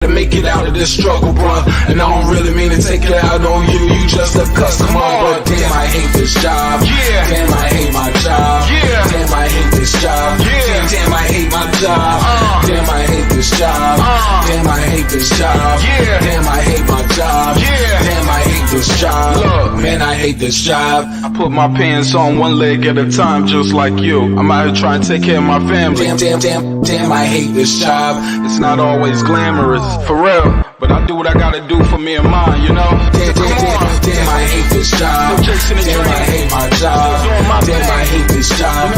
to make it out of this struggle, bruh. And I don't really mean to take it out on you, you just a customer. But damn, I hate this job. Yeah. Damn, I hate my job. Yeah. Damn, I hate this job. Yeah. Damn, I hate my job. Damn, I hate this job. Damn, I hate this job. Yeah. Damn, I hate my job. Yeah. Damn, I hate this job. Look, man, I hate this job. I put my pants on one leg at a time, just like you. I'm out here trying to take care of my family. Damn, I hate this job. It's not always glamorous, for real, but I do what I gotta do for me and mine, you know? Damn, I hate this job. Damn, I hate my job. Damn, I hate this job.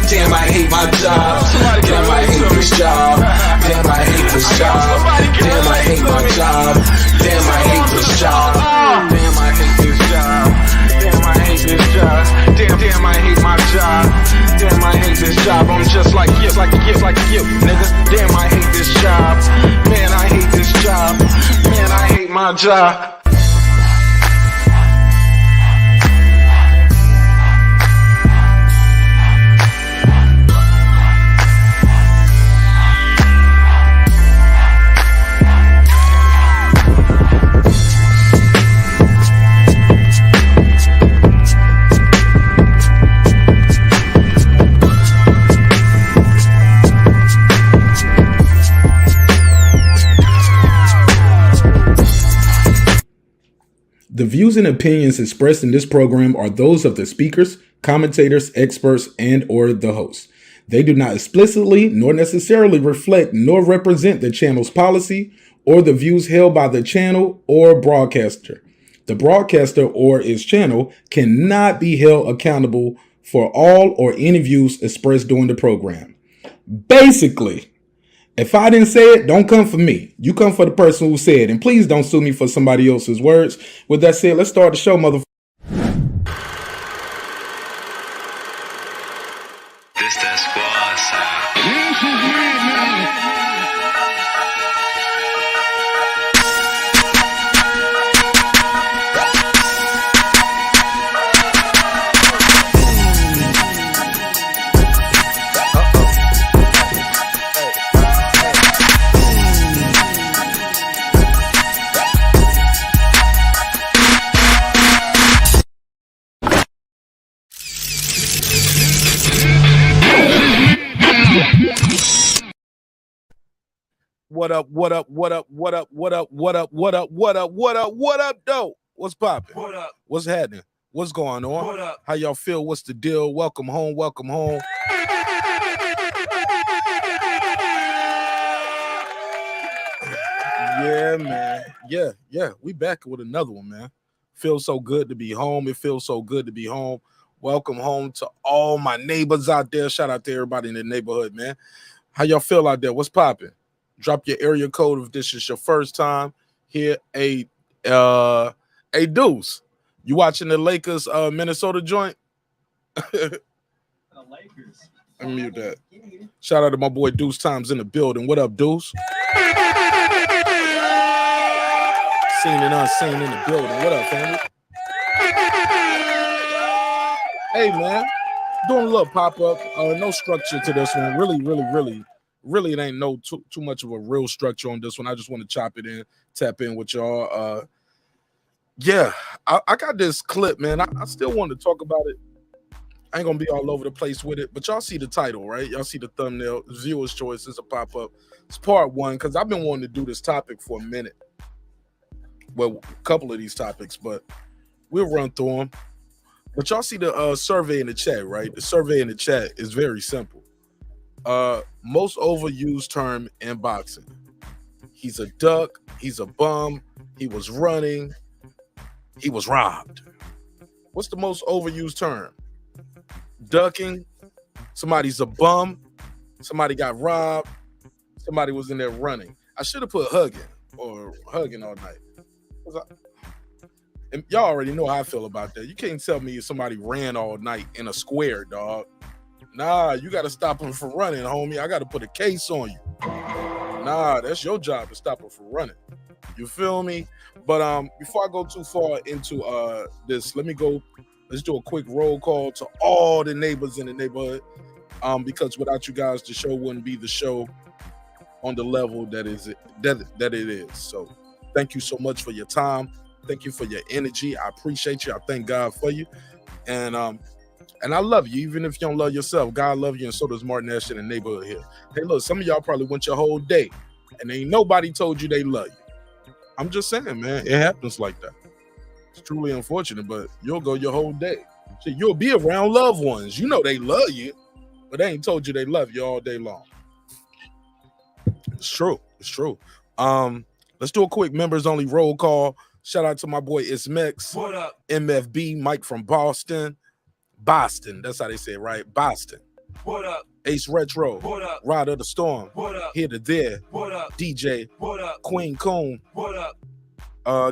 Damn, I hate my job. Damn, I hate this job. Damn, I hate this job. Damn, I hate my job. Damn, I hate this job. Damn, I hate this job. Damn, I hate this job. Damn, I hate my job. Damn, I hate this job. I'm just like you, nigga. Damn, I hate this job. Man, I hate this job. Man, I hate my job. The views and opinions expressed in this program are those of the speakers, commentators, experts, and or the host. They do not explicitly nor necessarily reflect nor represent the channel's policy or the views held by the channel or broadcaster. The broadcaster or its channel cannot be held accountable for all or any views expressed during the program. Basically, if I didn't say it, don't come for me. You come for the person who said it. And please don't sue me for somebody else's words. With that said, let's start the show, motherfucker. This that squad side. What up, though? What's poppin'? What up? What's happening? What's going on? What up? How y'all feel? What's the deal? Welcome home. Yeah, man. Yeah. We back with another one, man. Feels so good to be home. It feels so good to be home. Welcome home to all my neighbors out there. Shout out to everybody in the neighborhood, man. How y'all feel out there? What's poppin'? Drop your area code if this is your first time here. A Deuce, you watching the Lakers Minnesota joint? The Lakers. Let me mute that. Shout out to my boy Deuce Times in the building. What up, Deuce? Seen and unseen in the building. What up, family? Hey, man. Doing a little pop-up. No structure to this one. Really, it ain't no too much of a real structure on this one. I just want to chop it in, tap in with y'all. Yeah, I got this clip, man. I still want to talk about it. I ain't gonna be all over the place with it, but y'all see the title, right? Y'all see the thumbnail. Viewer's choice is a pop-up. It's part one because I've been wanting to do this topic for a minute. Well, a couple of these topics, but we'll run through them. But y'all see the survey in the chat, right? The survey in the chat is very simple. Most overused term in boxing. He's a duck. He's a bum. He was running. He was robbed. What's the most overused term? Ducking. Somebody's a bum. Somebody got robbed. Somebody was in there running. I should have put hugging or hugging all night. And y'all already know how I feel about that. You can't tell me if somebody ran all night in a square, dog. Nah, you got to stop them from running, homie. I got to put a case on you. Nah, that's your job to stop them from running. You feel me? But before I go too far into this, let's do a quick roll call to all the neighbors in the neighborhood. Because without you guys, the show wouldn't be the show. on the level that it is. So thank you so much for your time. Thank you for your energy. I appreciate you. I thank God for you. And I love you, even if you don't love yourself. God love you, and so does Marq Nash in the neighborhood here. Hey, look, some of y'all probably went your whole day, and ain't nobody told you they love you. I'm just saying, man, it happens like that. It's truly unfortunate, but you'll go your whole day. So you'll be around loved ones. You know they love you, but they ain't told you they love you all day long. It's true. It's true. Let's do a quick members only roll call. Shout out to my boy Ismex. What up? MFB, Mike from Boston. Boston, that's how they say it, right? Boston. What up? Ace Retro. What up? Rod of the Storm. What up? Here to There. What up? DJ. What up? Queen Coon. What up?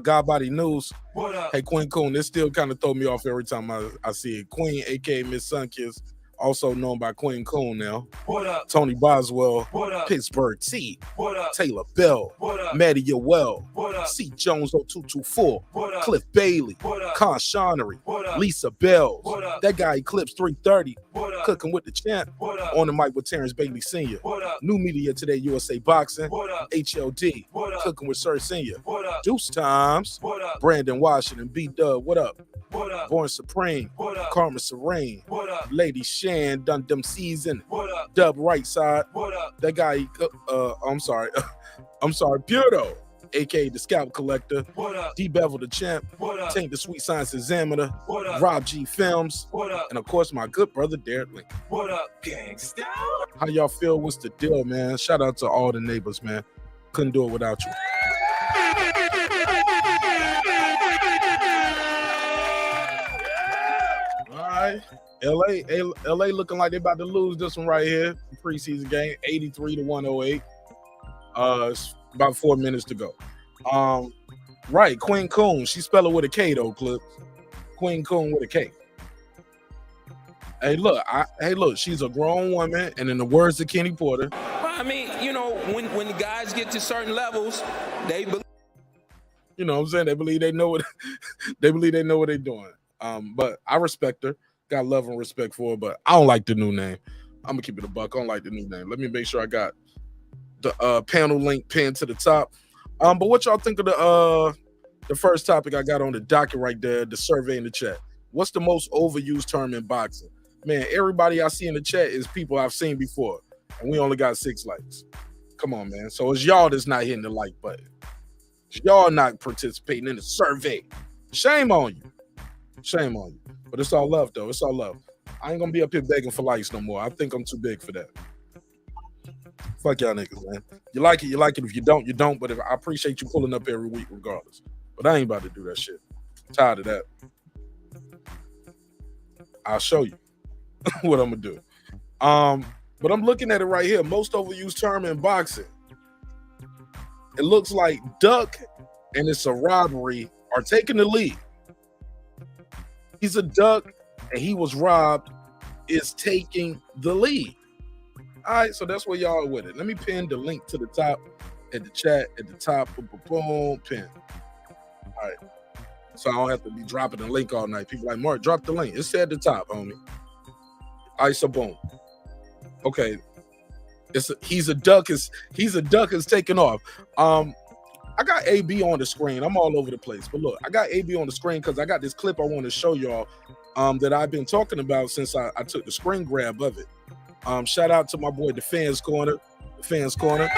God Body News. What up? Hey, Queen Coon, this still kind of throw me off every time I see it. Queen, aka Miss Sunkiss, also known by Queen Coon now. What up? Tony Boswell. What up? Pittsburgh T. What up? Taylor Bell. What up? Maddie Yoel. What up? C. Jones 0224. What up? Cliff Bailey. What up? Con Shonery. What up? Lisa Bells. What up? That guy Eclipse 330. What up? Cooking with the champ. What up? On the mic with Terrence Bailey Sr. What up? New Media Today USA Boxing. What up? HLD. What up? Cooking with Sir Senior. What up? Deuce Times. What up? Brandon Washington. B Dub. What up? What up? Born Supreme. What up? Karma Serene. What up? Lady Shan. Done them season. What up? Dub Right Side. What up? That guy. I'm sorry. Purdo. aka the Scalp Collector. What up? D Bevel the Champ. What up? Tank the Sweet Science Examiner. What up? Rob G Films. What up? And of course, my good brother Derek Lincoln. What up, gangsta? How y'all feel? What's the deal, man? Shout out to all the neighbors, man. Couldn't do it without you. All right. LA looking like they about to lose this one right here. Preseason game, 83-108. It's about 4 minutes to go. Right, Queen Coon. She spell it with a K though, Clip. Queen Coon with a K. Hey, look, she's a grown woman, and in the words of Kenny Porter, I mean, you know, when the guys get to certain levels, they believe. you know what I'm saying? They believe they know what they what they're doing. But I respect her. Got love and respect for her, but I don't like the new name. I'm gonna keep it a buck. I don't like the new name. Let me make sure I got the panel link pinned to the top. But what y'all think of the first topic I got on the docket right there, the survey in the chat? What's the most overused term in boxing? Man, everybody I see in the chat is people I've seen before, and we only got 6 likes. Come on, man. So it's y'all that's not hitting the like button. It's y'all not participating in the survey. Shame on you. Shame on you. But it's all love, though. It's all love. I ain't gonna be up here begging for likes no more. I think I'm too big for that. Fuck y'all niggas, man. You like it, you like it. If you don't, you don't. But I appreciate you pulling up every week regardless. But I ain't about to do that shit. I'm tired of that. I'll show you what I'm gonna do. But I'm looking at it right here. Most overused term in boxing. It looks like duck and it's a robbery are taking the lead. He's a duck and he was robbed is taking the lead. All right, so that's where y'all are with it. Let me pin the link to the top at the chat at the top. Boom, boom, boom, pin. All right. So I don't have to be dropping the link all night. People like, Mark, drop the link. It's at the top, homie. All right, so boom. Okay. He's a duck is taking off. I got AB on the screen. I'm all over the place. But look, I got AB on the screen because I got this clip I want to show y'all that I've been talking about since I took the screen grab of it. Shout out to my boy, the Fans Corner. The Fans Corner.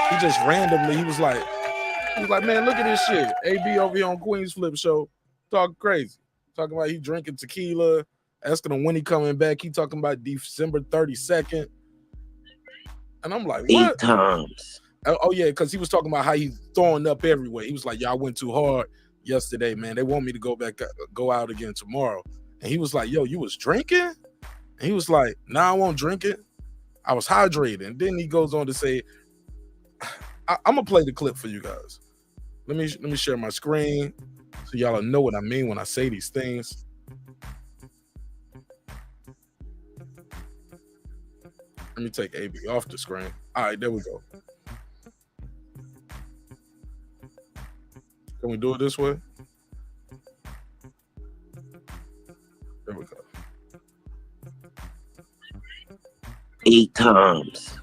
He just randomly, he was like, man, look at this shit. AB over here on Queen's Flip Show talking crazy. Talking about he drinking tequila, asking him when he coming back. He talking about December 32nd. And I'm like, what? 8 times. Oh, yeah, because he was talking about how he's throwing up everywhere. He was like, y'all went too hard yesterday, man. They want me to go out again tomorrow. And he was like, yo, you was drinking? And he was like, nah, I won't drink it. I was hydrated. And then he goes on to say, I'm going to play the clip for you guys. Let me share my screen so y'all know what I mean when I say these things. Let me take AB off the screen. All right, there we go. Can we do it this way? There we go. 8 times.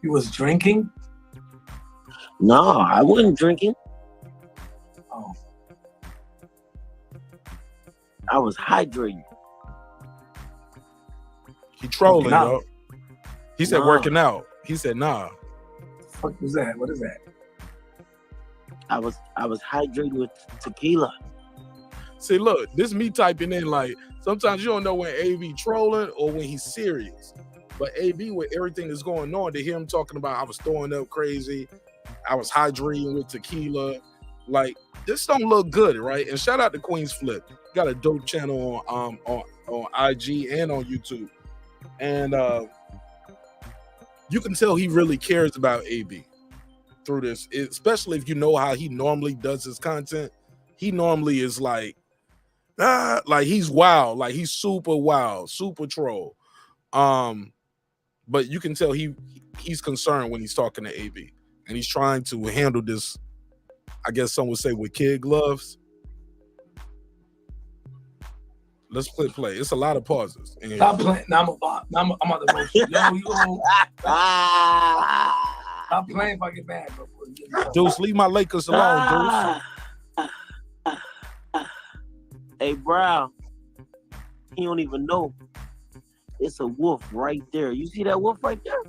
You was drinking? No, I wasn't drinking. Oh. I was hydrating. He trolling, Working out. yo. He said Nah. working out. He said nah. What was that? What is that? I was hydrating with tequila. See, look, this me typing in like sometimes you don't know when AB trolling or when he's serious. But AB with everything that's going on, to hear him talking about I was throwing up crazy, I was hydrating with tequila, like this don't look good, right? And shout out to Queen's Flip. Got a dope channel on IG and on YouTube. And you can tell he really cares about AB through this, especially if you know how he normally does his content. He normally is like he's wild, like he's super wild, super troll. But you can tell he's concerned when he's talking to AB, and he's trying to handle this, I guess some would say, with kid gloves. Let's play. It's a lot of pauses. And Stop playing. Now I'm about to roast you. Yo, stop playing if I get mad, bro. Deuce, leave my Lakers alone, Deuce. Hey, Brown. He don't even know. It's a wolf right there. You see that wolf right there?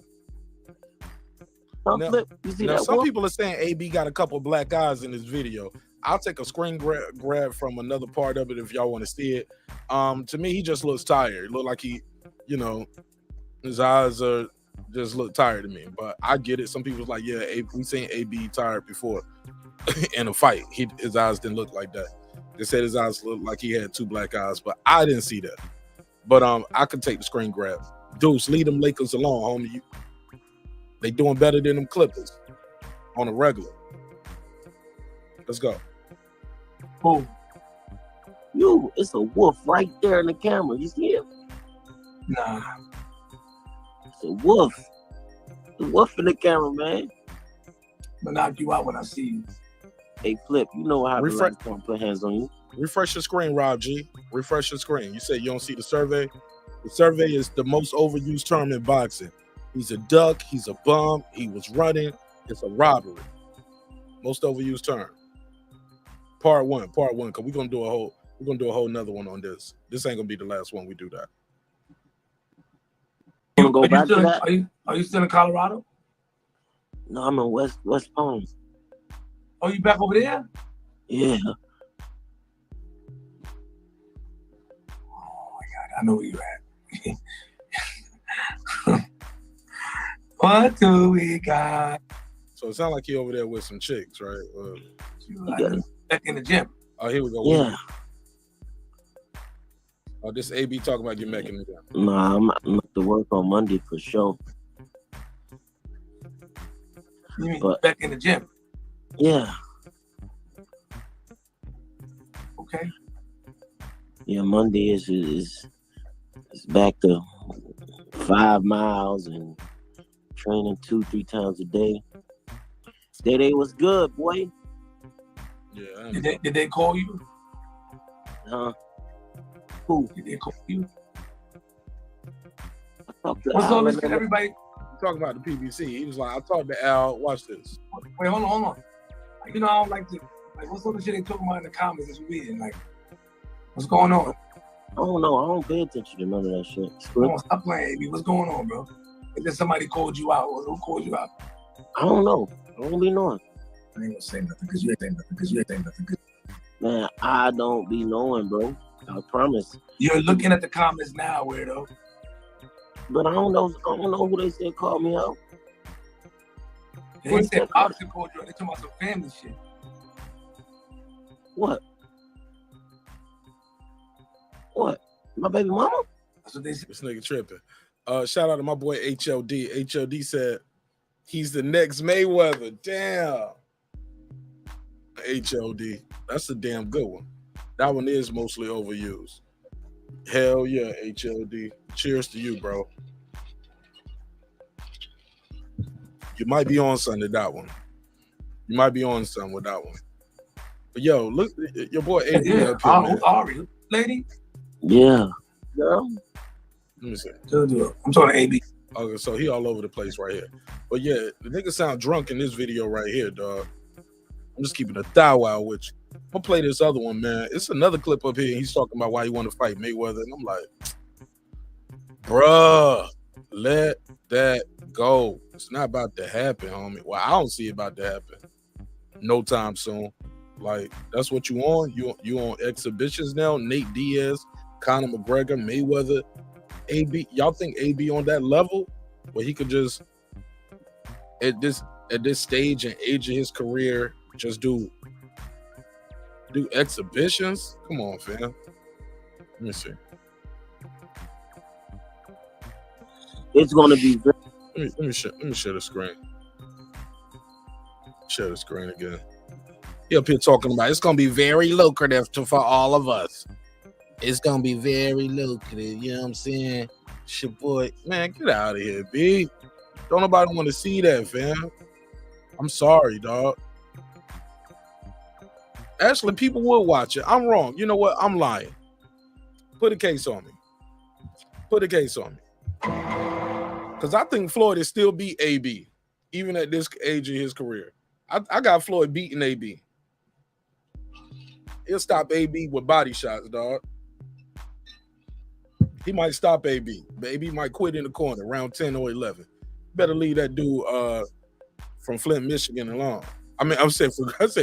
Now, Flip, you see now that some wolf? people are saying AB got a couple black eyes in this video. I'll take a screen grab from another part of it if y'all want to see it. To me, he just looks tired. Look like he, his eyes are just look tired to me. But I get it. Some people's like, yeah, we seen AB tired before in a fight. His eyes didn't look like that. They said his eyes looked like he had 2 black eyes, but I didn't see that. But I could take the screen grab. Deuce, leave them Lakers alone, homie. They doing better than them Clippers on a regular. Let's go. Who? You, it's a wolf right there in the camera. You see it? Nah. It's a wolf. The wolf in the camera, man. I'm gonna knock you out when I see you. Hey, Flip, you know how Refresh- to put hands on you. Refresh your screen, Rob G. Refresh your screen. You said you don't see the survey. The survey is the most overused term in boxing. He's a duck. He's a bum. He was running. It's a robbery. Most overused term. Part one, because we're gonna do a whole nother one on this. This ain't gonna be the last one we do that. You wanna go back to that? Are you still in Colorado? No, I'm in West Palm. Oh, you back over there? Yeah. Oh my God, I know where you at. What do we got? So it sounds like he over there with some chicks, right? Back in the gym. Oh, here we go. Yeah. Oh, this AB talking about you making it down. Nah, I'm to work on Monday for sure. You mean But- back in the gym? Yeah. Okay. Yeah, Monday is back to 5 miles and training 2-3 times a day. Day was good, boy. Yeah. Did they call you? Huh? Who? Did they call you? I talked to What's Al all this? and Everybody. Talking about the PBC. He was like, I talked to Al. Watch this. Wait, hold on. You know, I don't like to. Like, what's all the shit they talking about in the comments this weekend? Like, what's going on? I don't know. I don't pay attention to none of that shit. Come on, stop playing, AB. What's going on, bro? Is there somebody called you out? Or who called you out? I don't know. I don't be knowing. I ain't gonna say nothing because you ain't saying nothing. Man, I don't be knowing, bro. I promise. You're looking at the comments now, weirdo. But I don't know who they said called me out. They ain't said Bobson called you out. They talking about some family shit. What? My baby mama? That's what they said. This nigga tripping. Shout out to my boy HLD. HLD said he's the next Mayweather. Damn. HLD. That's a damn good one. That one is mostly overused. Hell yeah, HLD. Cheers to you, bro. You might be on something with that one. You might be on something with that one. But yo, look, your boy AB Yeah, up here, man. Ari, lady. Yeah. Girl. Let me see. I'm talking to AB. Okay, so he all over the place right here. But yeah, the nigga sound drunk in this video right here, dog. I'm just keeping a thou wow with you. I'm gonna play this other one, man. It's another clip up here. He's talking about why he want to fight Mayweather, and I'm like, bruh, let that go. It's not about to happen, homie. Well, I don't see it about to happen no time soon. Like, that's what you on? You on exhibitions now? Nate Diaz, Conor McGregor, Mayweather, AB. Y'all think AB on that level where he could just at this stage and age of his career just do exhibitions? Come on, fam. Let me see. It's gonna be very Let me share the screen. Share the screen again. He up here talking about it's gonna be very lucrative for all of us. It's gonna be very lucrative. You know what I'm saying? Shit, boy, man, get out of here, B. Don't nobody want to see that, fam. I'm sorry, dog. Actually, people will watch it. I'm wrong. You know what? I'm lying. Put a case on me. Put a case on me. Because I think Floyd is still beat AB, even at this age of his career. I got Floyd beating AB. He'll stop AB with body shots, dog. He might stop AB. But AB might quit in the corner around 10 or 11. Better leave that dude from Flint, Michigan alone. I said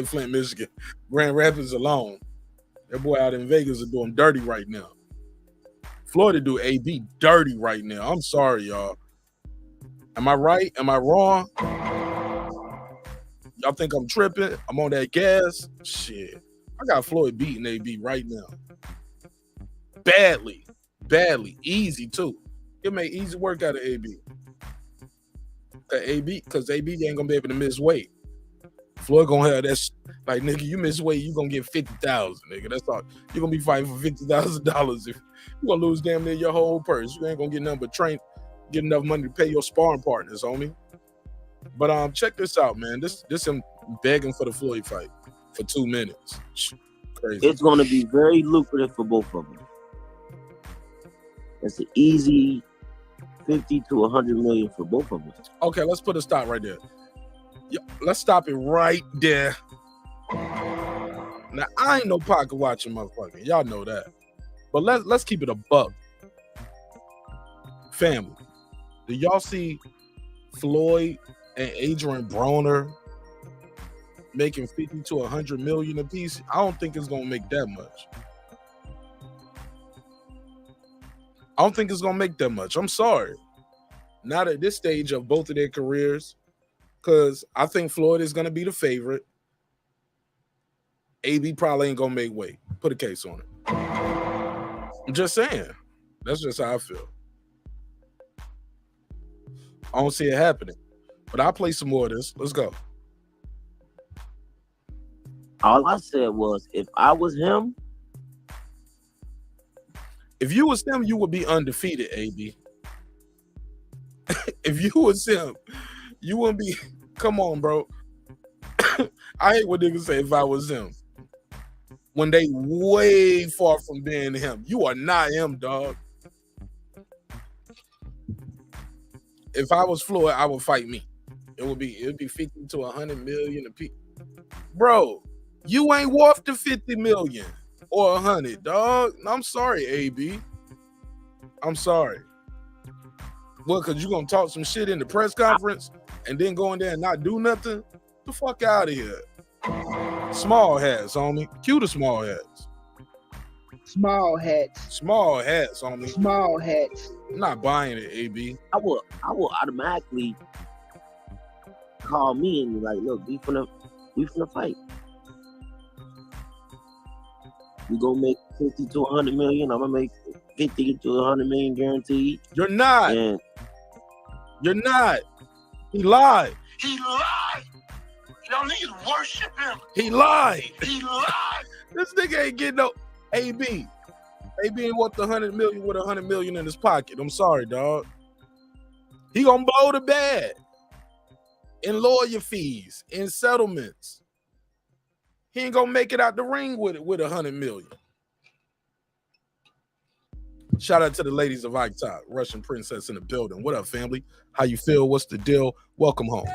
Flint, Michigan. Grand Rapids alone. That boy out in Vegas is doing dirty right now. Florida do AB dirty right now. I'm sorry, y'all. Am I right? Am I wrong? Y'all think I'm tripping? I'm on that gas? Shit. I got Floyd beating AB right now. Badly. Easy, too. He'll make easy work out of AB. Because AB ain't going to be able to miss weight. Floyd going to have that, like, nigga, you miss weight, you going to get $50,000, nigga. That's all. You're going to be fighting for $50,000 if you're going to lose damn near your whole purse. You ain't going to get nothing but get enough money to pay your sparring partners, homie. But check this out, man. This him begging for the Floyd fight for 2 minutes. Crazy. It's going to be very lucrative for both of them. It's an easy 50 to 100 million for both of them. Okay, let's put a stop right there. Let's stop it right there. Now, I ain't no pocket watching motherfucker. Y'all know that. But let's keep it a buck. Family. Do y'all see Floyd and Adrian Broner making 50 to 100 million a piece? I don't think it's gonna make that much. I don't think it's gonna make that much. I'm sorry. Not at this stage of both of their careers, because I think Floyd is gonna be the favorite. AB probably ain't gonna make weight. Put a case on it. I'm just saying. That's just how I feel. I don't see it happening. But I'll play some more of this. Let's go. All I said was, if I was him. If you was him, you would be undefeated, AB. If you was him, you wouldn't be. Come on, bro. I hate what niggas say if I was him. When they way far from being him. You are not him, dog. If I was Floyd, I would fight me. It'd be 50 to 100 million a piece. Bro, you ain't worth the 50 million or 100, dog. I'm sorry, AB. I'm sorry. What, because you going to talk some shit in the press conference and then go in there and not do nothing? Get the fuck out of here. Small hats, homie. Cue the small hats. Small hats. Small hats, homie. Small hats. I'm not buying it, AB. I will automatically call me and be like, look, we finna fight. We gonna make 50 to 100 million. I'm gonna make 50 to 100 million guaranteed. You're not. And you're not. He lied. He lied. Y'all niggas worship him. He lied. He lied. This nigga ain't getting no AB. AB ain't worth 100 million with 100 million in his pocket. I'm sorry, dog. He gonna blow the bag in lawyer fees, in settlements. He ain't gonna make it out the ring with 100 million. Shout out to the ladies of Ike Top, Russian Princess in the building. What up, family? How you feel? What's the deal? Welcome home.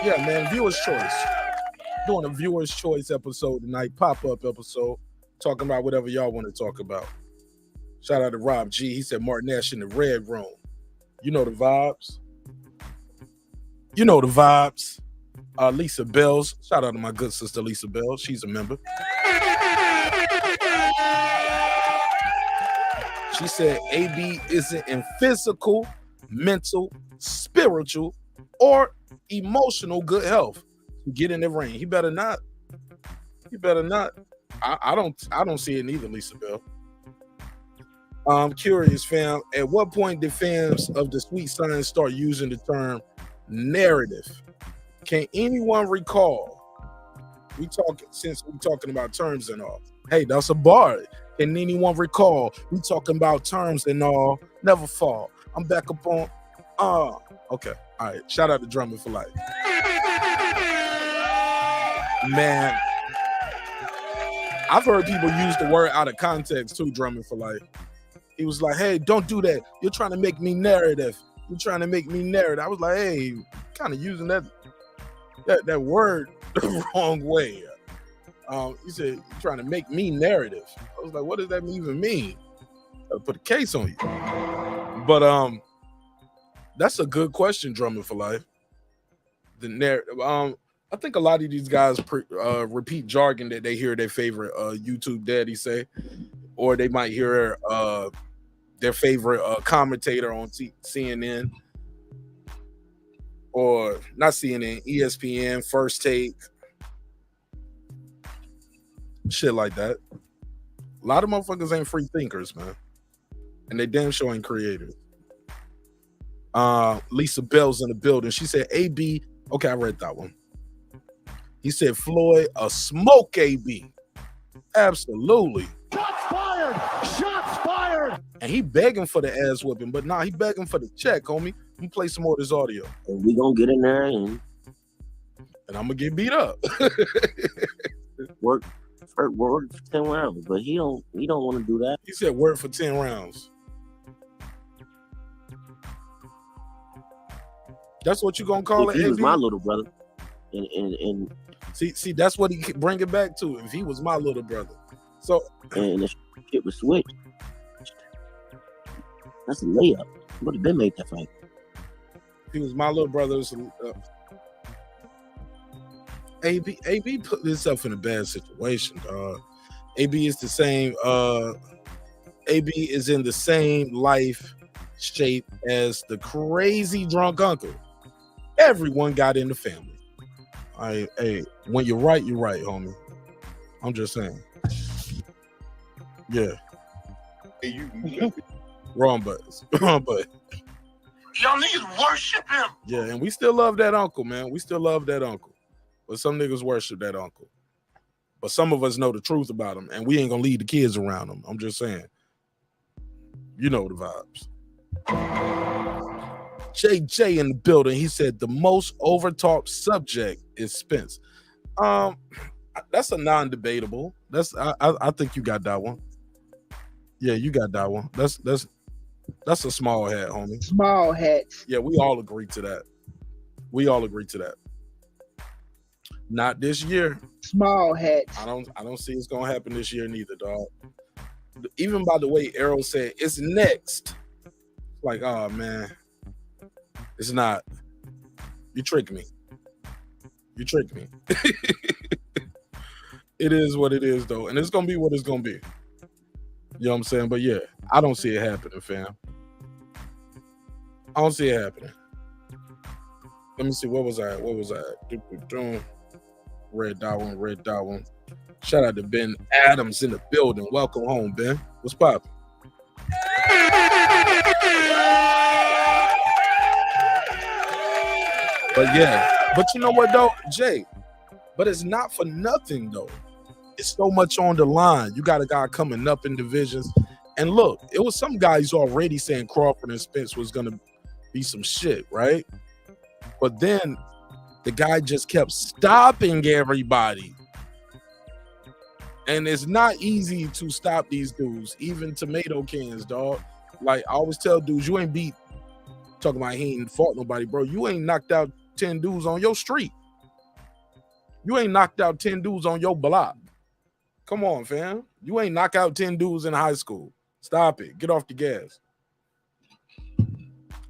Yeah, man, viewer's choice. Doing a viewer's choice episode tonight, pop-up episode, talking about whatever y'all want to talk about. Shout out to Rob G. He said Marq Nash in the red room. You know the vibes. You know the vibes. Lisa Bells. Shout out to my good sister Lisa Bells. She's a member. She said AB isn't in physical, mental, spiritual, or emotional good health. Get in the ring. He better not. He better not. I don't see it neither, Lisa Bell. I'm curious, fam. At what point did fans of the Sweet Science start using the term narrative? Can anyone recall? Since we're talking about terms and all. Hey, that's a bar. Can anyone recall? We talking about terms and all. Never fall. I'm back up on. Okay. All right. Shout out to Drummond for Life. Man, I've heard people use the word out of context too, Drummond for Life. He was like, hey, don't do that. You're trying to make me narrative. You're trying to make me narrative. I was like, hey, kind of using that word the wrong way. He said, you're trying to make me narrative. I was like, what does that even mean? I'll put a case on you. But that's a good question, Drummond for Life. The narrative. I think a lot of these guys repeat jargon that they hear their favorite YouTube daddy say, or they might hear their favorite commentator on CNN, or not CNN, ESPN, First Take, shit like that. A lot of motherfuckers ain't free thinkers, man, and they damn sure ain't creators. Lisa Bell's in the building. She said, AB. Okay, I read that one. He said, Floyd, a smoke AB. Absolutely. Shots fired! Shots fired! And he begging for the ass whipping, but nah, he begging for the check, homie. Let me play some more of this audio. And we gonna get in there and I'm gonna get beat up. work for 10 rounds, but he don't want to do that. He said work for 10 rounds. That's what you gonna call it? He was my little brother. And see, that's what he bring it back to. If he was my little brother, so and the shit was switched. That's a layup. Would have been made that fight. If he was my little brother. AB put himself in a bad situation, dog. AB is the same. AB is in the same life shape as the crazy drunk uncle. Everyone got in the family. Hey, when you're right, homie. I'm just saying. Yeah. Hey, you Wrong buttons. Wrong button. Y'all niggas worship him. Yeah, and we still love that uncle, man. We still love that uncle. But some niggas worship that uncle. But some of us know the truth about him, and we ain't gonna lead the kids around him. I'm just saying. You know the vibes. JJ in the building. He said the most overtalked subject is Spence. That's a non-debatable. I think you got that one. Yeah, you got that one. That's a small hat, homie. Small hats. Yeah, we all agree to that. We all agree to that. Not this year. Small hats. I don't see it's gonna happen this year neither, dog. Even by the way Arrow said it's next. Like, oh man. It's not. You tricked me. You tricked me. It is what it is, though. And it's going to be what it's going to be. You know what I'm saying? But yeah, I don't see it happening, fam. I don't see it happening. Let me see. What was I at? Red dot one. Shout out to Ben Adams in the building. Welcome home, Ben. What's poppin'? But yeah, but you know what though, Jay? But it's not for nothing though. It's so much on the line. You got a guy coming up in divisions. And look, it was some guys already saying Crawford and Spence was gonna be some shit, right? But then the guy just kept stopping everybody. And it's not easy to stop these dudes, even tomato cans, dog. Like I always tell dudes, you ain't beat. Talking about he ain't fought nobody, bro. You ain't knocked out 10 dudes on your street. You ain't knocked out 10 dudes on your block. Come on, fam. You ain't knock out 10 dudes in high school. Stop it. Get off the gas.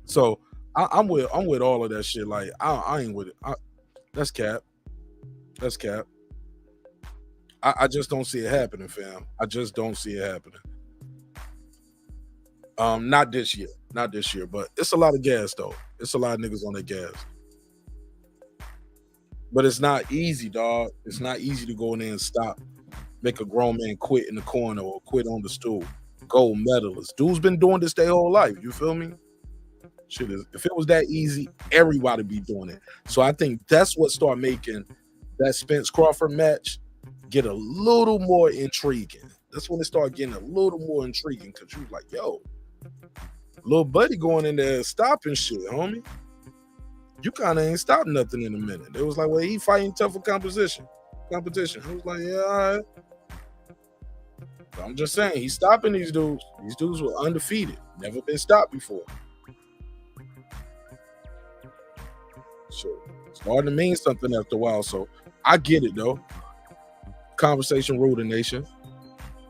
So I'm with all of that shit. Like I ain't with it. That's cap. That's cap. I just don't see it happening, fam. I just don't see it happening. Not this year. Not this year, but it's a lot of gas though. It's a lot of niggas on their gas. But it's not easy, dog. It's not easy to go in there and stop, make a grown man quit in the corner or quit on the stool. Gold medalist. Dude's been doing this their whole life. You feel me? Shit is, if it was that easy, everybody be doing it. So I think that's what started making that Spence Crawford match get a little more intriguing. That's when it started getting a little more intriguing because you was like, yo, little buddy going in there stopping shit, homie. You kind of ain't stopping nothing in a minute. It was like, well, he fighting tougher competition. I was like, yeah, all right. I'm just saying, he's stopping these dudes. These dudes were undefeated. Never been stopped before. So it's starting to mean something after a while. So I get it, though. Conversation ruled the nation.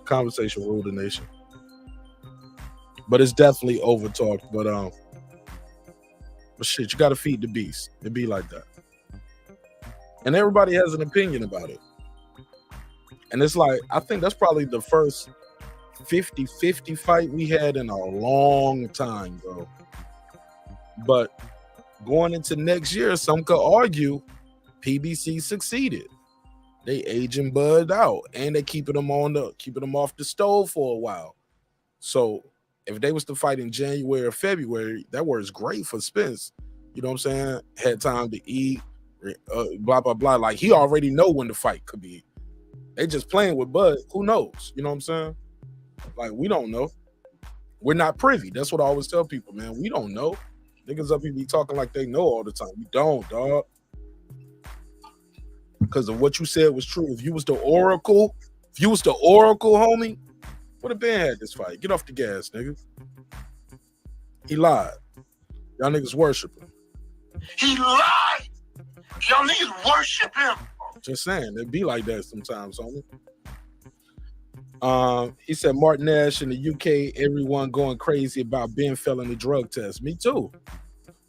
Conversation ruled the nation. But it's definitely over-talked. But shit, you got to feed the beast. It be like that. And everybody has an opinion about it. And it's like, I think that's probably the first 50-50 fight we had in a long time, bro. But going into next year, some could argue PBC succeeded. They aging Bud out and they keeping them off the stove for a while. So if they was to fight in January or February, that was great for Spence. You know what I'm saying? Had time to eat, blah, blah, blah. Like he already know when the fight could be. They just playing with Bud. Who knows? You know what I'm saying? Like we don't know. We're not privy. That's what I always tell people, man. We don't know. Niggas up here be talking like they know all the time. We don't, dog. Because of what you said was true. If you was the Oracle, homie, would have been had this fight. Get off the gas, nigga. He lied. Y'all niggas worship him. He lied. Y'all niggas worship him. Just saying, it be like that sometimes, homie. He said Marq Nash in the UK, everyone going crazy about Ben failing the drug test. Me too.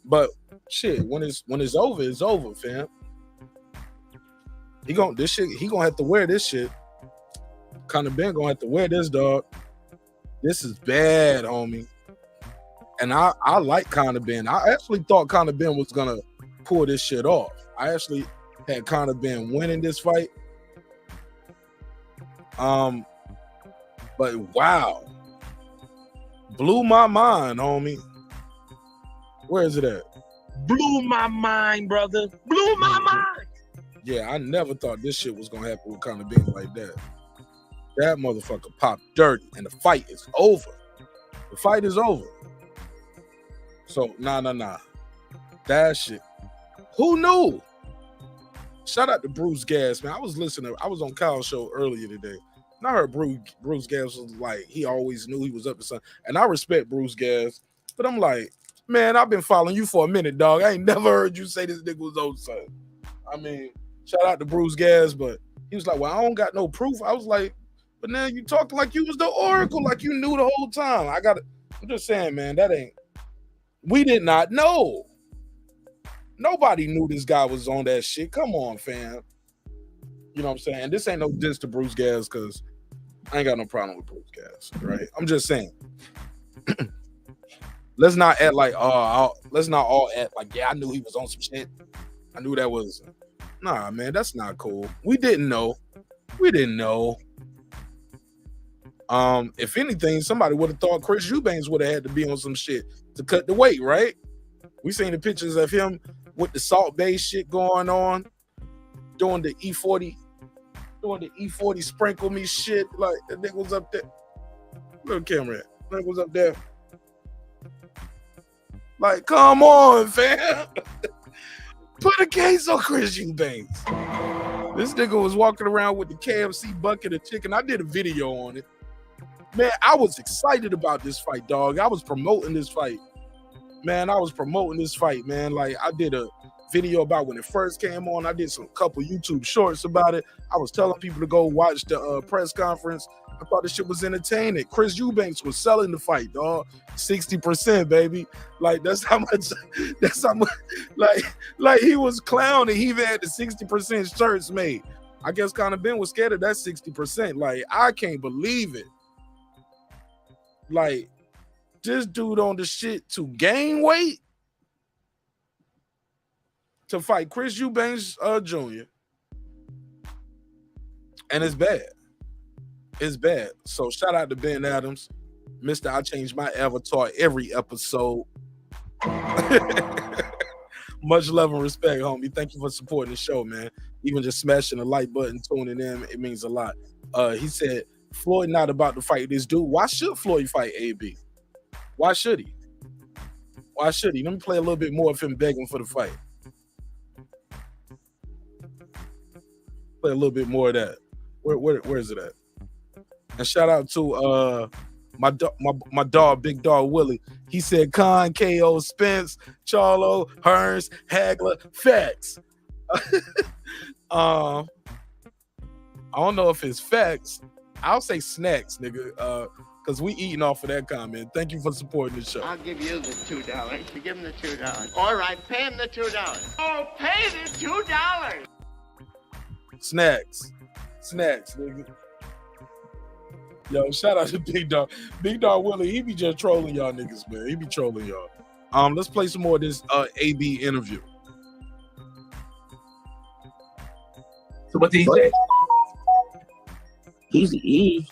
But shit, when it's over, it's over, fam. He gonna have to wear this shit. Conor Ben gonna have to wear this, dog. This is bad, homie. And I like Conor Ben. I actually thought Conor Ben was gonna pull this shit off. I actually had Conor Ben winning this fight. But wow. Blew my mind, homie. Where is it at? Blew my mind, brother. Blew my mind. Yeah, I never thought this shit was gonna happen with Conor Ben like that. That motherfucker popped dirty, and the fight is over. The fight is over. So, nah. That shit. Who knew? Shout out to Bruce Gas, man. I was on Kyle's show earlier today, and I heard Bruce Gas was like, he always knew he was up to something. And I respect Bruce Gas, but I'm like, man, I've been following you for a minute, dog. I ain't never heard you say this nigga was on something. I mean, shout out to Bruce Gas, but he was like, well, I don't got no proof. I was like, but now you talked like you was the Oracle, like you knew the whole time. I'm just saying, man, we did not know. Nobody knew this guy was on that shit. Come on, fam. You know what I'm saying? And this ain't no diss to Bruce Gas because I ain't got no problem with Bruce Gas, right? I'm just saying. Let's not act like, let's not all act like, yeah, I knew he was on some shit. I knew that was, nah, man, that's not cool. We didn't know. If anything, somebody would have thought Chris Eubanks would have had to be on some shit to cut the weight, right? We seen the pictures of him with the Salt Bay shit going on, doing the E40 sprinkle me shit. Like that nigga was up there. Little camera at. That nigga was up there. Like, come on, fam. Put a case on Chris Eubanks. This nigga was walking around with the KFC bucket of chicken. I did a video on it. Man, I was excited about this fight, dog. I was promoting this fight. Man, I was promoting this fight, man. Like, I did a video about when it first came on. I did some couple YouTube shorts about it. I was telling people to go watch the press conference. I thought this shit was entertaining. Chris Eubanks was selling the fight, dog. 60%, baby. Like, that's how much, like he was clowning. He even had the 60% shirts made. I guess Conor Ben was scared of that 60%. Like, I can't believe it. Like, this dude on the shit to gain weight to fight Chris Eubanks Jr. And it's bad. It's bad. So shout out to Ben Adams. Mr. I changed my avatar every episode. Much love and respect, homie. Thank you for supporting the show, man. Even just smashing the like button, tuning in, it means a lot. He said, Floyd not about to fight this dude. Why should Floyd fight AB? Why should he? Why should he? Let me play a little bit more of him begging for the fight. Play a little bit more of that. Where is it at? And shout out to my dog, Big Dog Willie. He said Khan, KO, Spence, Charlo, Hearns, Hagler, facts. I don't know if it's facts. I'll say snacks, nigga. Because we eating off of that comment. Thank you for supporting the show. I'll give you the $2. You give him the $2. All right, pay him the $2. Oh, pay the $2. Snacks, nigga. Yo, shout out to Big Dog. Big Dog Willie, he be just trolling y'all niggas, man. He be trolling y'all. Let's play some more of this AB interview. So what did he say?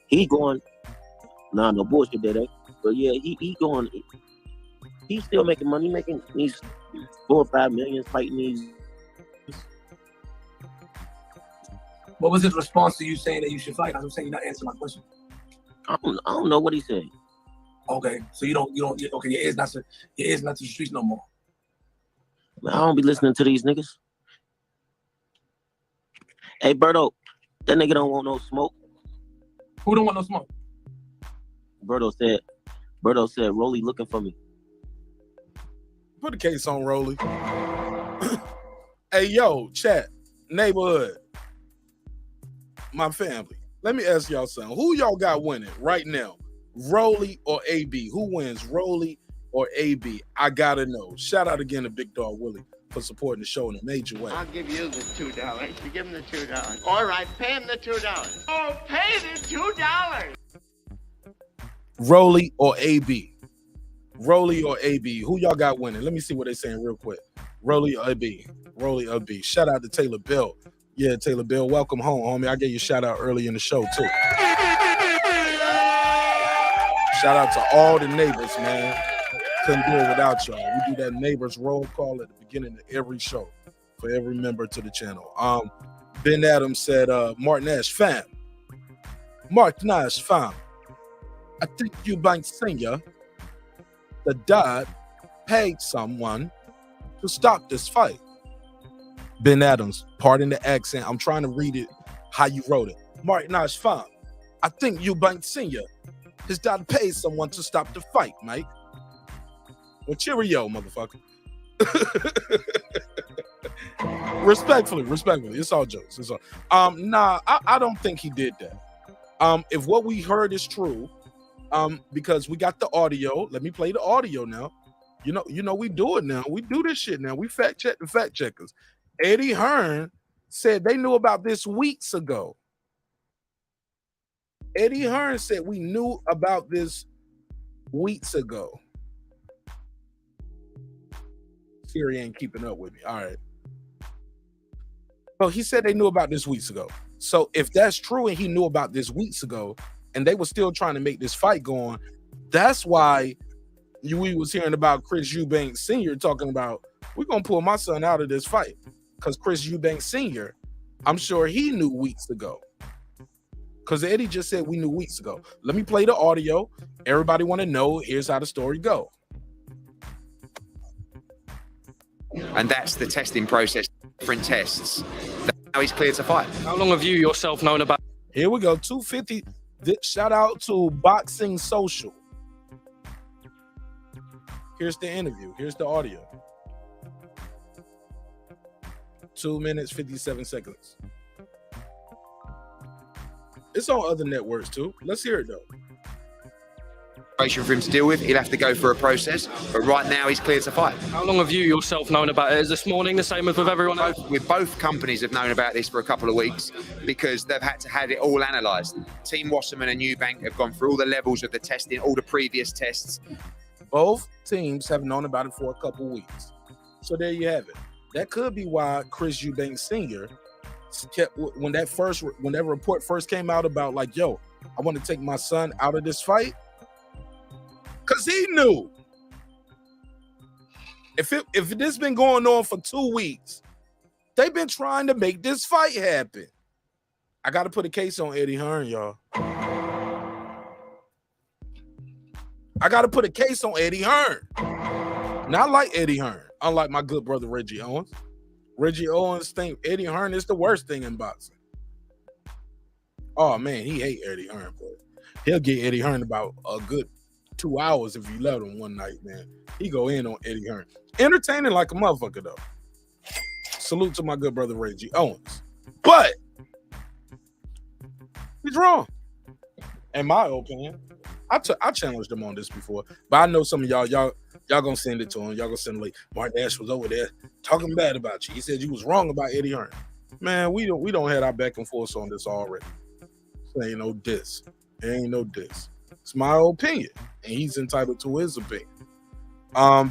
He going, nah, no bullshit there, but yeah, he going, he's still making money, making these 4 or 5 million fighting these. What was his response to you saying that you should fight? I'm saying you're not answering my question. I don't know what he said. Okay, so you don't. Okay, your ears not to the streets no more. I don't be listening to these niggas. Hey, Berto, that nigga don't want no smoke. Who don't want no smoke? Berto said, Rolly looking for me. Put the case on Rolly. Hey, yo, chat, neighborhood, my family. Let me ask y'all something. Who y'all got winning right now? Rolly or AB? Who wins, Rolly or AB? I gotta know. Shout out again to Big Dog Willie for supporting the show in a major way. I'll give you the $2. You give him the $2. All right, pay him the $2. Oh, pay the $2. Rolly or AB? Rolly or AB? Who y'all got winning? Let me see what they saying real quick. Rolly or AB? Rolly or AB? Shout out to Taylor Bell. Yeah, Taylor Bell, welcome home, homie. I gave you a shout out early in the show, too. Shout out to all the neighbors, man. Couldn't do it without y'all. We do that neighbors roll call at the beginning of every show for every member to the channel. Ben Adams said, Marq Nash, fam. Marq Nash, fam. I think Eubanks Sr., the dad, paid someone to stop this fight. Ben Adams, pardon the accent. I'm trying to read it how you wrote it. Marq Nash, fam. I think Eubanks Sr., his dad paid someone to stop the fight, Mike. Well, cheerio, motherfucker. Respectfully. It's all jokes. It's all. Nah, I don't think he did that. If what we heard is true, because we got the audio. Let me play the audio now. You know, we do it now. We do this shit now. We fact check the fact checkers. Eddie Hearn said they knew about this weeks ago. Eddie Hearn said we knew about this weeks ago. Siri ain't keeping up with me. All right. So he said they knew about this weeks ago. So if that's true and he knew about this weeks ago and they were still trying to make this fight go on, that's why we was hearing about Chris Eubanks Sr. talking about, we're going to pull my son out of this fight. Because Chris Eubanks Sr., I'm sure he knew weeks ago. Because Eddie just said we knew weeks ago. Let me play the audio. Everybody want to know. Here's how the story go. And that's the testing process, different tests. Now he's cleared to fight. How long have you yourself known about? Here we go. 250. Shout out to Boxing Social. Here's the interview. Here's the audio. 2 minutes, 57 seconds. It's on other networks too. Let's hear it though. For him to deal with, he'll have to go through a process, but right now he's cleared to fight. How long have you yourself known about it? Is this morning the same as with everyone else? Both companies have known about this for a couple of weeks because they've had to have it all analysed. Team Wasserman and Eubank have gone through all the levels of the testing, all the previous tests. Both teams have known about it for a couple weeks. So there you have it. That could be why Chris Eubank Sr. kept, when that report first came out about like, yo, I want to take my son out of this fight. Because he knew if this been going on for 2 weeks, they've been trying to make this fight happen. I got to put a case on Eddie Hearn, y'all. I got to put a case on Eddie Hearn. Not like Eddie Hearn, unlike my good brother Reggie Owens. Reggie Owens think Eddie Hearn is the worst thing in boxing. Oh, man, he hate Eddie Hearn, but he'll get Eddie Hearn about a good 2 hours if you let him one night, man. He go in on Eddie Hearn. Entertaining like a motherfucker, though. Salute to my good brother Reggie Owens. But he's wrong. In my opinion. I challenged him on this before, but I know some of y'all gonna send it to him. Y'all gonna send like Marq Nash was over there talking bad about you. He said you was wrong about Eddie Hearn. Man, we don't have our back and forth on this already. There ain't no diss. There ain't no diss. It's my opinion, and he's entitled to his opinion.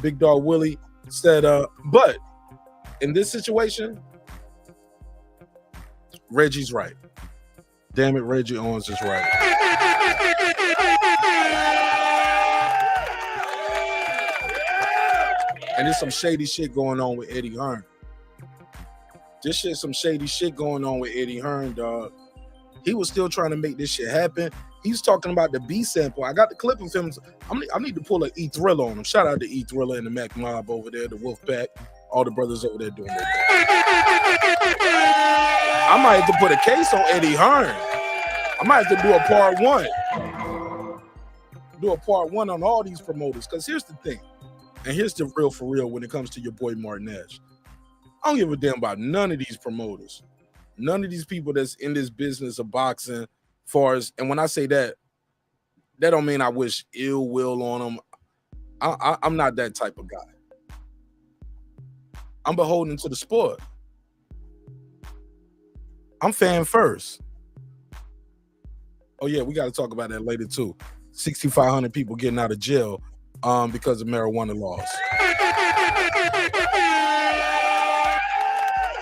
Big Dog Willie said, but in this situation, Reggie's right. Damn it, Reggie Owens is right. And there's some shady shit going on with Eddie Hearn. This shit, some shady shit going on with Eddie Hearn, dog. He was still trying to make this shit happen. He's talking about the B sample. I got the clip of him. I need to pull an E Thriller on him. Shout out to E Thriller and the Mac Mob over there, the Wolf Pack, all the brothers over there doing that. I might have to put a case on Eddie Hearn. I might have to do a part one. Do a part one on all these promoters. Because here's the thing. And here's the real for real when it comes to your boy Marq Nash. I don't give a damn about none of these promoters. None of these people that's in this business of boxing. And when I say that, that don't mean I wish ill will on them. I'm not that type of guy. I'm beholden to the sport. I'm fan first. Oh yeah, we got to talk about that later too. 6,500 people getting out of jail because of marijuana laws.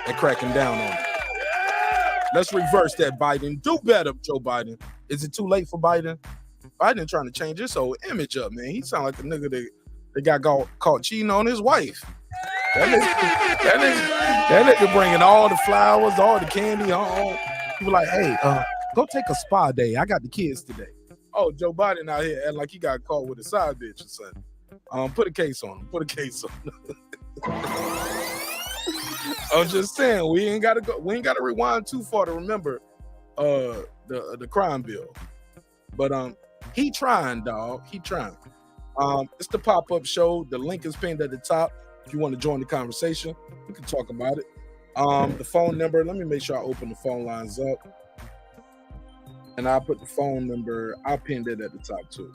They're cracking down on it. Let's reverse that, Biden. Do better, Joe Biden. Is it too late for Biden? Biden trying to change his whole image up, man. He sound like the nigga that got caught cheating on his wife. That nigga bringing all the flowers, all the candy home. He was like, hey, go take a spa day. I got the kids today. Oh, Joe Biden out here acting like he got caught with a side bitch or something. Put a case on him. Put a case on him. I'm just saying we ain't gotta rewind too far to remember the crime bill. But he trying, dog. He trying. It's the pop-up show. The link is pinned at the top. If you want to join the conversation, we can talk about it. The phone number, let me make sure I open the phone lines up. And I'll put the phone number, I'll pin it at the top too.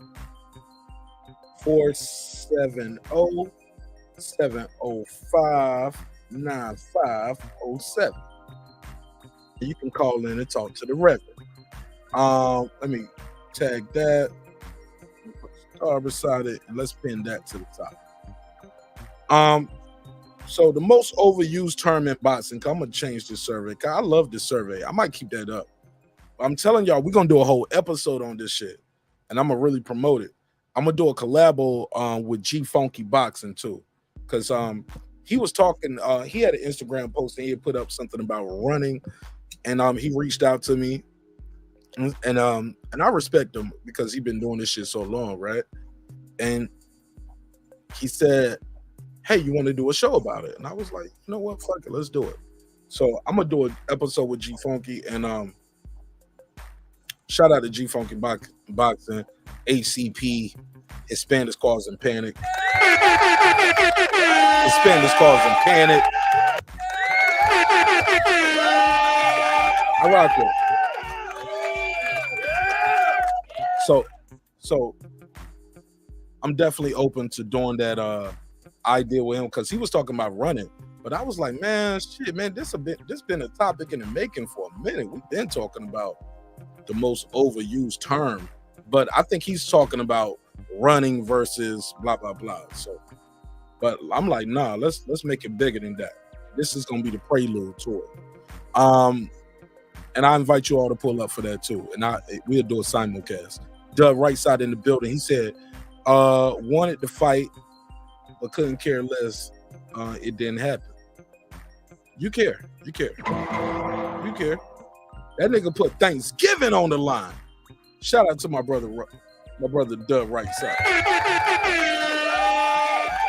470-705-9507. You can call in and talk to the record. Let me tag that, put the star beside it, and let's pin that to the top. So the most overused term in boxing, I'm gonna change this survey. I love this survey. I might keep that up. I'm telling y'all, we're gonna do a whole episode on this shit, and I'm gonna really promote it. I'm gonna do a collabo with G Funky Boxing too, because he was talking. He had an Instagram post and he had put up something about running, and he reached out to me, and I respect him because he's been doing this shit so long, right? And he said, hey, you want to do a show about it? And I was like, you know what, fuck it, let's do it. So I'm gonna do an episode with G Funky and shout out to G Funky Boxing, ACP, Hispanics Causing Panic. Hispanics Causing Panic. I rock with. So I'm definitely open to doing that idea with him because he was talking about running. But I was like, man, shit, man, this been a topic in the making for a minute. We've been talking about the most overused term, but I think he's talking about running versus blah blah blah. So, but I'm like, nah, let's make it bigger than that. This is gonna be the prelude to it. And I invite you all to pull up for that too. And we'll do a simulcast. Doug right side in the building. He said, wanted to fight, but couldn't care less. It didn't happen. You care. You care. You care. That nigga put Thanksgiving on the line. Shout out to my brother Doug right side.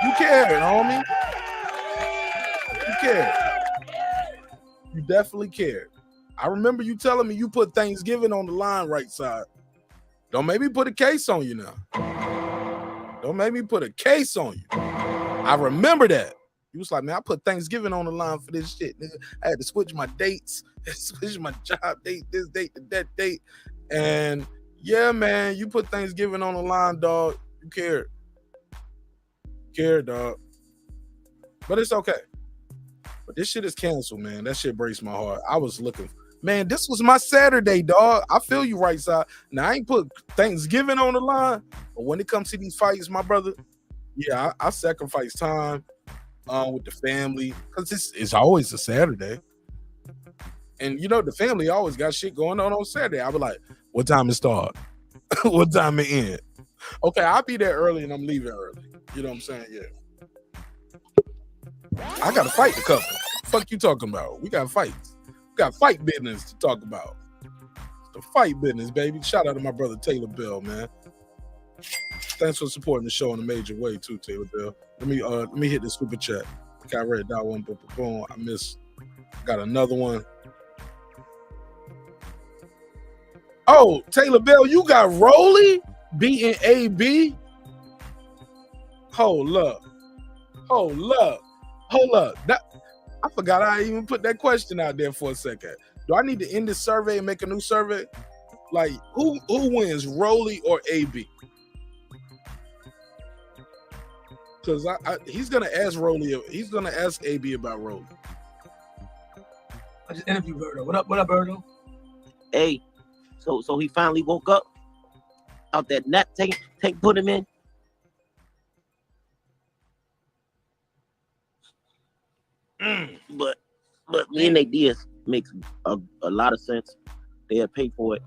You cared, homie. You cared. You definitely cared. I remember you telling me you put Thanksgiving on the line right side. Don't make me put a case on you now. Don't make me put a case on you. I remember that. You was like, man, I put Thanksgiving on the line for this shit, nigga. I had to switch my dates, switch my job date, this date to that date. And yeah, man, you put Thanksgiving on the line, dog. You cared. Cared, dog. But it's okay. But this shit is canceled, man. That shit breaks my heart. I was looking. Man, this was my Saturday, dog. I feel you right side. Now, I ain't put Thanksgiving on the line, but when it comes to these fights, my brother, yeah, I sacrifice time with the family because it's always a Saturday. And, you know, the family always got shit going on Saturday. I be like, what time it start? What time it end? Okay, I'll be there early and I'm leaving early. You know what I'm saying? Yeah. I got to fight the couple. Fuck you talking about? We got fights. Got fight business to talk about. It's the fight business, baby. Shout out to my brother Taylor Bell, man. Thanks for supporting the show in a major way too, Taylor Bell. Let me hit the super chat. I read that one, but boom, I got another one. Oh, Taylor Bell, you got Rolly beating AB. Hold up. I forgot I even put that question out there for a second. Do I need to end this survey and make a new survey? Like, who wins, Rolly or AB? Because he's gonna ask Rolly. He's gonna ask AB about Rolly. I just interviewed Berto. What up, Berto? Hey, so he finally woke up out that nap tank put him in. But me and ideas makes a lot of sense. They'll pay for it.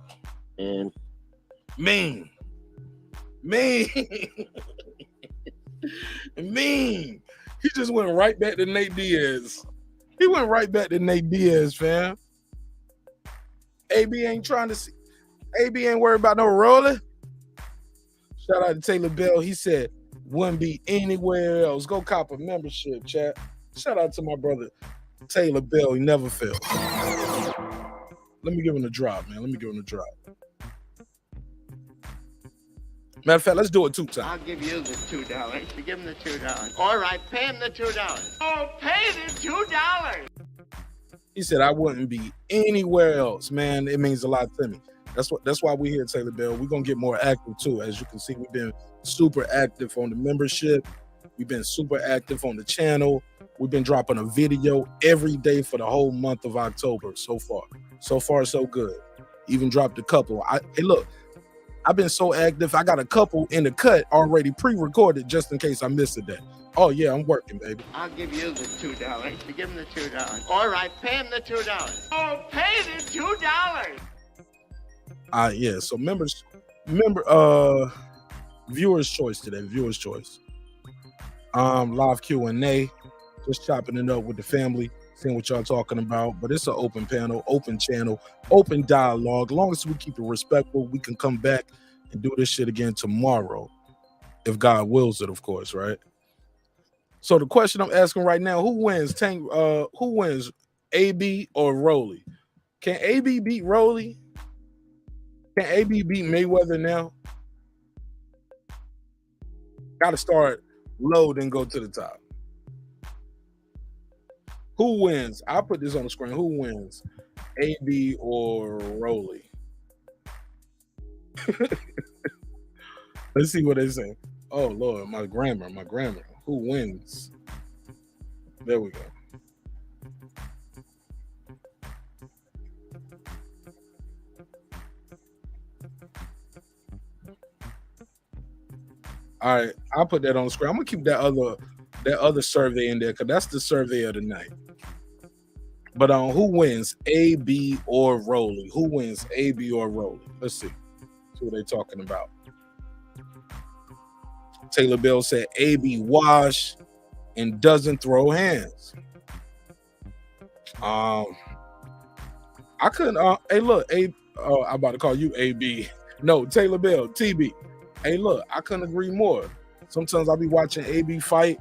And mean. He just went right back to Nate Diaz. He went right back to Nate Diaz, fam. AB ain't trying to see. AB ain't worried about no roller. Shout out to Taylor Bell. He said, wouldn't be anywhere else. Go cop a membership, chat. Shout out to my brother Taylor Bell. He never fails. Let me give him a drop, man. Matter of fact, let's do it 2 times. I'll give you the $2. You give him the $2. All right, pay him the $2. Oh, pay the $2. He said, I wouldn't be anywhere else, man. It means a lot to me. That's why we're here, Taylor Bell. We're gonna get more active too. As you can see, we've been super active on the membership. We've been super active on the channel. We've been dropping a video every day for the whole month of October so far. So far, so good. Even dropped a couple. Hey, look, I've been so active. I got a couple in the cut already pre-recorded just in case I miss a day. Oh, yeah, I'm working, baby. I'll give you the $2. You give him the $2. All right, pay him the $2. Oh, pay the $2. Yeah, so viewers' choice today. Viewers' choice. Live Q&A. Just chopping it up with the family, seeing what y'all talking about. But it's an open panel, open channel, open dialogue. As long as we keep it respectful, we can come back and do this shit again tomorrow. If God wills it, of course, right? So the question I'm asking right now, who wins? Who wins? AB or Rolly? Can AB beat Rolly? Can AB beat Mayweather now? Got to start low, then go to the top. Who wins? I'll put this on the screen. Who wins? AB or Rolly? Let's see what they say. Oh, Lord, my grammar. Who wins? There we go. All right, I'll put that on the screen. I'm gonna keep that other survey in there because that's the survey of the night. But who wins, AB or Rolly? Who wins, AB or Rolly? Let's see. See what they're talking about. Taylor Bell said AB wash and doesn't throw hands. I couldn't. Hey, look, I'm about to call you AB. No, Taylor Bell, TB. Hey, look, I couldn't agree more. Sometimes I'll be watching AB fight,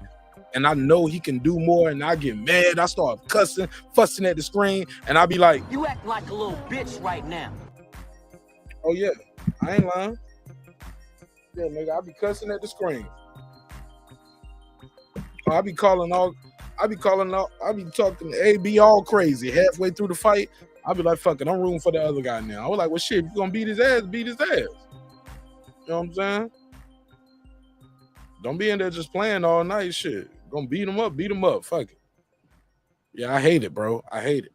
and I know he can do more, and I get mad. I start cussing, fussing at the screen, and I'll be like, "You act like a little bitch right now." Oh yeah, I ain't lying. Yeah, nigga, I be cussing at the screen. I be talking to AB all crazy. Halfway through the fight, I'll be like, fuck it, I'm rooting for the other guy now. I was like, well, shit, if you gonna beat his ass, beat his ass. You know what I'm saying? Don't be in there just playing all night, shit. Gonna beat him up, fuck it. Yeah, I hate it, bro. I hate it.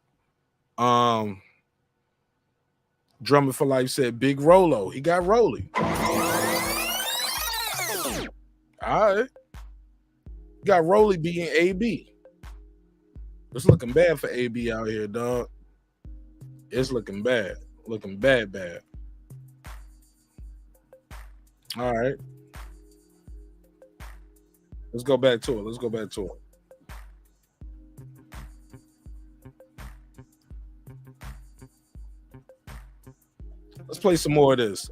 Drummond for Life said Big Rolo. He got Rolly. All right. Got Rolly beating AB. It's looking bad for AB out here, dog. It's looking bad. Looking bad. All right. Let's go back to it. Let's play some more of this.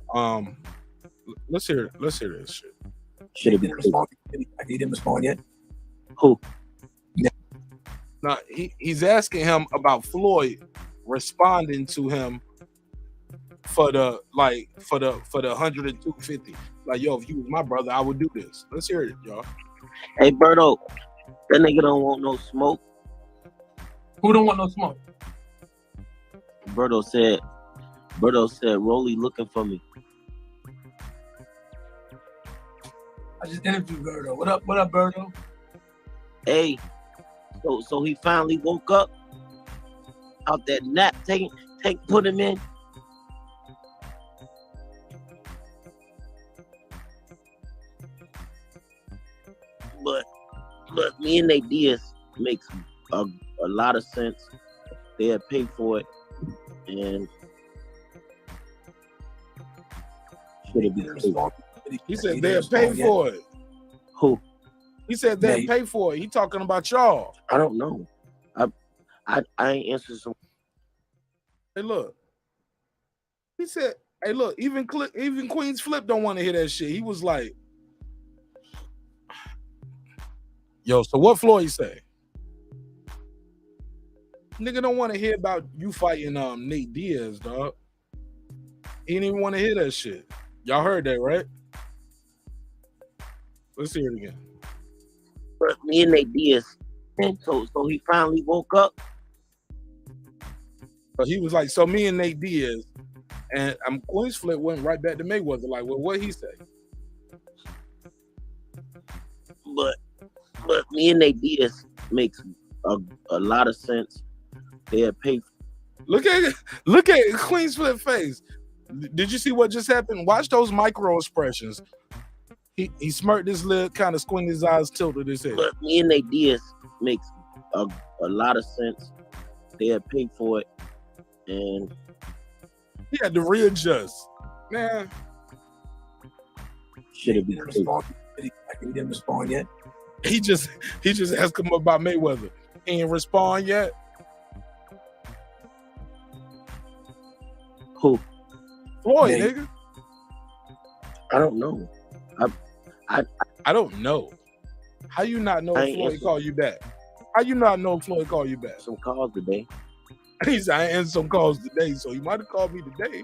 Let's hear this shit. Should have been responding. He didn't respond yet. Who? Yeah. Now he's asking him about Floyd responding to him for the 100 and 250. Like, yo, if you was my brother, I would do this. Let's hear it, y'all. Hey, Berto, that nigga don't want no smoke. Who don't want no smoke? Berto said, Rolly looking for me. I just interviewed Berto. What up, Berto? Hey, so he finally woke up out that nap. Put him in. But me and Diaz makes a lot of sense. They had paid for it, and should have been. He said they had paid for it. Who? He said they had paid for it. He talking about y'all. I don't know. I ain't answered some. Hey, look. He said, "Hey, look. Even Queen's Flip don't want to hear that shit." He was like, "Yo, so what Floyd say? Nigga don't want to hear about you fighting Nate Diaz, dog. He didn't even want to hear that shit. Y'all heard that, right? Let's hear it again." But me and Nate Diaz, and so he finally woke up. So he was like, "So me and Nate Diaz," and Queen's Flip went right back to Mayweather. Like, well, what he say? But me and Nate Diaz makes a lot of sense. They had paid. Look at Queen's Flip face. Did you see what just happened? Watch those micro expressions. He smirked his lip, kind of squinted his eyes, tilted his head. But me and Nate Diaz makes a lot of sense. They had paid for it, and he had to readjust. Man, should have been responding. He didn't respond yet. He just asked him about Mayweather. He ain't respond yet. Who? Floyd, nigga. I don't know. I don't know. How you not know if Floyd call you back? How you not know Floyd called you back? Some calls today. He said, I answered some calls today, so he might have called me today.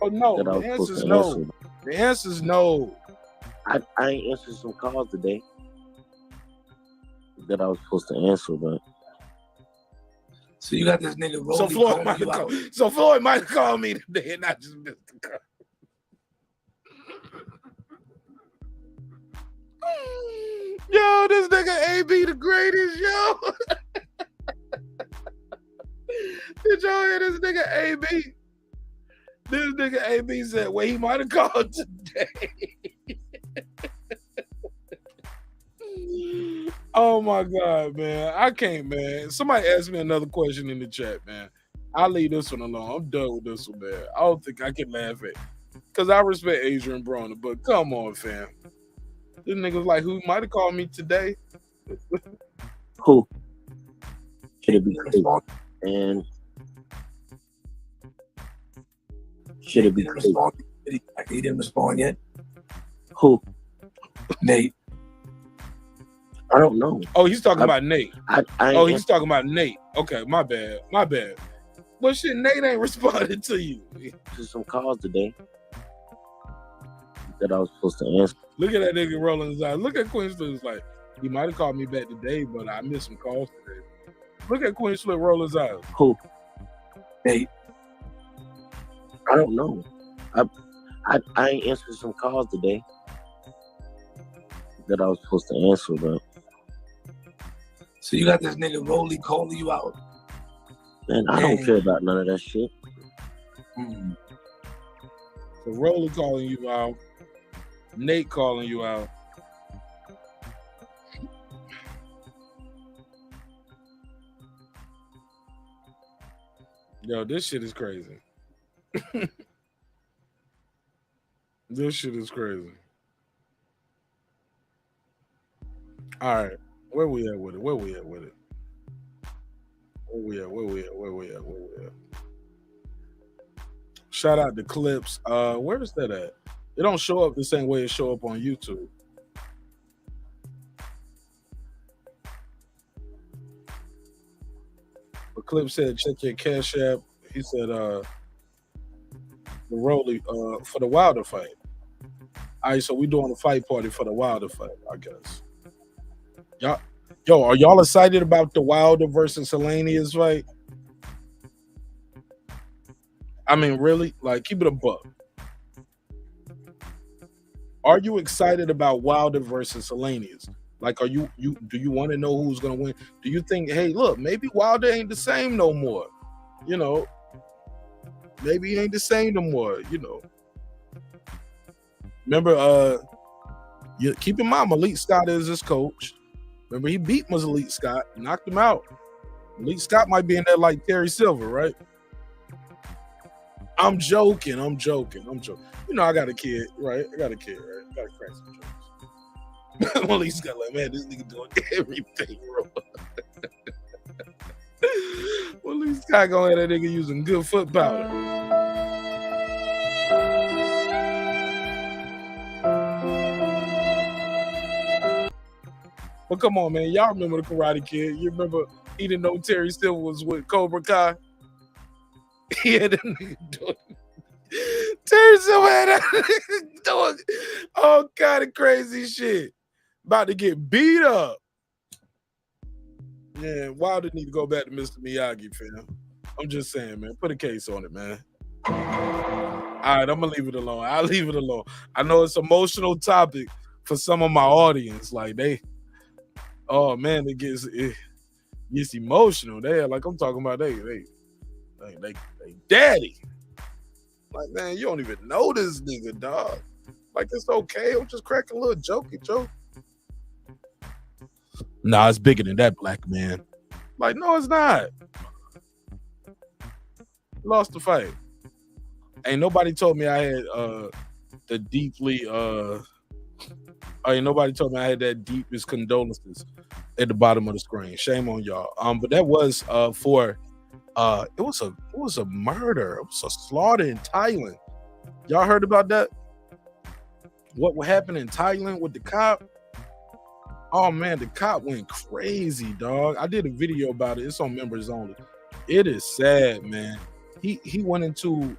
Oh, no. That I was The answer's supposed to no. answer. The answer's no. I ain't answered some calls today that I was supposed to answer, but. So you got this nigga rolling. So Floyd might have called me today and I just missed the call. Yo, this nigga AB the greatest, yo. Did y'all hear this nigga AB? This nigga AB said, well, he might have called today. Oh my God, man. I can't, man. Somebody asked me another question in the chat, man. I'll leave this one alone. I'm done with this one, man. I don't think I can laugh at it. Because I respect Adrian Broner, but come on, fam. This nigga's like, who might have called me today? Who? Should it be crazy? And should it be crazy? He didn't respond yet. Who? Nate. I don't know. Oh, he's talking about Nate. He's talking about Nate. Okay, my bad. Well, shit, Nate ain't responded to you. Just some calls today that I was supposed to answer. Look at that nigga rolling his eyes. Look at Quinn Slick. Like, he might have called me back today, but I missed some calls today. Look at Quinn Slick roll his eyes. Who? Nate. I don't know. I ain't answered some calls today that I was supposed to answer, but. So you got this nigga Rolly calling you out. Man, I don't care about none of that shit. So Rolly calling you out. Nate calling you out. Yo, this shit is crazy. This shit is crazy. All right. Where we at with it? Shout out to Clips. Where is that at? It don't show up the same way it show up on YouTube. But Clips said, check your Cash App. He said, the Rolly, for the Wilder fight. All right, so we doing a fight party for the Wilder fight, I guess. Yo, are y'all excited about the Wilder versus Helenius fight? I mean, really? Like, keep it a buck. Are you excited about Wilder versus Helenius? Like, do you want to know who's gonna win? Do you think, hey, look, maybe Wilder ain't the same no more? You know, maybe he ain't the same no more. You know. Remember, you keep in mind, Malik Scott is his coach. Remember, he beat Malik Scott, knocked him out. Malik Scott might be in there like Terry Silver, right? I'm joking. You know, I got a kid, right? I got to crack some jokes. Malik Scott like, man, this nigga doing everything wrong. Malik Scott gonna have that nigga using good foot powder. But come on, man. Y'all remember the Karate Kid. You remember he didn't know Terry Silver was with Cobra Kai? He had that nigga doing Terry Silver had that nigga doing all kind of crazy shit. About to get beat up. Yeah, Wilder need to go back to Mr. Miyagi, fam. I'm just saying, man. Put a case on it, man. All right, I'm going to leave it alone. I'll leave it alone. I know it's an emotional topic for some of my audience. Like, oh man, it gets emotional. Like I'm talking about they daddy. Like, man, you don't even know this nigga, dog. Like, it's okay. I'm just cracking a little jokey joke. Nah, it's bigger than that, black man. Like, no, it's not. Lost the fight. Ain't nobody told me I had the deeply nobody told me I had that deepest condolences at the bottom of the screen. Shame on y'all. But that was for it was a murder. It was a slaughter in Thailand. Y'all heard about that? What happened in Thailand with the cop? Oh man, the cop went crazy, dog. I did a video about it. It's on members only. It is sad, man. He went into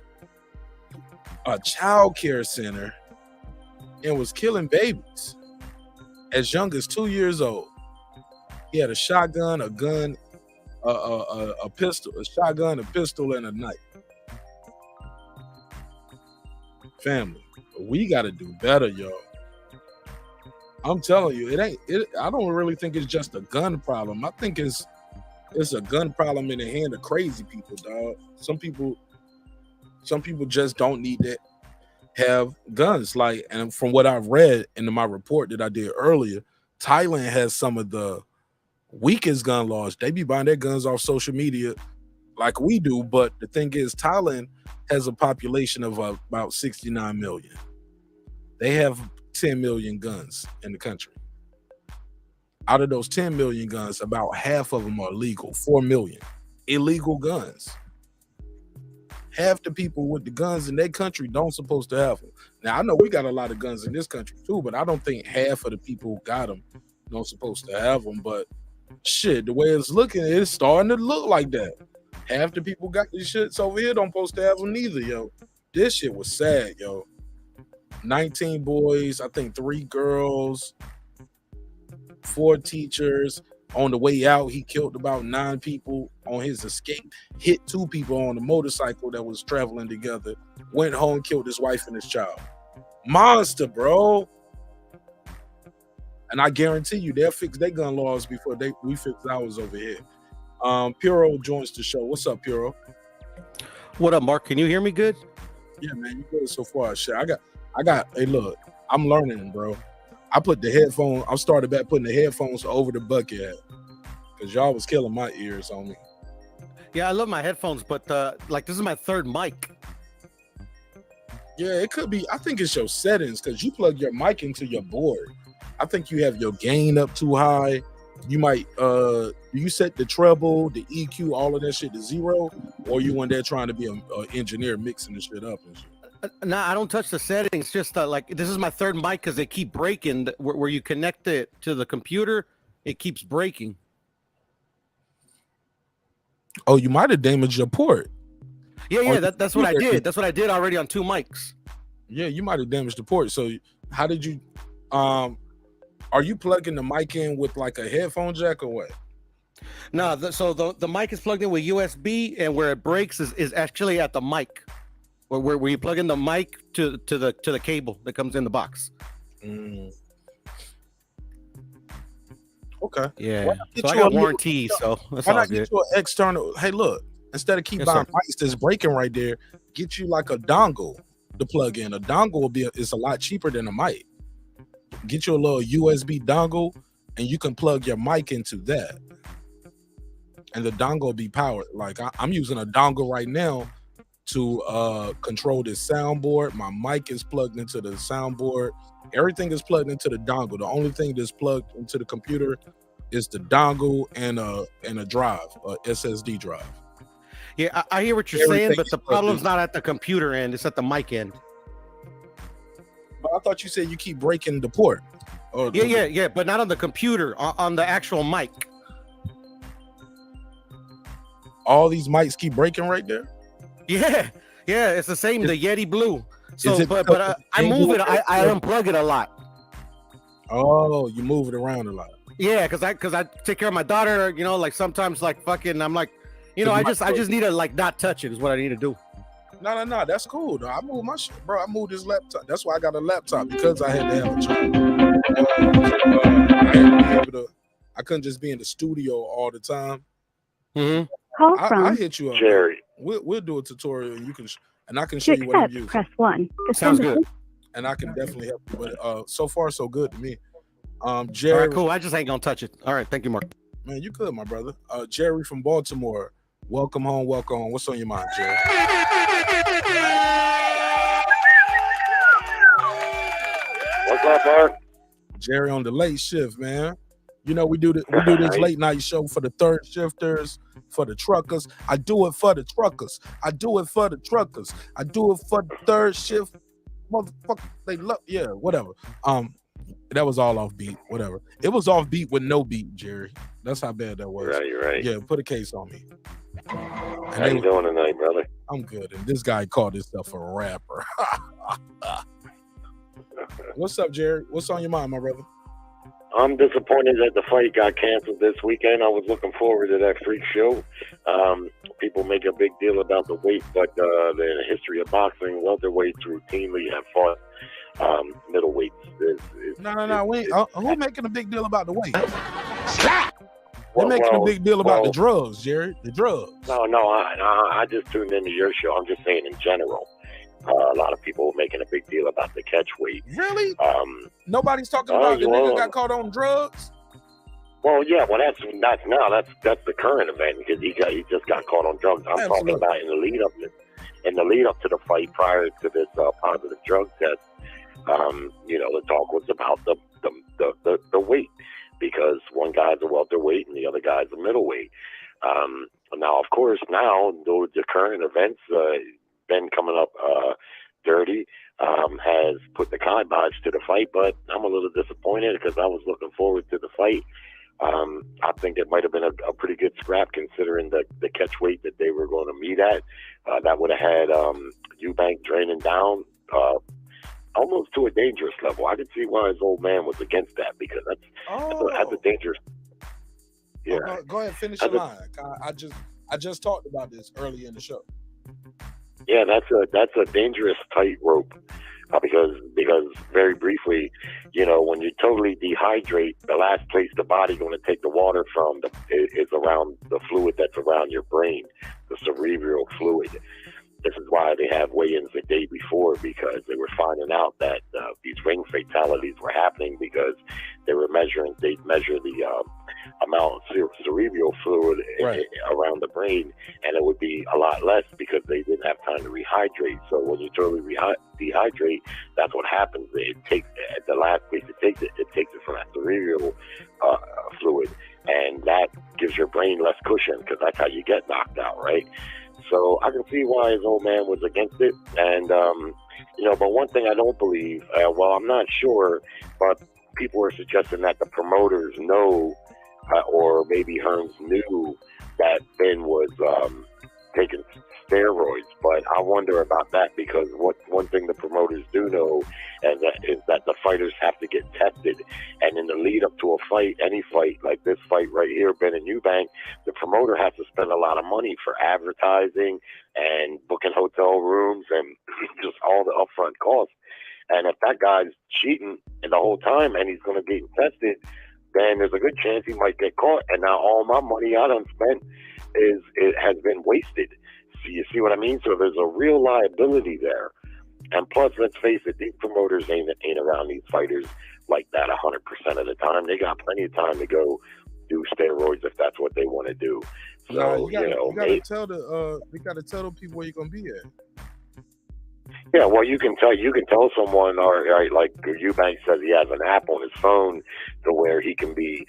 a child care center and was killing babies as young as 2 years old. He had a shotgun, a gun, a pistol, a shotgun, a pistol, and a knife. Family, we got to do better, yo. I'm telling you, I don't really think it's just a gun problem. I think it's a gun problem in the hand of crazy people, dog. Some people just don't need to have guns. Like, and from what I've read in my report that I did earlier, Thailand has some of the weakest gun laws. They be buying their guns off social media like we do, but the thing is, Thailand has a population of about 69 million. They have 10 million guns in the country. Out of those 10 million guns, about half of them are legal. 4 million illegal guns. Half the people with the guns in their country don't supposed to have them. Now, I know we got a lot of guns in this country too, but I don't think half of the people who got them don't supposed to have them. But shit, the way it's looking, it's starting to look like that. Half the people got these shits over here don't supposed to have them neither, yo. This shit was sad, yo. 19 boys, I think 3 girls, 4 teachers. On the way out, he killed about 9 people. On his escape, hit 2 people on the motorcycle that was traveling together. Went home, killed his wife and his child. Monster, bro. And I guarantee you, they'll fix their gun laws before we fix ours over here. Puro joins the show. What's up, Puro? What up, Mark? Can you hear me good? Yeah, man, you good so far. Shit, I got. Hey, look, I'm learning, bro. I started back putting the headphones over the bucket hat because y'all was killing my ears on me. Yeah, I love my headphones, but this is my 3rd mic. Yeah, it could be. I think it's your settings because you plug your mic into your board. I think you have your gain up too high. You might you set the treble, the EQ, all of that shit to 0, or you in there trying to be an engineer mixing the shit up and shit. No, I don't touch the settings. Just this is my 3rd mic because they keep breaking. Where you connect it to the computer, it keeps breaking. Oh, you might have damaged your port. Yeah, that's what I did. That's what I did already on 2 mics. Yeah, you might have damaged the port. So how did you are you plugging the mic in with like a headphone jack or what? No, the mic is plugged in with USB, and where it breaks is actually at the mic. Where you plug in the mic to the cable that comes in the box. Okay. Yeah. So I got warranty, so that's all good. Get you an external. Hey, look, instead of buying mics that's breaking right there, get you like a dongle to plug in. A dongle is a lot cheaper than a mic. Get you a little USB dongle, and you can plug your mic into that. And the dongle will be powered. Like I'm using a dongle right now to control this soundboard. My mic is plugged into the soundboard. Everything is plugged into the dongle. The only thing that's plugged into the computer is the dongle and a drive, a SSD drive. Yeah, I hear what you're saying, but the problem's not at the computer end; it's at the mic end. But I thought you said you keep breaking the port. Yeah, but not on the computer, on the actual mic. All these mics keep breaking right there? Yeah, it's the same. The Yeti Blue. So, but I move it. I unplug it a lot. Oh, you move it around a lot. Yeah, because I take care of my daughter. You know, like sometimes like fucking. I'm like, I just need to like not touch it is what I need to do. No, that's cool. Though. I moved my shit, bro. I moved this laptop. That's why I got a laptop because I had to have a job. I couldn't just be in the studio all the time. I hit you up, Jerry. We'll do a tutorial, and you can, and I can show you what I'm using. Press 1. Sounds good. And I can definitely help you. But so far, so good to me. Jerry, all right, cool. I just ain't gonna touch it. All right, thank you, Mark. Man, you good, my brother. Jerry from Baltimore. Welcome home. Welcome home. What's on your mind, Jerry? What's up, Mark? Jerry on the late shift, man. You know, we do this late night show for the third shifters, for the truckers. I do it for the truckers. I do it for the truckers. I do it for the third shift. Motherfucker, they love, yeah, whatever. That was all off beat. Whatever. It was off beat with no beat, Jerry. That's how bad that was. Right. Yeah, put a case on me. How you doing tonight, brother? I'm good. And this guy called himself a rapper. What's up, Jerry? What's on your mind, my brother? I'm disappointed that the fight got canceled this weekend. I was looking forward to that freak show. People make a big deal about the weight, but in the history of boxing, welterweights routinely have fought middleweights. No. Wait. Who making a big deal about the weight? They're making a big deal about the drugs, Jerry. The drugs. No. I just tuned into your show. I'm just saying in general. A lot of people are making a big deal about the catch weight. Really? Nobody's talking about the nigga got caught on drugs. Well, yeah. Well, that's the current event because he just got caught on drugs. I'm talking about in the lead up to the fight prior to this positive drug test. The talk was about the weight because one guy's a welterweight and the other guy's a middleweight. Now, of course, the current events. Been coming up dirty, has put the kibosh to the fight, but I'm a little disappointed because I was looking forward to the fight. I think it might have been a pretty good scrap considering the catch weight that they were going to meet at. That would have had Eubank draining down almost to a dangerous level. I could see why his old man was against that because that's a dangerous. Yeah. Go ahead, finish your line. I just talked about this earlier in the show. Yeah, that's a dangerous tightrope because very briefly, when you totally dehydrate, the last place the body's going to take the water from is around the fluid that's around your brain, the cerebral fluid. This is why they have weigh-ins the day before because they were finding out that these ring fatalities were happening because they measure the amount of cerebral fluid around the brain, and it would be a lot less because they didn't have time to rehydrate. So when you totally dehydrate, that's what happens. It takes the last place it takes it from that cerebral fluid, and that gives your brain less cushion because that's how you get knocked out, right? So I can see why his old man was against it, and but one thing I don't believe, I'm not sure, but people are suggesting that the promoters know. Or maybe Hearns knew that Ben was taking steroids, but I wonder about that because one thing the promoters do know is that the fighters have to get tested, and in the lead up to a fight, any fight like this fight right here, Ben and Eubank, the promoter has to spend a lot of money for advertising and booking hotel rooms and just all the upfront costs. And if that guy's cheating the whole time and he's going to get tested, then there's a good chance he might get caught. And now all my money I done spent has been wasted. So you see what I mean? So there's a real liability there. And plus, let's face it, these promoters ain't around these fighters like that 100% of the time. They got plenty of time to go do steroids if that's what they want to do. So you gotta tell the people where you're gonna be at. Yeah, well, you can tell someone, or like Eubank says, he has an app on his phone to where he can be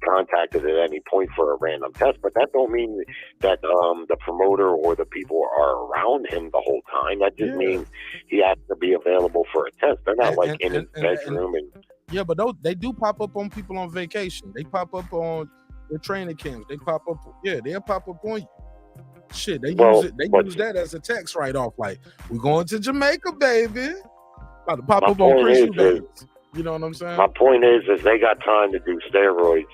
contacted at any point for a random test. But that don't mean that the promoter or the people are around him the whole time. That just means he has to be available for a test. They're not in his bedroom. But they do pop up on people on vacation. They pop up on their training camps. They pop up. Yeah, they'll pop up on you. Shit, they use that as a text write-off. Like, we're going to Jamaica, baby. About to pop up on Chris Eubanks. You know what I'm saying? My point is they got time to do steroids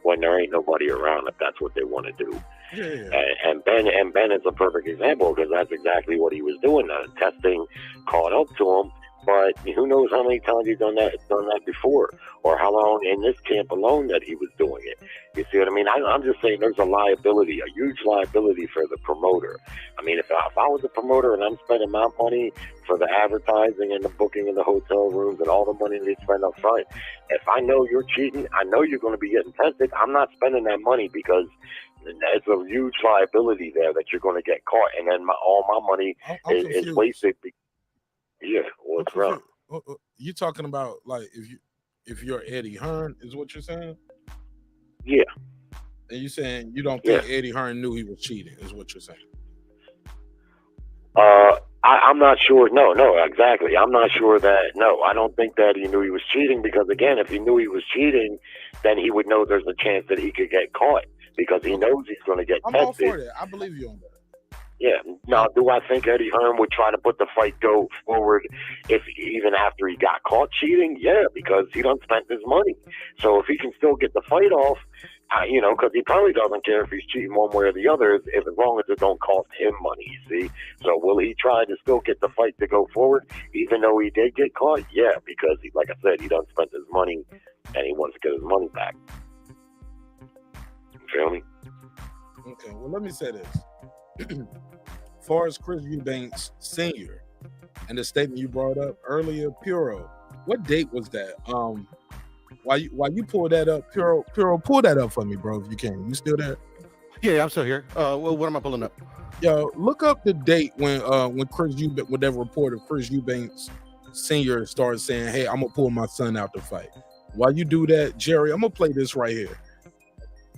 when there ain't nobody around if that's what they want to do. Yeah. And Ben is a perfect example because that's exactly what he was doing. Testing caught up to him. But who knows how many times he's done that before, or how long in this camp alone that he was doing it. You see what I mean? I'm just saying there's a huge liability for the promoter. I mean, if I was a promoter and I'm spending my money for the advertising and the booking in the hotel rooms and all the money they spend up front, if I know you're cheating, I know you're going to be getting tested, I'm not spending that money because it's a huge liability there that you're going to get caught, and then all my money is wasted. Yeah, what's wrong? You talking about like if you're Eddie Hearn is what you're saying? Yeah. And you saying you don't think Eddie Hearn knew he was cheating is what you're saying? I I'm not sure. No, exactly. I'm not sure that. No, I don't think that he knew he was cheating because, again, if he knew he was cheating, then he would know there's a chance that he could get caught because he knows he's going to get tested. I'm all for that. I believe you on that. Yeah. Now, do I think Eddie Hearn would try to put the fight go forward if even after he got caught cheating? Yeah, because he done spent his money. So if he can still get the fight off, because he probably doesn't care if he's cheating one way or the other, as long as it don't cost him money, you see? So will he try to still get the fight to go forward, even though he did get caught? Yeah, because, like I said, he done spent his money, and he wants to get his money back. You feel me? Okay, well, let me say this. As far as Chris Eubanks Sr. and the statement you brought up earlier, Puro, what date was that? While you pull that up, Puro, pull that up for me, bro, if you can. You still there? Yeah, I'm still here. Well, what am I pulling up? Yo, look up the date when Chris Eubanks, with that report of Chris Eubanks Sr. started saying, "Hey, I'm gonna pull my son out to fight." While you do that, Jerry, I'm gonna play this right here.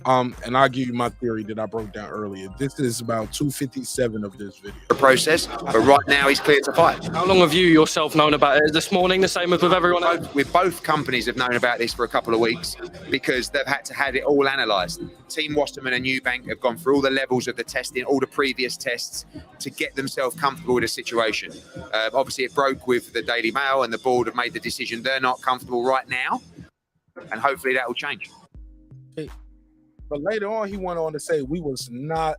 And I'll give you my theory that I broke down earlier. This is about 2:57 of this video. Process, but right now he's cleared to fight. How long have you yourself known about it? Is this morning the same as with everyone else? With both companies have known about this for a couple of weeks because they've had to have it all analysed. Team Wasserman and Eubank have gone through all the levels of the testing, all the previous tests to get themselves comfortable with the situation. Obviously, it broke with the Daily Mail and the board have made the decision they're not comfortable right now, and hopefully that will change. But later on, he went on to say we was not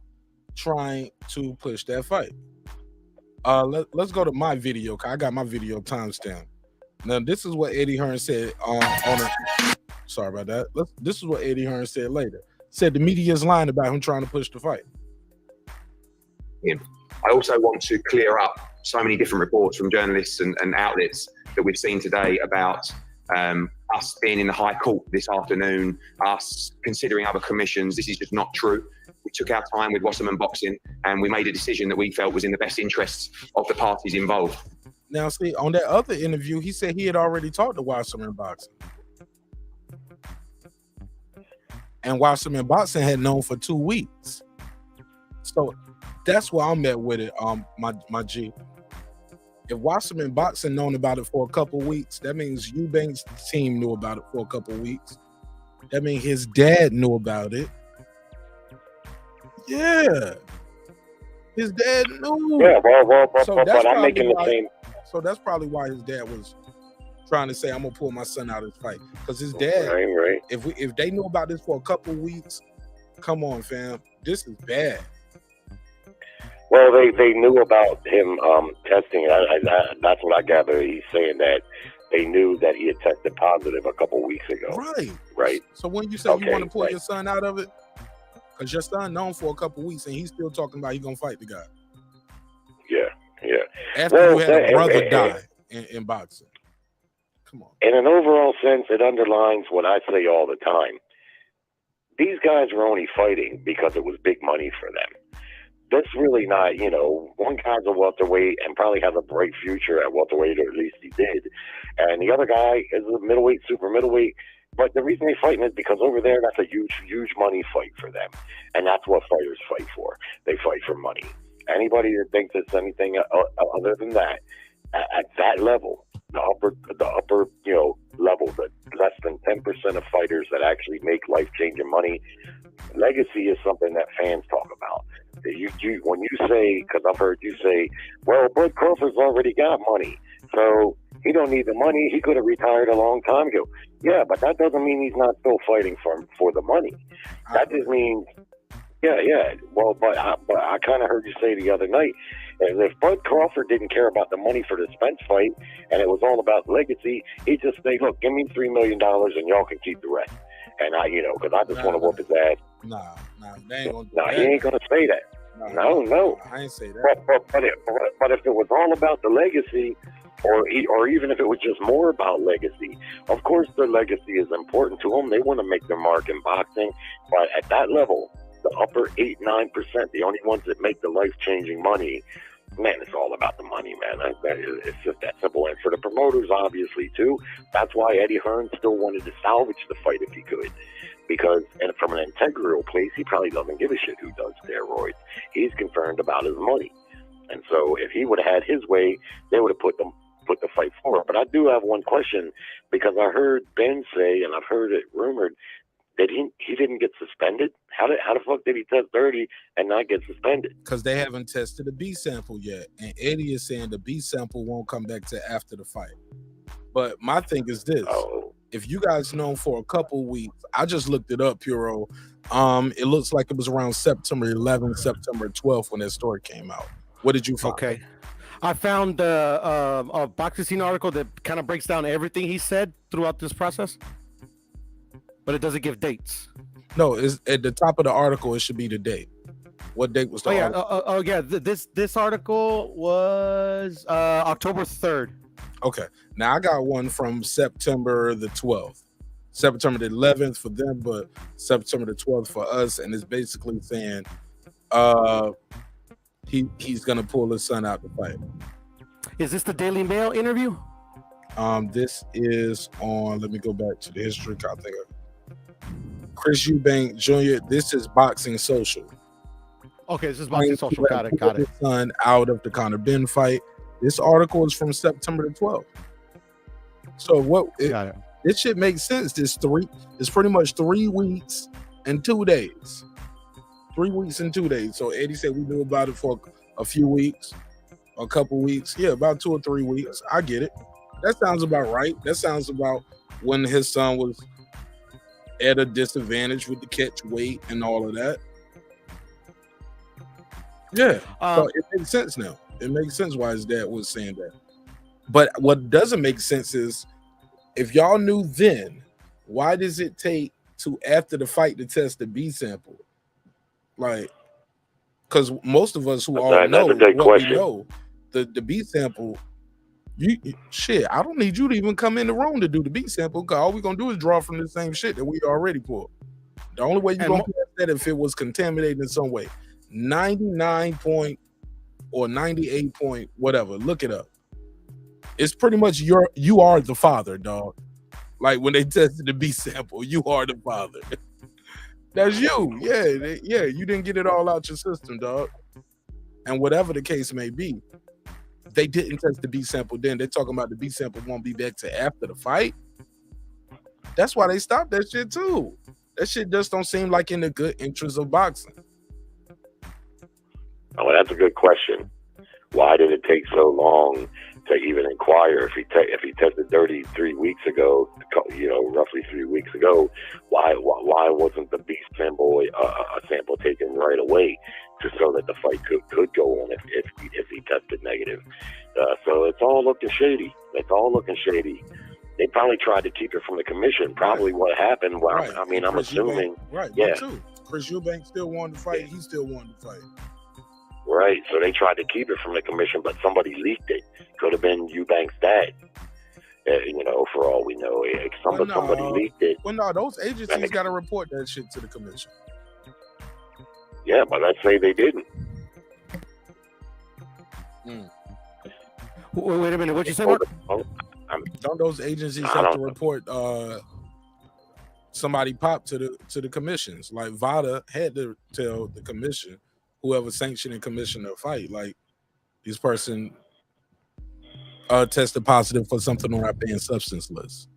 trying to push that fight. Let's go to my video. I got my video timestamp. Now, this is what Eddie Hearn said sorry about that. This is what Eddie Hearn said later. Said the media is lying about him trying to push the fight. I also want to clear up so many different reports from journalists and outlets that we've seen today about us being in the High Court this afternoon, us considering other commissions. This is just not true. We took our time with Wasserman Boxing and we made a decision that we felt was in the best interests of the parties involved. Now, see, on that other interview, he said he had already talked to Wasserman Boxing. And Wasserman Boxing had known for 2 weeks. So that's where I'm at with it, my G. If Wasserman Boxing known about it for a couple weeks, that means Eubanks' team knew about it for a couple weeks. That means his dad knew about it. Yeah. His dad knew. Yeah, well, so but I'm making the same. So that's probably why his dad was trying to say, I'm gonna pull my son out of this fight. Because his dad, right. If they knew about this for a couple weeks, come on, fam. This is bad. Well, they knew about him testing. That's what I gather. He's saying that they knew that he had tested positive a couple weeks ago. Right. So when you say you want to pull your son out of it, because your son known for a couple weeks and he's still talking about he's gonna fight the guy. Yeah. After you had a brother die in boxing. Come on. In an overall sense, it underlines what I say all the time. These guys were only fighting because it was big money for them. That's really not, one guy's a welterweight and probably has a bright future at welterweight, or at least he did. And the other guy is a middleweight, super middleweight. But the reason they fighting is because over there, that's a huge, huge money fight for them. And that's what fighters fight for. They fight for money. Anybody that thinks it's anything other than that, at that level, the upper level, the less than 10% of fighters that actually make life-changing money, legacy is something that fans talk about. When you say, because I've heard you say, well, Bud Crawford's already got money, so he don't need the money. He could have retired a long time ago. Yeah, but that doesn't mean he's not still fighting for the money. That just means, yeah. Well, but I kind of heard you say the other night, as if Bud Crawford didn't care about the money for the Spence fight, and it was all about legacy, he'd just say, look, give me $3 million and y'all can keep the rest. And because I just want to whoop his ass. Nah, they ain't gonna do that. He ain't gonna say that. No. I ain't say that. But if it was all about the legacy, or even if it was just more about legacy, of course their legacy is important to them. They want to make their mark in boxing. But at that level, the upper 8-9%, the only ones that make the life-changing money, man, it's all about the money, man. It's just that simple. And for the promoters, obviously, too, that's why Eddie Hearn still wanted to salvage the fight if he could. Because, and from an integral place, he probably doesn't give a shit who does steroids. He's concerned about his money. And so if he would have had his way, they would have put the fight forward. But I do have one question, because I heard Ben say, and I've heard it rumored, that he didn't get suspended. How the fuck did he test 30 and not get suspended? Because they haven't tested the B sample yet, and Eddie is saying the B sample won't come back to after the fight. But my thing is this: if you guys know for a couple weeks, I just looked it up, Puro. It looks like it was around September 11th, September 12th when that story came out. What did you find? Okay, I found a Boxing Scene article that kind of breaks down everything he said throughout this process, but it doesn't give dates. No, it's at the top of the article. It should be the date. What date was the article? This article was October 3rd. Okay, now I got one from September the 12th. September the 11th for them, but September the 12th for us, and it's basically saying he's gonna pull his son out to fight. Is this the Daily Mail interview? This is on. Let me go back to the history. I think Chris Eubank Jr. This is Boxing Social. Okay, this is Boxing Social. Got it. His son out of the Conor Ben fight. This article is from September the 12th. So this shit makes sense. It's pretty much 3 weeks and 2 days. 3 weeks and 2 days. So Eddie said we knew about it for a few weeks, a couple weeks. Yeah, about 2 or 3 weeks. I get it. That sounds about right. That sounds about when his son was at a disadvantage with the catch weight and all of that. Yeah, so it makes sense now. It makes sense why his dad was saying that. But what doesn't make sense is, if y'all knew then, why does it take to after the fight to test the B sample? Like, because most of us who all know what we know, the B sample, shit, I don't need you to even come in the room to do the B sample, because all we're gonna do is draw from the same shit that we already pulled. The only way you're gonna test that if it was contaminated in some way. 99 point or 98 point, whatever. Look it up. It's pretty much you are the father, dog. Like when they tested the B sample, you are the father. That's you. Yeah. You didn't get it all out your system, dog. And whatever the case may be, they didn't test the B sample then. They're talking about the B sample won't be back to after the fight. That's why they stopped that shit too. That shit just don't seem like in the good interest of boxing. Oh, that's a good question. Why did it take so long to even inquire? If he tested 33 weeks ago, roughly 3 weeks ago, why wasn't the B sample a sample taken right away, just so that the fight could go on if he tested negative? So it's all looking shady. They probably tried to keep it from the commission. Probably what happened. Well, right. I mean, I'm assuming. Right. Yeah. Too. Chris Eubank still wanted to fight. He still wanted to fight. Right, so they tried to keep it from the commission, but somebody leaked it. Could have been Eubank's dad, for all we know. Somebody leaked it. Well, no, those agencies got to report that shit to the commission. Yeah, but let's say they didn't. Wait a minute, what'd you say, Mark? Don't those agencies have to report somebody popped to the commissions? Like VADA had to tell the commission, whoever sanctioned and commissioned the fight, like this person tested positive for something on our banned substance list.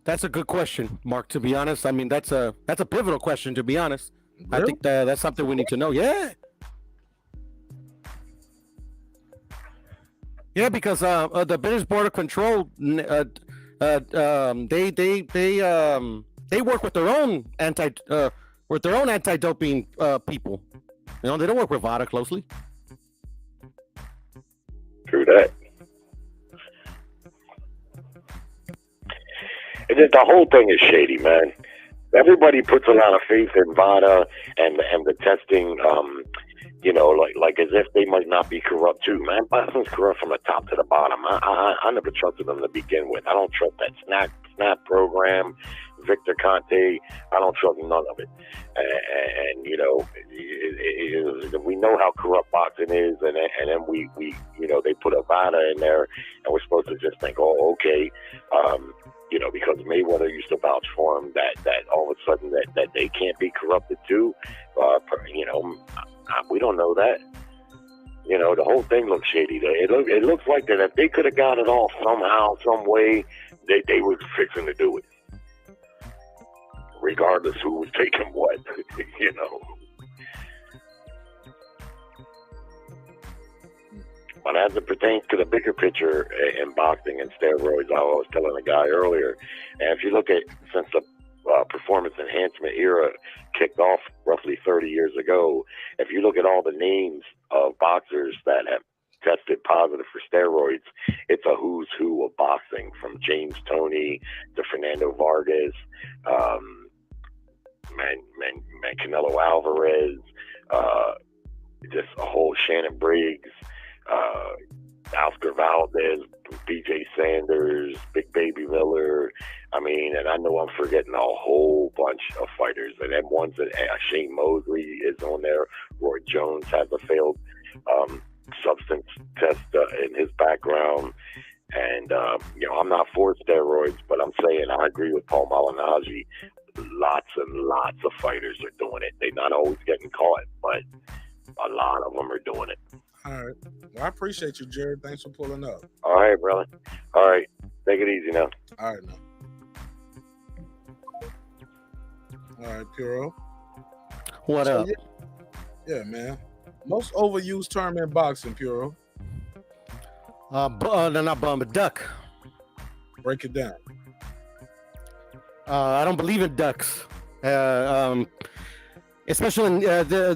That's a good question, Mark. To be honest, I mean that's a pivotal question. To be honest, really? I think that's something we need to know. Yeah, because the British Border Control, they work with their own anti-doping people. They don't work with VADA closely. True that. And the whole thing is shady, man. Everybody puts a lot of faith in VADA and the testing, like as if they might not be corrupt too, man. Boxing's corrupt from the top to the bottom. I never trusted them to begin with. I don't trust that SNAP program, Victor Conte. I don't trust none of it. And we know how corrupt boxing is, and then we they put a VADA in there, and we're supposed to just think, oh, okay, because Mayweather used to vouch for him, that all of a sudden that they can't be corrupted too. We don't know that. You know, the whole thing looks shady. It looks like that if they could have got it off somehow, some way, they were fixing to do it, regardless who was taking what. You know. But as it pertains to the bigger picture in boxing and steroids, I was telling a guy earlier, and if you look at since the performance enhancement era kicked off roughly 30 years ago, if you look at all the names of boxers that have tested positive for steroids, it's a who's who of boxing, from James Toney to Fernando Vargas, Canelo Alvarez, just a whole Shannon Briggs, Oscar Valdez, BJ Sanders, Big Baby Miller. I mean, and I know I'm forgetting a whole bunch of fighters. And then ones that Shane Mosley is on there. Roy Jones has a failed substance test in his background. And, you know, I'm not for steroids, but I'm saying I agree with Paul Malignaggi. Lots and lots of fighters are doing it. They're not always getting caught, but a lot of them are doing it. All right. Well, I appreciate you, Jared. Thanks for pulling up. All right, brother. All right. Take it easy now. All right, now. All right, Puro. What up? Yeah, man. Most overused term in boxing, Puro. Not bum, but duck. Break it down. I don't believe in ducks. Especially in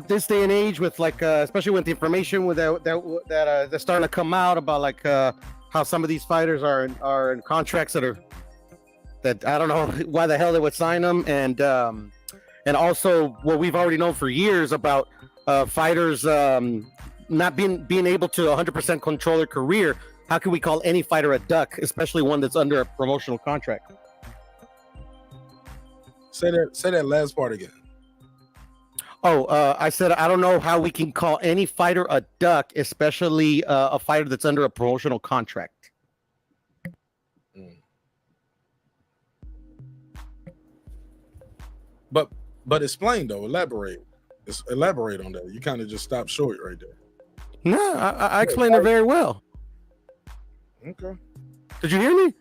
this day and age, with like, especially with the information that's starting to come out about like how some of these fighters are in contracts that I don't know why the hell they would sign them, and also what we've already known for years about fighters not being able to 100% control their career. How can we call any fighter a duck, especially one that's under a promotional contract? Say that last part again. I said I don't know how we can call any fighter a duck, especially a fighter that's under a promotional contract. But explain though. Elaborate on that. You kind of just stopped short right there. No, I explained it very well. Okay. Did you hear me?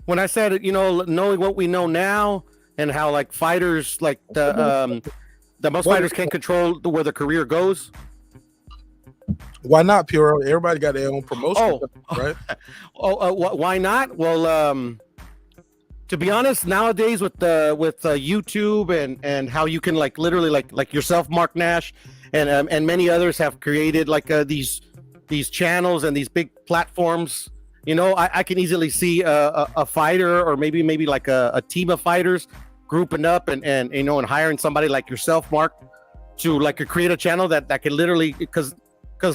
When I said, you know, knowing what we know now, and how like fighters, like the most fighters can't control where their career goes. Why not, Puro? Everybody got their own promotion, right? Why not? Well, to be honest, nowadays with YouTube and how you can like literally like yourself, Marq Nash, and many others have created like these channels and these big platforms. You know, I can easily see a fighter or maybe like a team of fighters grouping up and you know, and hiring somebody like yourself, Mark, to like create a channel that can literally, because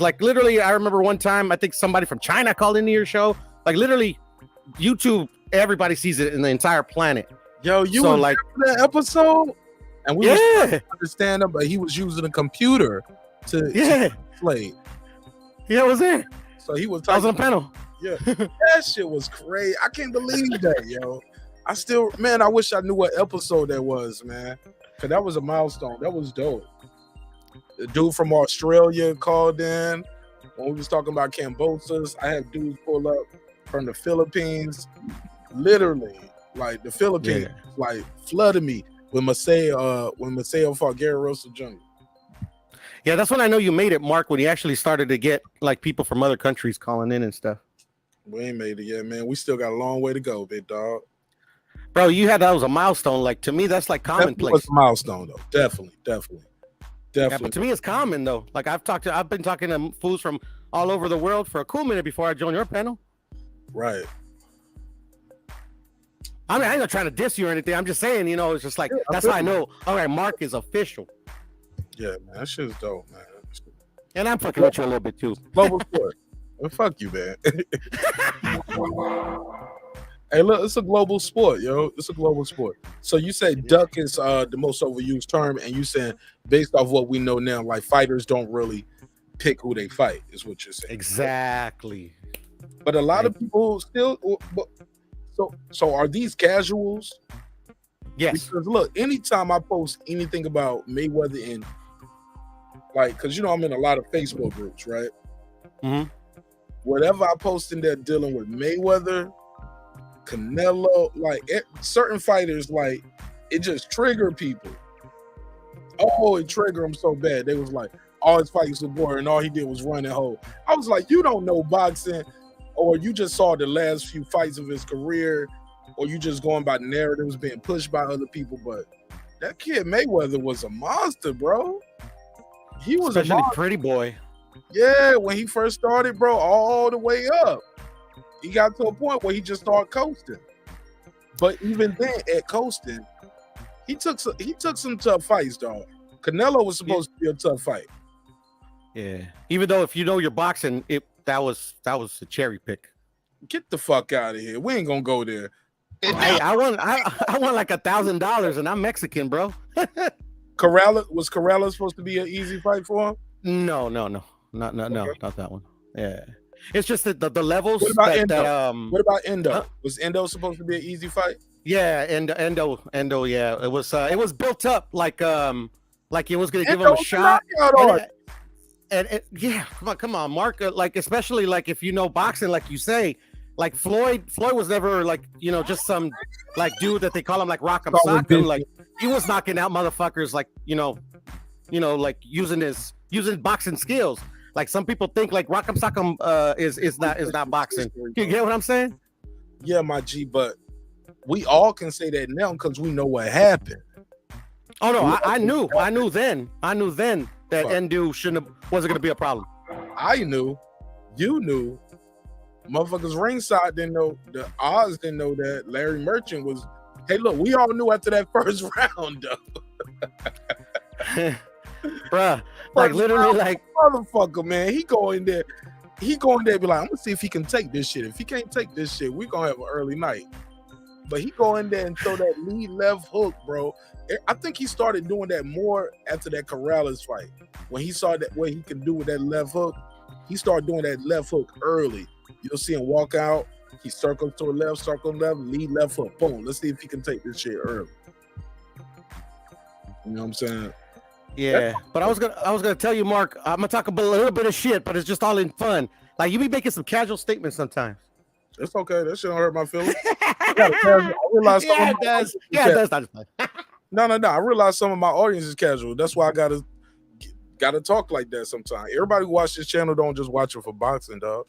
like literally I remember one time I think somebody from China called into your show. Like literally YouTube, everybody sees it in the entire planet. Yo, you so like that episode, and we was understand him, but he was using a computer to play. Yeah, I was there. So he was. I was on a panel. Yeah, that shit was crazy. I can't believe that, yo. I wish I knew what episode that was, man. Cause that was a milestone. That was dope. The dude from Australia called in when we was talking about Cambosas. I had dudes pull up from the Philippines. Literally, like the Philippines, like flooded me when Maceo fought Gary Russell Jr. Yeah, that's when I know you made it, Mark, when you actually started to get like people from other countries calling in and stuff. We ain't made it yet, man. We still got a long way to go, big dog. Bro, that was a milestone. Like to me, that's like commonplace. It's a milestone, though. Definitely. Yeah, but to me, it's common though. Like I've been talking to fools from all over the world for a cool minute before I joined your panel. Right. I mean, I ain't not trying to diss you or anything. I'm just saying, you know, it's just like that's how I know. All right, Mark is official. Yeah, man, that shit's dope, man. And I'm fucking with you a little bit too. Global sport. Well, fuck you, man. Hey, look, it's a global sport, yo. It's a global sport. So you say duck is the most overused term, and you saying based off what we know now, like fighters don't really pick who they fight, is what you're saying. Exactly. But a lot of people still. So are these casuals? Yes. Because look, anytime I post anything about Mayweather and like, cause you know I'm in a lot of Facebook groups, right? Mm-hmm. Whatever I post in there dealing with Mayweather, Canelo, like certain fighters, like it just trigger people. Oh, it triggered them so bad. They was like, all his fights were boring, and all he did was run and hold. I was like, you don't know boxing, or you just saw the last few fights of his career, or you just going by narratives being pushed by other people. But that kid Mayweather was a monster, bro. He was especially Pretty Boy. Yeah, when he first started, bro, all the way up. He got to a point where he just started coasting. But even then, at coasting, he took some tough fights, dog. Canelo was supposed to be a tough fight. Yeah. Even though if you know your boxing, that was a cherry pick. Get the fuck out of here. We ain't gonna go there. Hey, I won like $1,000 and I'm Mexican, bro. Was Corrales supposed to be an easy fight for him? No, not that one. Yeah. It's just that the levels. What about Endo? What about Endo? Was Endo supposed to be an easy fight? Yeah, Endo. Yeah, it was built up like it was gonna give him a shot. Yeah, come on, Mark. Like especially like if you know boxing, like you say, like Floyd was never like just some like dude that they call him like Rock'em Sock'em. Like he was knocking out motherfuckers like like using boxing skills. Like some people think like Rock'em Sock'em is not boxing. You get what I'm saying? Yeah, my G, but we all can say that now because we know what happened. Oh no, I knew then that Endo wasn't gonna be a problem. I knew, you knew, motherfuckers ringside didn't know, the odds didn't know that Larry Merchant was. Hey, look, we all knew after that first round, though. Bruh, like literally, like motherfucker, man. He go in there, be like, I'm gonna see if he can take this shit. If he can't take this shit, we gonna have an early night. But he go in there and throw that lead left hook, bro. I think he started doing that more after that Corrales fight. When he saw that what he can do with that left hook, he started doing that left hook early. You'll see him walk out. He circles to the left, lead left hook. Boom. Let's see if he can take this shit early. You know what I'm saying? Yeah, but I was gonna tell you, Mark. I'm gonna talk about a little bit of shit, but it's just all in fun. Like you be making some casual statements sometimes. It's okay. That shit don't hurt my feelings. I realize it does. Yeah, it does. No. I realize some of my audience is casual. That's why I gotta talk like that sometimes. Everybody who watch this channel don't just watch it for boxing, dog.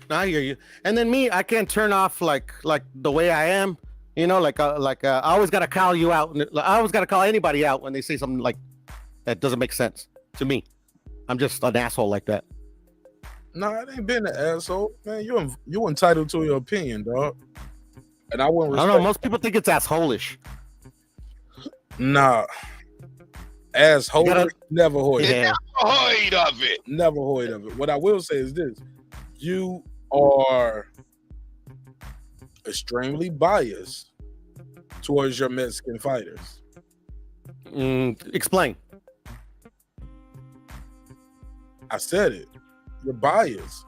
No, I hear you. And then me, I can't turn off like the way I am. I always gotta call you out. I always gotta call anybody out when they say something like that doesn't make sense to me. I'm just an asshole like that. No, it ain't been an asshole, man. You entitled to your opinion, dog. And I wouldn't. I don't know. Most people think it's asshole-ish. Nah, asshole. Never heard. Never heard of it. Never heard of it. What I will say is this: you are extremely biased towards your Mexican fighters. Explain. I said it. You're biased.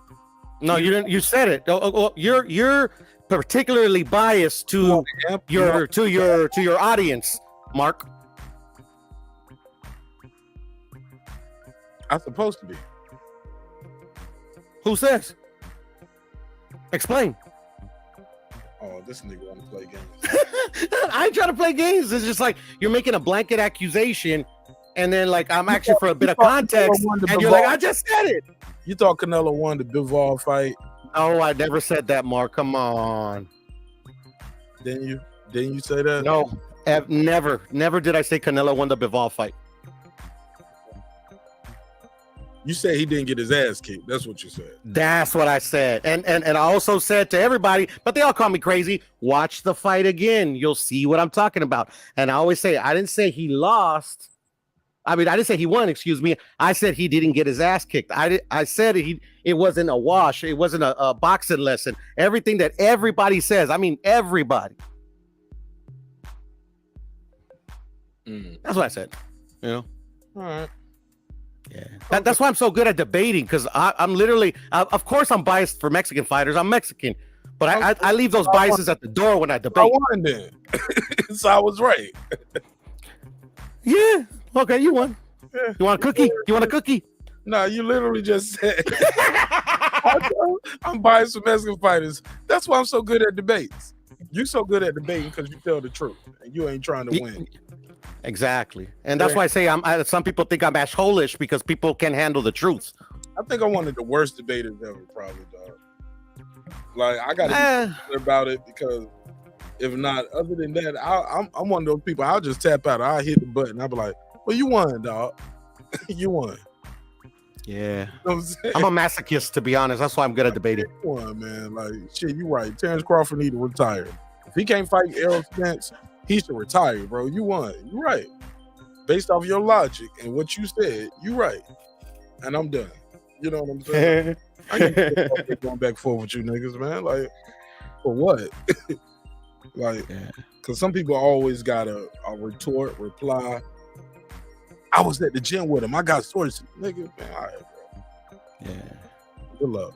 No, you didn't. You said it. You're particularly biased to your audience, Mark. I'm supposed to be. Who says? Explain. Oh, this nigga want to play games. I ain't trying to play games. It's just like you're making a blanket accusation, and then like I'm actually for a bit of context, and you're like, I just said it. You thought Canelo won the Bivol fight? Oh, I never said that, Mark. Come on. Didn't you say that? No, never did I say Canelo won the Bivol fight. You said he didn't get his ass kicked. That's what you said. That's what I said. And I also said to everybody, but they all call me crazy, watch the fight again. You'll see what I'm talking about. And I always say, I didn't say he lost. I didn't say he won, excuse me. I said he didn't get his ass kicked. I said it wasn't a wash. It wasn't a boxing lesson. Everything that everybody says. I mean, everybody. That's what I said. All right. Yeah, that's why I'm so good at debating, because I'm literally, of course, I'm biased for Mexican fighters. I'm Mexican, but I leave those biases at the door when I debate. I won then, so I was right. Yeah. Okay, you won. You want a cookie? You want a cookie? No, you literally just said I'm buying some Mexican fighters. That's why I'm so good at debates. You so good at debating because you tell the truth and you ain't trying to win. Exactly, and that's why I say some people think I'm assholish because people can't handle the truth. I think I'm one of the worst debaters ever, probably, dog. Like I got to be about it because if not, other than that, I'm one of those people. I'll just tap out. I'll hit the button. I'll be like, "Well, you won, dog. You won." Yeah, You know I'm a masochist, to be honest. That's why I'm good at debating. You won, man. Like shit, you right. Terrence Crawford need to retire. If he can't fight Errol Spence, he should retire, bro. You won. You right. Based off your logic and what you said, you right. And I'm done. You know what I'm saying? I ain't going back and forth with you niggas, man. Like, for what? Like, because some people always got a retort, reply. I was at the gym with him. I got sources. Nigga, man, all right, bro. Yeah. Good luck.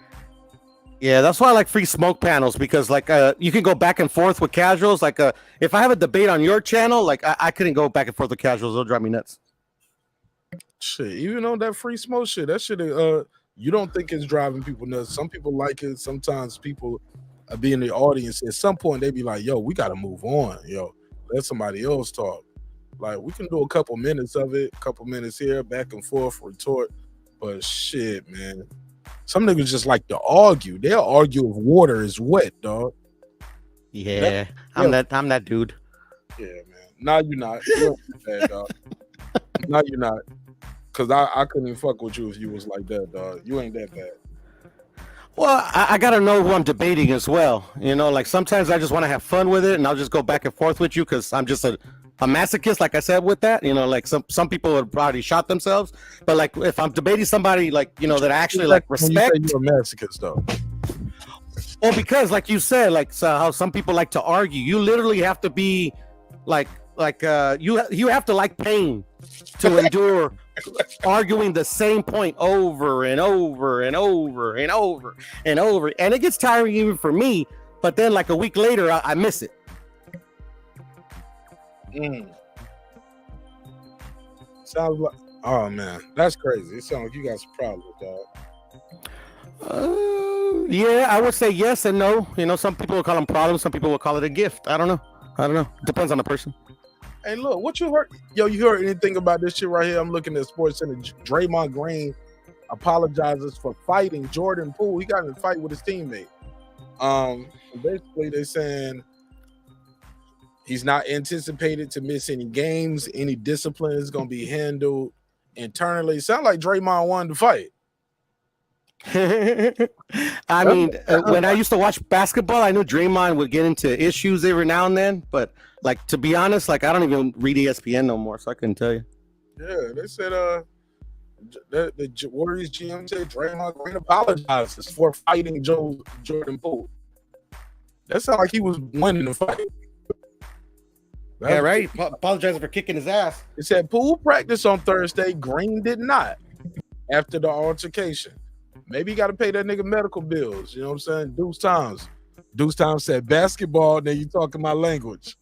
Yeah, that's why I like free smoke panels because like you can go back and forth with casuals. Like if I have a debate on your channel, like I couldn't go back and forth with casuals. It'll drive me nuts. Shit, even on that free smoke shit, that shit you don't think it's driving people nuts. Some people like it. Sometimes people be in the audience. At some point, they be like, yo, we got to move on. Yo, let somebody else talk. Like, we can do a couple minutes of it, a couple minutes here, back and forth, retort. But shit, man. Some niggas just like to argue. They'll argue if water is wet, dog. Yeah, I'm that dude. Yeah, man. Now you're not. You're bad, dog. Now you're not. Because I couldn't even fuck with you if you was like that, dog. You ain't that bad. Well, I got to know who I'm debating as well. You know, like sometimes I just want to have fun with it and I'll just go back and forth with you because I'm just a masochist, like I said, with that. You know, like some people have probably shot themselves. But like if I'm debating somebody like, you know, that I actually like respect. When you say you're a masochist, though. Well, because like you said, like how some people like to argue, you literally have to be like you have to like pain to endure arguing the same point over and over and over and over and over, and it gets tiring even for me. But then like a week later, I miss it. Sounds like, oh man, that's crazy. It sounds like you got some problems, dog. Yeah, I would say yes and no. You know, some people will call them problems, some people will call it a gift. I don't know. It depends on the person. Hey, look, what you heard? Yo, you heard anything about this shit right here? I'm looking at Sports Center. Draymond Green apologizes for fighting Jordan Poole. He got in a fight with his teammate. Basically, they're saying he's not anticipated to miss any games. Any discipline is going to be handled internally. Sound like Draymond won the fight. I mean, when I used to watch basketball, I knew Draymond would get into issues every now and then, but like to be honest, like I don't even read ESPN no more, so I couldn't tell you. Yeah, they said the Warriors GM said Draymond Green apologizes for fighting Jordan Poole. That sounded like he was winning the fight. Yeah, right. Apologizing for kicking his ass. It said Poole practiced on Thursday. Green did not. After the altercation, maybe you got to pay that nigga medical bills. You know what I'm saying? Deuce Times said basketball. Then you talking my language.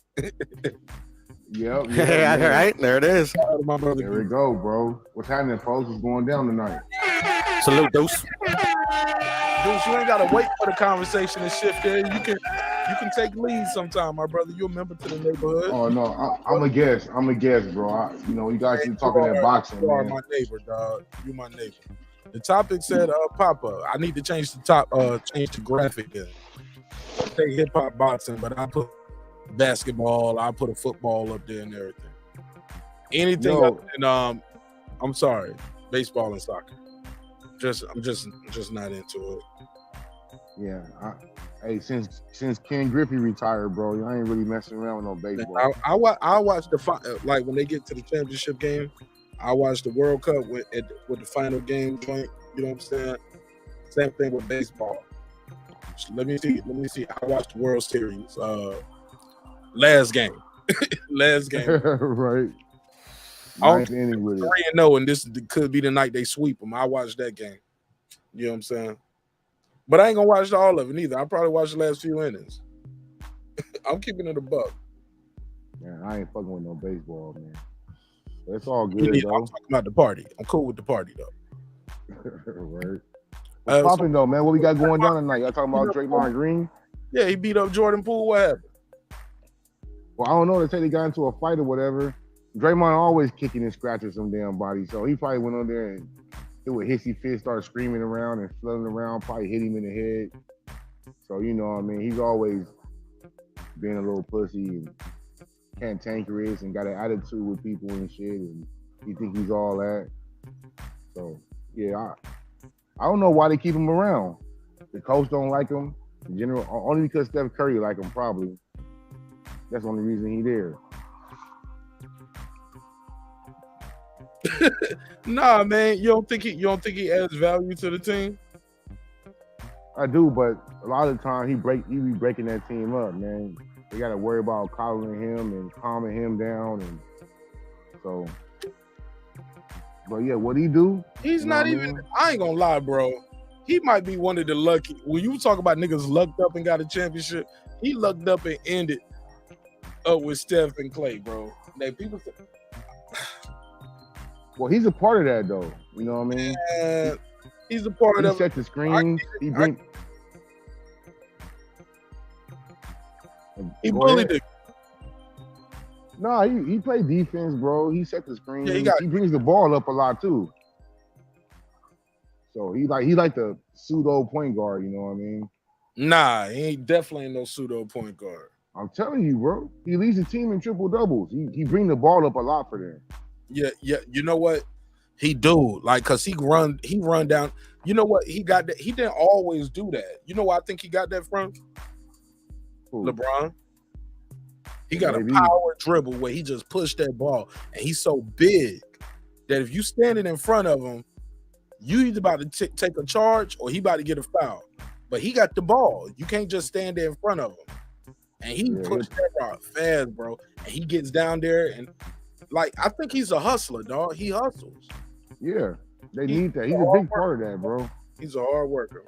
Yep. Yeah, right. There it is. There we go, bro. What's happening, folks? What's going down tonight? Salute, Deuce. Deuce, you ain't gotta wait for the conversation to shift there. You can take lead sometime, my brother. You're a member to the neighborhood. Oh no, I'm a guest. bro. You guys keep talking that boxing. You are my neighbor, dog. You my neighbor. The topic said, Papa, I need to change the graphic there. Say hip hop boxing, but I put basketball, I put a football up there and everything. Anything other than I'm sorry, baseball and soccer. I'm just not into it. Yeah. Hey, since Ken Griffey retired, bro, I ain't really messing around with no baseball. I watch like when they get to the championship game. I watch the World Cup with the final game joint. You know what I'm saying? Same thing with baseball. Let me see. I watched the World Series. Last game. Right. I'm 3-0, and this could be the night they sweep them. I watched that game. You know what I'm saying? But I ain't gonna watch all of it either. I probably watch the last few innings. I'm keeping it a buck. Man, I ain't fucking with no baseball, man. It's all good I'm though. talking about the party. I'm cool with the party though. Right. What's popping though, man? What we got going down tonight? Y'all talking about Draymond Green? Yeah, he beat up Jordan Poole. What happened? Well, I don't know. They say they got into a fight or whatever. Draymond always kicking and scratching some damn body, so he probably went on there and threw a hissy fit, started screaming around and floating around, probably hit him in the head. So you know what I mean? He's always being a little pussy and cantankerous and got an attitude with people and shit, and he think he's all that. So yeah, I don't know why they keep him around. The coach don't like him. In general, only because Steph Curry like him, probably. That's the only reason he there. Nah, man, you don't think he adds value to the team? I do, but a lot of the time he be breaking that team up, man. They got to worry about coddling him and calming him down, and so. But yeah, what he do? He's not even. I ain't gonna lie, bro. He might be one of the lucky. When you talk about niggas lucked up and got a championship, he lucked up and ended up with Steph and Clay, bro. Like people. Well, he's a part of that though. You know what I mean? He's a part of. He set the screens. He bring. He bullied it. No, he played defense, bro. He set the screen. Yeah, he brings the ball up a lot too. So he like the pseudo point guard. You know what I mean? Nah, he definitely ain't no pseudo point guard. I'm telling you, bro. He leads the team in triple doubles. He bring the ball up a lot for them. Yeah. You know what? He do like cause he run down. You know what? He got that. He didn't always do that. You know where I think he got that from? Who? LeBron. He got a power dribble where he just pushed that ball, and he's so big that if you standing in front of him, you either about to take a charge or he about to get a foul. But he got the ball. You can't just stand there in front of him. And he pushed that rock fast, bro. And he gets down there and like I think he's a hustler, dog. He hustles. Yeah, they need that. He's a big part of that, bro. He's a hard worker.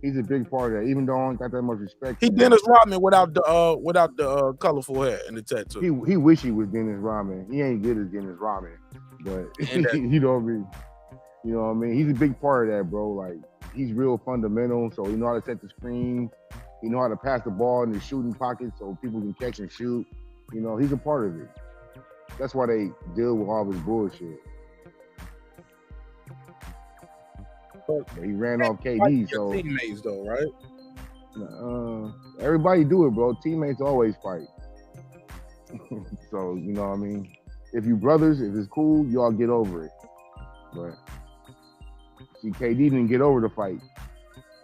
He's a big part of that. Even though I don't got that much respect. He Dennis Rodman without the colorful hair and the tattoo. He wish he was Dennis Rodman. He ain't good as Dennis Rodman, but you know what I mean. You know what I mean. He's a big part of that, bro. Like he's real fundamental. So he know how to set the screen. He know how to pass the ball in the shooting pocket so people can catch and shoot. You know, he's a part of it. That's why they deal with all this bullshit. But he ran off KD, so teammates though, right? Everybody do it, bro. Teammates always fight. So you know what I mean. If you brothers, if it's cool, y'all get over it. But see, KD didn't get over the fight,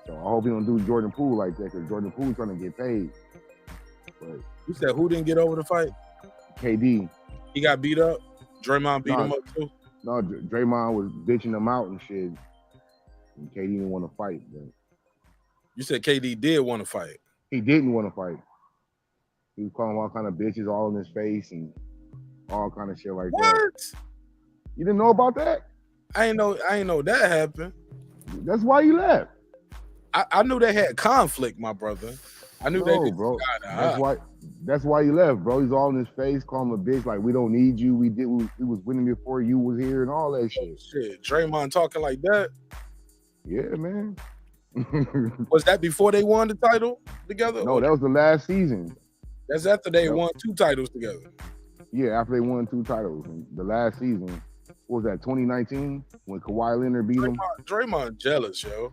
so I hope he don't do Jordan Poole like that because Jordan Poole's trying to get paid. But you said who didn't get over the fight? KD. He got beat up. Draymond beat him up too. No, Draymond was bitching him out and shit. And KD didn't want to fight. But you said KD did want to fight. He didn't want to fight. He was calling all kind of bitches all in his face and all kind of shit like that. What? You didn't know about that? I ain't know that happened. That's why you left. I knew they had conflict, my brother. I knew bro. That's why you left, bro. He's all in his face, calling him a bitch, like we don't need you. We was winning before you was here and all that shit. Shit, Draymond talking like that. Yeah, man. Was that before they won the title together? No, that was the last season. That's after they won 2 titles together. Yeah, after they won 2 titles. The last season, what was that, 2019? When Kawhi Leonard beat him? Draymond jealous, yo.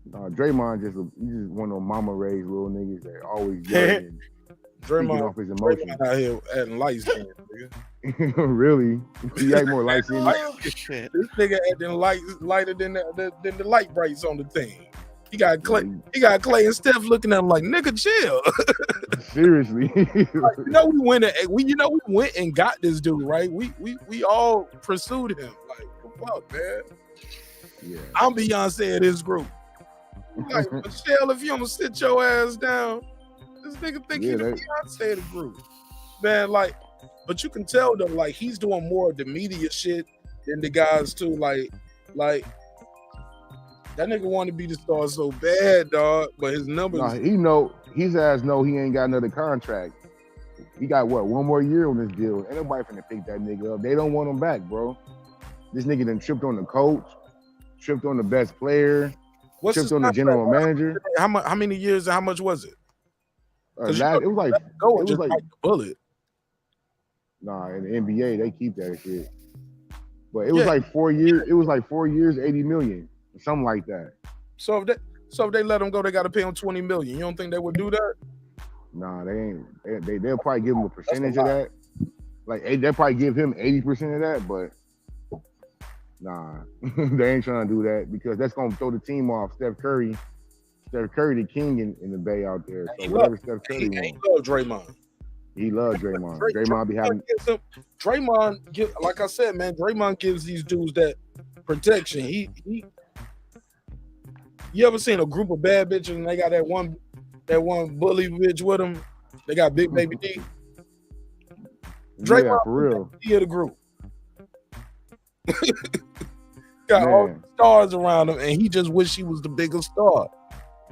Draymond just one of those mama raised little niggas that always yelling Draymond off his emotions. Draymond out here adding light skin, nigga. Really? He act more light skin. This nigga acting lighter than the light brights on the team. He got Clay and Steph looking at him like, nigga, chill. Seriously. Like, we went and got this dude, right? We all pursued him. Like, fuck, man. Yeah. I'm Beyonce of this group. Like, Michelle, if you don't sit your ass down, this nigga think he the Beyonce of the group. Man, like, but you can tell though, like, he's doing more of the media shit than the guys too. Like that nigga want to be the star so bad, dog. But his numbers. His ass know he ain't got another contract. He got what, 1 more year on this deal. Ain't nobody finna pick that nigga up. They don't want him back, bro. This nigga done tripped on the coach, tripped on the best player, tripped on the general manager. How many years and how much was it? It was like bite the bullet. Nah, in the NBA they keep that shit. But it was like 4 years. It was like 4 years, 80 million, something like that. So if they let him go, they got to pay him 20 million. You don't think they would do that? Nah, they ain't. They'll probably give him a percentage of that. Like they'll probably give him 80% of that, but nah, they ain't trying to do that because that's gonna throw the team off. Steph Curry, the king in the Bay out there. So whatever Steph Curry wants. He love Draymond. He loves Draymond. Draymond be having. Draymond, like I said, man, Draymond gives these dudes that protection. He. You ever seen a group of bad bitches and they got that one bully bitch with them? They got Big Baby D. Draymond, yeah, for real. He of the group. Got all the stars around him, and he just wish he was the biggest star.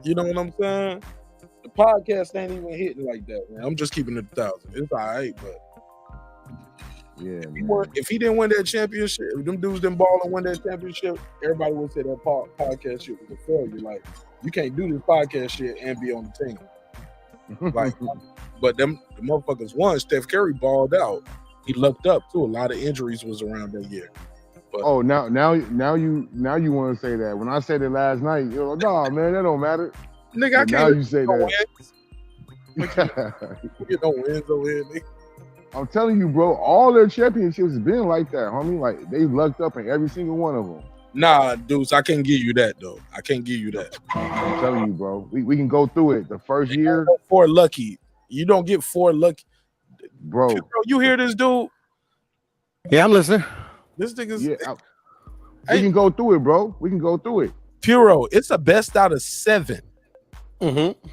You know what I'm saying? The podcast ain't even hitting like that, man. I'm just keeping it 1,000. It's all right, but yeah, if he didn't win that championship, if them dudes didn't ball and win that championship, everybody would say that podcast shit was a failure. Like, you can't do this podcast shit and be on the team. Like, but the motherfuckers won. Steph Curry balled out. He lucked up too. A lot of injuries was around that year. But, now you want to say that? When I said it last night, you're like, nah, man, that don't matter. Nigga, I can't. Now you say that. You don't win over here, nigga. I'm telling you, bro, all their championships has been like that, homie. Like, they lucked up in every single one of them. Nah, dudes, I can't give you that, though. I can't give you that. I'm telling you, bro. We can go through it. The first year. 4 lucky. You don't get 4 lucky. Bro. You hear this dude? Yeah, I'm listening. This nigga's... Yeah, we can go through it, bro. We can go through it. Puro, it's a best out of 7. Mm-hmm.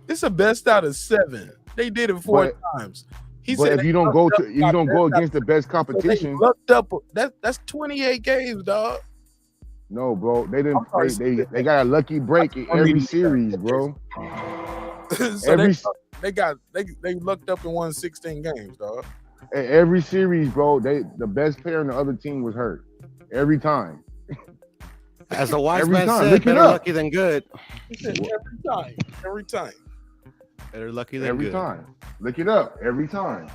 It's a best out of 7. They did it 4 times. He but said if you don't go against the best competition, so looked up. That's 28 games, dog. No, bro, they didn't. They got a lucky break in every series, bro. So they looked up and won 16 games, dog. Every series, bro. The best player in the other team was hurt every time. As the wise man said, better lucky than good. He said every time. Better lucky than every good. time. Look it up every time.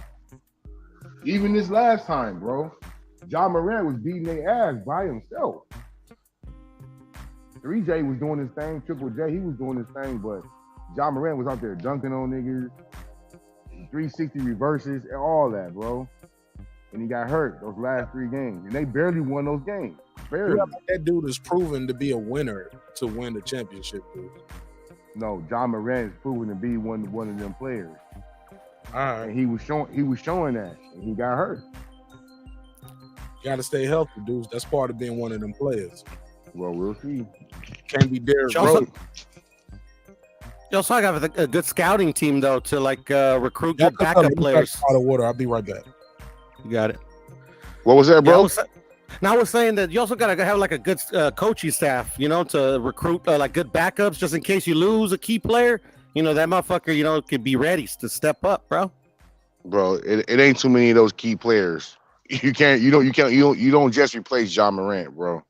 Even this last time, bro. Ja Morant was beating their ass by himself. 3J was doing his thing. Triple J, he was doing his thing, but Ja Morant was out there dunking on niggas, 360 reverses, and all that, bro. And he got hurt those last 3 games, and they barely won those games. Barely. That dude is proven to be a winner to win the championship, dude. No, Ja Morant is proven to be one of them players. All right. And he was showing that, and he got hurt. You gotta stay healthy, dudes. That's part of being one of them players. Well, we'll see. Can't be Derrick Rose. You also have a good scouting team though to recruit good backup players. Out of water. I'll be right back. You got it. What was that, bro? Now I was saying that you also gotta have like a good coaching staff, to recruit like good backups just in case you lose a key player. That motherfucker, could be ready to step up, bro. Bro, it ain't too many of those key players. You don't just replace Ja Morant, bro.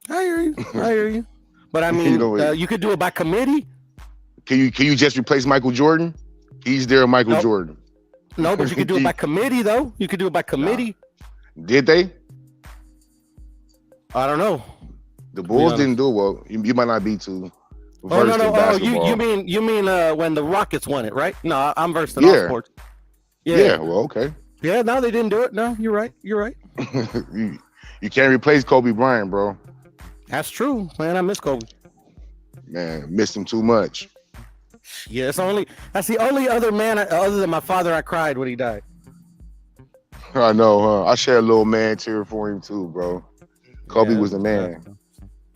I hear you. But I mean, you could do it by committee. Can you just replace Michael Jordan? He's there, Michael Jordan. No, but you could do it by committee, though. You could do it by committee. Did they? I don't know. The Bulls didn't do it well. You might not be too. Oh no! Oh, you mean when the Rockets won it, right? No, I'm versed in all sports. Yeah. Well, okay. Yeah. No, they didn't do it. No, you're right. You can't replace Kobe Bryant, bro. That's true, man. I miss Kobe. Man, missed him too much. Yeah, that's the only other man other than my father I cried when he died. I know, huh? I shed a little man tear for him too, bro. Kobe was the man.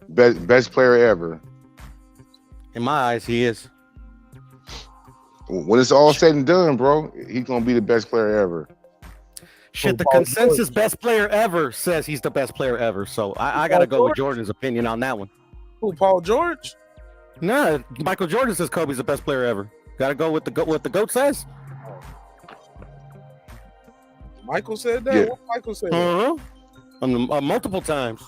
Best player ever. In my eyes, he is. When it's all said and done, bro, he's gonna be the best player ever. Shit, the consensus best player ever says he's the best player ever. So I gotta go with Jordan's opinion on that one. Who, Paul George? No, Michael Jordan says Kobe's the best player ever. Gotta go with what the GOAT says. Michael said that? Yeah. What Michael said that? Multiple times.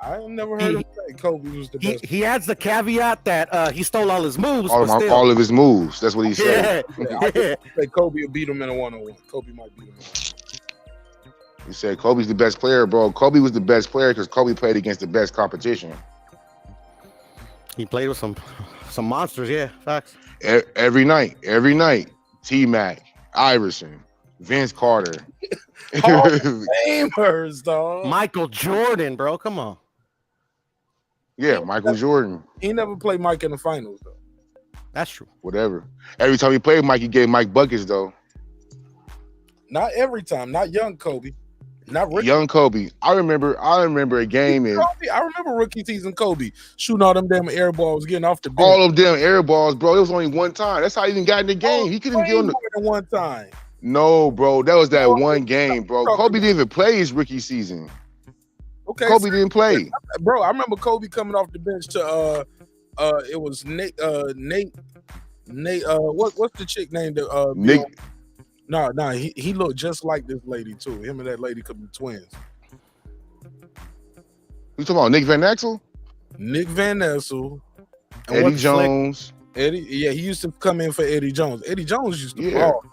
I ain't never heard him say Kobe was the best. He adds the caveat that he stole all his moves. All of his moves. That's what he said. I just say Kobe will beat him in a one-on-one. Kobe might beat him in a one-on-one. He said Kobe's the best player, bro. Kobe was the best player because Kobe played against the best competition. He played with some monsters, yeah, facts. Every night. T-Mac, Iverson, Vince Carter. Hall of Famers, dog. Michael Jordan, bro. Come on. Yeah, Michael Jordan. He never played Mike in the finals, though. That's true. Whatever. Every time he played Mike, he gave Mike buckets, though. Not every time. Not young Kobe. Not rookie. Young Kobe. I remember a game in Kobe. I remember rookie season Kobe shooting all them damn air balls, getting off the bench. all of them air balls, bro. It was only one time. That's how he even got in the game. He couldn't get on the more than one time. No, bro. That was that one game, bro. Kobe didn't even play his rookie season. Okay, Kobe didn't play. Bro, I remember Kobe coming off the bench to it was Nate what's the chick named Nick. No, he looked just like this lady too. Him and that lady could be twins. You talking about Nick Van Exel? Nick Van Exel. And Eddie Jones. Eddie, yeah, he used to come in for Eddie Jones. Eddie Jones used to ball.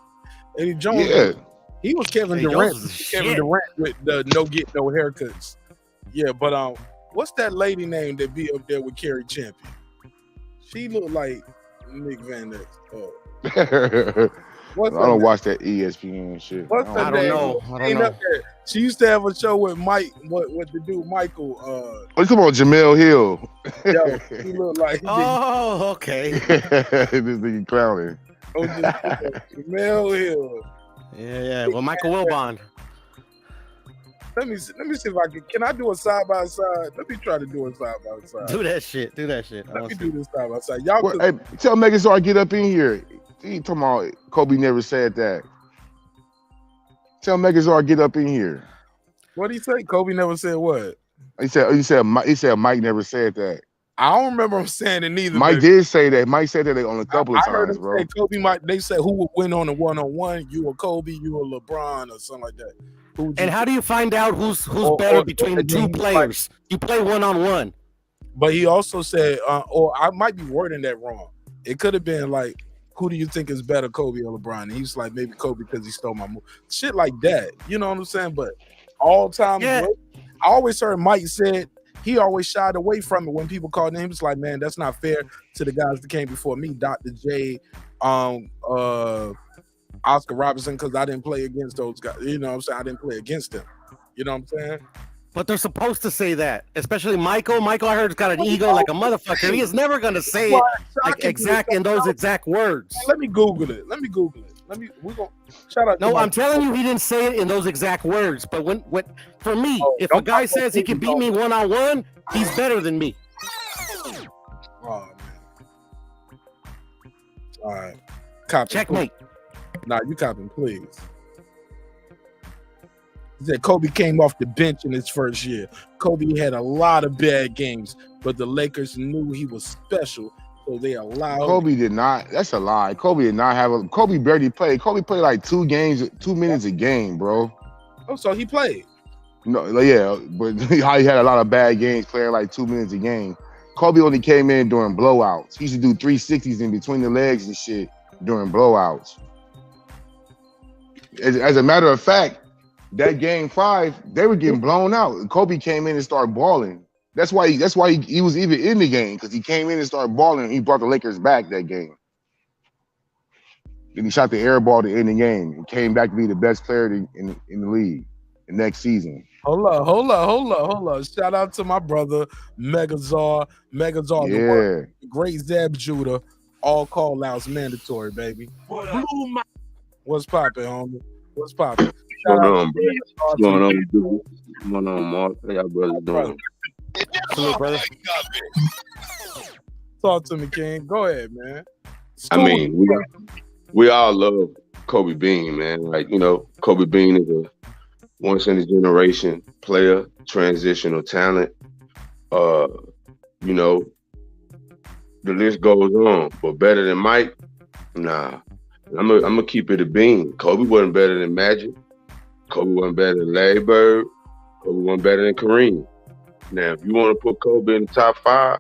Eddie Jones, he was Kevin Durant. Kevin Durant with the no haircuts. Yeah, but what's that lady name that be up there with Kerry Champion? She looked like Nick Van Exel. I don't watch that ESPN shit. What's her name? I don't know. She used to have a show with Mike. What the dude Michael? You talking about Jamel Hill? Yo, he looked like. Okay. This nigga clowning. Jamel Hill. Yeah. Well, Michael Wilbon. Let me see if I can I do a side by side? Let me try to do a side by side. Do that shit. Let me do this side by side. Y'all hey, tell Megazord get up in here. He talking about Kobe never said that. Tell Megazord get up in here. What did he say? Kobe never said what? He said Mike never said that. I don't remember him saying it neither. Mike did say that. Mike said that on a couple of times, bro. Say Kobe they said who would win on a one-on-one? You or Kobe, you or LeBron or something like that. And how do you find out who's better between the two players? You play one-on-one. But he also said, or I might be wording that wrong. It could have been like, who do you think is better, Kobe or LeBron? And he's like, maybe Kobe because he stole my move. Shit like that. You know what I'm saying? But all time, I always heard Mike said he always shied away from it when people called him. He was like, man, that's not fair to the guys that came before me, Dr. J, Oscar Robertson, because I didn't play against those guys. You know what I'm saying? I didn't play against them. You know what I'm saying? But they're supposed to say that, especially Michael. Michael, I heard, has got an ego like a motherfucker. He is never going to say it like in those exact words. Let me Google it. We're gonna shout out. No, I'm telling you, he didn't say it in those exact words. But when for me, if a guy says he can beat me one-on-one, he's better than me. Oh man. All right. Copy. Checkmate. Nah, you copying, please. He said Kobe came off the bench in his first year. Kobe had a lot of bad games, but the Lakers knew he was special, so they allowed. Kobe did not. That's a lie. Kobe did not have a. Kobe barely played. Kobe played like 2 minutes a game, bro. Oh, so he played. No, yeah, but how he had a lot of bad games playing like 2 minutes a game. Kobe only came in during blowouts. He used to do 360s in between the legs and shit during blowouts. As a matter of fact, that game 5, they were getting blown out. Kobe came in and started balling. That's why he was even in the game, because he came in and started balling. And he brought the Lakers back that game. Then he shot the air ball to end the game and came back to be the best player in the league the next season. Hold up. Shout out to my brother Megazord, the great Zeb Judah. All call outs mandatory, baby. What's poppin', homie? What's poppin'? What's going on, bro? What's going on, dude? What's going on, Mark? How y'all brothers doing? Hello, brother. Talk to me, King. Go ahead, man. I mean, we all love Kobe Bean, man. Like, you know, Kobe Bean is a once in a generation player, transitional talent. You know, the list goes on. But better than Mike? Nah. I'm gonna keep it a Bean. Kobe wasn't better than Magic. Kobe wasn't better than Larry Bird. Kobe wasn't better than Kareem. Now, if you want to put Kobe in the top 5,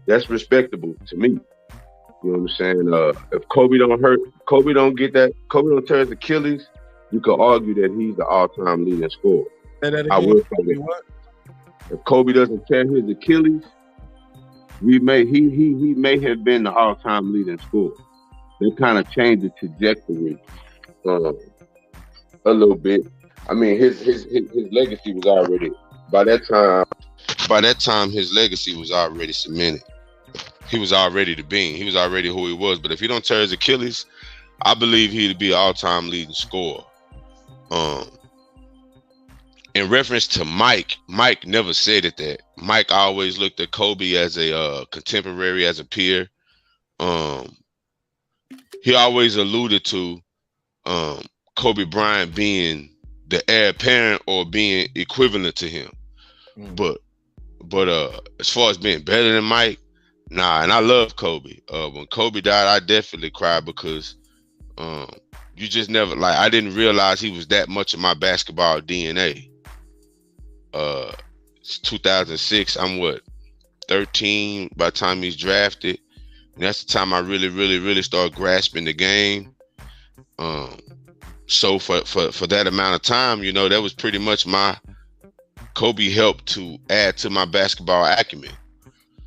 that's respectable to me. You know what I'm saying? If Kobe don't tear his Achilles, you could argue that he's the all-time leading scorer. I will say that. If Kobe doesn't tear his Achilles, he may have been the all-time leading scorer. They kind of changed the trajectory a little bit. I mean, his legacy was already by that time his legacy was already cemented. He was already the being. He was already who he was. But if he don't tear his Achilles, I believe he'd be an all-time leading scorer. In reference to Mike never said it that. Mike always looked at Kobe as a contemporary, as a peer. He always alluded to Kobe Bryant being the heir apparent or being equivalent to him. But as far as being better than Mike, nah. And I love Kobe. When Kobe died, I definitely cried because you just never, like, I didn't realize he was that much of my basketball DNA. It's 2006. I'm 13 by the time he's drafted. And that's the time I really started grasping the game. So for that amount of time, you know, that was pretty much my Kobe helped to add to my basketball acumen.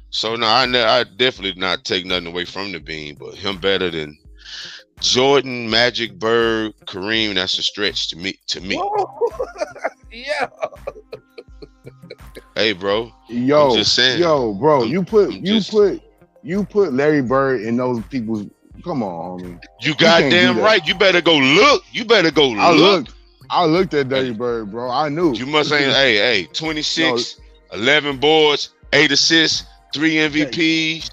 So no, I definitely not take nothing away from the beam, but him better than Jordan, Magic, Bird, Kareem, that's a stretch to me. Yeah. Hey, bro. Yo, I'm just saying. Yo, bro, you put Larry Bird in those people's. Come on, homie. You goddamn right. You better go look. I looked at Larry Bird, bro. I knew. You must say, hey, 26, 11 boards, 8 assists, 3 MVPs.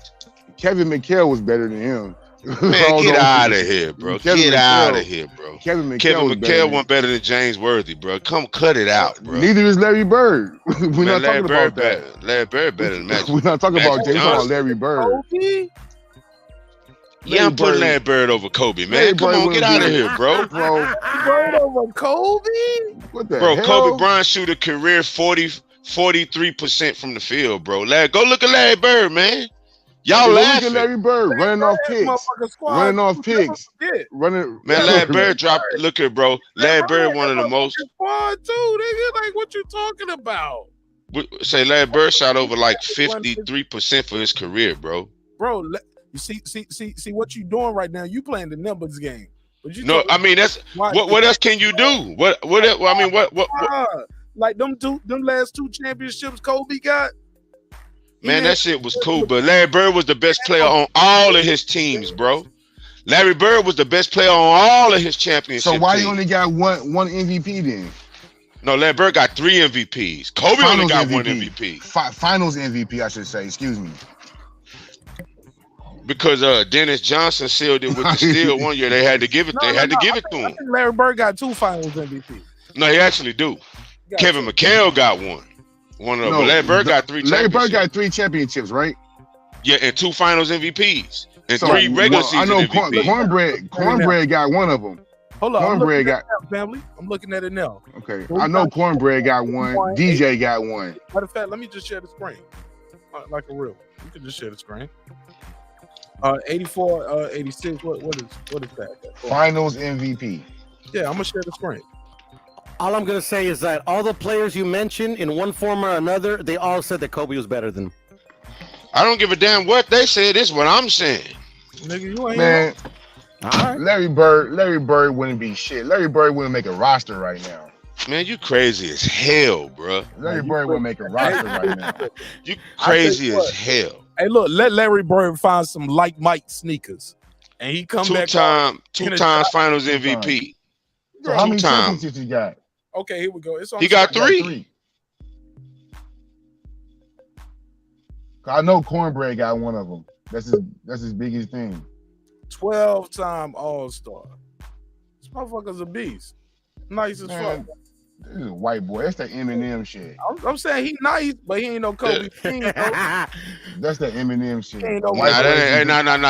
Kevin McHale was better than him. Man, get out of here, bro. Get out of here, bro. Kevin McHale wasn't better than James Worthy, bro. Come cut it out, bro. Neither is Larry Bird. We're not talking about that. Larry Bird better than Magic. We're not talking about James. Talking about Larry Bird. Yeah, I'm putting Larry Bird over Kobe, man. Come on, get out of here, bro. Bird over Kobe? What the hell? Kobe Bryant shoot a career 43% from the field, bro. Go look at Larry Bird, man. Y'all laughing. Look at Larry Bird running off picks. Man, Larry Bird dropped. Look at bro. Larry Bird one of the most. Squad too, nigga. Like, what you talking about? Say Larry Bird shot over like 53% for his career, bro. Bro, you see what you doing right now? You playing the numbers game. I mean that's what else can you do? What like them last 2 championships Kobe got? Man, that shit was cool, but Larry Bird was the best player on all of his teams, bro. Larry Bird was the best player on all of his championships. So why you only got one MVP then? No, Larry Bird got 3 MVPs. Kobe only got 1 MVP. Finals MVP, I should say. Excuse me. Because Dennis Johnson sealed it with the steal one year. They had to give it. They had to give it to him. I think Larry Bird got 2 Finals MVP. No, he actually do. Kevin McHale got one. But Larry Bird got 3 championships. Larry Bird got 3 championships, right? Yeah, and 2 Finals MVPs. And 3 regular season I know MVPs. Cornbread got one of them. Hold on. Cornbread got family. I'm looking at it now. Okay. I know Cornbread got one. DJ got one. Matter of fact, let me just share the screen. Like a real. You can just share the screen. 84, 86. What is that? Finals MVP. Yeah, I'm gonna share the screen. All I'm gonna say is that all the players you mentioned, in one form or another, they all said that Kobe was better than. I don't give a damn what they said. This is what I'm saying. Nigga, you ain't. Man, right. Larry Bird wouldn't be shit. Larry Bird wouldn't make a roster right now. Man, you crazy as hell, bro. Larry Bird wouldn't make a roster right now. You crazy as hell. Hey, look, let Larry Bird find some like Mike sneakers, and he come back. 2 times Finals MVP. So how many championships he got? Okay, here we go. It's on. He got 3. I know Cornbread got one of them. That's his biggest thing. 12-time All-Star. This motherfucker's a beast. Nice as fuck. This is a white boy. That's the Eminem shit. I'm saying he nice, but he ain't no Kobe King. That's the Eminem shit. No.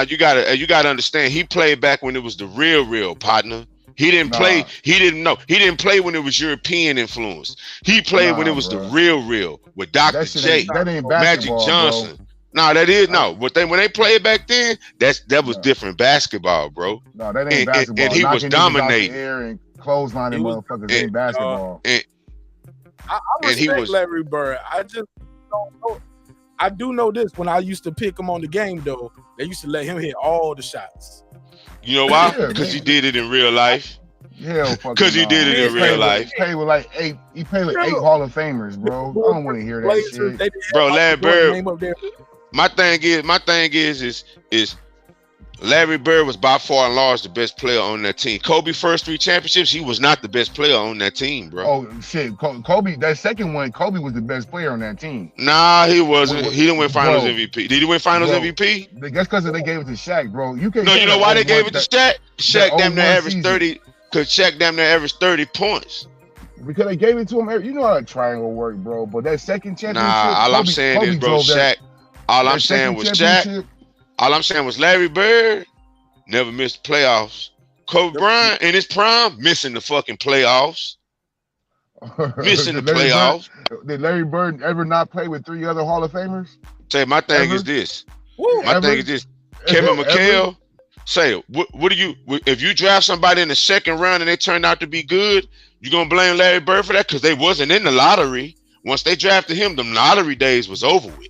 You gotta understand. He played back when it was the real partner. He didn't play. He didn't play when it was European influence. He played when it was the real with Dr. J, that ain't Magic Johnson. Bro. No, that is no. But when they played back then, that was different basketball, bro. No, that ain't basketball. And he was dominating. Air and clotheslining motherfuckers ain't basketball. I respect Larry Bird. I just don't know. I do know this. When I used to pick him on the game, though, they used to let him hit all the shots. You know why? Because he did it in real life. Hell, because he did it in real life. He played with like 8 Hall of Famers, bro. I don't want to hear that shit. Bro, Larry Bird. My thing is Larry Bird was by far and large the best player on that team. Kobe first 3 championships, he was not the best player on that team, bro. Oh shit, Kobe. That second one, Kobe was the best player on that team. Nah, he wasn't. He didn't win Finals MVP. Did he win Finals MVP? That's because they gave it to Shaq, bro. You can't. No, you know why they gave it to Shaq? Shaq damn near averaged 30. Cause Shaq damn near averaged 30 points. Because they gave it to him. You know how that triangle work, bro. But that second championship. Nah, all I'm saying is, bro, Shaq. All I'm saying was Shaq. All I'm saying was Larry Bird never missed playoffs. Kobe Bryant in his prime missing the fucking playoffs. Missing the playoffs. Did Larry Bird ever not play with 3 other Hall of Famers? Say my thing is this. My thing is this. Kevin McHale. Say, what do you, if you draft somebody in the second round and they turn out to be good, you gonna blame Larry Bird for that? Because they wasn't in the lottery. Once they drafted him, the lottery days was over with.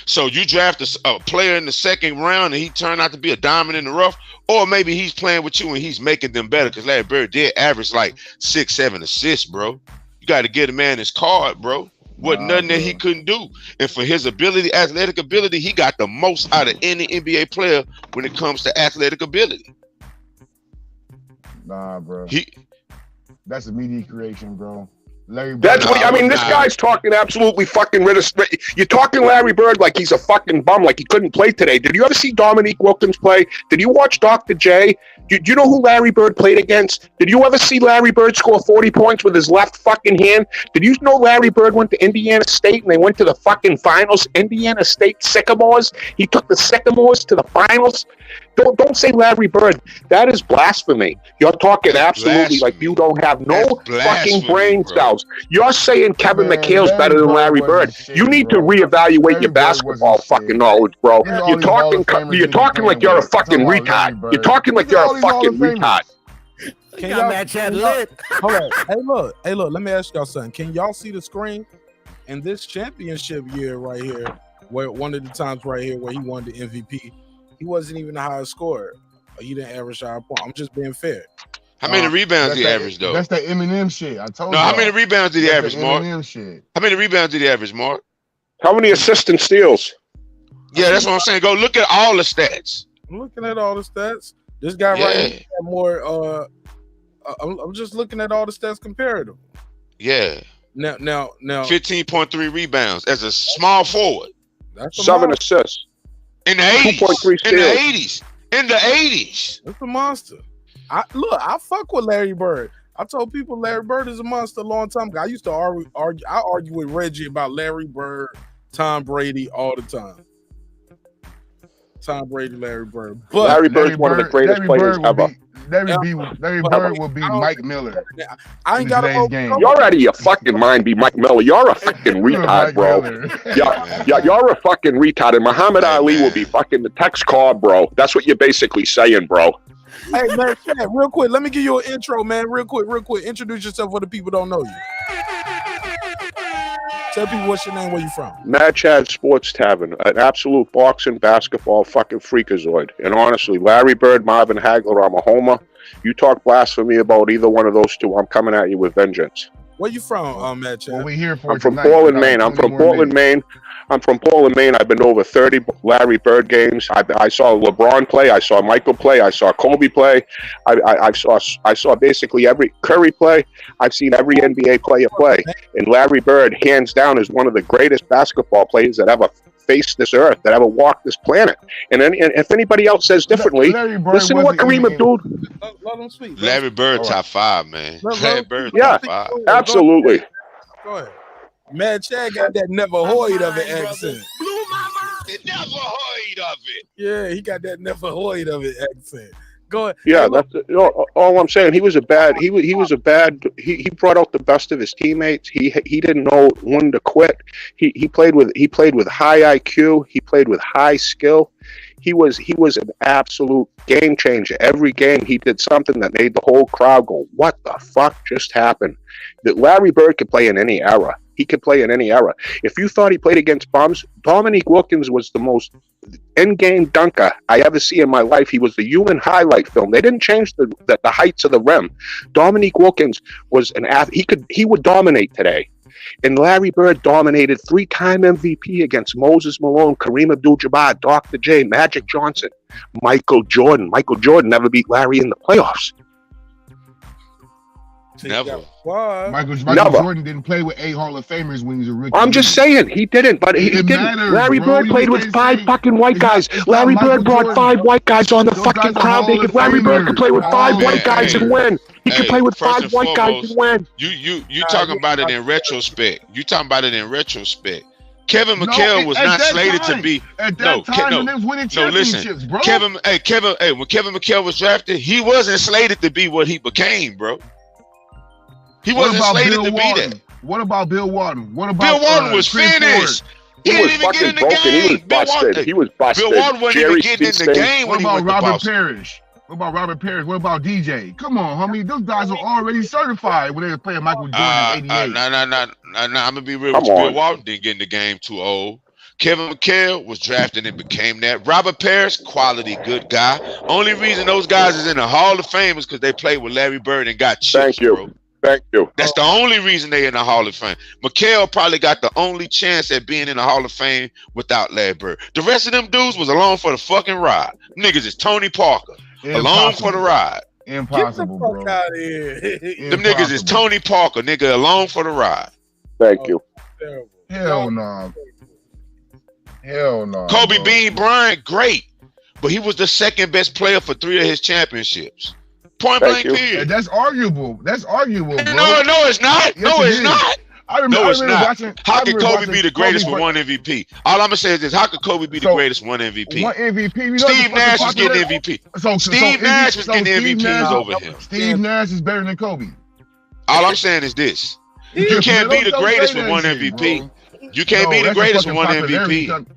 So you draft a player in the second round and he turned out to be a diamond in the rough, or maybe he's playing with you and he's making them better, because Larry Bird did average like 6-7 assists, bro. You got to get a man his card, bro. Wasn't nothing that he couldn't do. And for his ability, athletic ability, he got the most out of any NBA player when it comes to athletic ability. Nah, bro. That's a media creation, bro. Larry Bird. That's what I mean. This guy's talking absolutely fucking You're talking Larry Bird like he's a fucking bum, like he couldn't play today. Did you ever see Dominique Wilkins play? Did you watch Dr. J? Do you know who Larry Bird played against? Did you ever see Larry Bird score 40 points with his left fucking hand? Did you know Larry Bird went to Indiana State and they went to the fucking finals? Indiana State Sycamores. He took the Sycamores to the finals. Don't say Larry Bird. That is blasphemy. You're talking absolutely like you don't have no fucking brain cells. You're saying Kevin McHale's better than Larry Bird. You need to reevaluate your basketball fucking knowledge, bro. You're talking like you're a fucking retard. You're talking like you're a fucking retard. Can y'all match that lit? Hold on. Hey, look. Let me ask y'all something. Can y'all see the screen? In this championship year right here, where one of the times right here where he won the MVP, he wasn't even the highest scorer. He didn't average a point. I'm just being fair. How many rebounds did he average, though? That's that Eminem shit. I told you. No, how many rebounds did he average, Mark? Shit. How many rebounds did he average, Mark? How many assists and steals? Yeah, that's what I'm saying. Go look at all the stats. I'm looking at all the stats. This guy right here had more. I'm just looking at all the stats comparative. Yeah. Now. 15.3 rebounds as a small forward. That's 7 assists. In the 80s. 2.3 steals. In the 80s. That's a monster. I fuck with Larry Bird. I told people Larry Bird is a monster a long time ago. I used to argue with Reggie about Larry Bird, Tom Brady all the time. Tom Brady, Larry Bird. But Larry Bird's one of the greatest players ever. Larry Bird will be Mike Miller. I ain't got a game. You're out of your fucking mind, be Mike Miller. You're a fucking retard, bro. You're a fucking retard. And Muhammad Ali will be fucking the text card, bro. That's what you're basically saying, bro. Hey, man, real quick. Let me give you an intro, man. Real quick. Introduce yourself for the people who don't know you. Tell people what's your name, where you from. Mad Chad Sports Tavern, an absolute boxing, basketball fucking freakazoid. And honestly, Larry Bird, Marvin Hagler, I'm a homer. You talk blasphemy about either one of those two, I'm coming at you with vengeance. Where you from, Mad Chad? Well, we here for I'm from Portland, Maine. I'm from Portland, Maine. I've been to over 30 Larry Bird games. I saw LeBron play. I saw Michael play. I saw Kobe play. I saw basically every Curry play. I've seen every NBA player play. And Larry Bird, hands down, is one of the greatest basketball players that ever faced this earth, that ever walked this planet. And if anybody else says differently, listen to what Kareem Abdul. Let him speak. Larry Bird top 5, man. Larry Bird top 5. Absolutely. Go ahead. Mad Chad got that never hoid of it accent. Never heard of it. Yeah, he got that never hoid of it accent. Go ahead. Yeah, Hey, look, that's all I'm saying. He was a bad. He was a bad. He brought out the best of his teammates. He didn't know when to quit. He played with high IQ. He played with high skill. He was an absolute game changer. Every game he did something that made the whole crowd go, "What the fuck just happened?" That Larry Bird could play in any era. He could play in any era. If you thought he played against bums, Dominique Wilkins was the most in-game dunker I ever see in my life. He was the human highlight film. They didn't change the heights of the rim. Dominique Wilkins was an athlete. He would dominate today. And Larry Bird dominated 3-time MVP against Moses Malone, Kareem Abdul-Jabbar, Dr. J, Magic Johnson, Michael Jordan. Michael Jordan never beat Larry in the playoffs. Never. Michael Never. Jordan didn't play with 8 Hall of Famers when he was a rookie. I'm just saying he didn't, but he didn't. matters, Larry bro. Bird played with 5 fucking white guys. it's Larry not Bird Michael brought Jordan. 5 white guys on the Those fucking guys are crowd. Hall of Larry Bird could play with Famers. 5 white Man, guys and win. He could play with first 5 and white guys foremost, and win. You talking about it in retrospect. You talking about it in retrospect. Kevin No, McHale was at not that slated time. to be. At that time when they was winning championships, listen, bro. when Kevin McHale was drafted, he wasn't slated to be what he became, bro. He What wasn't about slated Bill to be Walton? that. What about Bill Walton? What about Bill Walton was Chris finished. Ford? He He didn't was even get fucking in the broken. game. He was busted. He was busted. Bill Walton wasn't Jerry even getting in the Speedstone. game What when he about went to Robert Boston. Parrish? What about Robert Parrish? What about DJ? Come on, homie. Those guys are already certified when they were playing Michael Jordan in '88. No. I'm gonna be real Come with you. Bill on. Walton didn't get in the game too old. Kevin McHale was drafted and became that. Robert Parrish, quality, good guy. Only reason those guys is in the Hall of Fame is because they played with Larry Bird and got chips, Thank you. bro. Thank you. That's the only reason they in the Hall of Fame. McHale probably got the only chance at being in the Hall of Fame without Larry Bird. The rest of them dudes was along for the fucking ride. Niggas is Tony Parker, along for the ride. Impossible, Get the fuck bro. out of here. Them niggas is Tony Parker, nigga, along for the ride. Thank you. Terrible. Hell no. Hell no. Kobe bro. Bean Bryant, great, but he was the second best player for 3 of his championships. Point Thank blank you. period. That's arguable. That's arguable, bro. No, it's not. Yes, No, it it's is. not. I remember, No, it's not. How could Kobe be the greatest Kobe with 1 MVP? All I'm gonna say is this: how could Kobe be the So, greatest 1 MVP? One MVP. You know Steve the Nash fucking was getting popular- MVP. So Steve Nash was getting Steve MVPs Nash- over him. Steve Nash is better than Kobe. All I'm saying is this: you can't be the Don't greatest say with that 1 shit, MVP. bro. You can't No, be the that's a greatest with fucking 1 popularity MVP. stunt.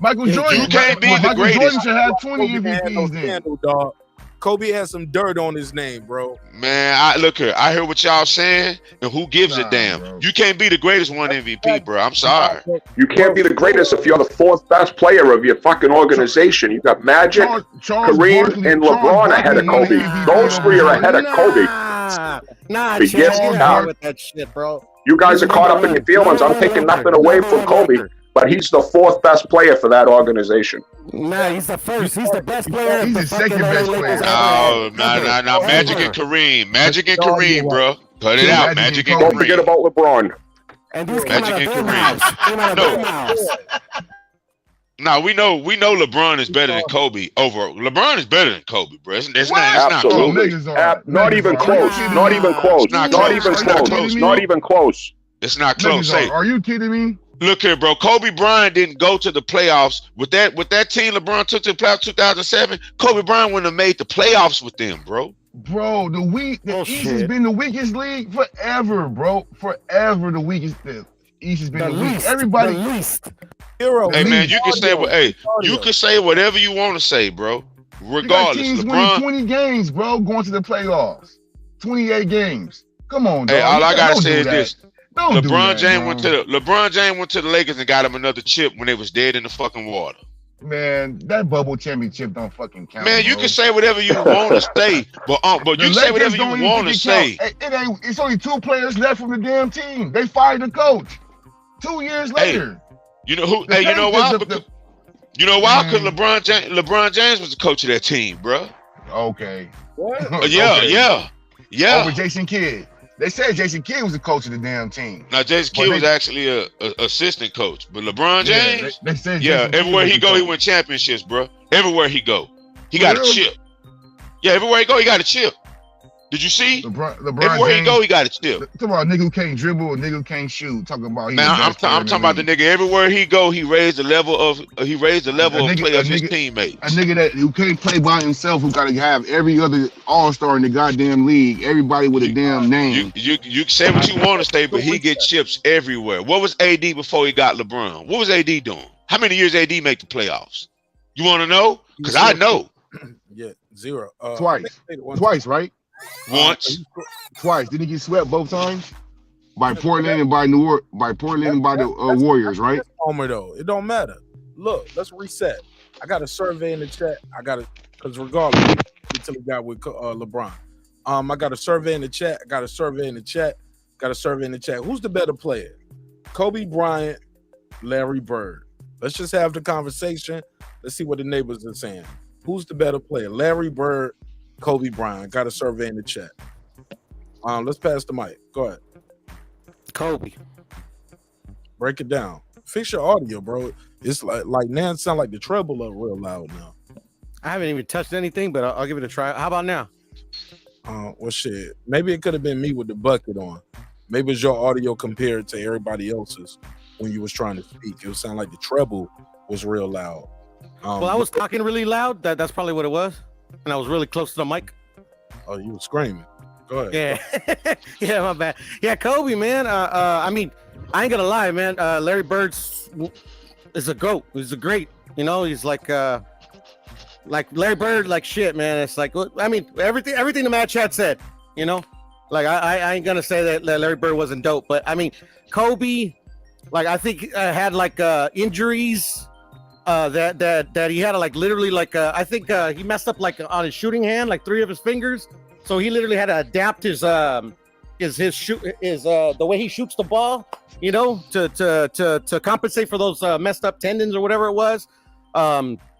Michael Jordan. You can't be the Michael greatest. Jordan should have 20 Kobe had no MVPs then. scandal, dog. Kobe had some dirt on his name, bro. Man, I hear what y'all saying, and who gives a damn? bro. You can't be the greatest 1 MVP, bro. I'm sorry. You can't be the greatest if you're the 4th best player of your fucking organization. You got Magic, Charles Kareem, Barkley- and Charles LeBron ahead of Barkley Kobe. won the Those MVP 3 are over ahead of Jordan. Kobe. Nah, Forget Chad, get that. out with that shit, bro. You guys are caught up in your feelings. I'm taking nothing away from Kobe, but he's the 4th best player for that organization. Nah, he's the first. He's the best player. He's the the second fucking best LA Lakers player. ever No, had. no. Magic and Kareem. Magic and Kareem, bro. Cut it out. Magic and Don't forget Kareem. about LeBron. And these came Magic out of and their Kareem. mouths. Came out of No. their mouths. No, we know LeBron is better than Kobe. LeBron is better than Kobe, bro. It's not Absolutely. Niggas are- Not niggas even are- close. Are you Not kidding even me? close. It's not Not close. even It's not close. close. Not even close. It's not close. Niggas Hey, are you kidding me? look here, bro. Kobe Bryant didn't go to the playoffs with that team LeBron took to the playoffs 2007. Kobe Bryant wouldn't have made the playoffs with them, bro. Bro, the East has Bullshit. been the weakest league forever, bro. Forever the weakest. The East has been The the weakest. least. Everybody. The least. Hero. Hey man, you can say Audio. what you Audio. can say whatever you want to say, bro. You got Regardless, teams winning LeBron. 20 games, bro, going to the playoffs. 28 games. Come on, dog. Hey, all I gotta Don't say do is that. this: Don't do LeBron that, James bro. went to the Lakers and got him another chip when they was dead in the fucking water. Man, that bubble championship don't fucking count. Man, you bro. can say whatever you want to say, but The you can say Lakers whatever don't you even want to think say. it count. It ain't. It's only 2 players left from the damn team. They fired the coach 2 years later. You know who? The Hey, you know thing- why? the- Because, you know why? Because Mm. LeBron James was the coach of that team, bro. Okay. Yeah, Okay. yeah. Over Jason Kidd. They said Jason Kidd was the coach of the damn team. Now Jason But Kidd they- was actually a assistant coach, but LeBron Yeah, James, they said yeah, Jason Kidd everywhere was he the go, he coach. win championships, bro. Everywhere he go, he got a Really? chip. Yeah, everywhere he go, he got a chip. Did you see? LeBron Everywhere James, he go, he got a chip. Talking about a nigga who can't dribble, a nigga who can't shoot. Talking about Man, I'm talking about the nigga. Everywhere he go, he raised the level of play of his teammates. A nigga who can't play by himself, who gotta have every other all-star in the goddamn league. Everybody with a damn name. You say what you want to say, but he get chips everywhere. What was AD before he got LeBron? What was AD doing? How many years AD make the playoffs? You want to know? Because I know. Yeah, 0. Twice, right? Once. Twice. Didn't he get swept both times? By Portland and by the Warriors, right? Homer though, it don't matter. Look, let's reset. I got a survey in the chat. Because regardless, until we got with LeBron. I got a survey in the chat. Who's the better player? Kobe Bryant, Larry Bird. Let's just have the conversation. Let's see what the neighbors are saying. Who's the better player? Larry Bird, Kobe Bryant. Got a survey in the chat. Let's pass the mic. Go ahead. Kobe. Break it down. Fix your audio, bro. It's like now it sound like the treble up real loud now. I haven't even touched anything, but I'll give it a try. How about now? Well, shit. Maybe it could have been me with the bucket on. Maybe it's your audio compared to everybody else's when you was trying to speak. It would sound like the treble was real loud. Well, I was talking really loud. That's probably what it was. And I was really close to the mic. Oh, you were screaming. Go ahead. Yeah. Yeah, my bad. Yeah, Kobe, man. I mean, I ain't gonna lie, man. Larry Bird is a GOAT. He's a great, he's like Larry Bird, like shit, man. It's like, I mean, everything the Mad Chat said, like I ain't gonna say that Larry Bird wasn't dope, but I mean, Kobe, like I think had like injuries that he had like literally like I think he messed up like on his shooting hand, like 3 of his fingers. So he literally had to adapt his the way he shoots the ball, to compensate for those messed up tendons or whatever it was.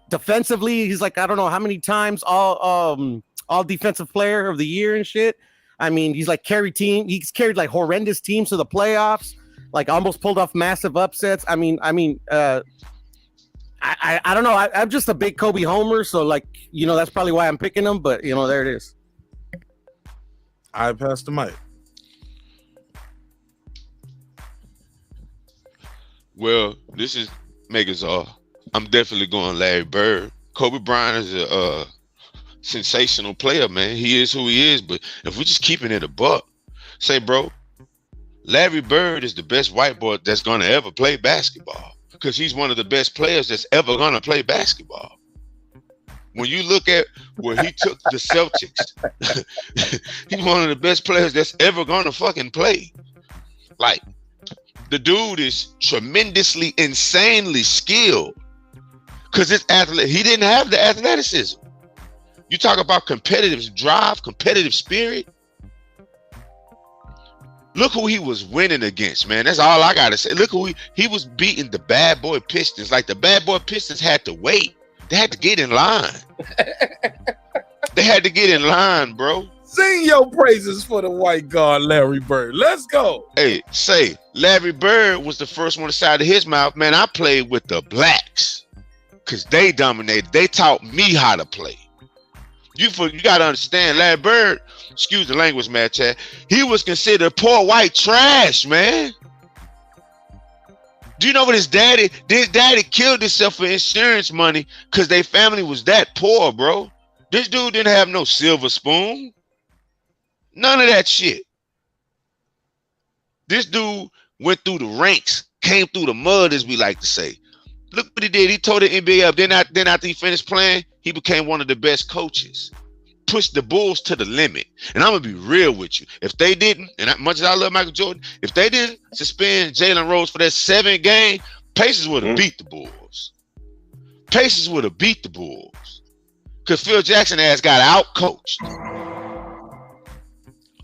Defensively, he's like, I don't know how many times all defensive player of the year and shit. I mean, he's like he's carried like horrendous teams to the playoffs, like almost pulled off massive upsets. I don't know. I'm just a big Kobe homer, so like, that's probably why I'm picking him, but there it is. I pass the mic. Well, this is Megazar. I'm definitely going Larry Bird. Kobe Bryant is a sensational player, man. He is who he is, but if we're just keeping it a buck, say, bro, Larry Bird is the best white boy that's going to ever play basketball because he's one of the best players that's ever going to play basketball. When you look at where he took the Celtics, he's one of the best players that's ever going to fucking play. Like, the dude is tremendously, insanely skilled because he didn't have the athleticism. You talk about competitive drive, competitive spirit. Look who he was winning against, man. That's all I got to say. Look who he was beating the bad boy Pistons. Like the bad boy Pistons had to wait. They had to get in line. They had to get in line, bro. Sing your praises for the white guard, Larry Bird. Let's go. Hey, say, Larry Bird was the first one to side of his mouth. Man, I played with the blacks because they dominated. They taught me how to play. You got to understand, Larry Bird, excuse the language, man, Chad, he was considered poor white trash, man. Do you know what his daddy killed himself for insurance money because their family was that poor, bro. This dude didn't have no silver spoon. None of that shit. This dude went through the ranks, came through the mud, as we like to say. Look what he did. He tore the NBA up. Then after he finished playing, he became one of the best coaches. Pushed the Bulls to the limit. And I'm going to be real with you. If they didn't, and as much as I love Michael Jordan, if they didn't suspend Jalen Rose for that 7th game, Pacers would have beat the Bulls. Pacers would have beat the Bulls. Because Phil Jackson ass got out-coached.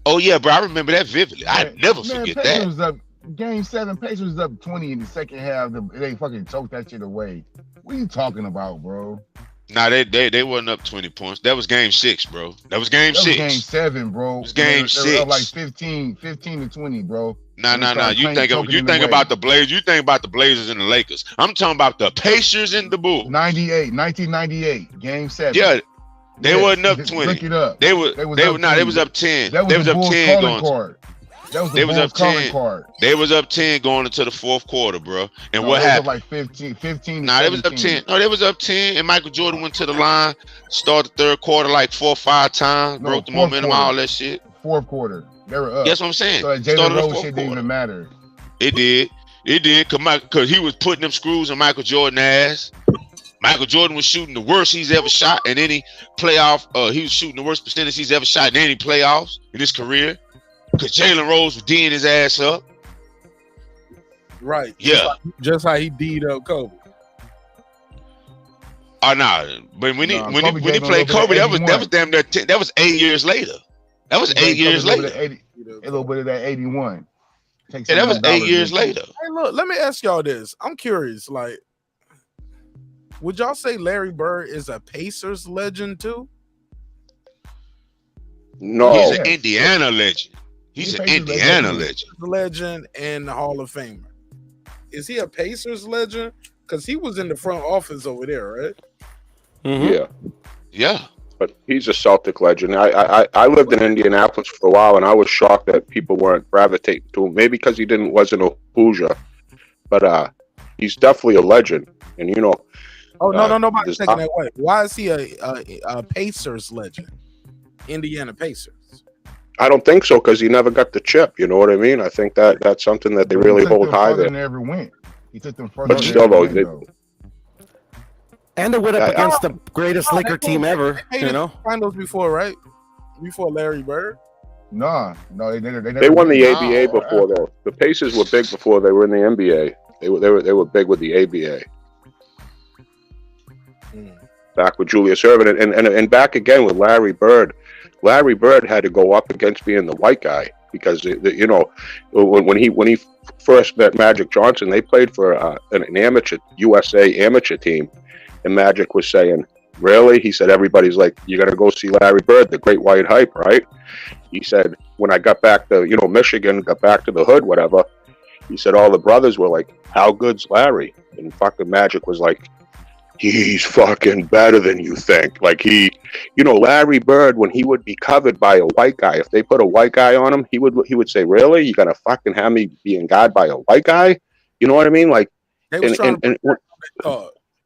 Oh, yeah, bro. I remember that vividly. I never forget that. Was up, game 7, Pacers was up 20 in the second half. They fucking choked that shit away. What are you talking about, bro? Nah, they wasn't up 20 points. That was game 6, bro. That was game 6. Game 7, bro. It was game 6. They were up like 15 to 20, bro. Nah. You think about the Blazers. You think about the Blazers and the Lakers. I'm talking about the Pacers and the Bulls. 1998, game 7. Yeah. They wasn't up 20. Look it up. They was up 10. That was they was the up Bulls 10 calling going. card. That was the They was Bulls up calling 10. card. They was up 10 going into the fourth quarter, bro. And No, what they was up happened? like 15 to Nah, they was up 17. 10. No, they was up 10, and Michael Jordan went to the line, started the third quarter like 4 or 5 times, No, broke the fourth momentum, quarter. all that shit. Fourth quarter. They were up. That's what I'm saying. So that Started Jalen the Rose fourth shit didn't quarter. even matter. It did. It did, cause he was putting them screws in Michael Jordan's ass. Michael Jordan was shooting the worst he's ever shot in any playoff. He was shooting the worst percentage he's ever shot in any playoffs in his career. Cause Jalen Rose was D'ing his ass up. Right. Yeah. Just how he D'd up Kobe. Oh nah, but when he Kobe played Kobe, that was 81. damn near 10, that was 8 years later. That was 8 years later. A little bit of that 81. Yeah, that was 8 years later. Hey, look, let me ask y'all this. I'm curious. Like, would y'all say Larry Bird is a Pacers legend too? No. He's an Indiana legend. He's an Indiana legend. Legend and the Hall of Famer. Is he a Pacers legend? Because he was in the front office over there, right? Mm-hmm. Yeah. Yeah. But he's a Celtic legend. I lived in Indianapolis for a while, and I was shocked that people weren't gravitating to him. Maybe because he wasn't a Hoosier, but he's definitely a legend. And you know, Oh no, nobody's there's taking that way. Why is he a Pacers legend? Indiana Pacers. I don't think so because he never got the chip. You know what I mean? I think that's something that they really hold high there. Never went. He took them further. But still, though, And they went up against the greatest Laker team ever. You know, finals before, right? Before Larry Bird. No, they they won the ABA before though. The Pacers were big before they were in the NBA. They were big with the ABA. Back with Julius Erving and back again with Larry Bird. Larry Bird had to go up against being the white guy because you know when he first met Magic Johnson, they played for an amateur USA amateur team, and Magic was saying, "Really?" He said, "Everybody's like, you got to go see Larry Bird, the Great White Hype, right?" He said, "When I got back to Michigan, got back to the hood, whatever." He said all the brothers were like, "How good's Larry?" And fucking Magic was like, "He's fucking better than you think." Like Larry Bird, when he would be covered by a white guy, if they put a white guy on him, he would say, "Really? You gonna fucking have me being guarded by a white guy?" You know what I mean? Like, and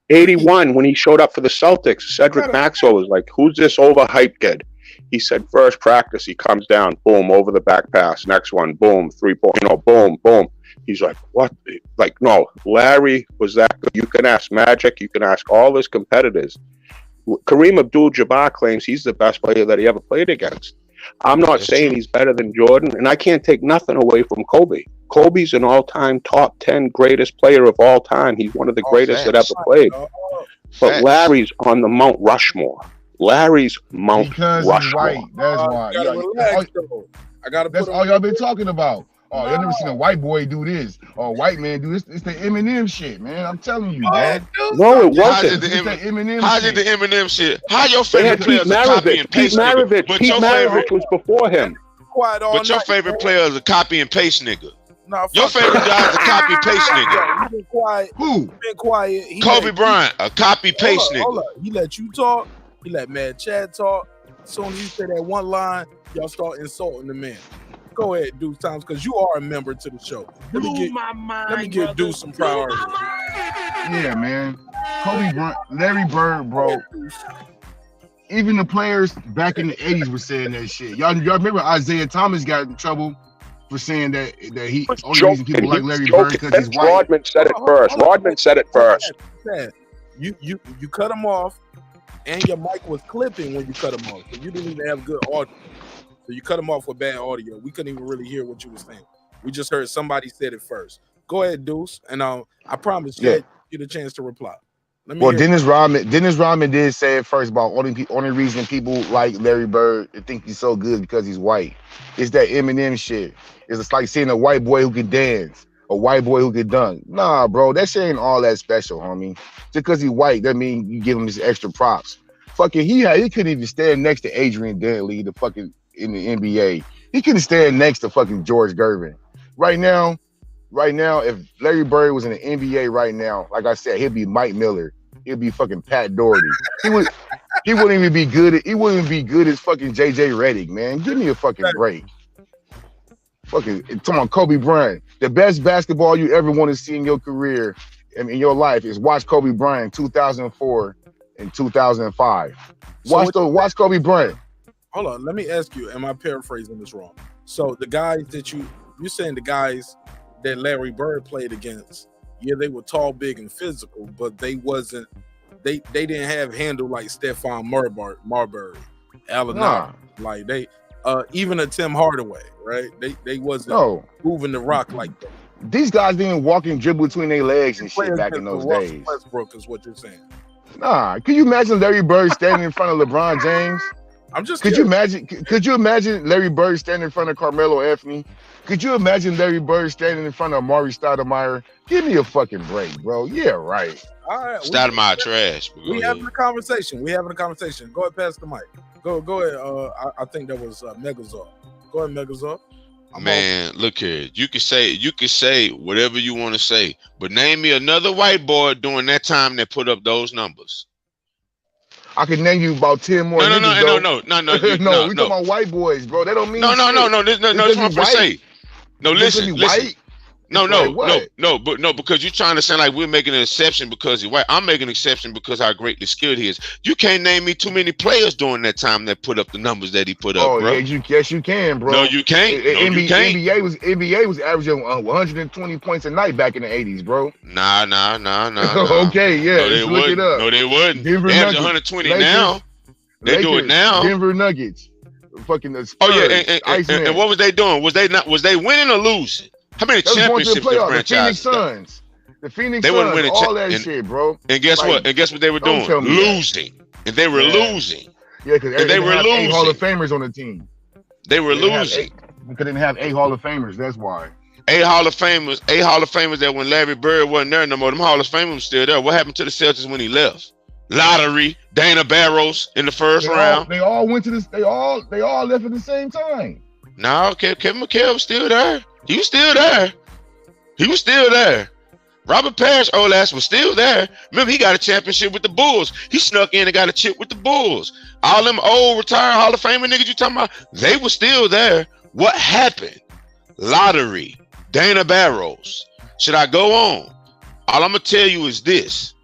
81 when he showed up for the Celtics, Cedric Maxwell was like, "Who's this overhyped kid?" He said, "First practice, he comes down, boom, over the back pass. Next one, boom, 3-point, boom, boom." He's like, "What?" Like, no, Larry was that good. You can ask Magic. You can ask all his competitors. Kareem Abdul-Jabbar claims he's the best player that he ever played against. I'm not saying he's better than Jordan, and I can't take nothing away from Kobe. Kobe's an all-time top 10 greatest player of all time. He's one of the greatest that ever played. But Larry's on the Mount Rushmore. Larry's Mount Rushmore. He's white. That's why. That's all y'all been talking about. Oh, y'all never seen a white boy do this or a white man do this. It's the Eminem shit, man. I'm telling you, man. No, it wasn't. How's it the Eminem shit? How your favorite players are copy and paste nigga? But Pete Maravich was before him. But your favorite player is a copy and paste nigga. Your favorite guy is a copy paste nigga. You've been quiet. Who? Been quiet. Kobe Bryant, a copy paste nigga. Hold up. He let you talk. He let Mad Chad talk. As soon as you say that one line, y'all start insulting the man. Go ahead, Deuce Times, because you are a member to the show. Let me get Deuce some priority. Yeah, man. Kobe Bryant, Larry Bird, bro. Even the players back in the 80s were saying that shit. Y'all remember Isaiah Thomas got in trouble for saying that he only reason people like Larry Bird because he's white. Rodman said it first. Rodman said it first. You cut him off, and your mic was clipping when you cut him off. So you didn't even have good audio. So you cut him off with bad audio. We couldn't even really hear what you were saying. We just heard somebody said it first. Go ahead, Deuce, and I promise you get a chance to reply. Well, Dennis Rodman did say it first about only reason people like Larry Bird and think he's so good because he's white. It's that Eminem shit. It's like seeing a white boy who can dance, a white boy who can dunk. Nah, bro, that shit ain't all that special, homie. Just because he's white, that mean you give him his extra props. Fucking he couldn't even stand next to Adrian Dantley, the fucking in the NBA. He couldn't stand next to fucking George Gervin. Right now, if Larry Bird was in the NBA right now, like I said, he'd be Mike Miller. He'd be fucking Pat Doherty. He wouldn't even be good. He wouldn't be good as fucking JJ Redick, man. Give me a fucking break. Fucking talking about Kobe Bryant. The best basketball you ever want to see in your career and in your life is watch Kobe Bryant 2004 and 2005. Watch Kobe Bryant. Hold on, let me ask you, am I paraphrasing this wrong? So the guys that you're saying the guys that Larry Bird played against, yeah, they were tall, big, and physical, but they didn't have handle like Stephon Marbury, Allen Iverson. Like they even a Tim Hardaway, right? They wasn't moving the rock like that. These guys didn't walk and dribble between their legs and shit back in those days. Westbrook is what you're saying. Nah, could you imagine Larry Bird standing in front of LeBron James? I'm just. Could you imagine Larry Bird standing in front of Carmelo Anthony? Could you imagine Larry Bird standing in front of Amari Stoudemire? Give me a fucking break, bro. Yeah, right. All right. Stoudemire trash. We having a conversation. Go ahead, pass the mic. Go ahead. I think that was Megazord. Go ahead, Megazord. Man, look here. You can say whatever you want to say, but name me another white boy during that time that put up those numbers. I can name you about 10 more. No. We talking about white boys, bro. That don't mean no. That's what I'm gonna say. No, listen. No, because you're trying to sound like we're making an exception because he's white. I'm making an exception because how greatly skilled he is. You can't name me too many players during that time that put up the numbers that he put up, bro. Yes, you can, bro. No, you can't. You can't. NBA was averaging 120 points a night back in the 80s, bro. Nah. Okay, yeah. No, they look it wouldn't. up. No, they wouldn't. Denver They average Nuggets, 120 Lakers, now. They do it now. Denver Nuggets. Fucking the Spurs, Oh yeah, and what was they doing? Was they winning or losing? How many championships the franchise? The Phoenix Suns, winning all that shit, bro. And guess what? And guess what they were doing? Losing. And they were losing. Yeah, because they were losing. 8 Hall of Famers on the team. They were losing. Because they didn't have 8 Hall of Famers. That's why. 8 Hall of Famers that when Larry Bird wasn't there no more, them Hall of Famers were still there. What happened to the Celtics when he left? Lottery, Dana Barros in the first round. They all went to this. They all left at the same time. No, Kevin McHale was still there. He was still there. Robert Parrish, old ass, was still there. Remember, he got a championship with the Bulls. He snuck in and got a chip with the Bulls. All them old retired Hall of Famer niggas you talking about, they were still there. What happened? Lottery, Dana Barros. Should I go on? All I'm gonna tell you is this.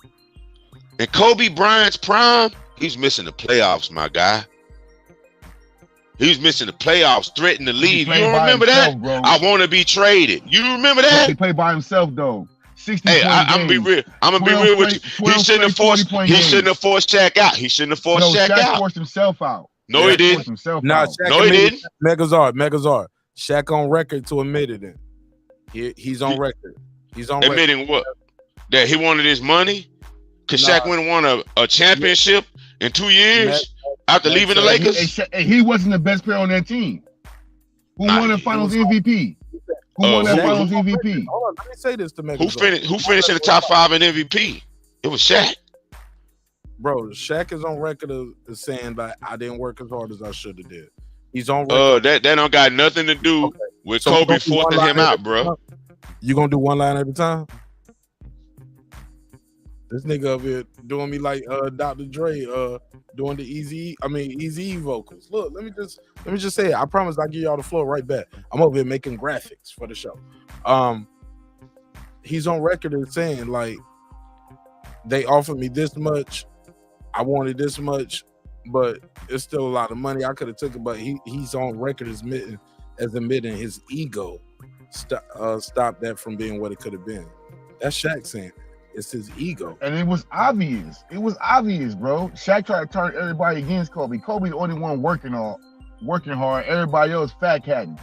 In Kobe Bryant's prime, he's missing the playoffs, my guy. He was missing the playoffs, threatening to leave. You don't remember that? Bro. I want to be traded. You remember that? He played by himself though. 60 hey, I'm gonna be real. I'm gonna be real with you. He shouldn't have forced Shaq out. He shouldn't have forced Shaq out. Shaq forced himself out. No, he didn't. No, he didn't. Megazord. Shaq on record to admit it. He's on record. He's on admitting record. what? That he wanted his money? Because Shaq went and won a championship in 2 years after leaving the Lakers? He wasn't the best player on that team. Who won the Finals MVP? Who won that Finals MVP? Hold on, let me say this to Megazord. Who finished in the top 5 in MVP? It was Shaq. Bro, Shaq is on record of saying that I didn't work as hard as I should have did. He's on record. That don't got nothing to do with Kobe forcing him out, bro. You gonna do one line at a time? This nigga up here doing me like Dr. Dre doing the Easy vocals. Look, let me just say it. I promise I'll give y'all the floor right back. I'm over here making graphics for the show. He's on record as saying like they offered me this much, I wanted this much, but it's still a lot of money. I could have took it, but he's on record as admitting his ego stopped that from being what it could have been. That's Shaq saying. It's his ego. And it was obvious. Bro. Shaq tried to turn everybody against Kobe. Kobe the only one working hard. Everybody else fat catting.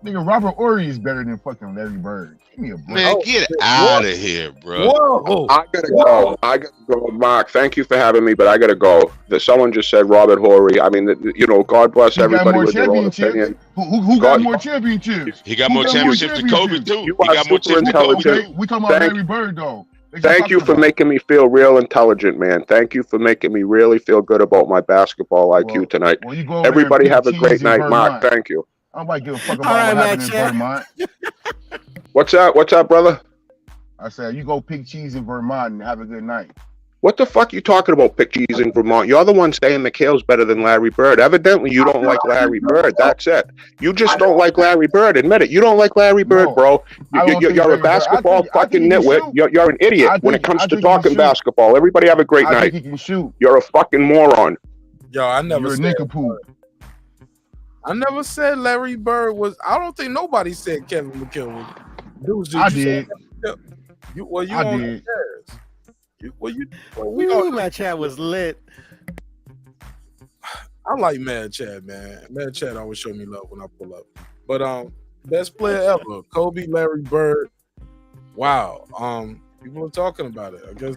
Nigga, Robert Horry is better than fucking Larry Bird. Give me a break. Man, get out of here, bro. Whoa. I gotta go. Mark, thank you for having me, but I gotta go. Someone just said Robert Horry. I mean, God bless everybody with their own opinion. Who got more championships? He got more championships than Kobe, too. You are super intelligent. We talking about Larry Bird, though. Thank you for making me feel real intelligent, man. Thank you for making me really feel good about my basketball IQ tonight. Everybody have a great night, Mark. Thank you. I don't give a fuck about what happened in Vermont. What's up, brother? I said, you go pick cheese in Vermont and have a good night. What the fuck you talking about, pick cheese in Vermont? You're the one saying McHale's better than Larry Bird. Evidently, you don't like Larry Bird. That's it. You just don't like Larry Bird. Admit it. You don't like Larry Bird, bro. You're a basketball fucking nitwit. You're an idiot when it comes to talking basketball. Everybody have a great night. I think he can shoot. You're a fucking moron. Yo, I never You're a said nincompoop. I never said Larry Bird was. I don't think nobody said Kevin McHale was. Dude, I did. You I on did. That chat was lit. I like Mad Chad, man. Mad Chad always show me love when I pull up. But best player ever, Kobe, Larry Bird. Wow. People are talking about it. I guess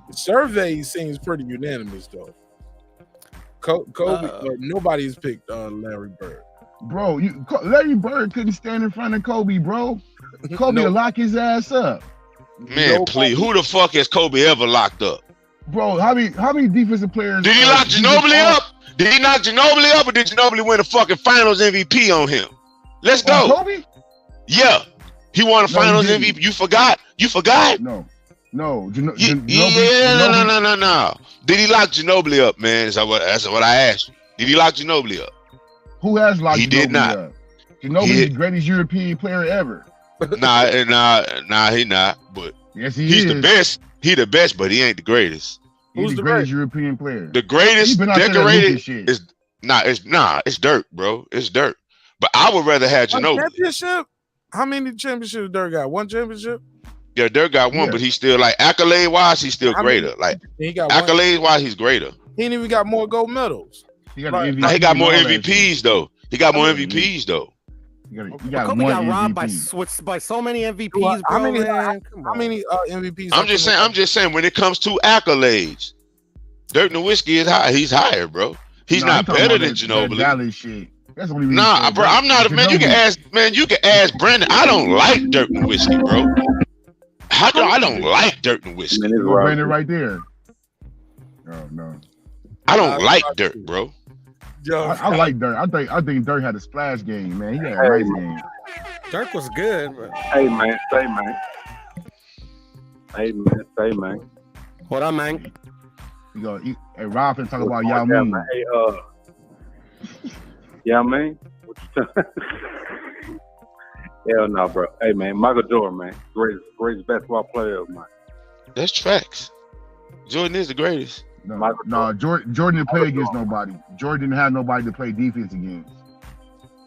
the survey seems pretty unanimous though. Kobe, nobody's picked Larry Bird. Bro, Larry Bird couldn't stand in front of Kobe, bro. Kobe will lock his ass up. Man, please, who the fuck has Kobe ever locked up? Bro, how many defensive players? Did he lock Ginobili up? Did he knock Ginobili up, or did Ginobili win the fucking Finals MVP on him? Let's go. Kobe? Yeah, he won the Finals MVP. You forgot? You forgot? No. No. Did he lock Ginobili up, man? That's what I asked you. Did he lock Ginobili up? Who has locked He did not. up? Ginobili's the greatest European player ever. Nah, he not. But yes, he's the best. He the best, but he ain't the greatest. He's the greatest European player. The greatest decorated is it's Dirk, bro. It's Dirk. But I would rather have Ginobili. Championship? How many championships Dirk got? One championship? Yeah, Dirk got one, but he's still like accolade wise, he's still greater. Like he got accolade wise, he's greater. He ain't even got more gold medals. He got He got more MVPs though. He got more MVPs though. Kobe got robbed by so many MVPs, bro. How many MVPs? I'm just saying when it comes to accolades, Dirk Nowitzki is high. He's higher, bro. He's not better than Ginobili. Shit. That's what he Nah, bro. I'm not a man. You can ask Brandon. I don't like Dirk Nowitzki, bro. I don't like Dirk Nowitzki. Brandon right there. Oh no. I don't like Dirk, bro. I like Dirk. I think Dirk had a splash game, man. He had a nice game. Dirk was good. Bro. Hey man, say man. What up, man? Hey, Rob and talk about Yao Ming. Hey, Yao Ming? What you Hell no, bro. Hey man, Michael Jordan, man, greatest basketball player of mine. That's facts. Jordan is the greatest. No, Jordan didn't play against nobody. Jordan didn't have nobody to play defense against.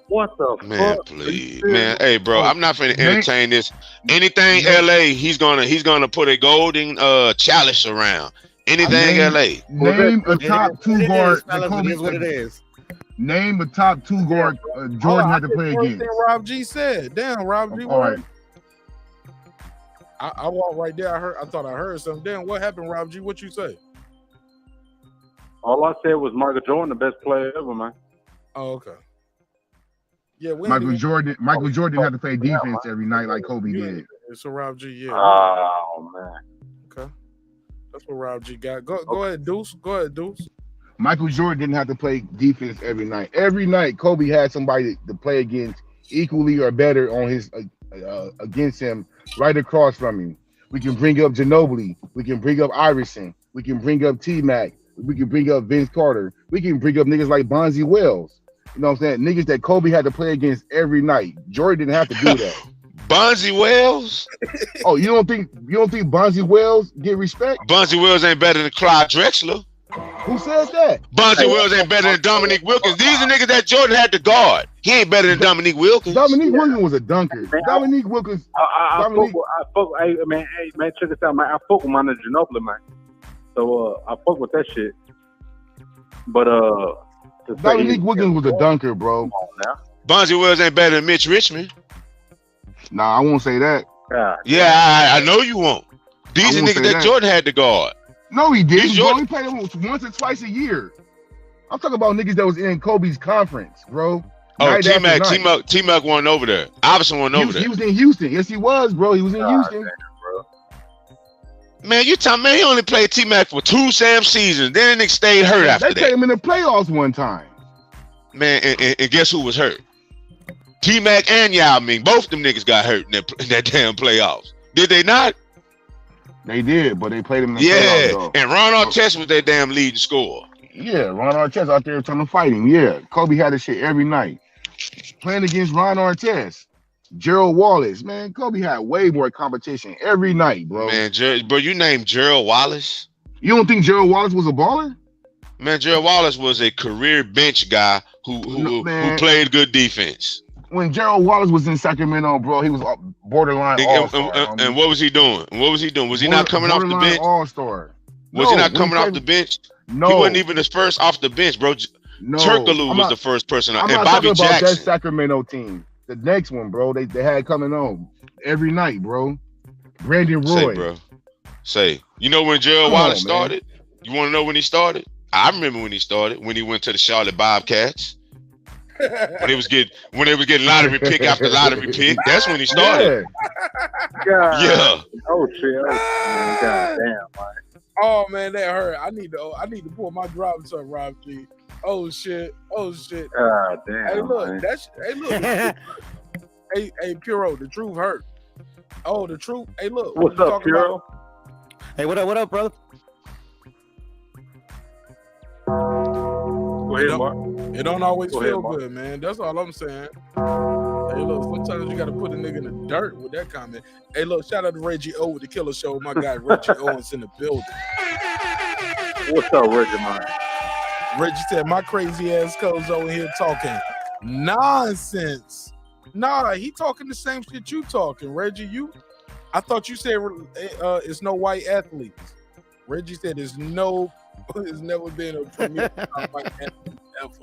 What the man, fuck? please, man. Hey, bro, I'm not finna entertain this. Anything LA, he's gonna put a golden chalice around. Anything LA. Name a top two guard. What it is. Name a top two guard Jordan had to play against. Rob G said. Damn, Rob G. All right. I walked right there. I thought I heard something. Damn, what happened, Rob G? What you say? All I said was Michael Jordan, the best player ever, man. Oh, okay. Yeah, Michael Jordan had to play defense every night like Kobe did. It's a Rob G. Yeah. Oh man. Okay. That's what Rob G got. Go ahead, Deuce. Go ahead, Deuce. Michael Jordan didn't have to play defense every night. Every night, Kobe had somebody to play against equally or better on his against him, right across from him. We can bring up Ginobili. We can bring up Iverson. We can bring up T-Mac. We can bring up Vince Carter. We can bring up niggas like Bonzi Wells. You know what I'm saying? Niggas that Kobe had to play against every night. Jordan didn't have to do that. Bonzi Wells? Oh, you don't think Bonzi Wells get respect? Bonzi Wells ain't better than Clyde Drexler. Who says that? Bonzi Wells ain't better than Dominique Wilkins. These are niggas that Jordan had to guard. He ain't better than Dominique Wilkins. Dominique Wilkins was a dunker. Dominique Wilkins. I fuck. Hey man, check this out, man. I fuck with my nigga Ginobili, man. So I fuck with that shit. But Dominique Wilkins was a dunker, bro. Bonzi Wells ain't better than Mitch Richmond. Nah, I won't say that. Yeah, I know you won't. These are niggas that Jordan had to guard. No, he didn't. Bro. He played him once or twice a year. I'm talking about niggas that was in Kobe's conference, bro. Oh, T-Mac wasn't over there. Iverson wasn't over there. He was in Houston. Yes, he was, bro. He was in Houston. Man, you talking, man, he only played T-Mac for 2 seasons. Then the nigga stayed hurt after that. They played him in the playoffs one time. Man, and guess who was hurt? T-Mac and Yao Ming. Both them niggas got hurt in that damn playoffs. Did they not? They did, but they played him in the Yeah, playoffs, though. and Ron Artest was their damn leading scorer. Yeah, Ron Artest out there trying to fight him. Yeah, Kobe had this shit every night. Playing against Ron Artest, Gerald Wallace, man, Kobe had way more competition every night, bro. Man, bro, you named Gerald Wallace? You don't think Gerald Wallace was a baller? Man, Gerald Wallace was a career bench guy who played good defense. When Gerald Wallace was in Sacramento, bro, he was borderline all-star. And what was he doing? Was he not coming off the bench? All-star. Was he not coming off the bench? No. He wasn't even the first off the bench, bro. No. Turkaloo was the first person on. I'm And not Bobby talking about Jackson. that Sacramento team. The next one, bro, they had coming on every night, bro. Brandon Roy. Say, bro. Say. You know when Gerald Wallace started? You want to know when he started? I remember when he started, when he went to the Charlotte Bobcats. when they was getting lottery pick after lottery pick. That's when he started. Yeah. Oh shit. Oh, God damn, man. Oh man, that hurt. I need to pull my driving truck, Rob G. Oh shit. God damn. Hey look, man. look. hey Puro, the truth hurt. Oh, the truth. Hey look. What's up, Puro? Hey, what up, brother? Go ahead, Mark. It don't always Go feel ahead, Mark. good, man. That's all I'm saying. Hey, look, sometimes you got to put a nigga in the dirt with that comment. Hey, look, shout out to Reggie O with the Killer Show. My guy Reggie Owens in the building. What's up, Reggie, man? Reggie said, my crazy ass co's over here talking nonsense. Nah, he talking the same shit you talking, Reggie. I thought you said it's no white athletes. Reggie said there's never been a premier white athlete ever.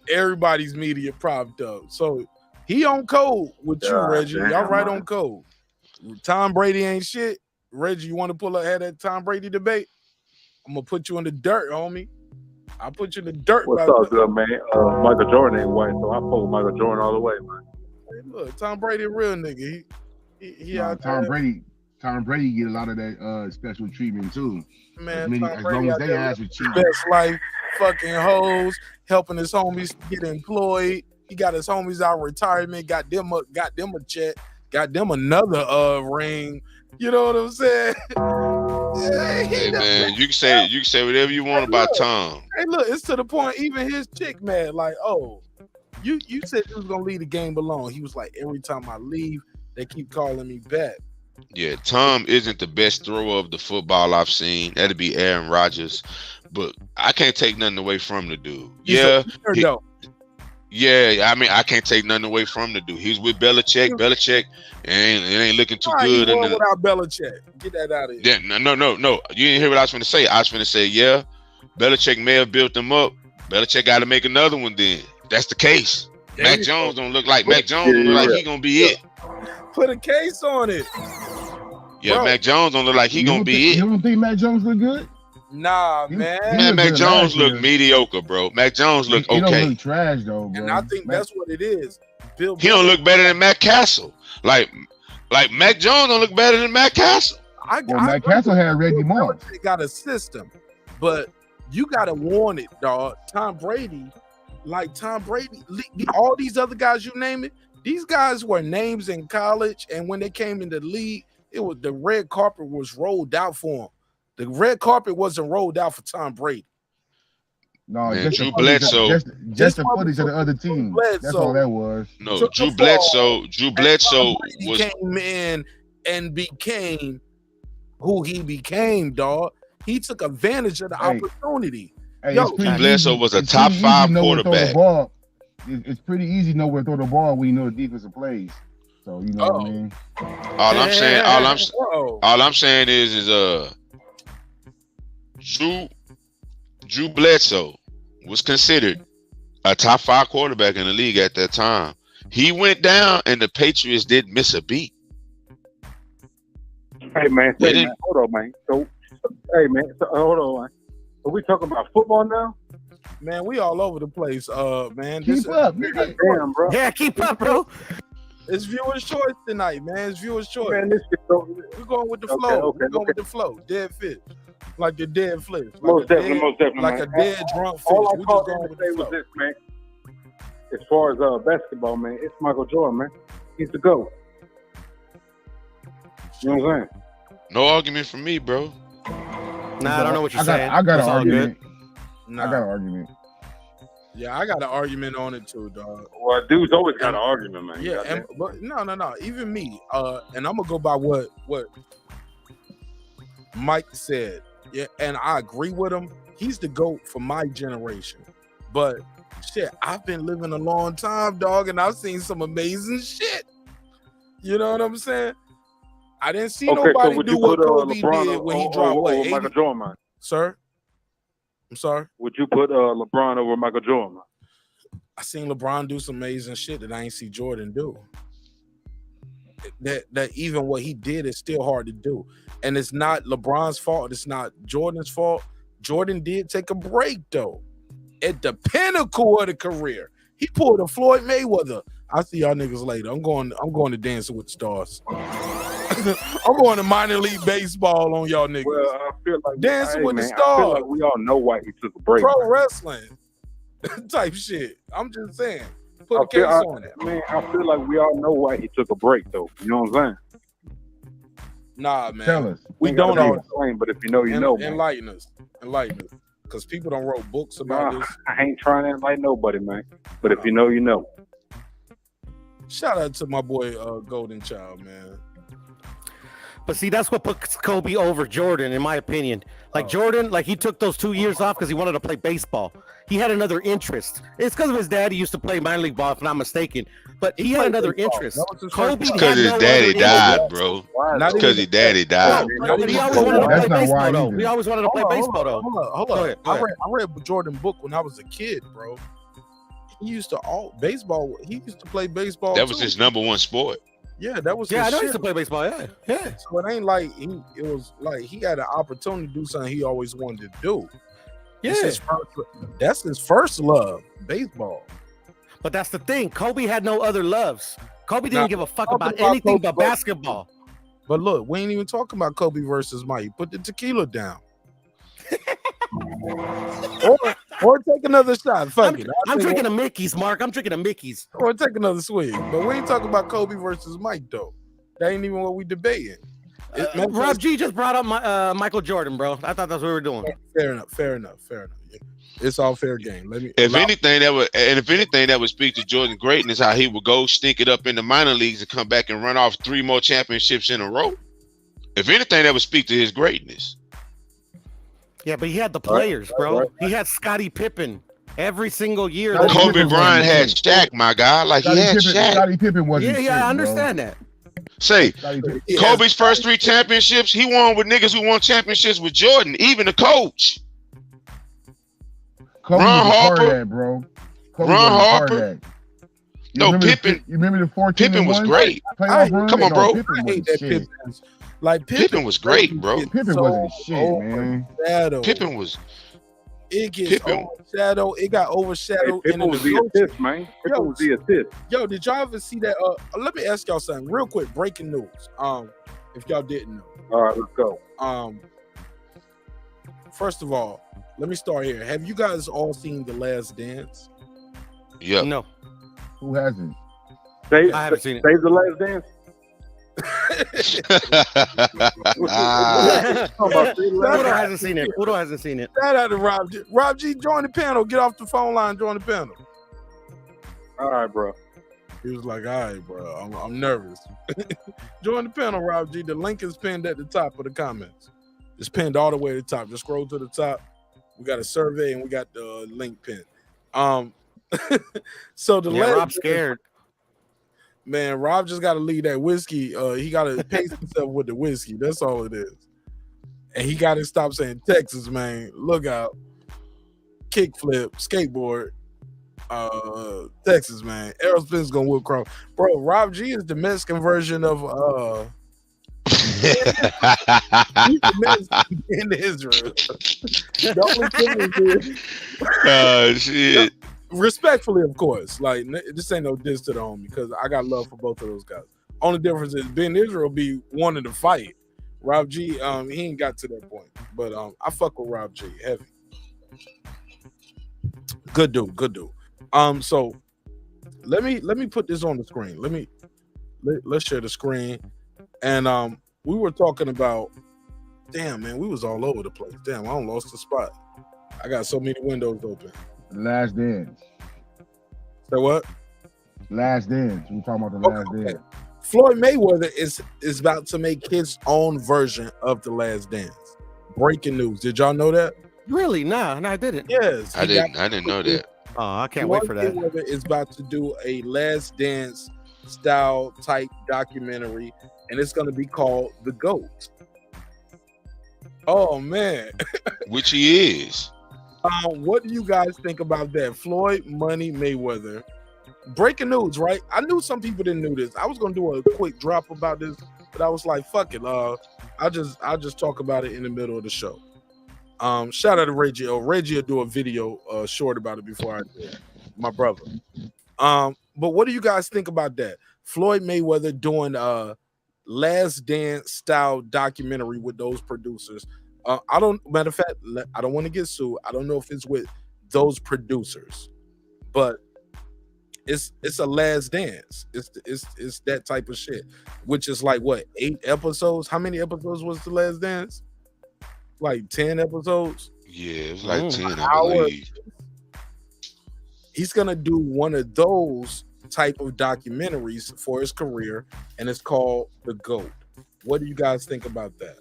Everybody's media propped up. So he on code with you, Reggie. Y'all right on code. Tom Brady ain't shit. Reggie, you want to have that Tom Brady debate? I'm gonna put you in the dirt, homie. I'll put you in the dirt. What's up, good man? Michael Jordan ain't white, so I pull Michael Jordan all the way, man. Hey, look, Tom Brady a real nigga. He out Tom there. Tom Brady get a lot of that special treatment too. Man, as long as they ask with you. Best life, fucking hoes, helping his homies get employed. He got his homies out of retirement, got them a check, got them another ring. You know what I'm saying? Hey man, you can say whatever you want about Tom. Hey, look, it's to the point. Even his chick, man, like, oh, you said you was gonna leave the game alone. He was like, every time I leave, they keep calling me back. Yeah, Tom isn't the best thrower of the football I've seen. That'd be Aaron Rodgers, but I can't take nothing away from the dude. Yeah, I mean, I can't take nothing away from the dude. He's with Belichick. Belichick, and it ain't looking too good. Without Belichick, get that out of here. Yeah, no. You didn't hear what I was going to say. I was going to say, yeah, Belichick may have built them up. Belichick got to make another one. Then that's the case. Mac Jones don't look like Mac Jones. Don't look like he gonna be it. Put a case on it. Yeah, bro. Mac Jones don't look like he gonna be it. You don't think Mac Jones look good? Nah, man. Man, Mac Jones look mediocre, bro. Mac Jones look okay. He don't look trash though, bro. And I think that's what it is. He don't look better than Matt Castle. Like Mac Jones don't look better than Matt Castle. Matt Castle had Reggie Moss. They got a system, but you gotta warn it, dog. Tom Brady, all these other guys you name it, these guys were names in college, and when they came in the league, it was the red carpet was rolled out for them. The red carpet wasn't rolled out for Tom Brady. No, man, just Drew Bledsoe. Just the footage of the other team. That's all that was. No, Drew Bledsoe was came in and became who he became, dog. He took advantage of the opportunity. Hey, Drew Bledsoe was a top 5 quarterback. It's pretty easy to know where to throw the ball when you know the defensive plays. So you know what I mean. All I'm saying is Drew Bledsoe was considered a top 5 quarterback in the league at that time. He went down, and the Patriots didn't miss a beat. Hey man, hold on, man. So, hold on, man. So we talking about football now? Man, we all over the place, man. Keep up, damn, bro. Yeah, keep up, bro. It's viewer's choice tonight, man. It's viewer's choice. Man, we're going with the flow. We're going with the flow. Dead fish. Like the dead fish. Most definitely. Like a dead drunk fish. All I We called just going him with to say the flow. was this, man. As far as basketball, man, it's Michael Jordan, man. He's the GOAT. You know what I'm saying? No argument from me, bro. Nah, I don't know what you're saying. I got an It's all good. argument. I got an argument. Yeah, I got an argument on it too, dog. Well, dudes always got an argument, man. Yeah, but no. Even me. And I'm gonna go by what Mike said. Yeah, and I agree with him. He's the GOAT for my generation. But shit, I've been living a long time, dog, and I've seen some amazing shit. You know what I'm saying? I didn't see nobody do what Kobe did when he dropped what, 80? Michael Jordan, man. Sir? I'm sorry? Would you put LeBron over Michael Jordan, man? I seen LeBron do some amazing shit that I ain't see Jordan do. That even what he did is still hard to do. And it's not LeBron's fault. It's not Jordan's fault. Jordan did take a break, though. At the pinnacle of the career. He pulled a Floyd Mayweather. I'll see y'all niggas later. I'm going to Dancing with the Stars. I'm going to minor league baseball on y'all niggas. Well, I feel like Dancing with the I Stars. feel like we all know why he took a break. Pro man. wrestling type shit. I'm just saying. Put a case on it. Man, I feel like we all know why he took a break, though. You know what I'm saying? Nah, man. Tell us. We don't all explain, but if you know, you know. Man. Enlighten us. Because people don't wrote books about this. I ain't trying to enlighten nobody, man. But if you know, you know. Shout out to my boy Golden Child, man. But see, that's what puts Kobe over Jordan, in my opinion. Like Jordan, like he took those 2 years off because he wanted to play baseball. He had another interest. It's because of his dad. He used to play minor league ball, if I'm not mistaken. But he had another interest. Kobe because his daddy died, bro. Because his daddy died. But he always wanted to play baseball, though. He always wanted to play baseball, though. Hold on. I read a Jordan book when I was a kid, bro. He used to He used to play baseball. That was his number one sport. Yeah, that was. Yeah, his I know he shit. used to play baseball. Yeah. So it ain't like it was like he had an opportunity to do something he always wanted to do. Yeah, that's his first love, baseball. But that's the thing. Kobe had no other loves. Kobe didn't give a fuck about anything but basketball. But look, we ain't even talking about Kobe versus Mike. Put the tequila down. or take another shot. Fuck it. I'm drinking a Mickey's, Mark. I'm drinking a Mickey's. Or take another swig. But we ain't talking about Kobe versus Mike, though. That ain't even what we debating. Rob G just brought up Michael Jordan, bro. I thought that's what we were doing. Fair enough. Yeah. It's all fair game. If anything that would speak to Jordan's greatness, how he would go stink it up in the minor leagues and come back and run off 3 more championships in a row. If anything, that would speak to his greatness. Yeah, but he had the players, bro. Right. He had Scottie Pippen every single year. Kobe Bryant had Shaq, my guy. Like he had Shaq. Scottie Pippen wasn't. Yeah, I understand that. Say, Kobe's first 3 championships, he won with niggas who won championships with Jordan, even the coach. Kobe Ron Harper, bro. Ron Harper. No, Pippen. You remember the 14? Pippen was great. Come on, bro. Pippen was shit. Like Pippen was great, bro. Pippen wasn't shit, man. Pippen was. It gets overshadowed. It got overshadowed. Pippen was the assist, man. Pippen was the assist. Yo, did y'all ever see that? Let me ask y'all something real quick. Breaking news. If y'all didn't know. All right, let's go. First of all, let me start here. Have you guys all seen The Last Dance? Yeah. No. Who hasn't? I haven't seen it. Save The Last Dance. Udo hasn't seen it. Udo hasn't seen it. Shout out to Rob G. Rob G, join the panel. Get off the phone line. Join the panel. All right, bro. He was like, all right, bro. I'm nervous. Join the panel, Rob G. The link is pinned at the top of the comments. It's pinned all the way to the top. Just scroll to the top. We got a survey and we got the link pinned. So the Rob's scared. Man, Rob just got to leave that whiskey. He got to pace himself with the whiskey. That's all it is. And he got to stop saying Texas, man. Look out. Kickflip, skateboard. Texas, man. Errol Spence going to whip cross. Bro, Rob G is the Mexican version of he's the Mexican in Israel. The only thing is shit. Respectfully, of course. Like, this ain't no diss to the homie because I got love for both of those guys. Only difference is Ben Israel be wanting to fight. Rob G, he ain't got to that point. But I fuck with Rob G heavy. Good dude. So let me put this on the screen. Let's share the screen. And we were talking about. Damn, man, we was all over the place. Damn, I done lost the spot. I got so many windows open. Last Dance. So what? Last Dance. We talking about the Last Dance. Floyd Mayweather is about to make his own version of the Last Dance. Breaking news. Did y'all know that? Really? Nah, I didn't. Yes. I didn't know that. Oh, I can't wait for that. Floyd Mayweather is about to do a Last Dance style type documentary, and it's going to be called The GOAT. Oh man. Which he is. What do you guys think about that? Floyd Money Mayweather. Breaking news, right? I knew some people didn't know this. I was gonna do a quick drop about this, but I was like, fuck it. I'll just talk about it in the middle of the show. Shout out to Reggie. Reggie will do a video short about it before I do it. My brother. But what do you guys think about that? Floyd Mayweather doing Last Dance style documentary with those producers. Matter of fact, I don't want to get sued. I don't know if it's with those producers, but it's a Last Dance. It's that type of shit, which is like what, 8 episodes? How many episodes was the Last Dance? Like 10 episodes? Yeah, it was like 10, I believe. He's gonna do one of those type of documentaries for his career, and it's called The GOAT. What do you guys think about that?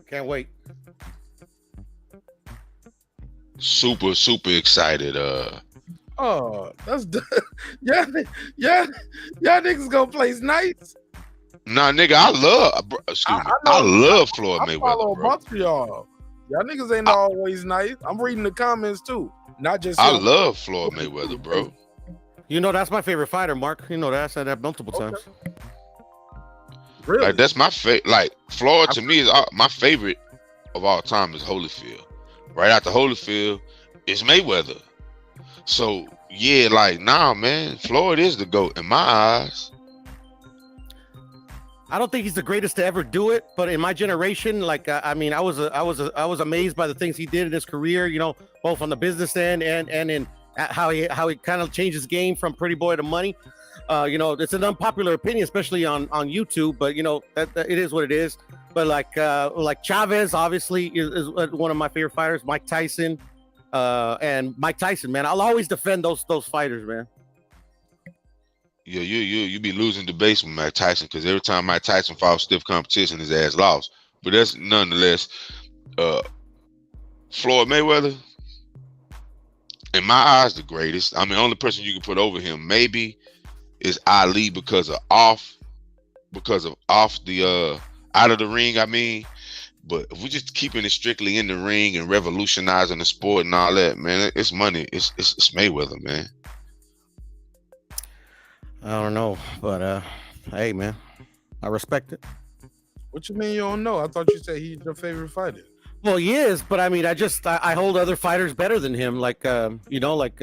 Can't wait. Super excited. Oh, that's yeah, niggas gonna play nice. Nah, nigga, I love Floyd Mayweather. I follow a bunch of y'all. Y'all niggas ain't always nice. I'm reading the comments too, not just. I love Floyd Mayweather, bro. You know that's my favorite fighter, Mark. You know that. I said that multiple times. Really? Like that's my favorite. Like Floyd to me is my favorite of all time is Holyfield. Right after Holyfield is Mayweather. So yeah, like nah, man, Floyd is the GOAT in my eyes. I don't think he's the greatest to ever do it, but in my generation, like I mean, I was amazed by the things he did in his career. You know, both on the business end and in how he kind of changed his game from pretty boy to money. You know, it's an unpopular opinion, especially on YouTube, but you know that it is what it is. But like Chavez, obviously, is one of my favorite fighters. Mike Tyson, and Mike Tyson, man, I'll always defend those fighters, man. Yeah, you be losing debates with Mike Tyson because every time Mike Tyson fought stiff competition, his ass lost. But that's nonetheless, Floyd Mayweather, in my eyes, the greatest. I mean, only person you can put over him maybe is Ali because of off the out of the ring. I mean, but if we just keeping it strictly in the ring and revolutionizing the sport and all that, man, it's money. It's Mayweather, man. I don't know, but hey, man, I respect it. What you mean you don't know? I thought you said he's your favorite fighter. Well, he is, but I mean, I hold other fighters better than him. Like, you know, like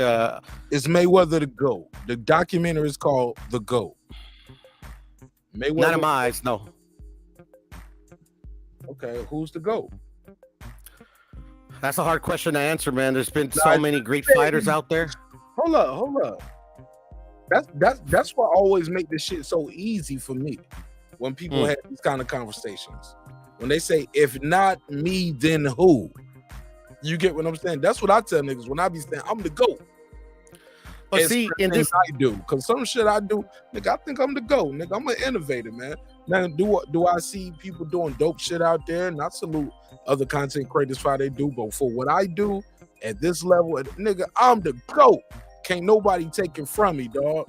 is Mayweather the GOAT? The documentary is called The GOAT. Mayweather. Not in my eyes, no. Okay, who's the GOAT? That's a hard question to answer, man. There's been so many great fighters out there. Hold up. That's what always make this shit so easy for me when people have these kind of conversations. When they say, if not me, then who? You get what I'm saying? That's what I tell niggas when I be saying I'm the GOAT. But see, in this I do, because some shit I do, nigga, I think I'm the GOAT, nigga. I'm an innovator, man. Now, do I see people doing dope shit out there? And I salute other content creators for how they do, but for what I do at this level, nigga, I'm the GOAT. Can't nobody take it from me, dog.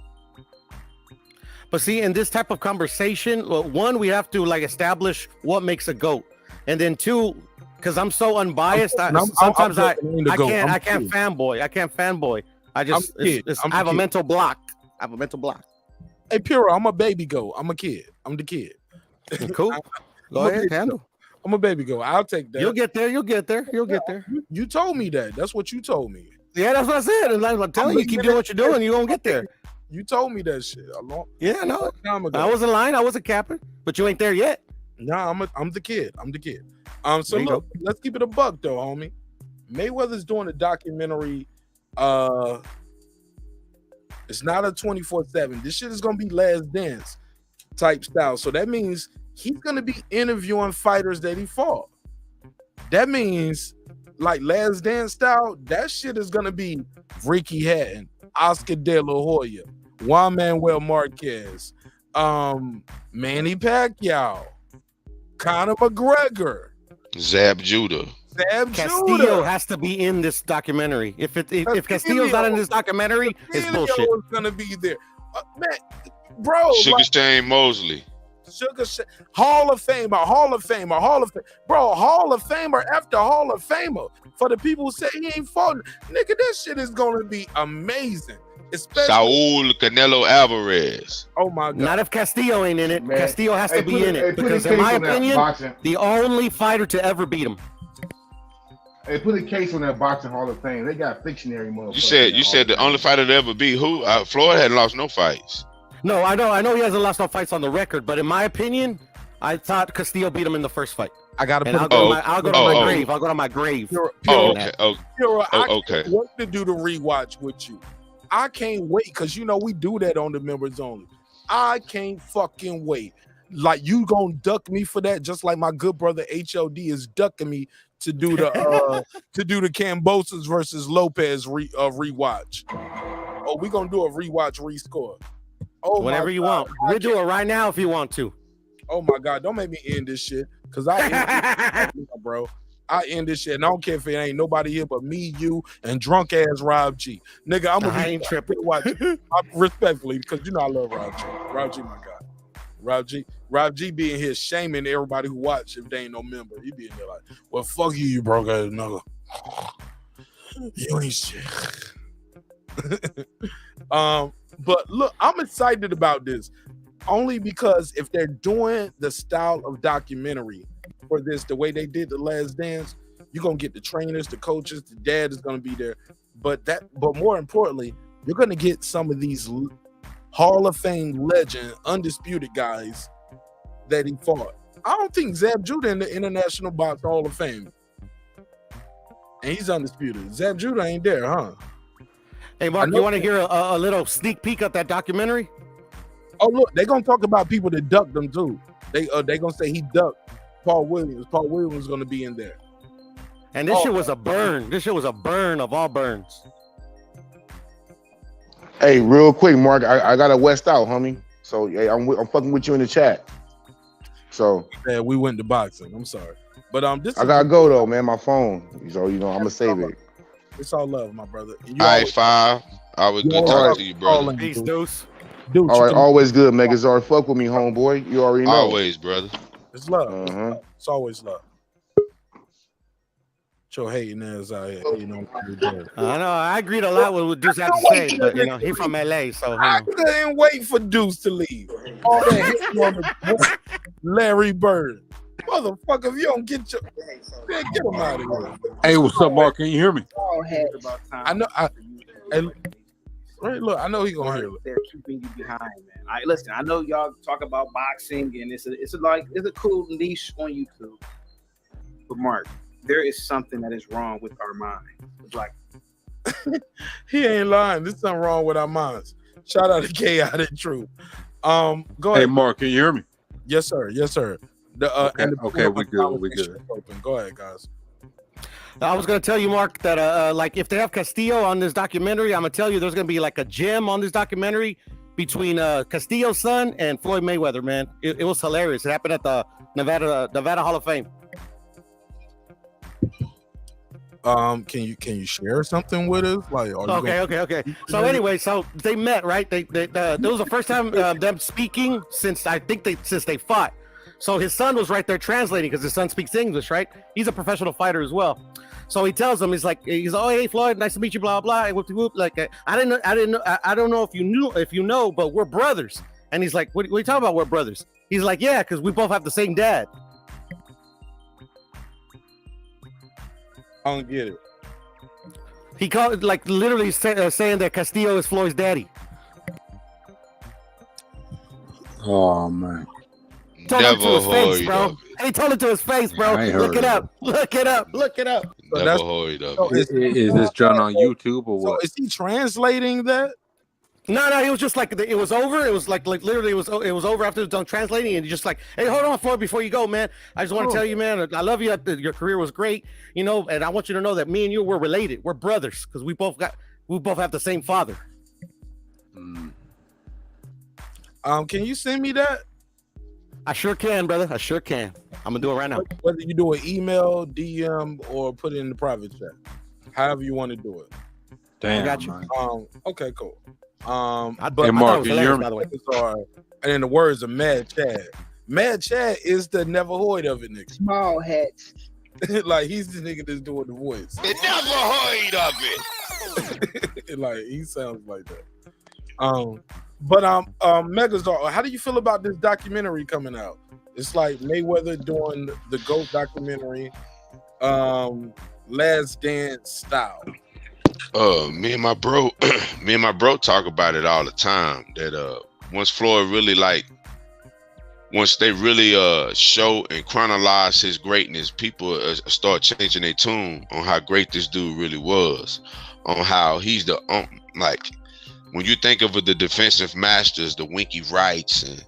But see, in this type of conversation, well, one, we have to like establish what makes a GOAT, and then two, because I'm so unbiased, I can't fanboy. I can't fanboy. I have a mental block. Hey, Puro, I'm a baby GOAT. I'm a kid. I'm the kid. Cool. Go ahead, handle. I'm a baby GOAT. I'll take that. You'll get there. You told me that. That's what you told me. Yeah, that's what I said. And I'm telling you, keep doing what you're doing, you're gonna get there. You told me that shit a long time ago. I wasn't lying. I wasn't capping, but you ain't there yet. Nah, I'm the kid. So look, let's keep it a buck though, homie. Mayweather's doing a documentary. It's not a 24/7. This shit is gonna be Last Dance type style. So that means he's gonna be interviewing fighters that he fought. That means, like Last Dance style, that shit is gonna be Ricky Hatton, Oscar De La Hoya, Juan Manuel Marquez, Manny Pacquiao, Conor McGregor, Zab Judah. Castillo has to be in this documentary. If Castillo's not in this documentary, it's bullshit. Is gonna be there, man, bro. Sugar Shane Mosley. Hall of Famer, bro, Hall of Famer after Hall of Famer. For the people who say he ain't fought, nigga, this shit is gonna be amazing. Especially Saul Canelo Alvarez. Oh my god! Not if Castillo ain't in it. Man. Castillo has to be in it because, in my opinion, the only fighter to ever beat him. Hey, put a case on that boxing Hall of Fame. They got fictionary motherfuckers. You said the only fighter to ever beat who? Floyd hadn't lost no fights. No, I know he hasn't lost no fights on the record, but in my opinion, I thought Castillo beat him in the first fight. I gotta put. I'll go to my grave. I'll go to my grave. Okay. I can't wait to do the rewatch with you. I can't wait because we do that on the members only. I can't fucking wait. Like you gonna duck me for that, just like my good brother HLD is ducking me to do the Cambosos versus Lopez rewatch. Oh, we gonna do a rewatch rescore. Oh, whenever you want. We'll do it right now if you want to. Oh my god, don't make me end this shit because I end this bro. I end this shit, and I don't care if it ain't nobody here but me, you, and drunk ass Rob G. Nigga, I'm gonna be tripping. Respectfully, because I love Rob G. Rob G, my guy. Rob G being here shaming everybody who watch if they ain't no member. He be in there like, well, fuck you, you broke ass nigga. You ain't shit. But look, I'm excited about this only because if they're doing the style of documentary for this, the way they did The Last Dance, you're gonna get the trainers, the coaches, the dad is gonna be there. But more importantly, you're gonna get some of these Hall of Fame legend, undisputed guys that he fought. I don't think Zab Judah in the International Box Hall of Fame, and he's undisputed. Zab Judah ain't there, huh? Hey, Mark, you want to hear a little sneak peek at that documentary? Oh, look, they're going to talk about people that ducked them, too. They going to say he ducked Paul Williams. Paul Williams is going to be in there. And this shit was a burn. This shit was a burn of all burns. Hey, real quick, Mark, I got a West out, homie. So, hey, I'm fucking with you in the chat. So. Yeah, we went to boxing. I'm sorry. But I got to go, though, man. My phone. So, I'm going to save it. It's all love, my brother. All right, 5. Always good talking to you, brother. Peace, Deuce. Dude, all right, always good, Megazord. Fuck with me, homeboy. You already know. Always, brother. It's love. It's always love. Your hating ass out here. I know. I agreed a lot with what Deuce had to say, but he's from LA, so I couldn't wait for Deuce to leave. All that hitting on the Larry Bird. Motherfucker, if you don't get your man, get him out of here. Hey, what's up, Mark? Can you hear me? I know. Look, I know he gonna hear it. They're keeping you behind, man. Listen, I know y'all talk about boxing, and it's a cool niche on YouTube. But Mark, there is something that is wrong with our mind. Like he ain't lying. There's something wrong with our minds. Shout out to K out of Truth. Go ahead. Hey, Mark, can you hear me? Yes, sir. Yes, sir. Okay, we good. We good. Open. Go ahead, guys. I was gonna tell you, Mark, that like if they have Castillo on this documentary, I'm gonna tell you there's gonna be like a gem on this documentary between Castillo's son and Floyd Mayweather. Man, it was hilarious. It happened at the Nevada Hall of Fame. Can you share something with us? Like, okay. So anyway, so they met, right? They that was the first time them speaking since they fought. So his son was right there translating because his son speaks English, right? He's a professional fighter as well. So he tells him, he's oh, hey Floyd, nice to meet you, blah blah. And whoop. Like I don't know if you know, but we're brothers. And he's like, what are you talking about? We're brothers. He's like, yeah, because we both have the same dad. I don't get it. He called literally saying that Castillo is Floyd's daddy. Oh man. Told him to his face, bro. He told it to his face, bro. Look it up. Never heard of it. Is this John on YouTube or what? So is he translating that? No, he was just like it was over. It was like literally it was over after it was done translating, and he's just like, hey, hold on, Floyd, before you go, man. I just want to tell you, man, I love you. Your career was great, and I want you to know that me and you were related. We're brothers because we both have the same father. Can you send me that? I sure can, brother. I sure can. I'm gonna do it right now. Whether you do an email, DM, or put it in the private chat, however you want to do it. Damn, I got you. man. Okay, cool. Hey, Mark, can you hear me? By the way, and in the words of Mad Chad is the never Hoid of it, nigga. Small hats. Like he's the nigga that's doing the voice. The never heard of it. Like he sounds like that. But Megazord, how do you feel about this documentary coming out? It's like Mayweather doing the GOAT documentary, Last Dance style. Me and my bro talk about it all the time. That once Floyd really once they really show and chronologize his greatness, people start changing their tune on how great this dude really was, on how he's the when you think of the defensive masters, the Winky Wrights, and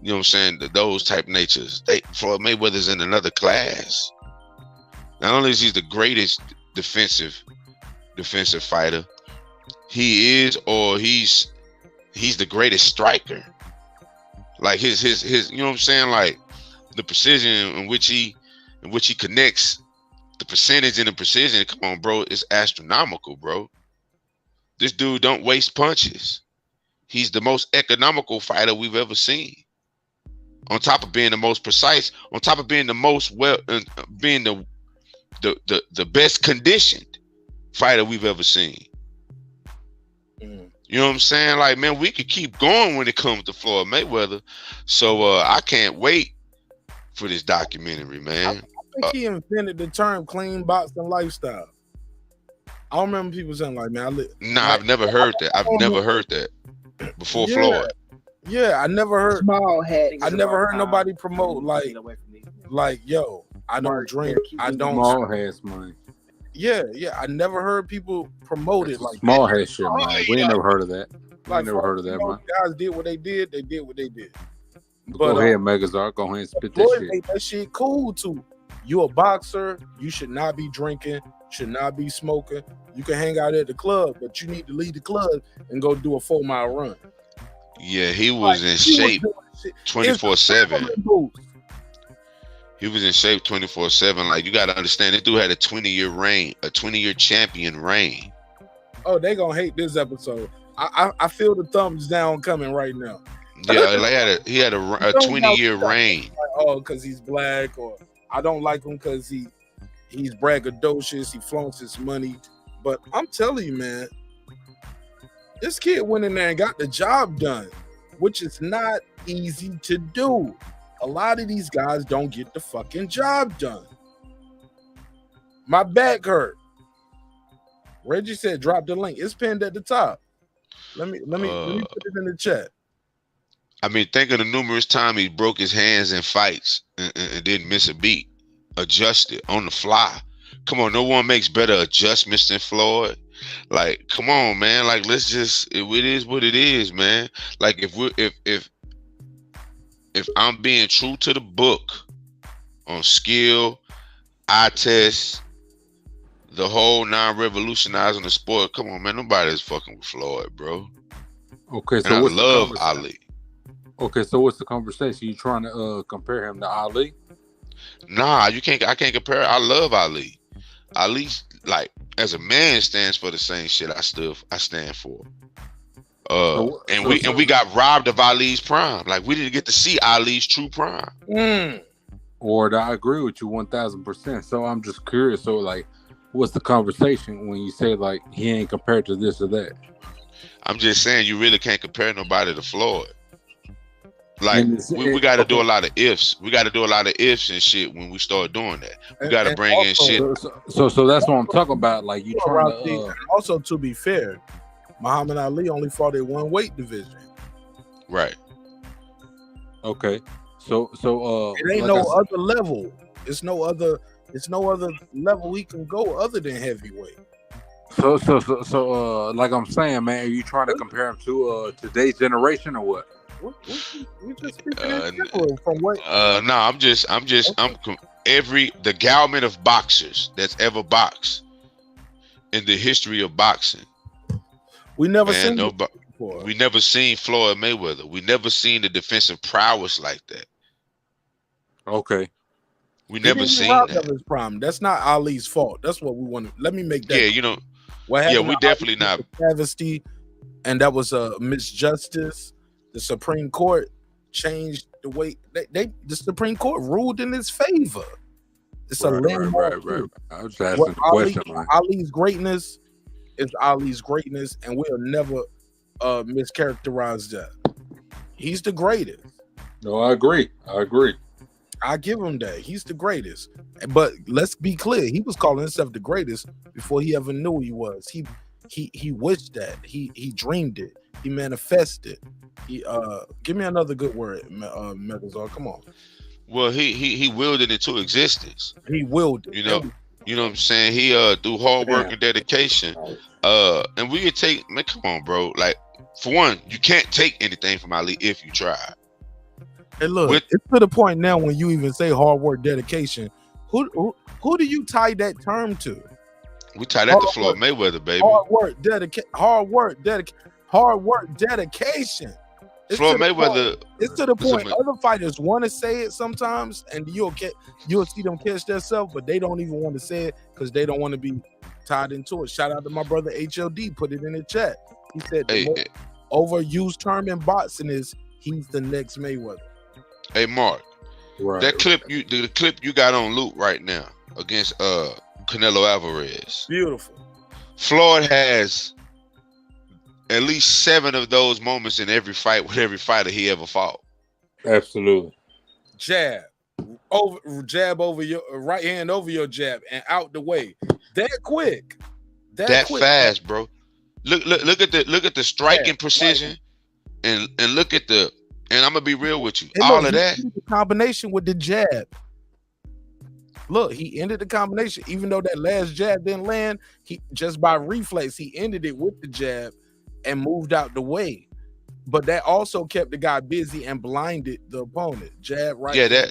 you know what I'm saying, those type natures, Floyd Mayweather's in another class. Not only is he the greatest defensive fighter, he's the greatest striker. Like his you know what I'm saying, like the precision in which he connects, the percentage and the precision, come on, bro, it's astronomical, bro. This dude don't waste punches. He's the most economical fighter we've ever seen. On top of being the most precise, on top of being the most being the best conditioned fighter we've ever seen. You know what I'm saying? Like, man, we could keep going when it comes to Floyd Mayweather. So I can't wait for this documentary, man. I think he invented the term clean boxing lifestyle. I remember people saying like, man, I've never heard that. I've never heard that before Floyd. Yeah, I never heard small hat. I never heard nobody promote like, yo, I don't drink. I don't small hats, man. Yeah, I never heard people promote it like small that. hat shit, man. We ain't never heard of that. Like, never heard of that, man. Guys did what they did. They did what they did. Go ahead, Megazord. Go ahead and spit that Floyd shit. made that shit cool too. You a boxer. You should not be drinking. Should not be smoking. You can hang out at the club, but you need to leave the club and go do a 4-mile run. Yeah, he was in shape 24/7. He was in shape 24/7. Like, you got to understand, this dude had a 20-year reign, a 20-year champion reign. Oh, they gonna hate this episode. I feel the thumbs down coming right now. Yeah, he had a 20-year reign. Like, oh, because he's black, or I don't like him because he's braggadocious, he flaunts his money. But I'm telling you, man, this kid went in there and got the job done, which is not easy to do. A lot of these guys don't get the fucking job done. My back hurt. Reggie said, drop the link. It's pinned at the top. Let me put it in the chat. I mean, think of the numerous times he broke his hands in fights and didn't miss a beat. Adjusted on the fly. Come on, no one makes better adjustments than Floyd. Like, come on, man. Like, let's just, it is what it is, man. Like, if I'm being true to the book on skill, eye test, the whole non-revolutionizing the sport, come on, man. Nobody's fucking with Floyd, bro. Okay, so and I love Ali. Okay, so what's the conversation? You trying to compare him to Ali? Nah, I can't compare. I love Ali. Ali, like, as a man, stands for the same shit I stand for. We got robbed of Ali's prime. Like, we didn't get to see Ali's true prime. Or I agree with you 1000%. So I'm just curious. So, like, what's the conversation when you say, like, he ain't compared to this or that? I'm just saying you really can't compare nobody to Floyd. Like, we got to do a lot of ifs. We got to do a lot of ifs and shit when we start doing that. We got to bring in shit. So that's what I'm talking about. Like, you trying to. Also, to be fair, Muhammad Ali only fought in one weight division. Right. Okay. So it ain't no other level. It's no other level he can go other than heavyweight. So, like I'm saying, man, are you trying to compare him to today's generation or what? We just speaking in general from what? No, I'm the gamut of boxers that's ever boxed in the history of boxing. We never seen we never seen Floyd Mayweather. We never seen the defensive prowess like that. Okay. We never seen robbed that. of his prime. That's not Ali's fault. That's what we want to. Let me make that. Yeah, you know. What happened? Yeah, we definitely not. Travesty, and that was a misjustice. The Supreme Court changed the way the Supreme Court ruled in his favor. It's a landmark. Right. I was just asking the question, man. Ali's greatness is Ali's greatness, and we'll never mischaracterize that. He's the greatest. No, I agree. I give him that. He's the greatest. But let's be clear. He was calling himself the greatest before he ever knew he was. He wished that. He dreamed it. He manifested. Give me another good word, Megazord. Come on. Well, he willed it into existence. He willed it. You know what I'm saying? He through hard work and dedication. And we could take, man, come on, bro. Like, for one, you can't take anything from Ali if you try. Hey, look, it's to the point now when you even say hard work, dedication. Who do you tie that term to? We tie that to Floyd Mayweather, baby. Hard work, dedication. Floyd Mayweather. It's to the point. Other fighters want to say it sometimes, and you'll see them catch themselves, but they don't even want to say it because they don't want to be tied into it. Shout out to my brother HLD. Put it in the chat. He said the most overused term in boxing is he's the next Mayweather. Hey, Mark. Right. The clip you got on loop right now against Canelo Alvarez. Beautiful. Floyd has at least 7 of those moments in every fight with every fighter he ever fought. Absolutely. Jab over your right hand over your jab and out the way. That quick. That quick, fast, bro. Look at the striking precision, right. and look at the. And I'm gonna be real with you. All of that the combination with the jab. Look, he ended the combination, even though that last jab didn't land. He just by reflex, he ended it with the jab and moved out the way. But that also kept the guy busy and blinded the opponent. Jab right. Yeah,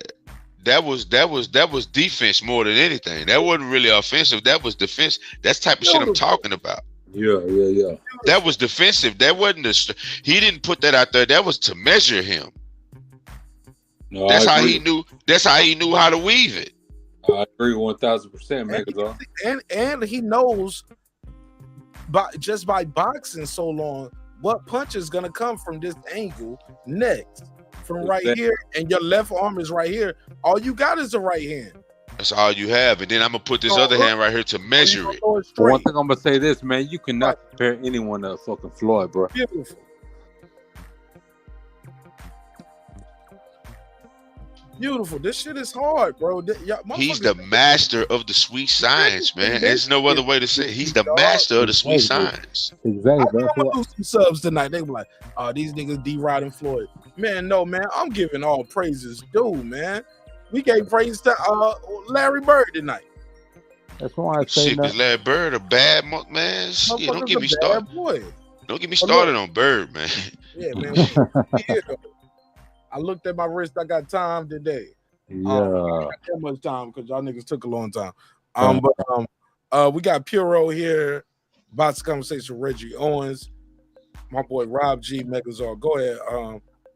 that was defense more than anything. That wasn't really offensive. That was defense. That's the type of shit I'm talking about. Yeah. That was defensive. That wasn't he didn't put that out there. That was to measure him. No, that's how he knew. That's how he knew how to weave it. I agree 1,000%, Megazord. And he knows by boxing so long what punch is gonna come from this angle next, from right here, and your left arm is right here. All you got is the right hand. That's all you have, and then I'm gonna put this other hand right here to measure it. One thing I'm gonna say this, man, you cannot compare anyone to fucking Floyd, bro. Beautiful. Beautiful. This shit is hard, bro. He's the master of the sweet science, man. There's no other way to say it. He's the master of the sweet science. Exactly. I'm gonna do some subs tonight. They were like, "Oh, these niggas D-Rod and Floyd." Man, no, man. I'm giving all praises due, man. We gave praise to Larry Bird tonight. That's why I say shit. Cause Larry Bird a bad man. Shit, don't get me started. Boy. Don't get me started on Bird, man. Yeah, man. I looked at my wrist. I got time today. Yeah. I got that much time because y'all niggas took a long time. But we got Puro here. Box conversation with Reggie Owens. My boy Rob G. Megazord. Go ahead.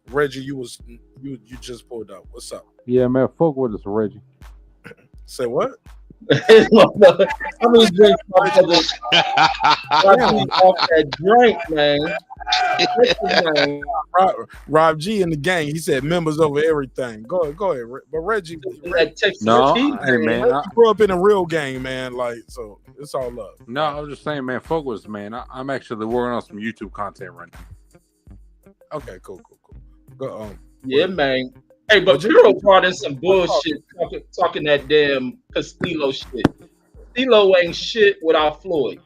Reggie, you just pulled up. What's up? Yeah, man. Fuck with us, Reggie. Say what? How many drinks off that drink, man? Rob G in the gang. He said members over everything. Go ahead. But Reggie no, hey man, Reggie grew up in a real gang, man. Like, so it's all love. No, I was just saying, man. Fuck with us, man. I'm actually working on some YouTube content right now. Okay, cool. Go yeah, man. Hey, but Puro brought in some bullshit talking that damn Castillo shit. Castillo ain't shit without Floyd.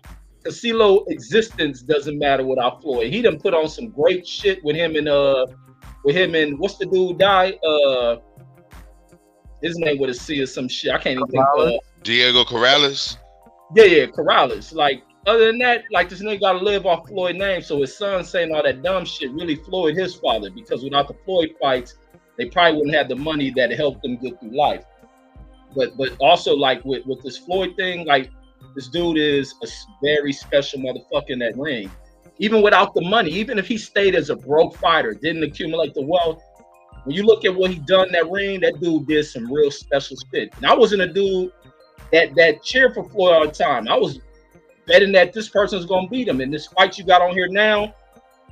Castillo existence doesn't matter without Floyd. He done put on some great shit with him and what's the dude died? His name with a C or some shit. I can't even think of Diego Corrales. Yeah, Corrales. Like other than that, like this nigga gotta live off Floyd's name. So his son saying all that dumb shit really Floyd his father, because without the Floyd fights, they probably wouldn't have the money that helped them get through life. But also like with this Floyd thing, like this dude is a very special motherfucker in that ring. Even without the money, even if he stayed as a broke fighter, didn't accumulate the wealth. When you look at what he done in that ring, that dude did some real special shit. And I wasn't a dude that cheered for Floyd all the time. I was betting that this person's gonna beat him. And this fight you got on here now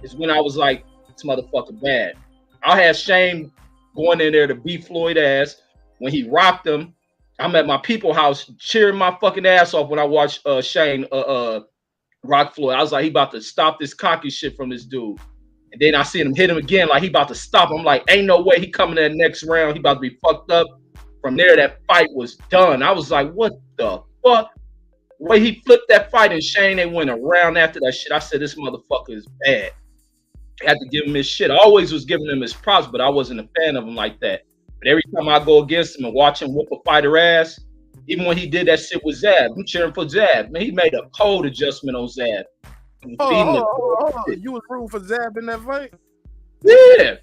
is when I was like, this motherfucker bad. I had Shane going in there to beat Floyd ass. When he rocked him, I'm at my people house cheering my fucking ass off when I watched Shane rock Floyd. I was like, he about to stop this cocky shit from this dude. And then I seen him hit him again, like he about to stop him. I'm like, ain't no way he coming in the next round. He about to be fucked up. From there, that fight was done. I was like, what the fuck? The way he flipped that fight and Shane, they went around after that shit. I said, this motherfucker is bad. I had to give him his shit. I always was giving him his props, but I wasn't a fan of him like that. But every time I go against him and watch him whoop a fighter ass, even when he did that shit with Zab, I'm cheering for Zab. Man, he made a cold adjustment on Zab. Hold on. You was rooting for Zab in that fight? Yeah.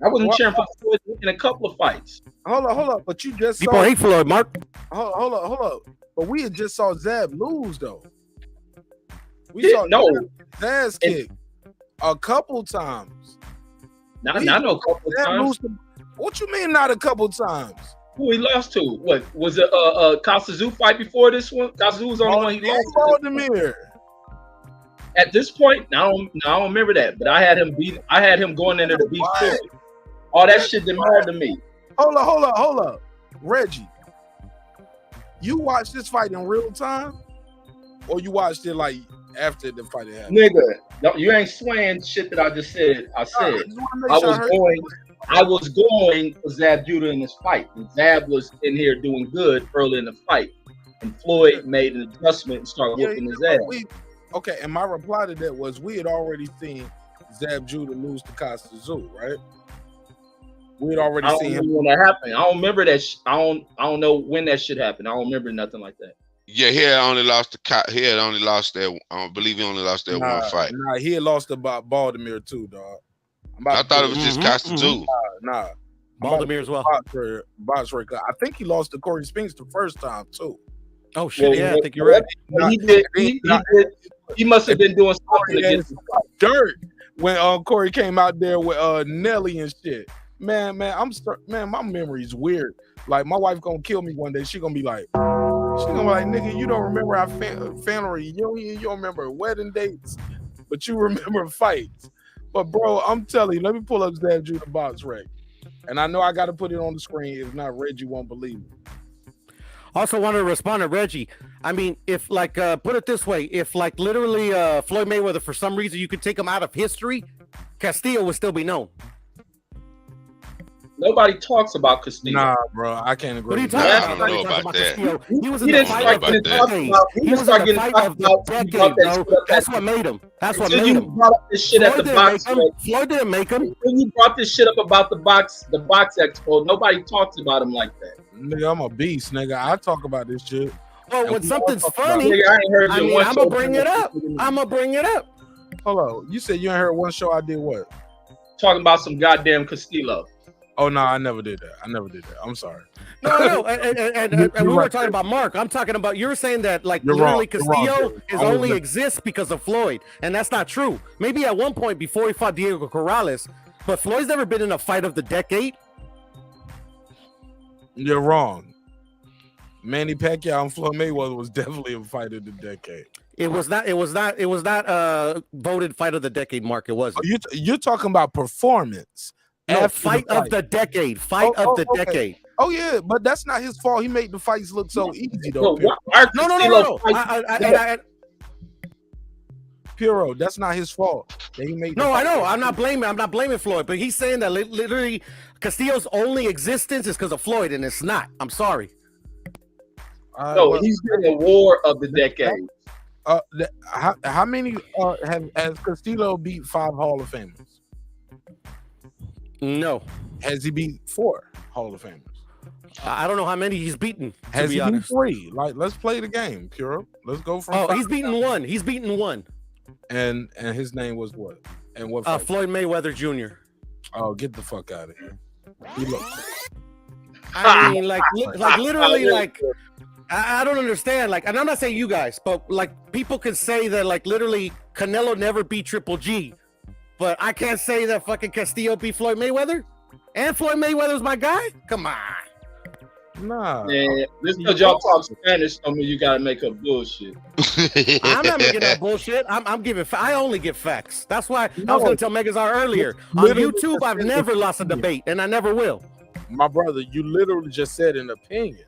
I wasn't cheering for Floyd in a couple of fights. Hold up. But you just People hate Floyd, Mark. Hold up. But we had just saw Zab lose, though. We saw Zab's kick a couple times. Not no couple times. What you mean not a couple times? Who he lost to? What was it? Kasazu fight before this one? Kasazu was on the one he lost to. Vladimir. At this point, I don't remember that, but I had him going into the beef Floyd. All that shit didn't matter to me. Hold up. Reggie, you watched this fight in real time? Or you watched it like after the fight happened? Nigga, you ain't swaying shit that I just said. I was going for Zab Judah in this fight. And Zab was in here doing good early in the fight. And Floyd made an adjustment and started whooping his ass. Okay, and my reply to that was we had already seen Zab Judah lose to Costa Zoo, right? We had already seen him when that happened. I don't remember that. I don't know when that shit happened. I don't remember nothing like that. Yeah, he had only lost that. I believe he only lost that one fight. Nah, he had lost to Baltimore too, dog. I thought it was just Costa Zoo. Nah. Baltimore as well. Box record. I think he lost to Corey Spinks the first time too. Oh shit! Yeah, I think you're right. He did. He must have been doing something against Dirt when Corey came out there with Nelly and shit. Man, my memory's weird. Like my wife gonna kill me one day. She gonna be like, nigga, you don't remember our family reunion. You don't remember wedding dates, but you remember fights. But bro, I'm telling you, let me pull up Zab Judah box rec, and I know I got to put it on the screen. If not, Reggie won't believe it. Also wanted to respond to Reggie. I mean, if like put it this way, if like literally Floyd Mayweather for some reason you could take him out of history, Castillo would still be known. Nobody talks about Castillo. Nah, bro, I can't agree. What are you with talking that. about? I don't know about that. He was in the fight of the decade. He was in the fight of the decade, bro. That's what made him. That's what made him. Brought up this shit at the box. Floyd didn't make him. When you brought this shit up about the box expo, nobody talks about him like that. Nigga, I'm a beast, nigga. I talk about this shit. Well, when something's funny, I'm gonna bring it up. Hold on. You said you ain't heard one show I did what? Talking about some goddamn Castillo. Oh no, I never did that. I'm sorry. No. And we were talking about Mark. I'm talking about you're saying that like literally Castillo only exists because of Floyd, and that's not true. Maybe at one point before he fought Diego Corrales, but Floyd's never been in a fight of the decade. You're wrong. Manny Pacquiao and Floyd Mayweather was definitely a fight of the decade. It was not voted fight of the decade, Mark. It wasn't. You're talking about performance. No, fight of the decade. Fight of the decade. Oh yeah, but that's not his fault. He made the fights look so easy though. No. Piro, that's not his fault. That he made. No, I know. I'm not blaming Floyd, but he's saying that literally Castillo's only existence is because of Floyd, and it's not. I'm sorry. No, he's in a war of the decade. How many has Castillo beat 5 Hall of Famers? No. Has he beat 4 Hall of Famers? I don't know how many he's beaten. To Has be he honest, beaten 3? Like, let's play the game, Puro. Let's go from. Oh, he's beaten 1. He's beaten 1. And his name was what? And what? Fight? Floyd Mayweather Jr. Oh, get the fuck out of here. He look. I mean, like literally, like I don't understand. Like, and I'm not saying you guys, but like people can say that, like, literally, Canelo never beat Triple G, but I can't say that fucking Castillo beat Floyd Mayweather, and Floyd Mayweather's my guy. Come on. Nah. Yeah, this because y'all talk Spanish, don't mean you gotta make up bullshit. I'm not making up bullshit. I'm giving. I only give facts. That's why I was gonna tell Megazar earlier on YouTube. I've never lost a debate, and I never will. My brother, you literally just said an opinion.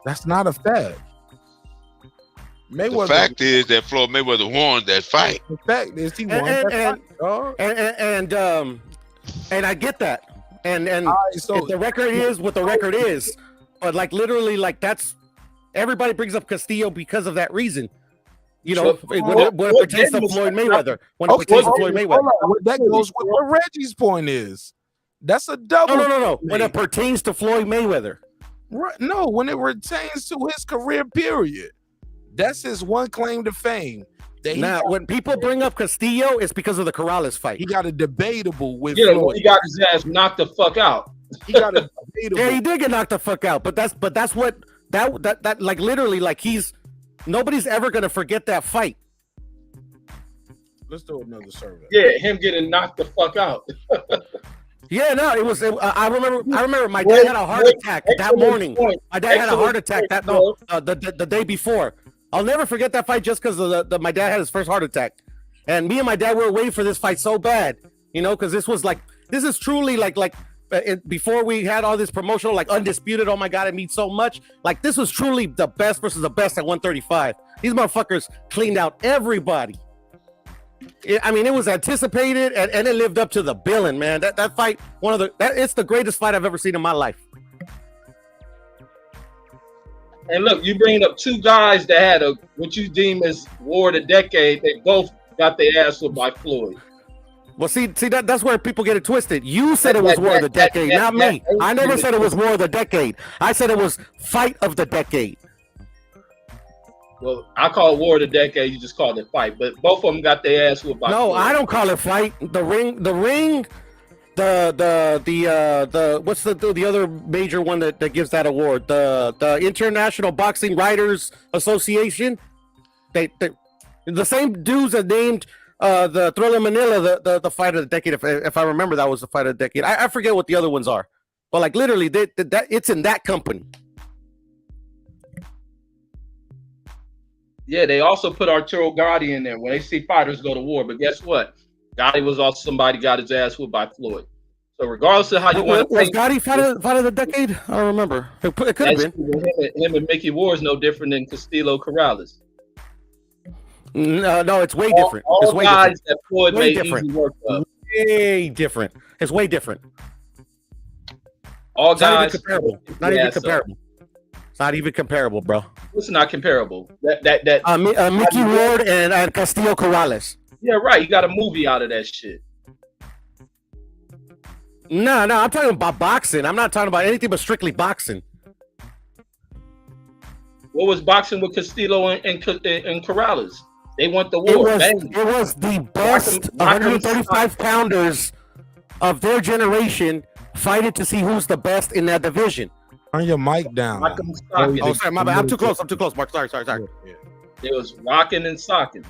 That's not a fact. The fact is that Floyd Mayweather won that fight. The fact is he won that fight. And I get that. And so if the record is what the record is, but like literally, like that's everybody brings up Castillo because of that reason. You know, when it pertains to Floyd Mayweather. When it pertains to Floyd Mayweather. That goes with what Reggie's point is. That's a double. No. When it pertains to Floyd Mayweather. Right. No, when it pertains to his career period. That's his one claim to fame. Now, when people bring up Castillo, it's because of the Corrales fight. He got a debatable with Floyd. Floyd. He got his ass knocked the fuck out. He got a debatable. Yeah, he did get knocked the fuck out. But that's what that like literally, like, nobody's ever gonna forget that fight. Let's do another survey. Yeah, him getting knocked the fuck out. Yeah, no, it was. I remember my dad had a heart attack that morning. My dad had a heart attack the day before. I'll never forget that fight just because of my dad had his first heart attack, and me and my dad were waiting for this fight so bad, you know, because this is truly like before we had all this promotional, like, undisputed. Oh my god, it means so much. Like, this was truly the best versus the best at 135. These motherfuckers cleaned out everybody. I mean, it was anticipated and it lived up to the billing, man. That fight, it's the greatest fight I've ever seen in my life. And look, you bringing up two guys that had what you deem as war of the decade. They both got their ass whooped by Floyd. Well, see, that's where people get it twisted. You said it was war of the decade, not me. I never said it was war of the decade. I said it was fight of the decade. Well, I call it war of the decade. You just called it fight, but both of them got their ass whooped by No, Floyd. I don't call it fight. The ring. The what's the other major one that gives that award? The International Boxing Writers Association. They the same dudes that named the Thriller Manila the fight of the decade. If I remember, that was the fight of the decade. I forget what the other ones are, but like literally, that it's in that company. Yeah, they also put Arturo Gotti in there when they see fighters go to war. But guess what? Gotti was also somebody got his ass whooped by Floyd. So regardless of how you want to was Gotti fight of the decade? I don't remember. It could have been. Him and Mickey Ward is no different than Castillo Corrales. No, it's way different. All It's way guys different. that Floyd Way made different. easy work of. Way different. It's way different. All It's not guys. even comparable. Not even comparable. It's not even comparable, bro. It's not comparable. That Mickey Ward and Castillo Corrales. Yeah, right. You got a movie out of that shit. No, I'm talking about boxing. I'm not talking about anything but strictly boxing. What was boxing with Castillo and Corrales? They want the war. It was the best 135 pounders of their generation fighting to see who's the best in that division. Turn your mic down. Oh, sorry, my bad. I'm too close, Mark. Sorry. It was rocking and socking.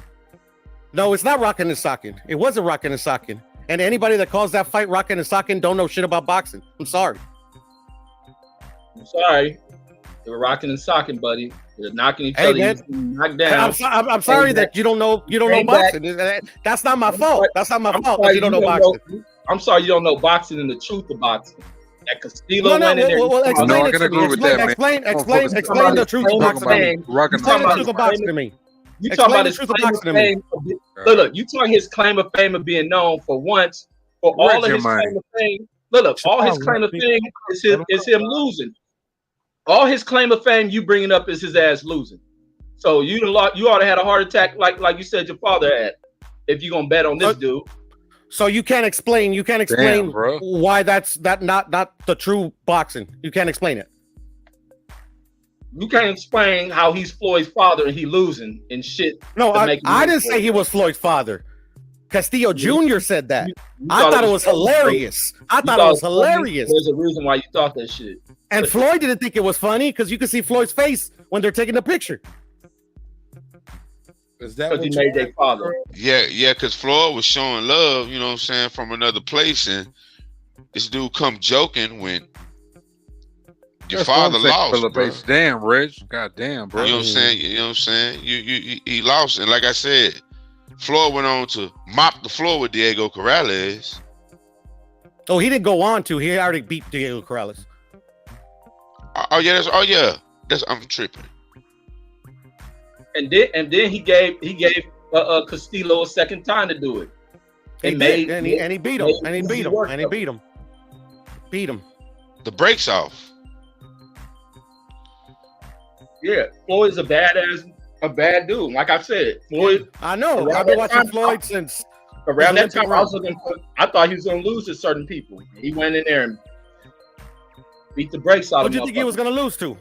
No, it's not rocking and socking. It wasn't rocking and socking. And anybody that calls that fight rocking and socking don't know shit about boxing. I'm sorry. They were rocking and socking, buddy. They're knocking each other. Man. Knocked down. I'm sorry that you don't know boxing. That's not my fault. That's not my fault that you don't know boxing. I'm sorry you don't know boxing and the truth of boxing. That Castillo went in there. I'm not gonna agree with that, man. Explain the truth of boxing to me. Explain the truth of boxing to me. You talking about his claim of fame? Look, you talking his claim of fame of being known for once, for all of his claim of fame. Look, all his claim of fame is him losing. All his claim of fame you bringing up is his ass losing. So you ought to have a heart attack like you said your father had. If you're gonna bet on this dude. So you can't explain. You can't explain why that's not the true boxing. You can't explain it. You can't explain how he's Floyd's father and he losing and shit. No, I didn't say he was Floyd's father. Castillo Jr. said that. I thought it was hilarious. I thought it was hilarious. There's a reason why you thought that shit. And Floyd didn't think it was funny because you could see Floyd's face when they're taking the picture. Is that because he made their father? Yeah, because Floyd was showing love, you know what I'm saying, from another place, and this dude come joking when your father lost, bro. Damn, Rich. God damn, bro. You know what I'm saying? You know what I'm saying? He lost, and like I said, Floyd went on to mop the floor with Diego Corrales. Oh, he didn't go on to. He already beat Diego Corrales. I'm tripping. And then he gave Castillo a second time to do it. And he beat him. And he beat him. And he beat him. Beat him. The brakes off. Yeah, Floyd's a bad dude. Like I said, Floyd. I know. I've been watching Floyd since around that time. I thought he was going to lose to certain people. He went in there and beat the brakes out of him. Who do you think he was going to lose to?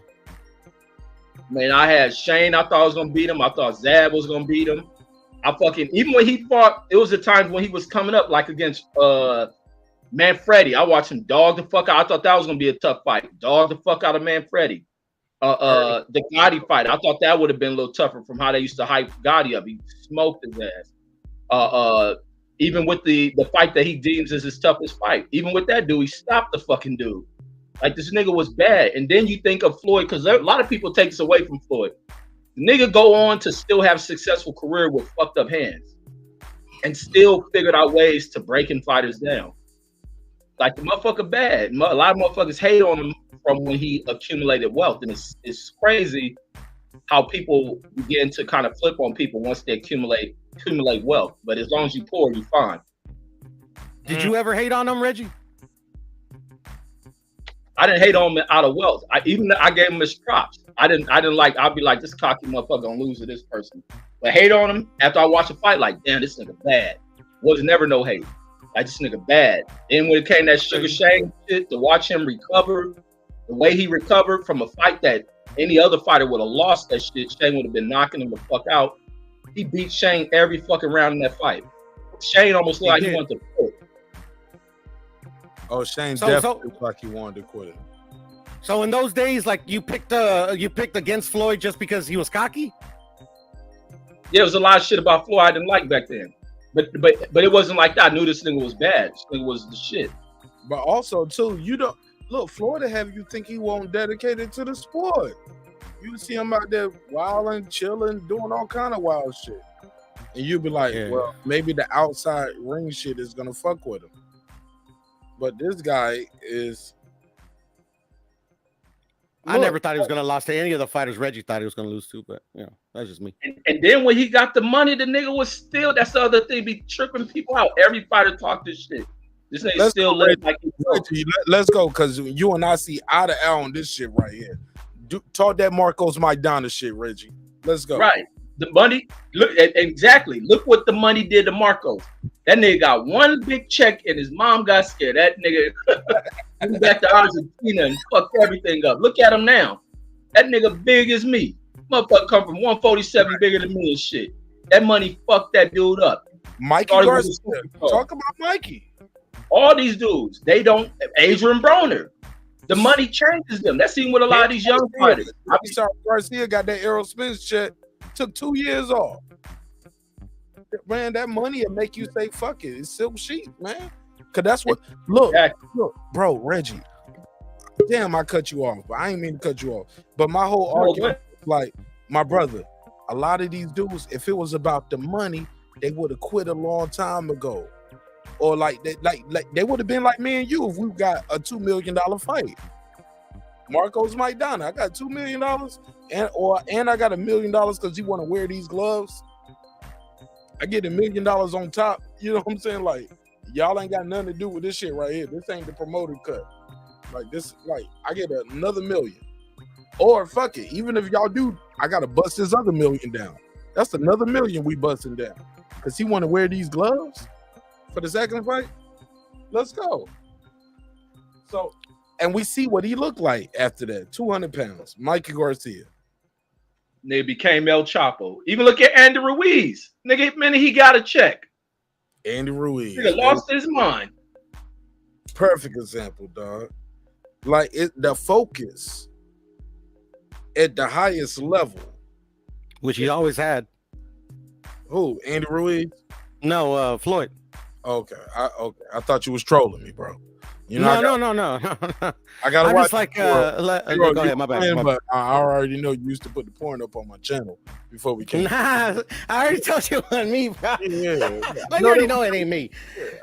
Man, I had Shane. I thought I was going to beat him. I thought Zab was going to beat him. Even when he fought, it was the times when he was coming up, like against Manfredi. I watched him dog the fuck out. I thought that was going to be a tough fight. Dog the fuck out of Manfredi. The Gotti fight, I thought that would have been a little tougher from how they used to hype Gotti up. He smoked his ass. Even with the fight that he deems as his toughest fight, even with that dude, he stopped the fucking dude. Like, this nigga was bad. And then you think of Floyd, because a lot of people take this away from Floyd. The nigga go on to still have a successful career with fucked up hands and still figured out ways to breaking fighters down. Like, the motherfucker bad. A lot of motherfuckers hate on him from when he accumulated wealth. And it's crazy how people begin to kind of flip on people once they accumulate wealth. But as long as you poor, you're fine. Did you ever hate on him, Reggie? I didn't hate on him out of wealth. I gave him his props. I'd be like, this cocky motherfucker gonna lose to this person. But hate on him after I watch a fight, like, damn, this nigga bad. Was never no hate. Like, this nigga bad. Then when it came that Sugar Shane shit, to watch him recover, the way he recovered from a fight that any other fighter would have lost that shit, Shane would have been knocking him the fuck out. He beat Shane every fucking round in that fight. Shane almost looked like he wanted to quit. Oh, Shane definitely looked like he wanted to quit it. So in those days, like, you picked against Floyd just because he was cocky? Yeah, there was a lot of shit about Floyd I didn't like back then. But it wasn't like that. I knew this nigga was bad. This nigga was the shit. But also, too, you don't look, Florida have you think he won't dedicate it to the sport. You see him out there wilding, chilling, doing all kind of wild shit. And you'd be like, well, maybe the outside ring shit is gonna fuck with him. But this guy is. I never thought he was gonna lose to any of the fighters Reggie thought he was gonna lose to, but you know, that's just me. And then when he got the money, the nigga was still, that's the other thing, be tripping people out. Every fighter talk this shit. This nigga still live like he's Reggie, let's go, because you and I see eye to eye on this shit right here. Talk that Marcos Maidana shit, Reggie. Let's go. Right. The money, look, exactly. Look what the money did to Marcos. That nigga got one big check and his mom got scared. That nigga went back to Argentina and fucked everything up. Look at him now. That nigga big as me. Motherfucker come from 147 bigger than me and shit. That money fucked that dude up. Mikey Garcia. Talk about Mikey. All these dudes, they don't. Adrian Broner. The money changes them. That's even with a lot of these young fighters. Garcia got that Errol Spence check. Took 2 years off. Man, that money will make you say, fuck it. It's silk sheet, man. Because that's what, look, bro, Reggie. Damn, I cut you off, but I ain't mean to cut you off. But my whole argument, like, my brother, a lot of these dudes, if it was about the money, they would have quit a long time ago. Or like they would have been like me and you if we got a $2 million fight. Marcos Maidana, I got $2 million and I got $1 million because you want to wear these gloves. I get $1 million on top. You know what I'm saying? Like, y'all ain't got nothing to do with this shit right here. This ain't the promoted cut. Like this, like I get another $1 million. Or fuck it, even if y'all do, I gotta bust this other $1 million down. That's another $1 million we busting down. Cause he want to wear these gloves. for the second fight? Let's go. So, and we see what he looked like after that. 200 pounds. Mikey Garcia. Nigga became El Chapo. Even look at Andy Ruiz. Nigga, man, he got a check. Andy Ruiz. Nigga lost his mind. Perfect example, dog. Like the focus at the highest level, which he always had. Who? Andy Ruiz? No, Floyd. Okay, I thought you was trolling me, bro. You know, no. I gotta I watch. just like, go ahead, my bad. But I already know you used to put the porn up on my channel before we came. Nah, I already told you it wasn't me, bro. Yeah. You already know it ain't me.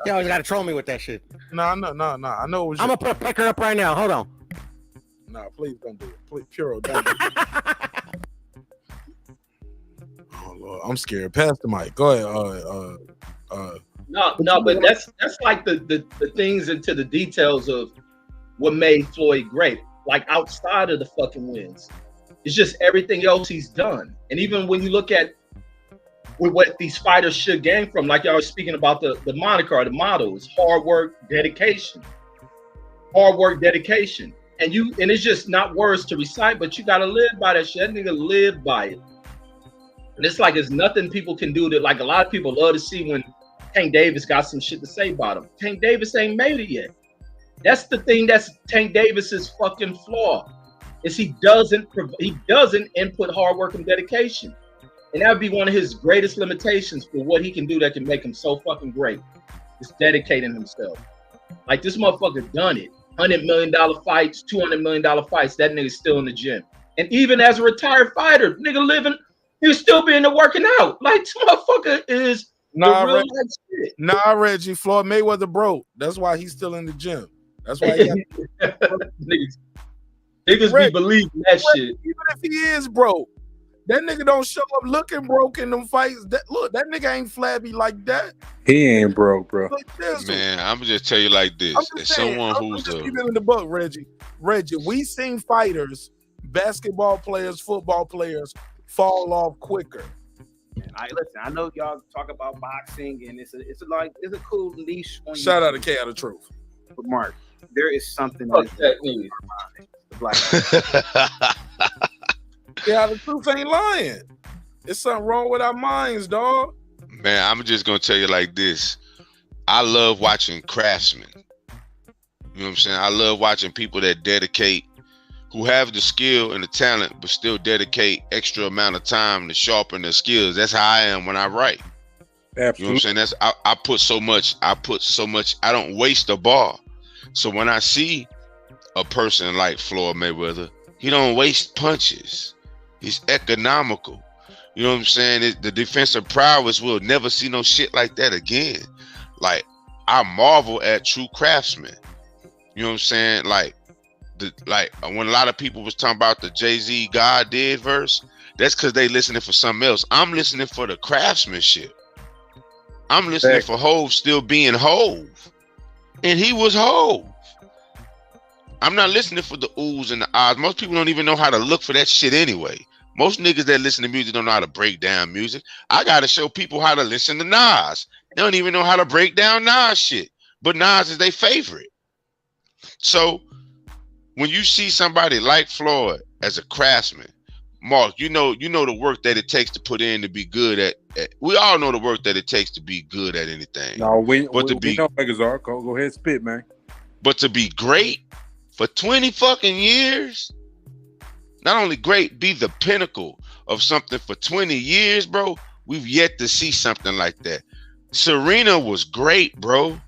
You always gotta troll me with that shit. Nah. I know it was. I'm gonna put Pecker up right now. Hold on. Nah, please don't do it. Please, Puro, don't do it. Oh Lord, I'm scared. Pass the mic. Go ahead. No, but that's like the things into the details of what made Floyd great. Like outside of the fucking wins, it's just everything else he's done. And even when you look at what these fighters should gain from, like y'all were speaking about the moniker, the motto is hard work, dedication. Hard work, dedication. And it's just not words to recite, but you gotta live by that shit. That nigga live by it. And it's like it's nothing people can do that. Like a lot of people love to see when Tank Davis got some shit to say about him. Tank Davis ain't made it yet. That's the thing. That's Tank Davis's fucking flaw. Is he doesn't input hard work and dedication, and that would be one of his greatest limitations for what he can do that can make him so fucking great. Is dedicating himself. Like this motherfucker done it. $100 million fights, $200 million fights. That nigga's still in the gym, and even as a retired fighter, nigga living, he's still being there working out. Like this motherfucker is. Nah, Reggie, Floyd Mayweather broke. That's why he's still in the gym. That's why he niggas be believing that shit. Even if he is broke, that nigga don't show up looking broke in them fights. That nigga ain't flabby like that. He ain't broke, bro. Man, I'm gonna just tell you like this: as someone who's keep it in the book, Reggie, we seen fighters, basketball players, football players fall off quicker. Listen, I know y'all talk about boxing, and it's a cool niche. On Shout YouTube. out to K out of Truth. But Mark, there is something Yeah, the truth ain't lying. There's something wrong with our minds, dog. Man, I'm just gonna tell you like this. I love watching craftsmen. You know what I'm saying? I love watching people that dedicate, who have the skill and the talent, but still dedicate extra amount of time to sharpen their skills. That's how I am when I write. Absolutely. You know what I'm saying? I put so much, I don't waste a bar. So when I see a person like Floyd Mayweather, he don't waste punches. He's economical. You know what I'm saying? The defensive prowess, will never see no shit like that again. Like, I marvel at true craftsmen. You know what I'm saying? Like when a lot of people was talking about the Jay-Z God did verse, that's because they listening for something else. I'm listening for the craftsmanship. I'm listening for Hove still being Hove. And he was Hove. I'm not listening for the oohs and the ahs. Most people don't even know how to look for that shit anyway. Most niggas that listen to music don't know how to break down music. I gotta show people how to listen to Nas. They don't even know how to break down Nas shit. But Nas is their favorite. So when you see somebody like Floyd as a craftsman, Mark, you know the work that it takes to put in to be good at we all know the work that it takes to be good at anything. No, we know niggas are. Go ahead, spit, man. But to be great for 20 fucking years, not only great, be the pinnacle of something for 20 years, bro. We've yet to see something like that. Serena was great, bro.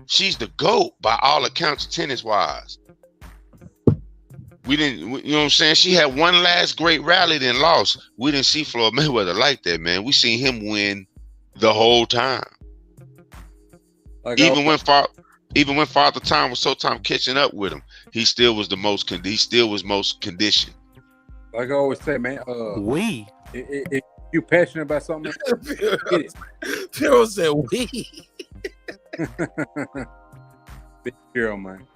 She's the GOAT by all accounts, tennis-wise. We didn't, you know what I'm saying? She had one last great rally, then lost. We didn't see Floyd Mayweather like that, man. We seen him win the whole time. Even when Father Time was so time catching up with him, he still was most conditioned. Like I always say, man, if you passionate about something, get it. Puro said we. Big Puro, man.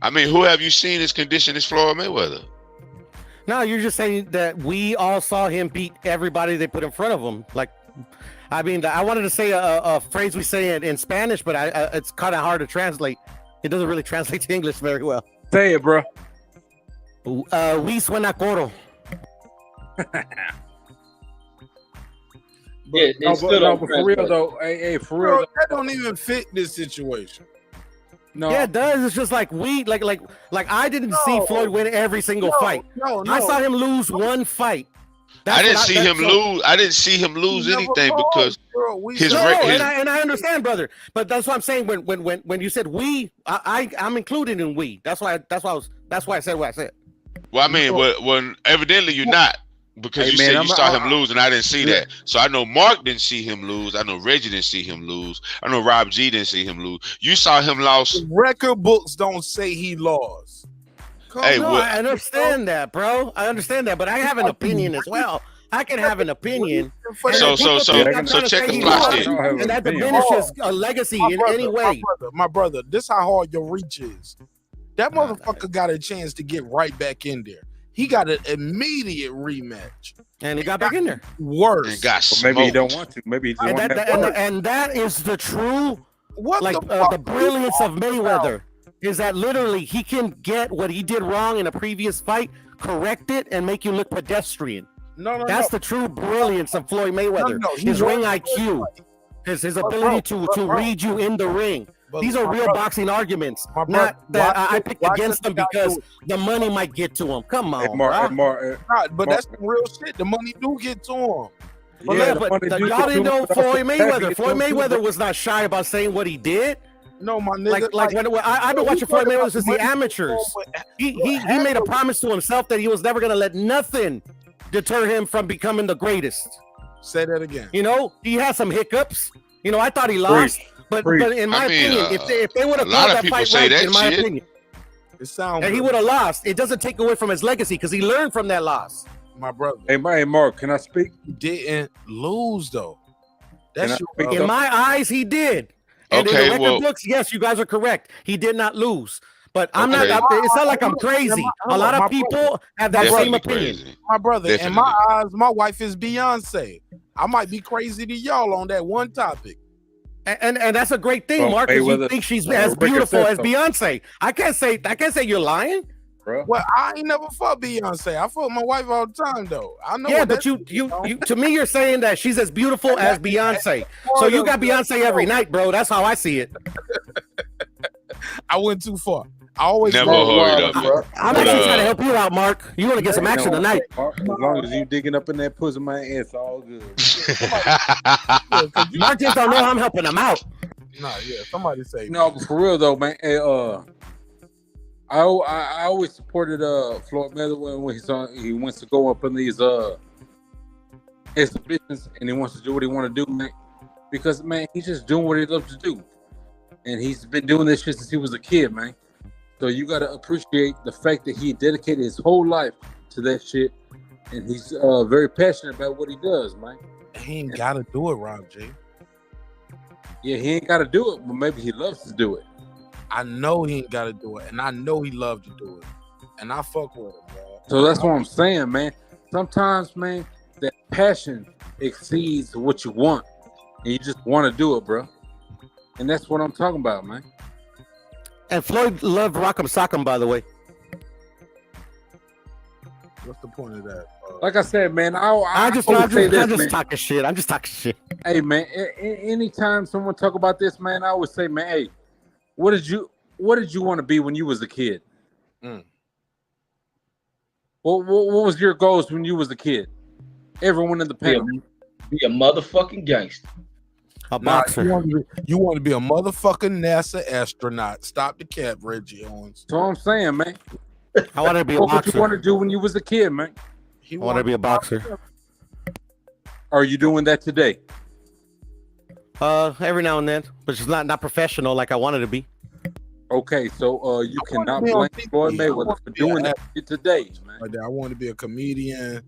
I mean, who have you seen as conditioned as Floyd Mayweather? No, you're just saying that we all saw him beat everybody they put in front of him. Like I mean, I wanted to say a phrase we say in Spanish, but it's kind of hard to translate. It doesn't really translate to English very well. Say it, bro. We suena coro. Yeah, No, but for real though, hey, for real. Bro, that don't even fit this situation. No. Yeah, it does. It's just like I didn't see Floyd win every single fight. I saw him lose one fight. I didn't see him lose. I didn't see him lose anything because and I understand, brother. But that's what I'm saying. When you said we, I'm included in we. That's why I said what I said. Well, I mean, when evidently you're not, because you said you saw him lose, and I didn't see that. So I know Mark didn't see him lose. I know Reggie didn't see him lose. I know Rob G didn't see him lose. You saw him lose. The record books don't say he lost. I understand that, bro. I understand that, but I have an opinion as well. I can have an opinion. So check the fly stick. And that diminishes a legacy in any way. My brother, this how hard your reach is. That motherfucker got a chance to get right back in there. He got an immediate rematch. And he got back in there. Worse. And got maybe he don't want to. Maybe he just want and that is the true, the brilliance of Mayweather is that literally he can get what he did wrong in a previous fight, correct it, and make you look pedestrian. That's the true brilliance of Floyd Mayweather. His ring IQ, his ability to read you in the ring. These are real boxing arguments, not that I picked against them because the money might get to him. Come on, but that's the real shit. The money do get to him. But y'all didn't know Floyd Mayweather. Floyd Mayweather was not shy about saying what he did. No, my nigga. When I've been watching Floyd Mayweather since the amateurs. He made a promise to himself that he was never gonna let nothing deter him from becoming the greatest. Say that again. You know, he had some hiccups. You know, I thought he lost. But in my opinion, if they would have called that fight right, in my opinion, and he would have lost, it doesn't take away from his legacy because he learned from that loss. My brother. Hey, Mark, can I speak? He didn't lose though. In my eyes, he did. And in the record books, yes, you guys are correct. He did not lose. But I'm not. It's not like I'm crazy. A lot of people have that same opinion. My brother, in my eyes, my wife is Beyonce. I might be crazy to y'all on that one topic. And that's a great thing, Mark, because you think she's as beautiful as Beyonce. I can't say you're lying. Bro. Well, I ain't never fucked Beyonce. I fuck my wife all the time though. I know. Yeah, but you to me, you're saying that she's as beautiful as Beyonce. So you got Beyonce every night, bro. That's how I see it. I went too far. I always never hurried up. I'm actually trying to help you out, Mark. You want to get some action tonight? Mark, as long as you digging up in that pussy, man, it's all good. Mark just don't know I'm helping him out. Nah, yeah. Somebody say no, but for real though, man. I always supported Floyd Mayweather when he wants to go up in these exhibitions and he wants to do what he want to do, man. Because man, he's just doing what he loves to do, and he's been doing this shit since he was a kid, man. So you got to appreciate the fact that he dedicated his whole life to that shit, and he's very passionate about what he does, man. He ain't got to do it, Rob J. Yeah, he ain't got to do it, but maybe he loves to do it. I know he ain't got to do it, and I know he loves to do it, and I fuck with him, bro. So that's what I'm saying, man. Sometimes, man, that passion exceeds what you want, and you just want to do it, bro. And that's what I'm talking about, man. And Floyd loved Rock'em Sock'em, by the way. What's the point of that? Like I said, man, I'm just talking shit. I'm just talking shit. Hey, man, anytime someone talk about this, man, I always say, man, hey, what did you want to be when you was a kid? What was your goals when you was a kid? Everyone in the panel. Be a motherfucking gangster. A boxer. You want to be a motherfucking NASA astronaut. Stop the cap, Reggie Owens. That's what I'm saying, man. I want to be a boxer. What you want to do when you was a kid, man? I want to be a boxer. Are you doing that today? Every now and then, but it's not professional like I wanted to be. Okay, so you cannot blame Floyd Mayweather for doing that today, man. I wanted to be a comedian,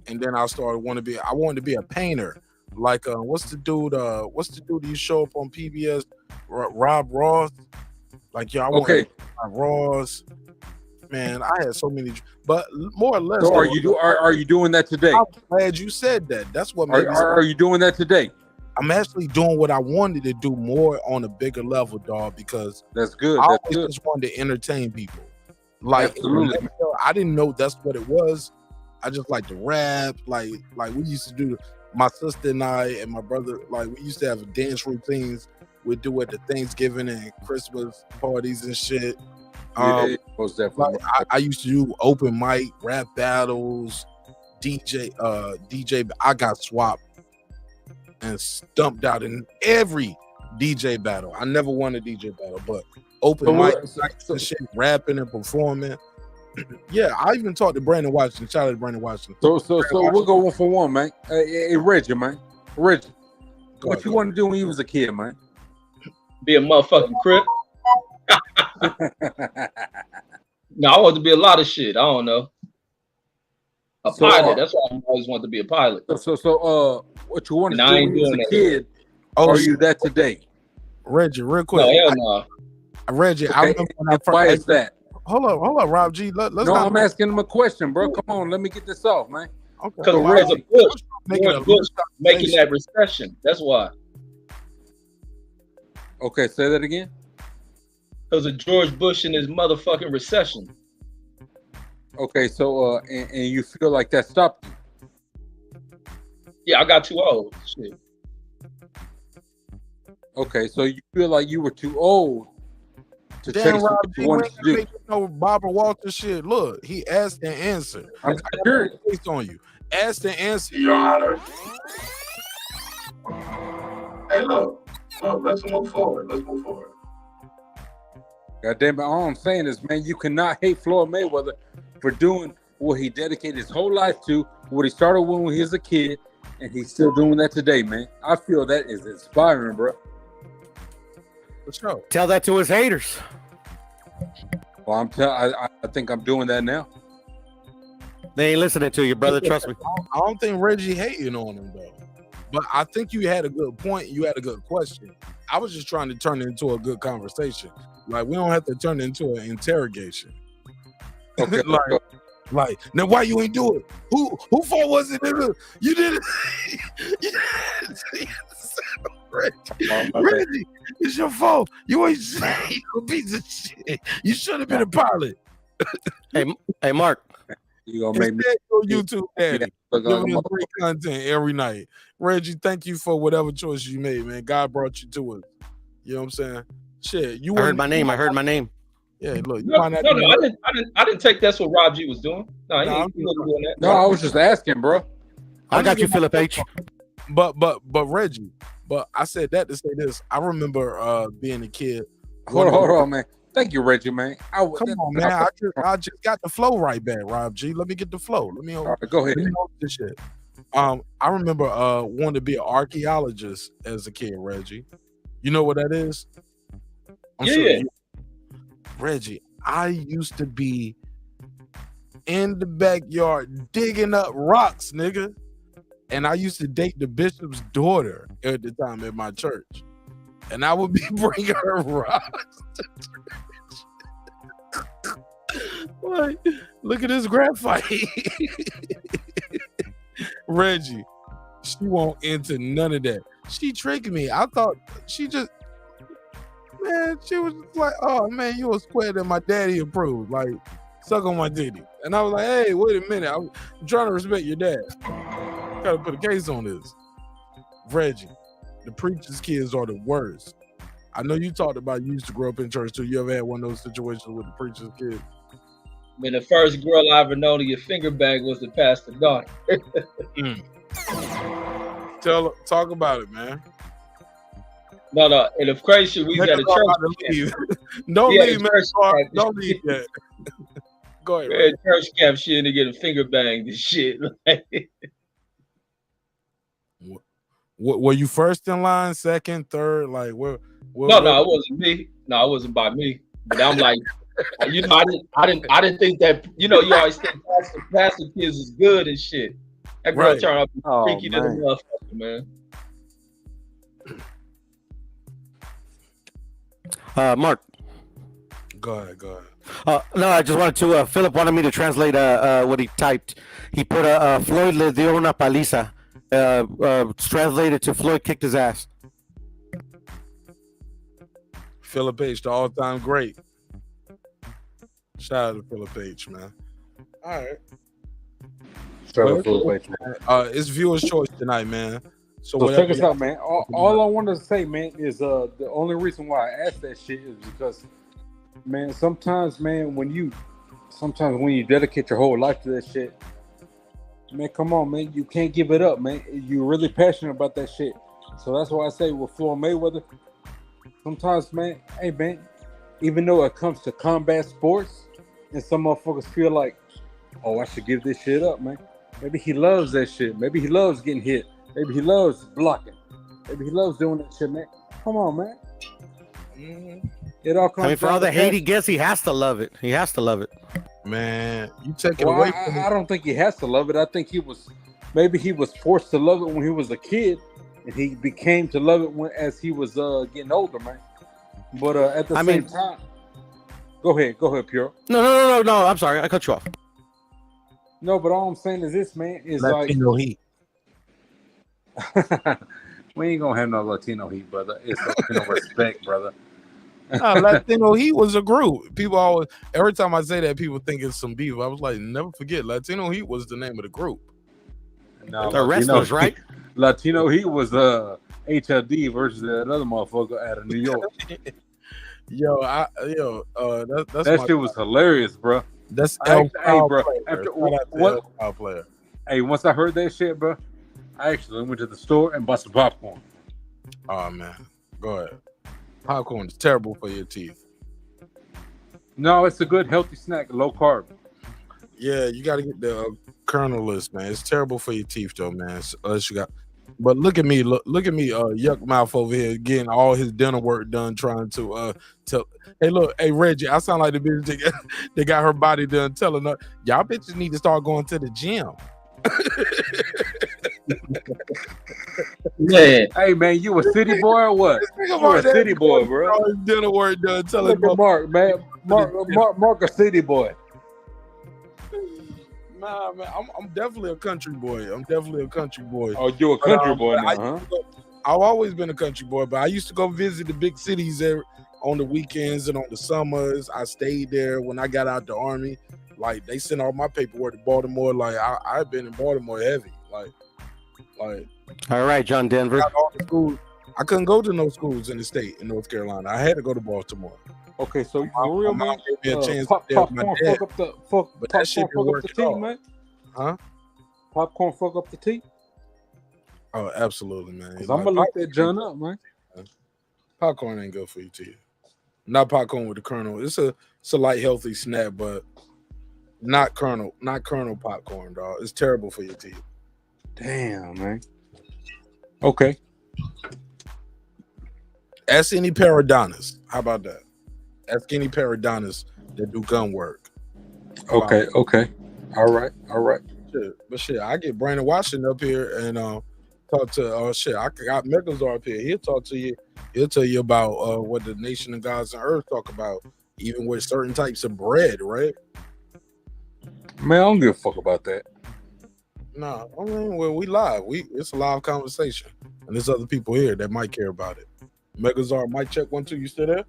and then I wanted to be a painter. Like what's the dude you show up on PBS? Rob Ross. Like I want Ross. man, I had so many, but more or less. So are you doing that today? I'm glad you said that. That's what made me Are you doing that today? I'm actually doing what I wanted to do more on a bigger level, dog, because that's good. I That's always good. just wanted to entertain people. Like, Absolutely. I didn't know that's what it was. I just like to rap. Like we used to do. My sister and I and my brother, like we used to have dance routines we'd do at the Thanksgiving and Christmas parties and shit. Yeah, most definitely. Like I used to do open mic, rap battles, DJ. I got swapped and stumped out in every DJ battle. I never won a DJ battle, but open mic, and shit, rapping and performing. Yeah, I even talked to Brandon Washington. Shout out to Brandon Washington. So we'll go 1 for 1, man. Hey, Reggie, man. Reggie, what you want to do when you was a kid, man? Be a motherfucking crip. No, I want to be a lot of shit. I don't know. A pilot. That's why I always wanted to be a pilot. So what you wanted to I do ain't when you was doing a that. kid? Are you that today? Reggie, real quick. No, hell no. Reggie, I remember when I first. Why is that? Hold up, Rob G. Let's not. I'm asking him a question, bro. Come on, let me get this off, man. Okay. Because George Bush making that recession. That's why. Okay, say that again. Because of George Bush and his motherfucking recession. Okay, so and you feel like that stopped you? Yeah, I got too old. Shit. Okay, so you feel like you were too old to Damn, chase Rob what G, you wanted to do. make no Barbara Walter shit. Look, he asked and answered. I'm curious. Based on you, asked and answered. Your Honor. Hey, look, let's move forward. God damn it, all I'm saying is, man, you cannot hate Floyd Mayweather for doing what he dedicated his whole life to, what he started when he was a kid, and he's still doing that today, man. I feel that is inspiring, bro. For sure. Tell that to his haters. Well, I think I'm doing that now. They ain't listening to you, brother. Trust me. I don't think Reggie hating on him though, but I think you had a good point. You had a good question. I was just trying to turn it into a good conversation. Like we don't have to turn it into an interrogation. Okay. like now, why you ain't do it? Who fault was it? Nigga? You did it. Reggie, it's your fault. You ain't saying a piece of shit. You should have been a pilot. Hey, Mark. You gonna make me on YouTube, Daddy. Giving us great content every night. Reggie, thank you for whatever choice you made, man. God brought you to it. You know what I'm saying? Shit, you I heard my name. Yeah, look, No, I didn't take that's what Rob G was doing. No, he wasn't doing that. No, I was just asking, bro. I got you, Philip H. But Reggie, but I said that to say this. I remember being a kid. Hold on, man. Thank you, Reggie, man. Come on, man. I just got the flow right back, Rob G. Let me get the flow. Let me go ahead. Let me hold this shit. I remember wanting to be an archaeologist as a kid, Reggie. You know what that is? I'm sure you, Reggie, I used to be in the backyard digging up rocks, nigga. And I used to date the bishop's daughter at the time at my church. And I would be bringing her rocks. Like, look at this graphite. Reggie, she won't into none of that. She tricked me. I thought she just, man, she was just like, oh man, you a square that my daddy approved. Like, suck on my titty. And I was like, hey, wait a minute. I'm trying to respect your dad. Gotta put a case on this. Reggie, the preacher's kids are the worst. I know you talked about you used to grow up in church too. You ever had one of those situations with the preacher's kids? I mean, the first girl I ever known to get finger banged was the pastor's daughter. Talk about it, man. No. And the crazy shit, we got a church. Don't leave, man. Don't leave yet. Go ahead. Man, church camp shit and getting finger banged and shit. Were you first in line, second, third? Like where? No, it wasn't me. No, it wasn't by me. But I'm like, you know, I didn't think that. You know, you always think pastor kids is good and shit. That girl turned out to be freaky to the motherfucker, man. Mark. Go ahead. No, I just wanted to. Philip wanted me to translate what he typed. He put Floyd le dio una paliza. Translated to Floyd kicked his ass. Philip H, the all-time great. Shout out to Philip H, man. All right. It's viewer's choice tonight, man. So check us out, man. All I wanted to say, man, is the only reason why I asked that shit is because, man, sometimes when you dedicate your whole life to that shit, man, come on, man, you can't give it up, man. You're really passionate about that shit. So that's why I say with Floyd Mayweather, sometimes, man, hey, man, even though it comes to combat sports, and some motherfuckers feel like, oh, I should give this shit up, man. Maybe he loves that shit. Maybe he loves getting hit. Maybe he loves blocking. Maybe he loves doing that shit, man. Come on, man. Mm-hmm. It all comes. I mean, for all the hate he gets, he has to love it. He has to love it. Man, you take it Well, away from I don't think he has to love it. I think he was forced to love it when he was a kid, and he became to love it as he was getting older, man. But at the same time, go ahead, Pure. No. I'm sorry, I cut you off. No, but all I'm saying is this, man, is Latino heat. We ain't gonna have no Latino heat, brother. It's Latino respect, brother. Latino Heat was a group. People always, every time I say that, people think it's some beef. I was like, never forget, Latino Heat was the name of the group. No, the wrestlers, right? Latino Heat was HLD versus that other motherfucker out of New York. That's that shit was hilarious, bro. That's bro. Player. Hey, once I heard that shit, bro, I actually went to the store and bought some popcorn. Oh man, go ahead. Popcorn is terrible for your teeth. No, it's a good healthy snack, low carb. Yeah, you got to get the kernelless, man. It's terrible for your teeth, though, man. Unless you got. But look at me, yuck mouth over here getting all his dinner work done, trying to tell. Hey, look, hey Reggie, I sound like the bitch that got her body done, telling her y'all bitches need to start going to the gym. Man, hey man, you a city boy or what? You a city boy, bro. All his dinner work done, telling Look at Mark, man. Mark a city boy. Nah, man, I'm definitely a country boy. Oh, you a country boy now, huh? I've always been a country boy, but I used to go visit the big cities there on the weekends and on the summers. I stayed there when I got out the army. Like, they sent all my paperwork to Baltimore. Like, I've been in Baltimore heavy. Like. All right, John Denver. I couldn't go to no schools in the state in North Carolina. I had to go to Baltimore. Okay, so for real, man. Popcorn fuck up the tea, man. Huh? Popcorn fuck up the tea. Oh, absolutely, man. I'm gonna look that John up, man. Popcorn ain't good for your teeth. Not popcorn with the kernel. It's a light, healthy snack, but not kernel popcorn, dog. It's terrible for your teeth. Damn, man. Okay. Ask any parodontists. How about that? Ask any parodontists that do gun work. Okay. All right. But shit, I get Brandon Washington up here and talk to I got Megazar up here. He'll talk to you. He'll tell you about what the nation of gods and earth talk about, even with certain types of bread, right? Man, I don't give a fuck about that. No, I mean, well, we live. It's a live conversation, and there's other people here that might care about it. Megazar, mic check 1 2. You still there?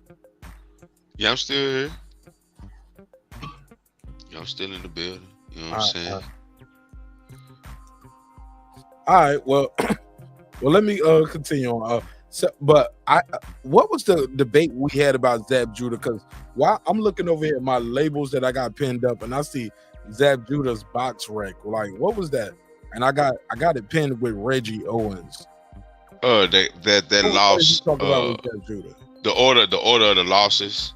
Yeah, I'm still here. Yeah, I'm still in the building. You know what I'm saying? All right. Well, let me continue on. What was the debate we had about Zab Judah? Because while I'm looking over here at my labels that I got pinned up, and I see Zab Judah's box rec. Like, what was that? And I got it pinned with Reggie Owens. That loss. Talk about Zab Judah. The order of the losses.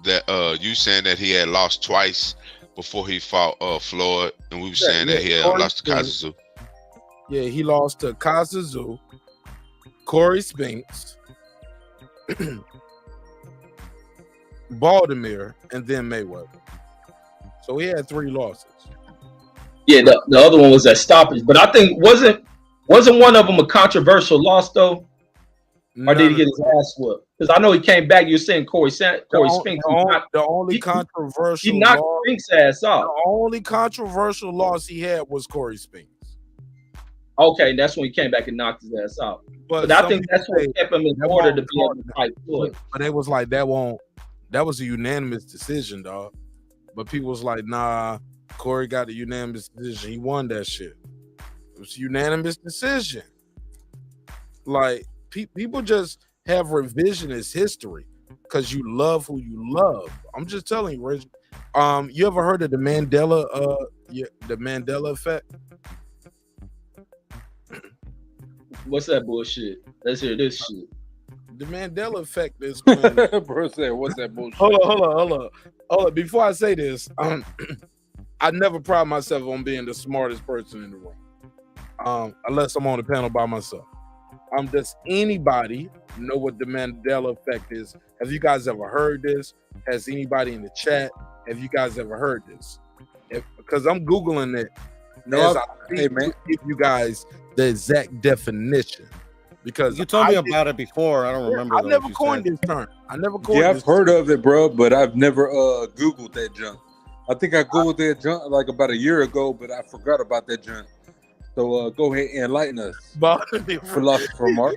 That you saying that he had lost twice before he fought Floyd, and we were saying that he had lost to Kazazu. Yeah, he lost to Kazazu, Corey Spinks, Baltimore, and then Mayweather. So he had 3 losses. Yeah, the other one was that stoppage, but I think wasn't one of them a controversial loss though? Or did he get his ass whooped? Because I know he came back. You're saying Corey Spinks. The only controversial he knocked loss, Spinks' ass off. The only controversial loss he had was Corey Spinks. Okay, that's when he came back and knocked his ass out. But I think that's what kept him in order to be able to fight Floyd. But it was like that was a unanimous decision, dog. But people was like, nah, Corey got a unanimous decision. He won that shit. It was a unanimous decision. Like people just have revisionist history because you love who you love. I'm just telling you, Rich. You ever heard of the Mandela effect? What's that bullshit? Let's hear this shit. The Mandela effect is when Bro said, what's that bullshit? Hold on. Before I say this, I never pride myself on being the smartest person in the room. Unless I'm on the panel by myself. Does anybody know what the Mandela effect is? Have you guys ever heard this? Has anybody in the chat? Have you guys ever heard this? Because I'm Googling it. No, hey man, give you guys the exact definition. Because you told me about it before. I don't remember. I never coined this term. I've heard of it, bro, but I've never Googled that junk. I think I Googled that junk like about a year ago, but I forgot about that junk. So go ahead and enlighten us, philosopher Mark.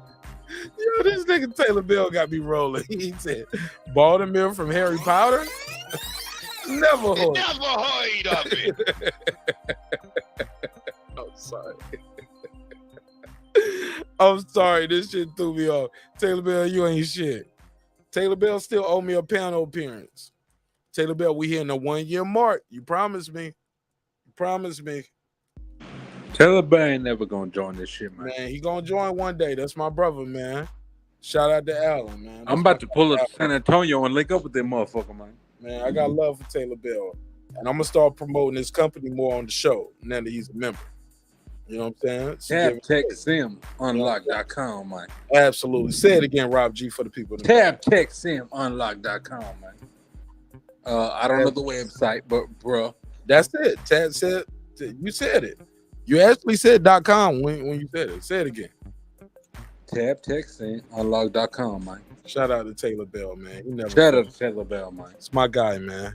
Yo, this nigga Taylor Bell got me rolling. He said, Baltimore from Harry Potter? Never heard of it. I'm sorry. This shit threw me off. Taylor Bell, you ain't shit. Taylor Bell still owe me a panel appearance. Taylor Bell, we hitting the 1 year mark. You promised me. Taylor Bell ain't never gonna join this shit, man. Man, he gonna join one day. That's my brother, man. Shout out to Allen, man. I'm about to pull up to San Antonio and link up with that motherfucker, man. Man, I got love for Taylor Bell. And I'm gonna start promoting his company more on the show now that he's a member. You know what I'm saying? TapTextSimUnlock.com, man. Absolutely. Say it again, Rob G, for the people. TapTextSimUnlock.com, man. I don't know the website, but bro, that's it. Tad said you said it. You actually said .com when you said it. Say it again. TapTextSimUnlock.com, man. Shout out to Taylor Bell, man. Shout out to Taylor Bell, man. It's my guy, man.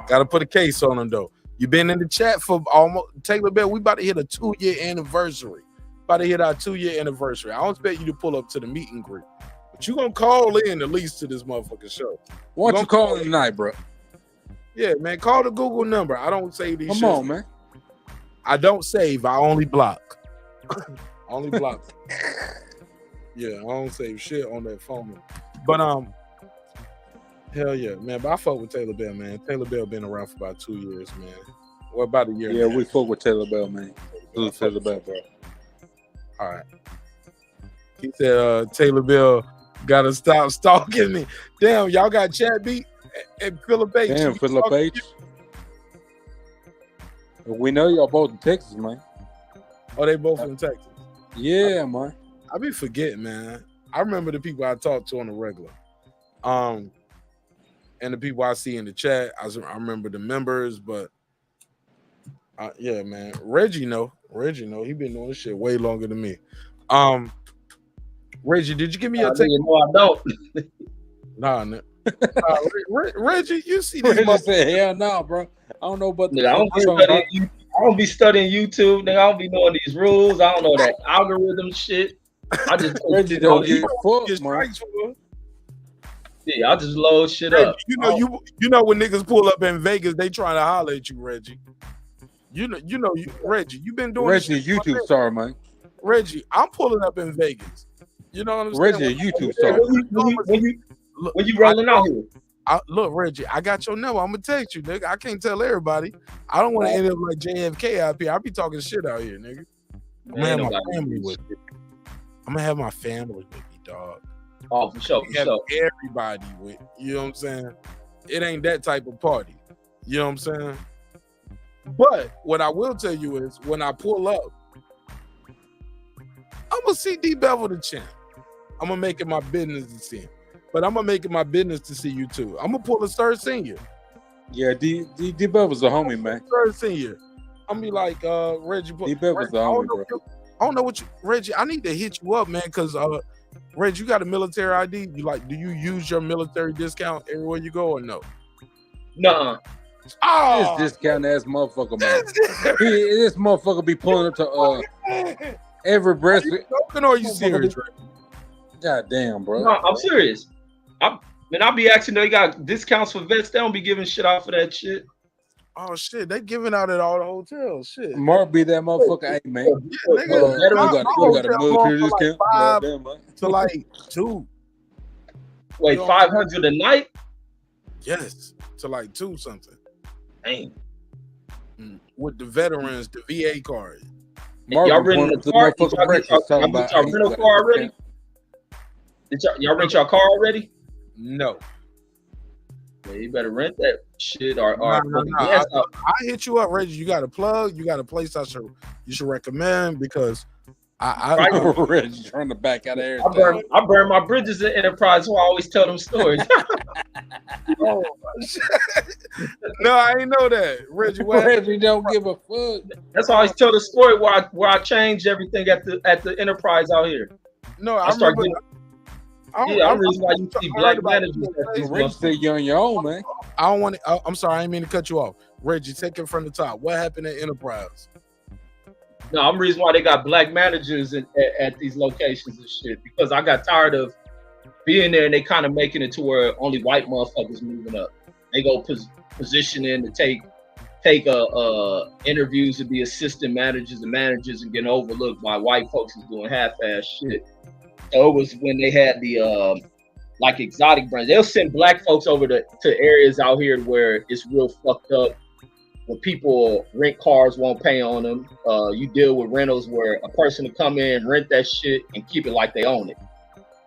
Gotta put a case on him though. You been in the chat for almost Taylor Bell. We about to hit a 2-year anniversary. About to hit our 2-year anniversary. I don't expect you to pull up to the meet and greet, but you gonna call in at least to this motherfucking show. Why don't you call in tonight, bro? Yeah, man. Call the Google number. I don't save these. Come on, man. I don't save. I only block. Only block. Yeah, I don't save shit on that phone. But hell yeah, man. But I fuck with Taylor Bell, man. Taylor Bell been around for about 2 years, man. Or about a year. Yeah, now. we fuck with Taylor Bell, man. Taylor Bell, bro. All right. He said Taylor Bell gotta stop stalking me. Damn, y'all got chat beat and Philip H. Damn, Philip H. We know y'all both in Texas, man. Oh, they both in Texas. Yeah, man. I be forgetting, man. I remember the people I talk to on the regular. And the people I see in the chat, I remember the members, but yeah, man. Reggie know. He been doing this shit way longer than me. Reggie, did you give me your take? No, I don't. Nah, Reggie, you see this? Reggie said, hell no, bro. I don't know about the. I don't be studying YouTube. Nigga, I don't be knowing these rules. I don't know that algorithm shit. I just Reggie don't give a fuck, man. Yeah, I just load shit up. You know when niggas pull up in Vegas, they trying to holler at you, Reggie. Reggie, you been doing Reggie, YouTube star, man. Reggie, I'm pulling up in Vegas. You know what I'm saying? Reggie, YouTube star. When you rolling out here? Look, Reggie, I got your number. I'm gonna text you, nigga. I can't tell everybody. I don't want to end up like JFK out here. I be talking shit out here, nigga. I'm gonna have my family with me. I'm gonna have my family with me, dog. Oh, for sure. Everybody with. You know what I'm saying? It ain't that type of party. You know what I'm saying? But what I will tell you is when I pull up, I'm gonna see D Bevel the champ. I'm gonna make it my business to see him. But I'm gonna make it my business to see you too. I'm gonna pull a third senior. Yeah, D Bevel's a homie, man. Third senior. I'm be like Reggie. D Bevel's a homie, bro. I don't know what you, Reggie. I need to hit you up, man, because Reg, you got a military ID? Do you use your military discount everywhere you go or no? Nuh-uh. Oh, this discount ass motherfucker, man. This motherfucker be pulling up to every breast. Are you joking or are you serious, Reg? God damn, bro. No, I'm serious. I'll be asking, they got discounts for vets. They don't be giving shit out for that shit. Oh shit, they giving out at all the hotels. Shit. Mark be that motherfucker. Hey man, Yeah, nigga, you got a military discount? Like 5 Goddamn, man. to like 2. Wait, 500 a night? Yes, to like 2 something. Dang. With the veterans, the VA card. Y'all renting the car? Y'all rent y'all rental car already? Did y'all rent your car already? No. Yeah, you better rent that shit or No. I hit you up, Reggie. You got a plug? You got a place you should recommend because I Reggie trying to back out of everything. I burn my bridges in Enterprise, so I always tell them stories. Oh, no, I ain't know that. Reggie don't give a fuck. That's why I always tell the story where I changed everything at the Enterprise out here. No, I remember. I'm reason why you see black managers. Reggie said you're on your own, man. I don't want to. I'm sorry, I didn't mean to cut you off. Reggie, take it from the top. What happened at Enterprise? No, I'm the reason why they got black managers at these locations and shit. Because I got tired of being there and they kind of making it to where only white motherfuckers moving up. They go position in to take interviews to be assistant managers and managers and getting overlooked by white folks who's doing half-ass shit. So it was when they had the like exotic brands. They'll send black folks over to areas out here where it's real fucked up, where people rent cars, won't pay on them. You deal with rentals where a person will come in, rent that shit, and keep it like they own it.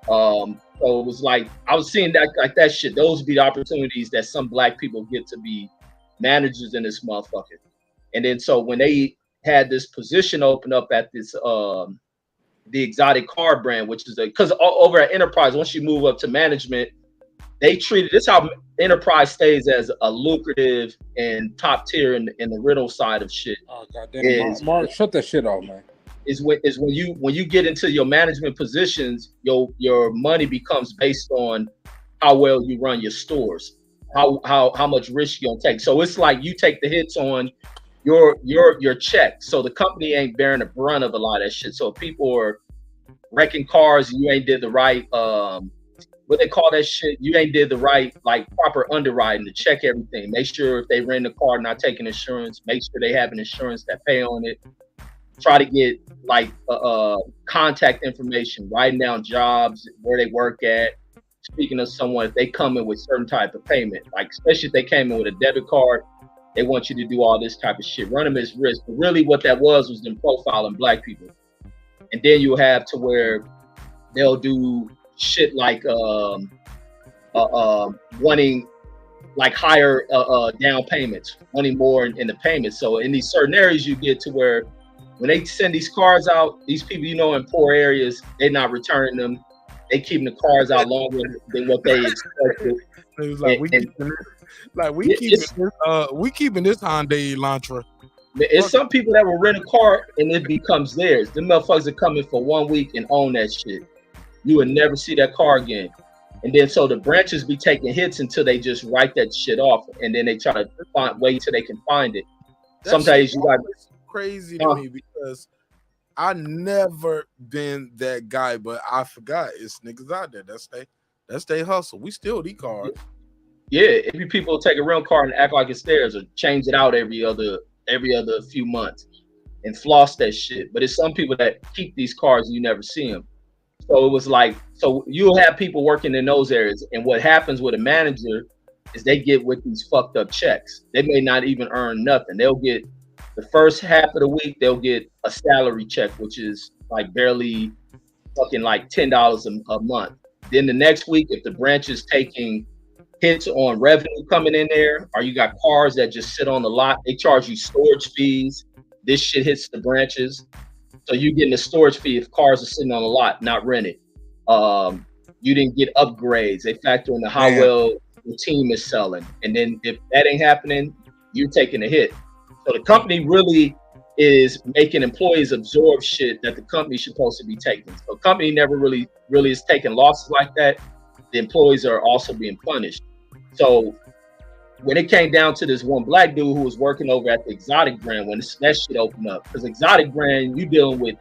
So it was like I was seeing that shit. Those would be the opportunities that some black people get to be managers in this motherfucker. And then so when they had this position open up at this the exotic car brand, which is because over at Enterprise, once you move up to management, they treated this how Enterprise stays as a lucrative and top tier in the rental side of shit. Oh goddamn, Mark, shut that shit off, man. Is when you get into your management positions, your money becomes based on how well you run your stores, how much risk you gonna take. So it's like you take the hits on your check. So the company ain't bearing the brunt of a lot of that shit. So if people are wrecking cars and you ain't did the right what they call that shit, you ain't did the right like proper underwriting to check everything. Make sure if they rent a car not taking insurance, make sure they have an insurance that pay on it. Try to get like contact information, writing down jobs, where they work at. Speaking of someone, if they come in with certain type of payment, like especially if they came in with a debit card, they want you to do all this type of shit. Run them as risk. But really what that was them profiling black people. And then you have to where they'll do shit like wanting like higher down payments, wanting more in the payments. So in these certain areas you get to where when they send these cars out, these people, in poor areas, they're not returning them. They keeping the cars out longer than what they expected. It was like we keeping this Hyundai Elantra. It's some people that will rent a car and it becomes theirs. The motherfuckers are coming for 1 week and own that shit. You would never see that car again. And then so the branches be taking hits until they just write that shit off, and then they try to wait till they can find it. Sometimes you got crazy to me because I never been that guy, but I forgot it's niggas out there. That's they hustle. We still need cars. Yeah, if you people take a real car and act like it's theirs or change it out every other few months and floss that shit. But it's some people that keep these cars and you never see them. So it was like, so you'll have people working in those areas, and what happens with a manager is they get with these fucked up checks. They may not even earn nothing. They'll get the first half of the week, they'll get a salary check, which is like barely fucking like $10 a month. Then the next week, if the branch is taking hits on revenue coming in there, or you got cars that just sit on the lot, they charge you storage fees. This shit hits the branches. So you're getting a storage fee if cars are sitting on the lot, not rented. You didn't get upgrades. They factor in how well the team is selling. And then if that ain't happening, you're taking a hit. So the company really is making employees absorb shit that the company's supposed to be taking. So company never really is taking losses like that. The employees are also being punished. So when it came down to this one black dude who was working over at the Exotic brand, when that shit opened up, because Exotic brand, you dealing with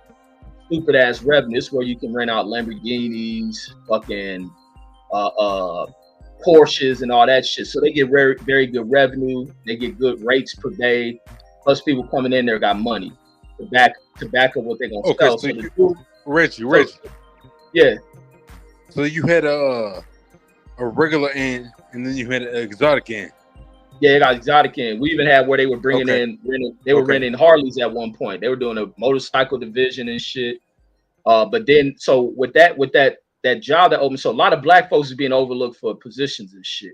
stupid ass revenue. It's where you can rent out Lamborghinis, fucking Porsches and all that shit. So they get very, very good revenue. They get good rates per day. Plus people coming in there got money to back up what they're gonna sell. So you, Reggie. Yeah. So you had a regular end, and then you had an exotic end. Yeah, they got Exotic end. We even had where they were bringing in, they were renting Harleys at one point. They were doing a motorcycle division and shit. But then, so with that job that opened, so a lot of black folks is being overlooked for positions and shit,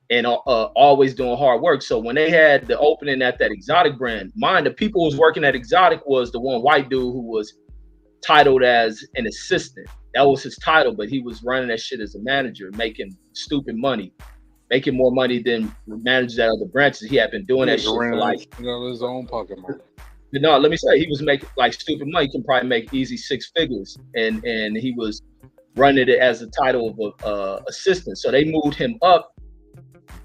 and always doing hard work. So when they had the opening at that Exotic brand, the people who was working at Exotic was the one white dude who was titled as an assistant. That was his title, but he was running that shit as a manager, making stupid money, making more money than managers at other branches. He had been doing that shit for like his own pocket money. But no, let me say, he was making like stupid money. He can probably make easy 6 figures, and he was running it as the title of assistant. So they moved him up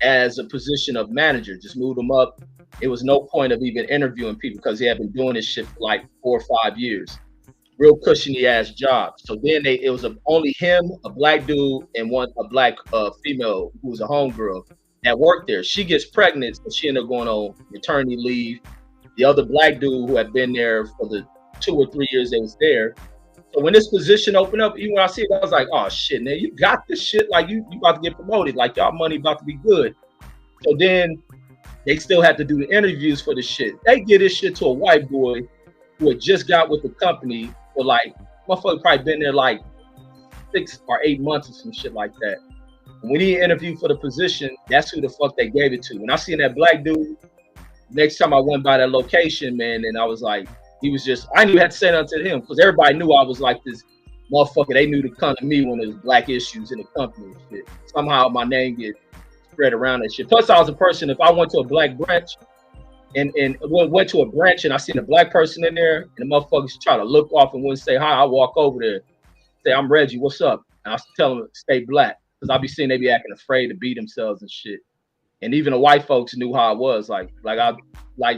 as a position of manager. Just moved him up. It was no point of even interviewing people because he had been doing this shit for like 4 or 5 years. Real cushiony ass job. So then it was only him, a black dude, and a black female who was a homegirl that worked there. She gets pregnant, so she ended up going on maternity leave. The other black dude who had been there for the 2 or 3 years they was there. So when this position opened up, even when I see it, I was like, oh shit, man, you got this shit. Like you about to get promoted. Like y'all money about to be good. So then they still had to do the interviews for the shit. They give this shit to a white boy who had just got with the company for like, motherfucker probably been there like 6 or 8 months or some shit like that. And when he interviewed for the position, that's who the fuck they gave it to. When I seen that black dude, next time I went by that location, man, and I was like, he was just, I knew I had to say nothing to him because everybody knew I was like this motherfucker. They knew to come to me when there's black issues in the company and shit. Somehow my name get spread around that shit. Plus I was a person, if I went to a black branch and went to a branch and I seen a black person in there and the motherfuckers try to look off and wouldn't say hi, I walk over there, say, I'm Reggie, what's up? And I tell them stay black because I be seeing they be acting afraid to beat themselves and shit. And even the white folks knew how I was. Like I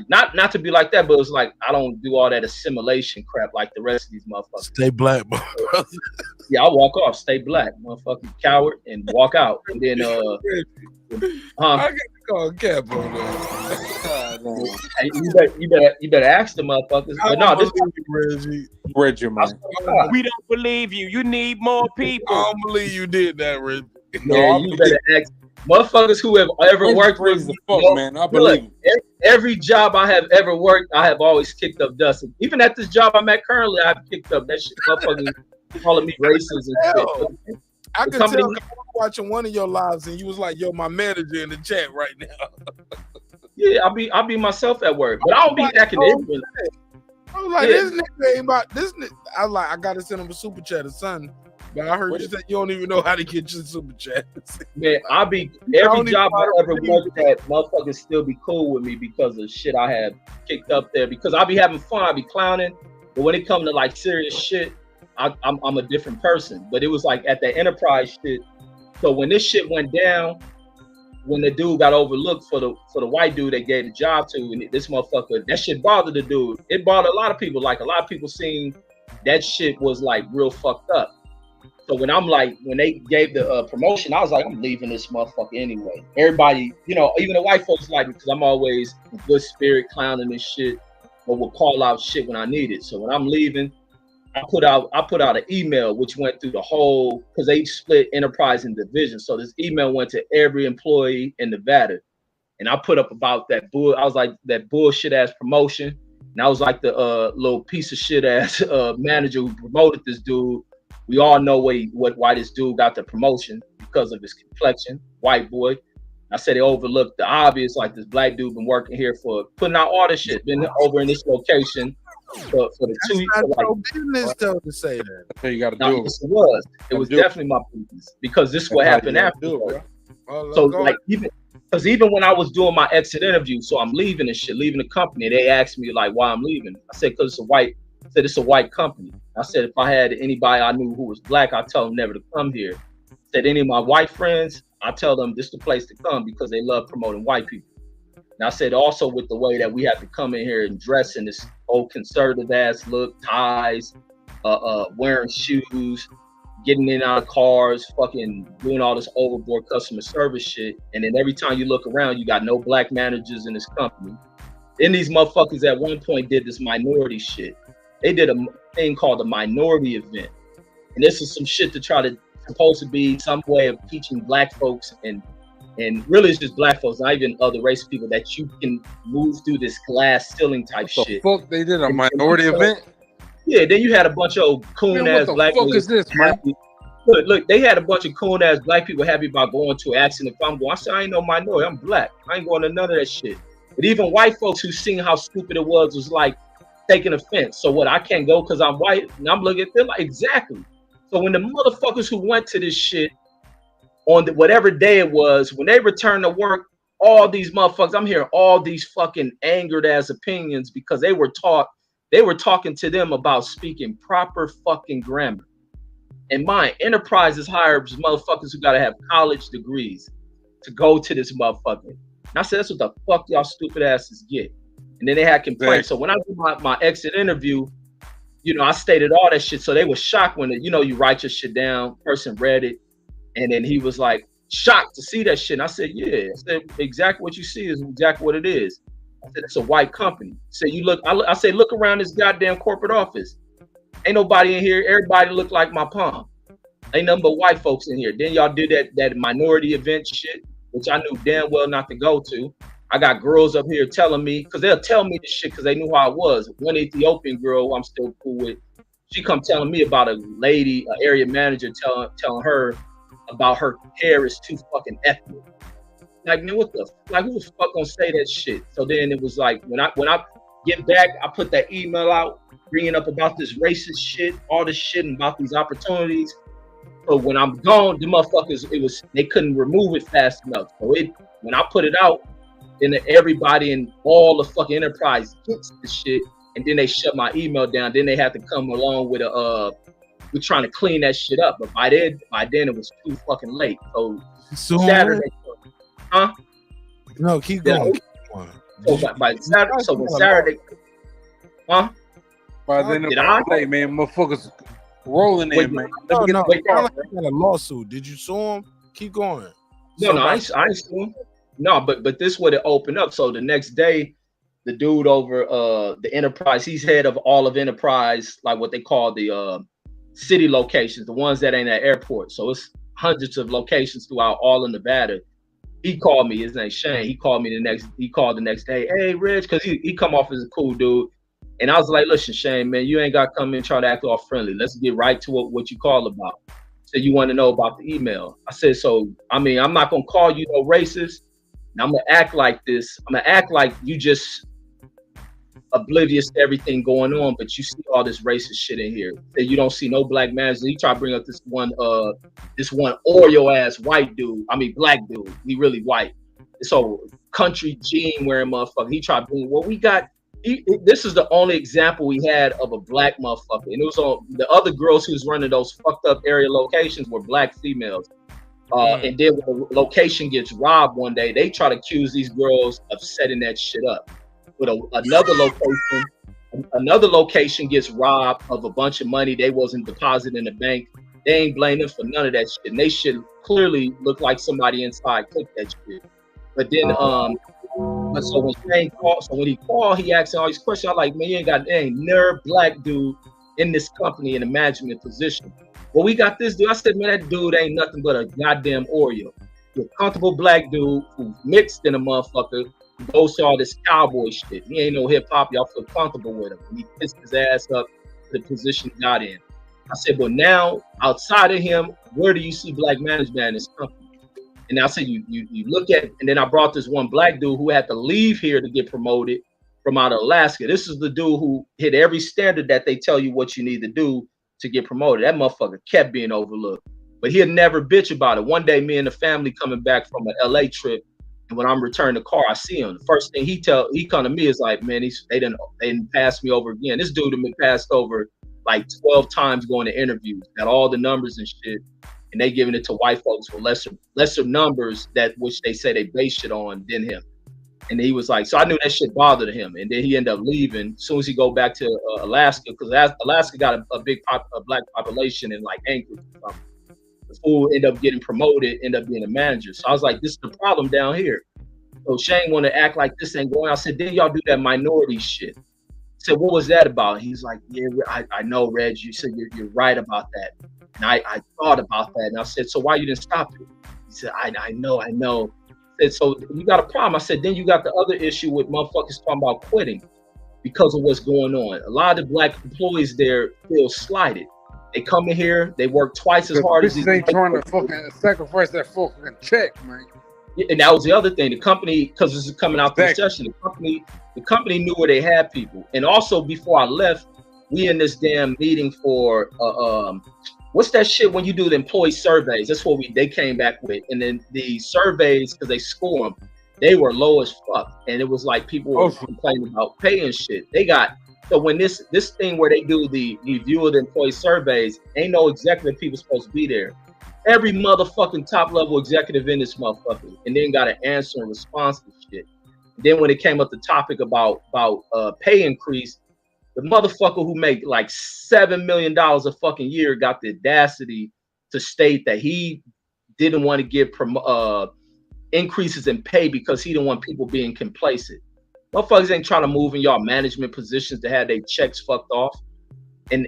not to be like that, but it was like I don't do all that assimilation crap like the rest of these motherfuckers. Stay black, bro. Yeah, I walk off, stay black, motherfucking coward, and walk out. And then I get to call cap on that. Hey, you better ask the motherfuckers. But no, this Reggie, man. We don't believe you. You need more people. I don't believe you did that, Reggie. No, you better ask motherfuckers who have ever worked with me. Man, I believe every job I have ever worked, I have always kicked up dust. Even at this job I'm at currently, I've kicked up that shit. Motherfuckers calling me racist and shit. I could tell 'cause I was watching one of your lives and you was like, yo, my manager in the chat right now. Yeah, I'll be myself at work, but I don't be acting ignorant. I was like, this nigga ain't about this. I was like, I gotta send him a super chat or something. But I heard you say you don't even know how to get your super chats. Man, every job I ever worked at, motherfuckers still be cool with me because of shit I have kicked up there. Because I be having fun, I be clowning. But when it comes to like serious shit, I'm a different person. But it was like at the Enterprise shit. So when this shit went down, when the dude got overlooked for the white dude they gave the job to, and this motherfucker, that shit bothered the dude. It bothered a lot of people. Like a lot of people seen that shit was like real fucked up. So when they gave the promotion, I was like, I'm leaving this motherfucker anyway. Everybody, even the white folks like me because I'm always in good spirit, clowning and shit, but will call out shit when I need it. So when I'm leaving, I put out an email which went through the whole, because they split Enterprise and division. So this email went to every employee in Nevada, and I put up about that I was like that bullshit ass promotion, and I was like the little piece of shit ass manager who promoted this dude. We all know why this dude got the promotion because of his complexion, white boy. I said they overlooked the obvious, like this black dude been working here for putting out all this shit, been over in this location for the 2 years. That's not business though to say that. Okay, you got to do it. It was definitely my business because this is what happened after. So like Because even when I was doing my exit interview, so I'm leaving and shit, leaving the company, they asked me like why I'm leaving. I said because it's a white company. I said if I had anybody I knew who was black, I'd tell them never to come here. I said any of my white friends, I tell them this is the place to come because they love promoting white people. And I said also with the way that we have to come in here and dress in this old conservative ass look, ties, wearing shoes, getting in and out of cars, fucking doing all this overboard customer service shit. And then every time you look around, you got no black managers in this company. Then these motherfuckers at one point did this minority shit. They did a thing called a minority event. And this is some shit to try to, supposed to be some way of teaching black folks and really it's just black folks, not even other race people, that you can move through this glass ceiling type shit. Fuck, they did a minority event? Yeah, then you had a bunch of coon ass black people. What the fuck is this, man? Look, they had a bunch of coon ass black people happy about going to asking if I'm going. I said, I ain't no minority, I'm black. I ain't going to none of that shit. But even white folks who seen how stupid it was like taking offense. So what, I can't go because I'm white? And I'm looking at them like, exactly. So when the motherfuckers who went to this shit on whatever day it was, when they returned to work, all these motherfuckers, I'm hearing all these fucking angered ass opinions because they were talking to them about speaking proper fucking grammar. And my enterprises hires motherfuckers who gotta have college degrees to go to this motherfucker. And I said, that's what the fuck y'all stupid asses get. And then they had complaints. So when I did my exit interview, I stated all that shit. So they were shocked when, you write your shit down, person read it. And then he was like shocked to see that shit. And I said, yeah. I said, exactly what you see is exactly what it is. I said, it's a white company. So I say, look around this goddamn corporate office. Ain't nobody in here. Everybody look like my palm. Ain't nothing but white folks in here. Then y'all did that minority event shit, which I knew damn well not to go to. I got girls up here telling me, because they'll tell me this shit because they knew how I was. One Ethiopian girl who I'm still cool with, she come telling me about a lady, an area manager telling her about her hair is too fucking ethnic. Like, man, what the like? Who the fuck gonna say that shit? So then it was like when I get back, I put that email out, bringing up about this racist shit, all this shit, and about these opportunities. So when I'm gone, the motherfuckers, they couldn't remove it fast enough. So when I put it out, then everybody in all the fucking enterprise gets the shit, and then they shut my email down. Then they had to come along with we're trying to clean that shit up. But by then it was too fucking late. So Saturday, huh? No, keep going. Keep going. So by Saturday, Saturday, huh? By then it was late, man. Motherfuckers rolling in, man. No, you got a lawsuit. Did you sue him? Keep going. No, I ain't sue him. No, but this would have opened up. So the next day, the dude over the enterprise, he's head of all of enterprise, like what they call the city locations, the ones that ain't at airport. So it's hundreds of locations throughout all of Nevada. He called me. His name's Shane. He called the next day. Hey, Rich, because he come off as a cool dude. And I was like, listen, Shane, man, you ain't got to come in and try to act all friendly. Let's get right to what you call about. So you want to know about the email. I said, so, I mean, I'm not going to call you no racist. And I'm going to act like this. I'm going to act like you just oblivious to everything going on, but you see all this racist shit in here. That you don't see no black man. He try to bring up this one Oreo ass white dude. I mean, black dude. He really white. So country jean wearing motherfucker. He tried to bring, well, we got, this is the only example we had of a black motherfucker. And it was on the other girls who's running those fucked up area locations were black females. And then when the location gets robbed one day, they try to accuse these girls of setting that shit up. But another location gets robbed of a bunch of money they wasn't deposited in the bank. They ain't blaming them for none of that shit. And they should clearly look like somebody inside took that shit. But then but so when Shane called, he asked all these questions. I'm like, man, you ain't got any nerd black dude in this company in a management position. Well, we got this dude. I said, man, that dude ain't nothing but a goddamn Oreo. A comfortable black dude who mixed in a motherfucker who goes to all this cowboy shit. He ain't no hip hop. Y'all feel comfortable with him. And he pissed his ass up to the position he got in. I said, but now outside of him, where do you see black management in this company? And I said, you look at, and then I brought this one black dude who had to leave here to get promoted from out of Alaska. This is the dude who hit every standard that they tell you what you need to do to get promoted. That motherfucker kept being overlooked, but he'd never bitch about it. One day, me and the family coming back from an LA trip, And when I'm returning the car, I see him. The first thing he come to me is like, man, they didn't pass me over again. This dude had been passed over like 12 times going to interviews, got all the numbers and shit, and they giving it to white folks with lesser numbers that which they say they base it on than him. And he was like, so I knew that shit bothered him. And then he ended up leaving as soon as he go back to Alaska, because Alaska got a big black population in like Anchorage or something. The fool ended up getting promoted, ended up being a manager. So I was like, this is the problem down here. So Shane want to act like this ain't going. I said, then y'all do that minority shit. I said, what was that about? He's like, yeah, I know, Reg. You said you're right about that. And I thought about that. And I said, so why you didn't stop it? He said, I know. I said, so you got a problem. I said, then you got the other issue with motherfuckers talking about quitting because of what's going on. A lot of the black employees there feel slighted. They come in here, they work twice as hard as these ain't trying to fucking sacrifice that fucking check, man. Yeah, and that was the other thing. The company, because this is coming out the session, the company knew where they had people. And also before I left, we in this damn meeting for what's that shit when you do the employee surveys? That's what they came back with. And then the surveys, because they score them, they were low as fuck. And it was like people were complaining about pay and shit. So when this thing where they do the review of the employee surveys, ain't no executive people supposed to be there. Every motherfucking top level executive in this motherfucker, and then got an answer and response to shit. Then when it came up the topic about pay increase, the motherfucker who made like $7 million a fucking year got the audacity to state that he didn't want to give increases in pay because he didn't want people being complacent. Motherfuckers ain't trying to move in y'all management positions to have their checks fucked off. And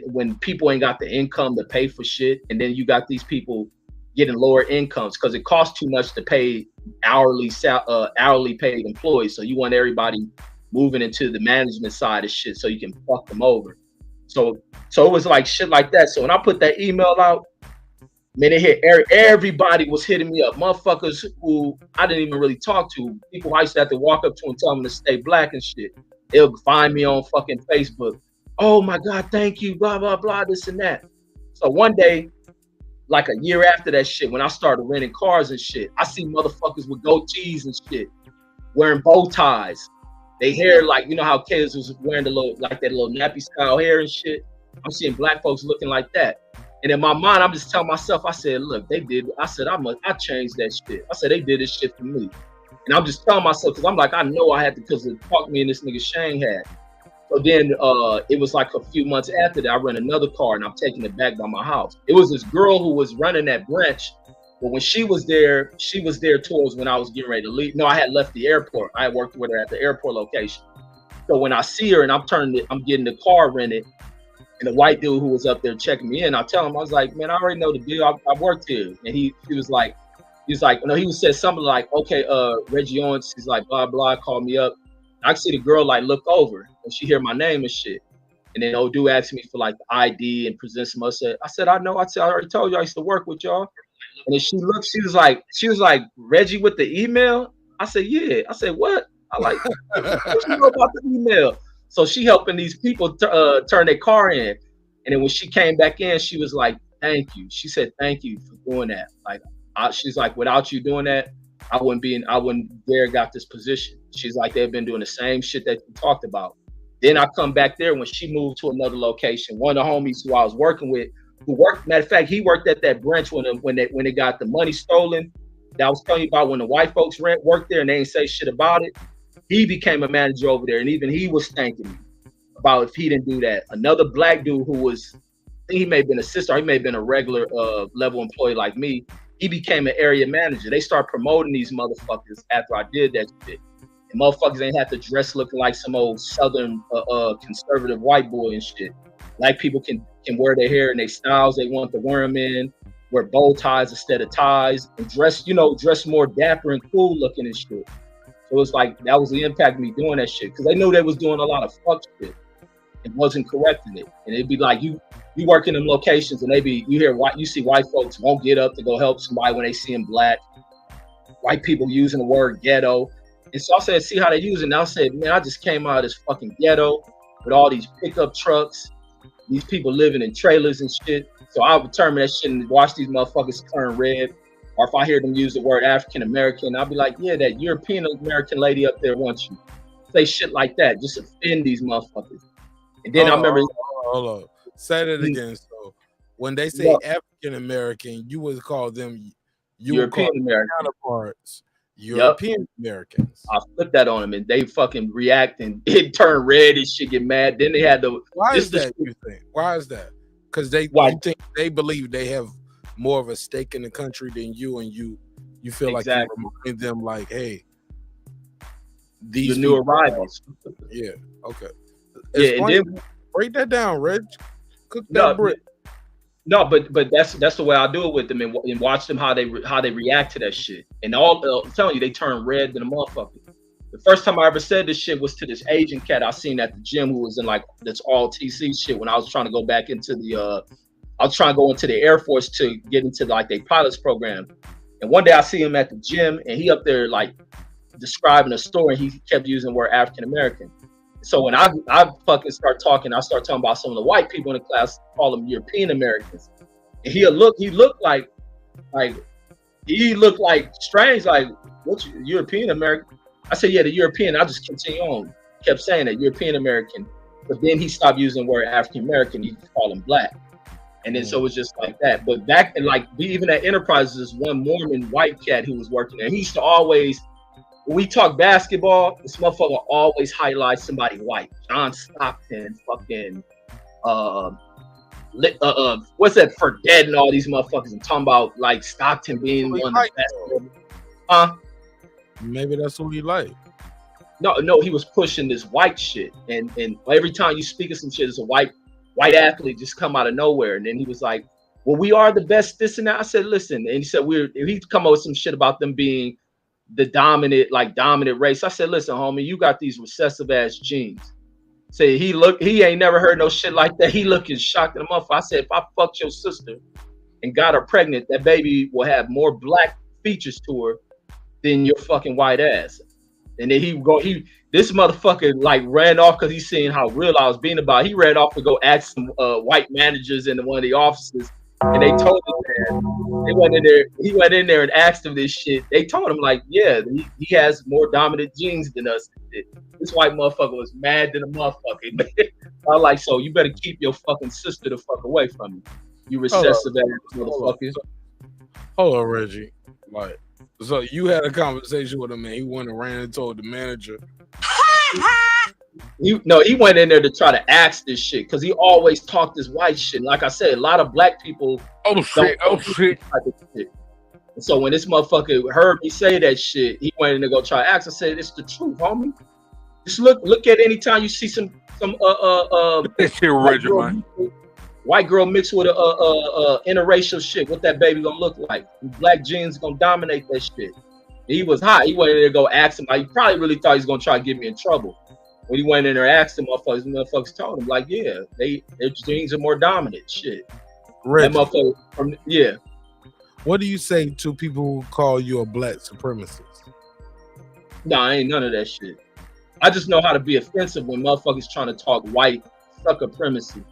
when people ain't got the income to pay for shit, and then you got these people getting lower incomes because it costs too much to pay hourly paid employees. So you want everybody moving into the management side of shit so you can fuck them over. So it was like shit like that. So when I put that email out, man, everybody was hitting me up. Motherfuckers who I didn't even really talk to. People I used to have to walk up to and tell them to stay black and shit. They'll find me on fucking Facebook. Oh my God, thank you, blah, blah, blah, this and that. So one day, like a year after that shit, when I started renting cars and shit, I see motherfuckers with goatees and shit, wearing bow ties. They hair like, you know how kids was wearing that little nappy style hair and shit. I'm seeing black folks looking like that. And in my mind, I'm just telling myself, I said, look, they did. I said, I changed that shit. I said, they did this shit for me. And I'm just telling myself, because I'm like, I know I had to, because of the fuck me and this nigga Shane had. So then it was like a few months after that, I rent another car and I'm taking it back by my house. It was this girl who was running that branch. But when she was there towards when I was getting ready to leave. No, I had left the airport. I had worked with her at the airport location. So when I see her and I'm getting the car rented, and the white dude who was up there checking me in, I tell him, I was like, man, I already know the deal. I worked here. And he was like, said something like, okay, Reggie Owens, he's like, blah, blah, called me up. I see the girl like look over and she hear my name and shit. And then old dude asked me for like the ID and present some other. I said, I know. I already told you I used to work with y'all. And then she looked, she was like, Reggie with the email? I said, yeah. I said, what? I like, what you know about the email? So she helping these people turn their car in. And then when she came back in, she was like, thank you. She said, thank you for doing that. Like, she's like, without you doing that, I wouldn't dare got this position. She's like, they've been doing the same shit that you talked about. Then I come back there when she moved to another location. One of the homies who I was working with, matter of fact, he worked at that branch when they got the money stolen. That I was telling you about when the white folks worked there and they ain't say shit about it. He became a manager over there, and even he was thanking me about if he didn't do that. Another black dude who was, I think he may have been a sister, he may have been a regular level employee like me. He became an area manager. They start promoting these motherfuckers after I did that shit. And motherfuckers ain't have to dress looking like some old southern conservative white boy and shit. Black people can wear their hair in their styles they want to wear them in, wear bow ties instead of ties, and dress more dapper and cool looking and shit. So it's like, that was the impact of me doing that shit. Because they knew they was doing a lot of fuck shit and wasn't correcting it. And it'd be like, you work in them locations and you see white folks won't get up to go help somebody when they see them black. White people using the word ghetto. And so I said, see how they use it. And I said, man, I just came out of this fucking ghetto with all these pickup trucks, these people living in trailers and shit. So I would determine that shit and watch these motherfuckers turn red. Or if I hear them use the word African American, I'll be like, yeah, that European American lady up there wants you. Say shit like that, just offend these motherfuckers. And then I remember, hold on. Say that again. So when they say African American, you would call them European American counterparts. European Americans. I flipped that on them and they fucking react and it turned red and shit, get mad. Then they had the Why is that? You think? Why is that? Because you think they believe they have more of a stake in the country than you, and you feel like you remind them like, hey, these new arrivals. Yeah. Okay. Yeah, and then break that down, Reg. Cook that brick. No, but that's the way I do it with them and watch them how they react to that shit. And I'm telling you, they turn red than a motherfucker. The first time I ever said this shit was to this Asian cat I seen at the gym who was in like this all TC shit when I was trying to go back into the I was trying to go into the Air Force to get into like their pilots program. And one day I see him at the gym and he up there like describing a story. And he kept using the word African American. So when I fucking start talking about some of the white people in the class, call them European Americans. And he looked like strange, like, what's European American? I said, yeah, the European. I just continue on. Kept saying that European American. But then he stopped using the word African American. He called him black. And then so it was just like that. But back in like even at Enterprises, one Mormon white cat who was working there, he used to always, when we talk basketball, this motherfucker always highlights somebody white. John Stockton, fucking what's that for dead and all these motherfuckers and talking about like Stockton being one of the best. Maybe that's what he like. No, he was pushing this white shit. And every time you speak of some shit, it's a white athlete just come out of nowhere. And then he was like, well, we are the best, this and that. I said, listen, and he said he'd come up with some shit about them being the dominant race. I said, listen, homie, you got these recessive ass genes. Say he ain't never heard no shit like that. He looking shocked in the motherfucker. I said, if I fucked your sister and got her pregnant, that baby will have more black features to her than your fucking white ass. And then this motherfucker like ran off because he's seeing how real I was being about it. He ran off to go ask some white managers in one of the offices. And they told him that they went in there. He went in there and asked him this shit. They told him like, yeah, he has more dominant genes than us. This white motherfucker was mad than a motherfucker. I like, so you better keep your fucking sister the fuck away from me. You recessive ass motherfuckers. Hold on, Reggie. Like, so you had a conversation with him and he went and ran and told the manager. He went in there to try to ask this shit because he always talked this white shit. And like I said, a lot of black people. Oh shit! And so when this motherfucker heard me say that shit, he went in to go try to ask. I said, "It's the truth, homie. Just look at any time you see some white girl mixed with a interracial shit. What that baby gonna look like? Black genes gonna dominate that shit." He was hot. He went in there to go ask him. He probably really thought he was gonna try to get me in trouble. When he went in there and asked him, motherfuckers told him, like, yeah, their genes are more dominant. Shit. Reggie, that motherfucker, yeah. What do you say to people who call you a black supremacist? Nah, I ain't none of that shit. I just know how to be offensive when motherfuckers trying to talk white supremacy.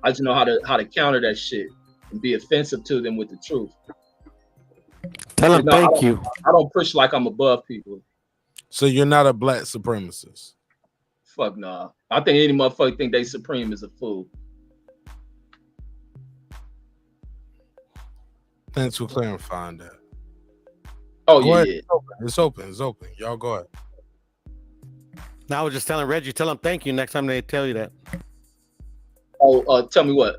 I just know how to counter that shit and be offensive to them with the truth. Tell them thank you. I don't push like I'm above people. So you're not a black supremacist? Fuck nah. I think any motherfucker think they supreme is a fool. Thanks for clarifying that. Oh go yeah. Ahead. It's open. Y'all go ahead. Now I was just telling Reggie, tell them thank you next time they tell you that. Oh, tell me what?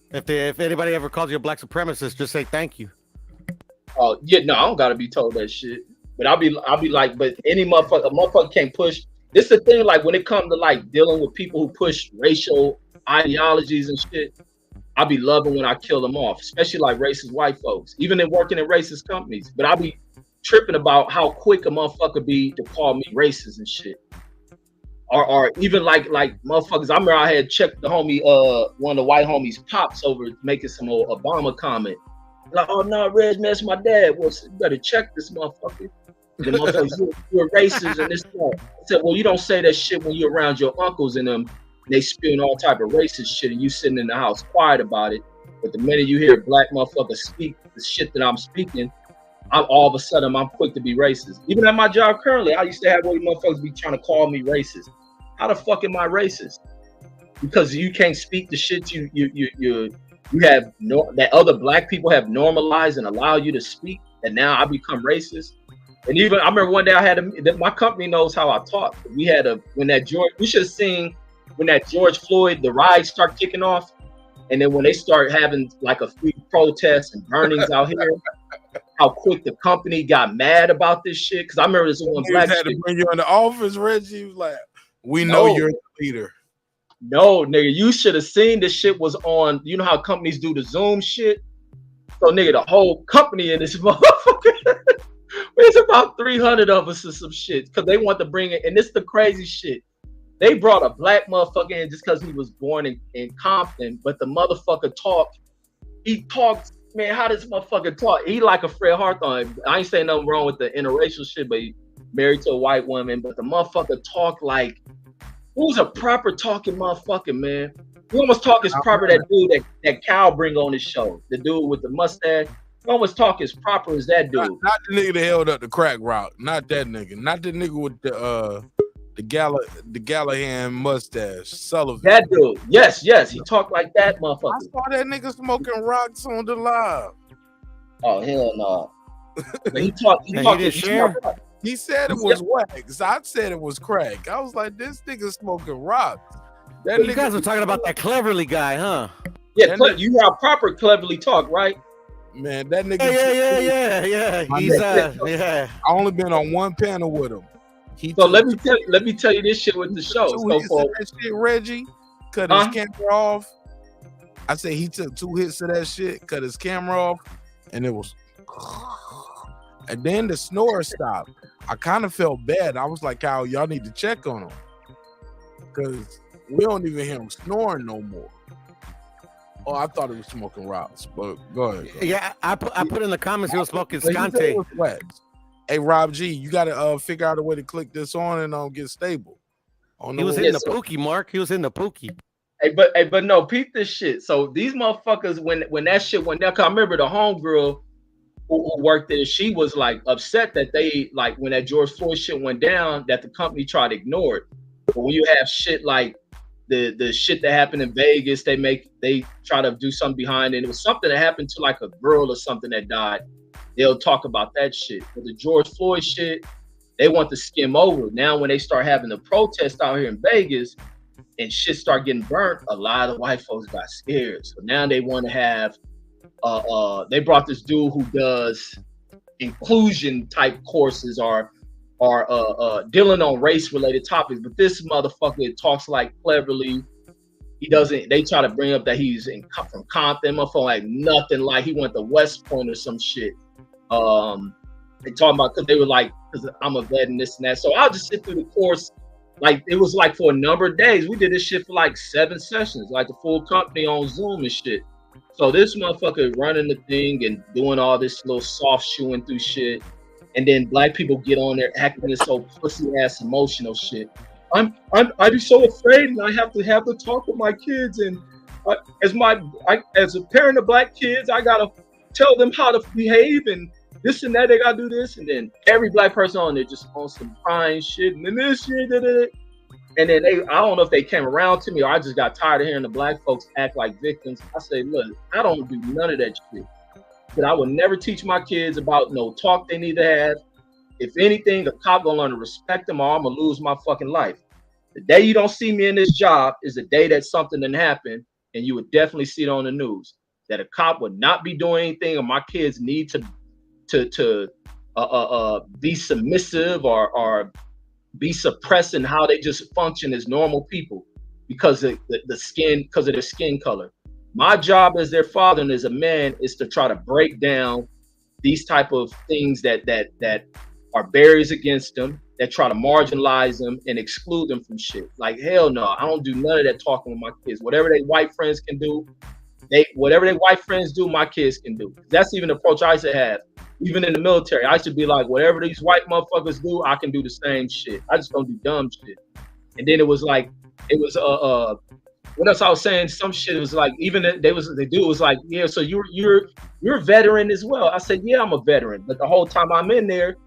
If anybody ever calls you a black supremacist, just say thank you. Oh yeah, no, I don't gotta be told that shit. But I'll be like, but any motherfucker can't push. This is the thing, like when it comes to like dealing with people who push racial ideologies and shit, I be loving when I kill them off, especially like racist white folks, even in working in racist companies. But I be tripping about how quick a motherfucker be to call me racist and shit. Or even like motherfuckers. I remember I had checked the homie, one of the white homies pops over making some old Obama comment. Like, oh no, Reg, man, that's my dad. Well, you better check this motherfucker. The motherfuckers, you're racist and this stuff. I said, well, you don't say that shit when you're around your uncles and them. And they spewing all type of racist shit, and you sitting in the house quiet about it. But the minute you hear a black motherfucker speak the shit that I'm speaking, I'm all of a sudden I'm quick to be racist. Even at my job currently, I used to have all these motherfuckers be trying to call me racist. How the fuck am I racist? Because you can't speak the shit you have that other black people have normalized and allow you to speak, and now I become racist. And even I remember one day I had my company knows how I talk. We had we should have seen when that George Floyd, the riots start kicking off, and then when they start having like a few protests and burnings out here, how quick the company got mad about this shit. Because I remember this one black had to bring you in the office, Reggie. He was like, we know you're the leader. No, nigga, you should have seen this shit was on. You know how companies do the Zoom shit? So, nigga, the whole company in this motherfucker. There's about 300 of us or some shit because they want to bring it. And this is the crazy shit. They brought a black motherfucker in just because he was born in Compton, but the motherfucker talked. He talks, man, how does motherfucker talk? He like a Fred Hawthorne. I ain't saying nothing wrong with the interracial shit, but he married to a white woman. But the motherfucker talk like, who's a proper talking motherfucker, man? He almost talk as proper that dude that Cal bring on his show. The dude with the mustache. He almost talk as proper as that dude. Not the nigga that held up the crack route. Not that nigga. Not the nigga with the Gallahan mustache. Sullivan. That dude. Yes. He talked like that motherfucker. I saw that nigga smoking rocks on the live. Oh hell no. But he talked. He said it was wax. I said it was crack. I was like, this nigga smoking rocks. That you guys were talking about that Cleverly guy, huh? Yeah, you have proper Cleverly talk, right? Man, that nigga. Yeah. He's yeah. I only been on one panel with him. Let me tell you this shit with the show. That shit, Reggie cut his camera off. I say he took 2 hits of that shit, cut his camera off, and it was. And then the snore stopped. I kind of felt bad. I was like, Kyle, y'all need to check on him because we don't even hear him snoring no more. Oh, I thought he was smoking rocks, but go ahead. Yeah, I put in the comments he was smoking Scante. Hey, Rob G, you got to figure out a way to click this on and get stable. He was in the Pookie, Mark. He was in the Pookie. Hey, but no, peep this shit. So these motherfuckers, when that shit went down, cause I remember the homegirl who worked there, she was like upset that they like when that George Floyd shit went down, that the company tried to ignore it. But when you have shit like the shit that happened in Vegas, they try to do something behind it. It was something that happened to like a girl or something that died. They'll talk about that shit. But the George Floyd shit, they want to skim over. Now when they start having the protest out here in Vegas and shit start getting burnt, a lot of white folks got scared. So now they want to have they brought this dude who does inclusion type courses or dealing on race related topics, but this motherfucker talks like Cleverly. He doesn't. They try to bring up that he's from Compton. My phone like nothing like he went to West Point or some shit. They talking about because they were like, because I'm a vet and this and that. So I'll just sit through the course. Like it was like for a number of days. We did this shit for like 7 sessions, like the full company on Zoom and shit. So this motherfucker running the thing and doing all this little soft shoeing through shit. And then black people get on there acting this so pussy ass emotional shit. I'm so afraid, and I have to have the talk with my kids. And as a parent of black kids, I gotta tell them how to behave and this and that. They gotta do this, and then every black person on there just on some crying shit and then this shit. And then I don't know if they came around to me or I just got tired of hearing the black folks act like victims. I say, look, I don't do none of that shit. But I would never teach my kids about no talk they need to have. If anything, a cop gonna learn to respect them or I'm gonna lose my fucking life. The day you don't see me in this job is the day that something didn't happen, and you would definitely see it on the news. That a cop would not be doing anything, or my kids need to be submissive or be suppressed in how they just function as normal people because of the skin, because of their skin color. My job as their father and as a man is to try to break down these type of things that are barriers against them, that try to marginalize them and exclude them from shit. Like, hell no, I don't do none of that talking with my kids. Whatever they white friends can do, whatever they white friends do, my kids can do. That's even the approach I used to have. Even in the military, I should be like, whatever these white motherfuckers do, I can do the same shit. I just don't do dumb shit. And then it was what else I was saying? Some shit was like, even the dude was like, yeah, so you're a veteran as well. I said, yeah, I'm a veteran, but the whole time I'm in there,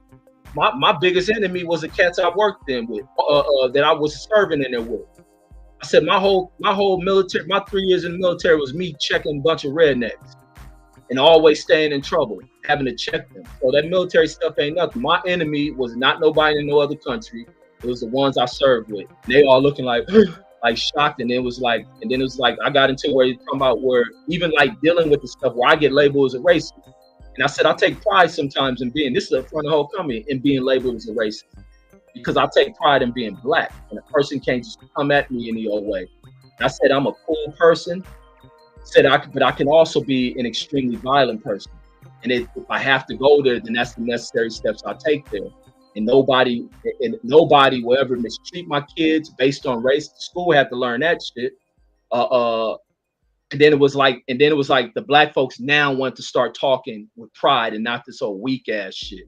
my biggest enemy was the cats I worked in with, that I was serving in there with. I said my whole military, my 3 years in the military was me checking a bunch of rednecks and always staying in trouble, having to check them. So that military stuff ain't nothing. My enemy was not nobody in no other country. It was the ones I served with. And they all looking like like shocked, and then it was like I got into where you're talking about where even like dealing with the stuff where I get labeled as a racist. And I said I take pride sometimes in being, this is in front of the whole company, in being labeled as a racist. Because I take pride in being black, and a person can't just come at me any old way. And I said I'm a cool person. But I can also be an extremely violent person. And if I have to go there, then that's the necessary steps I take there. And nobody will ever mistreat my kids based on race. The school had to learn that shit. And then it was like the black folks now want to start talking with pride and not this old weak ass shit.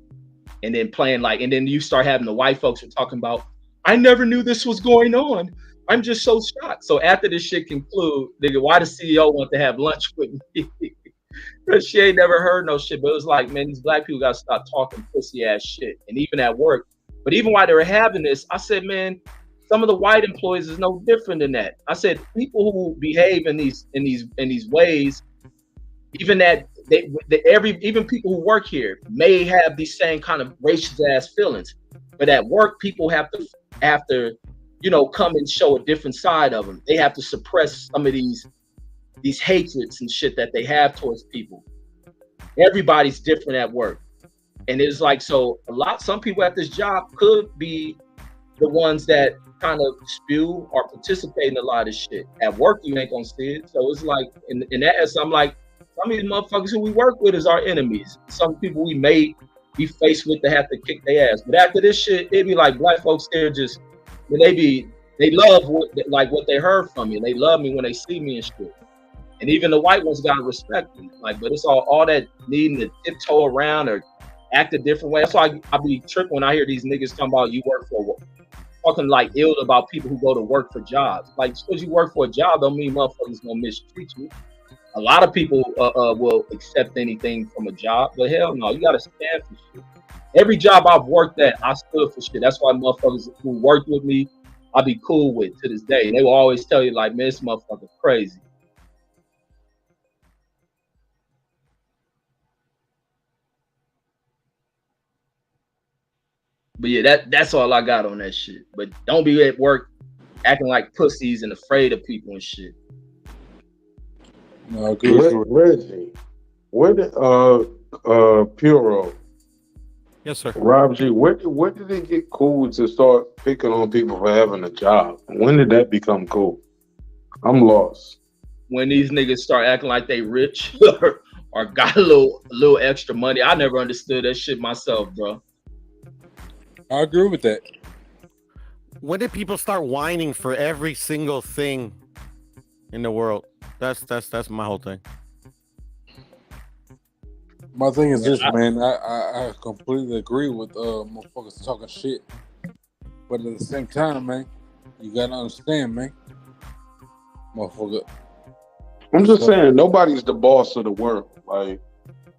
And then playing like, and then you start having the white folks who are talking about, I never knew this was going on. I'm just so shocked. So after this shit conclude, nigga, why the CEO want to have lunch with me? Because she ain't never heard no shit. But it was like, man, these black people got to stop talking pussy ass shit. And even at work. But even while they were having this, I said, man, some of the white employees is no different than that. I said, people who behave in these ways, even even people who work here may have these same kind of racist ass feelings. But at work, people have to come and show a different side of them. They have to suppress some of these hatreds and shit that they have towards people. Everybody's different at work. And it's like, so some people at this job could be the ones that kind of spew or participate in a lot of shit. At work, you ain't gonna see it. So it's like, in that essence, I'm like, some of these motherfuckers who we work with is our enemies. Some people we may be faced with to have to kick their ass. But after this shit, it'd be like black folks there just, they love what they heard from you. They love me when they see me and shit. And even the white ones gotta respect me. Like, but it's all that needing to tiptoe around or act a different way. That's why I be tripping when I hear these niggas talking about you work for what, talking like ill about people who go to work for jobs. Like, just because you work for a job don't mean motherfuckers gonna mistreat you. A lot of people will accept anything from a job, but hell no, you gotta stand for shit. Every job I've worked at, I stood for shit. That's why motherfuckers who worked with me, I be cool with to this day. And they will always tell you like, man, this motherfucker's crazy. But yeah, that's all I got on that shit. But don't be at work acting like pussies and afraid of people and shit. No, good. Reggie, where did Puro? Yes, sir. Rob G, where did it get cool to start picking on people for having a job? When did that become cool? I'm lost. When these niggas start acting like they rich or got a little extra money, I never understood that shit myself, bro. I agree with that. When did people start whining for every single thing in the world? That's my whole thing. My thing is this, man. I completely agree with motherfuckers talking shit, but at the same time, man, you gotta understand, man, motherfucker. I'm just saying, nobody's the boss of the world. Like,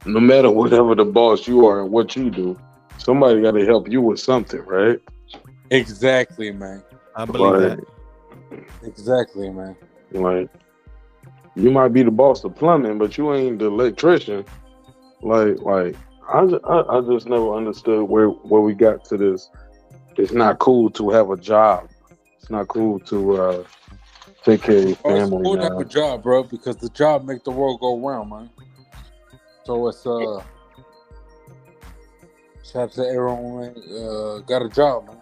no matter whatever the boss you are and what you do, somebody got to help you with something, right? Exactly, man. I believe that. Exactly, man. Like, you might be the boss of plumbing, but you ain't the electrician. Like I just never understood where we got to this. It's not cool to have a job. It's not cool to take care of your family. It's cool to have a job, bro, because the job make the world go round, man. So it's shout out to everyone got a job, man.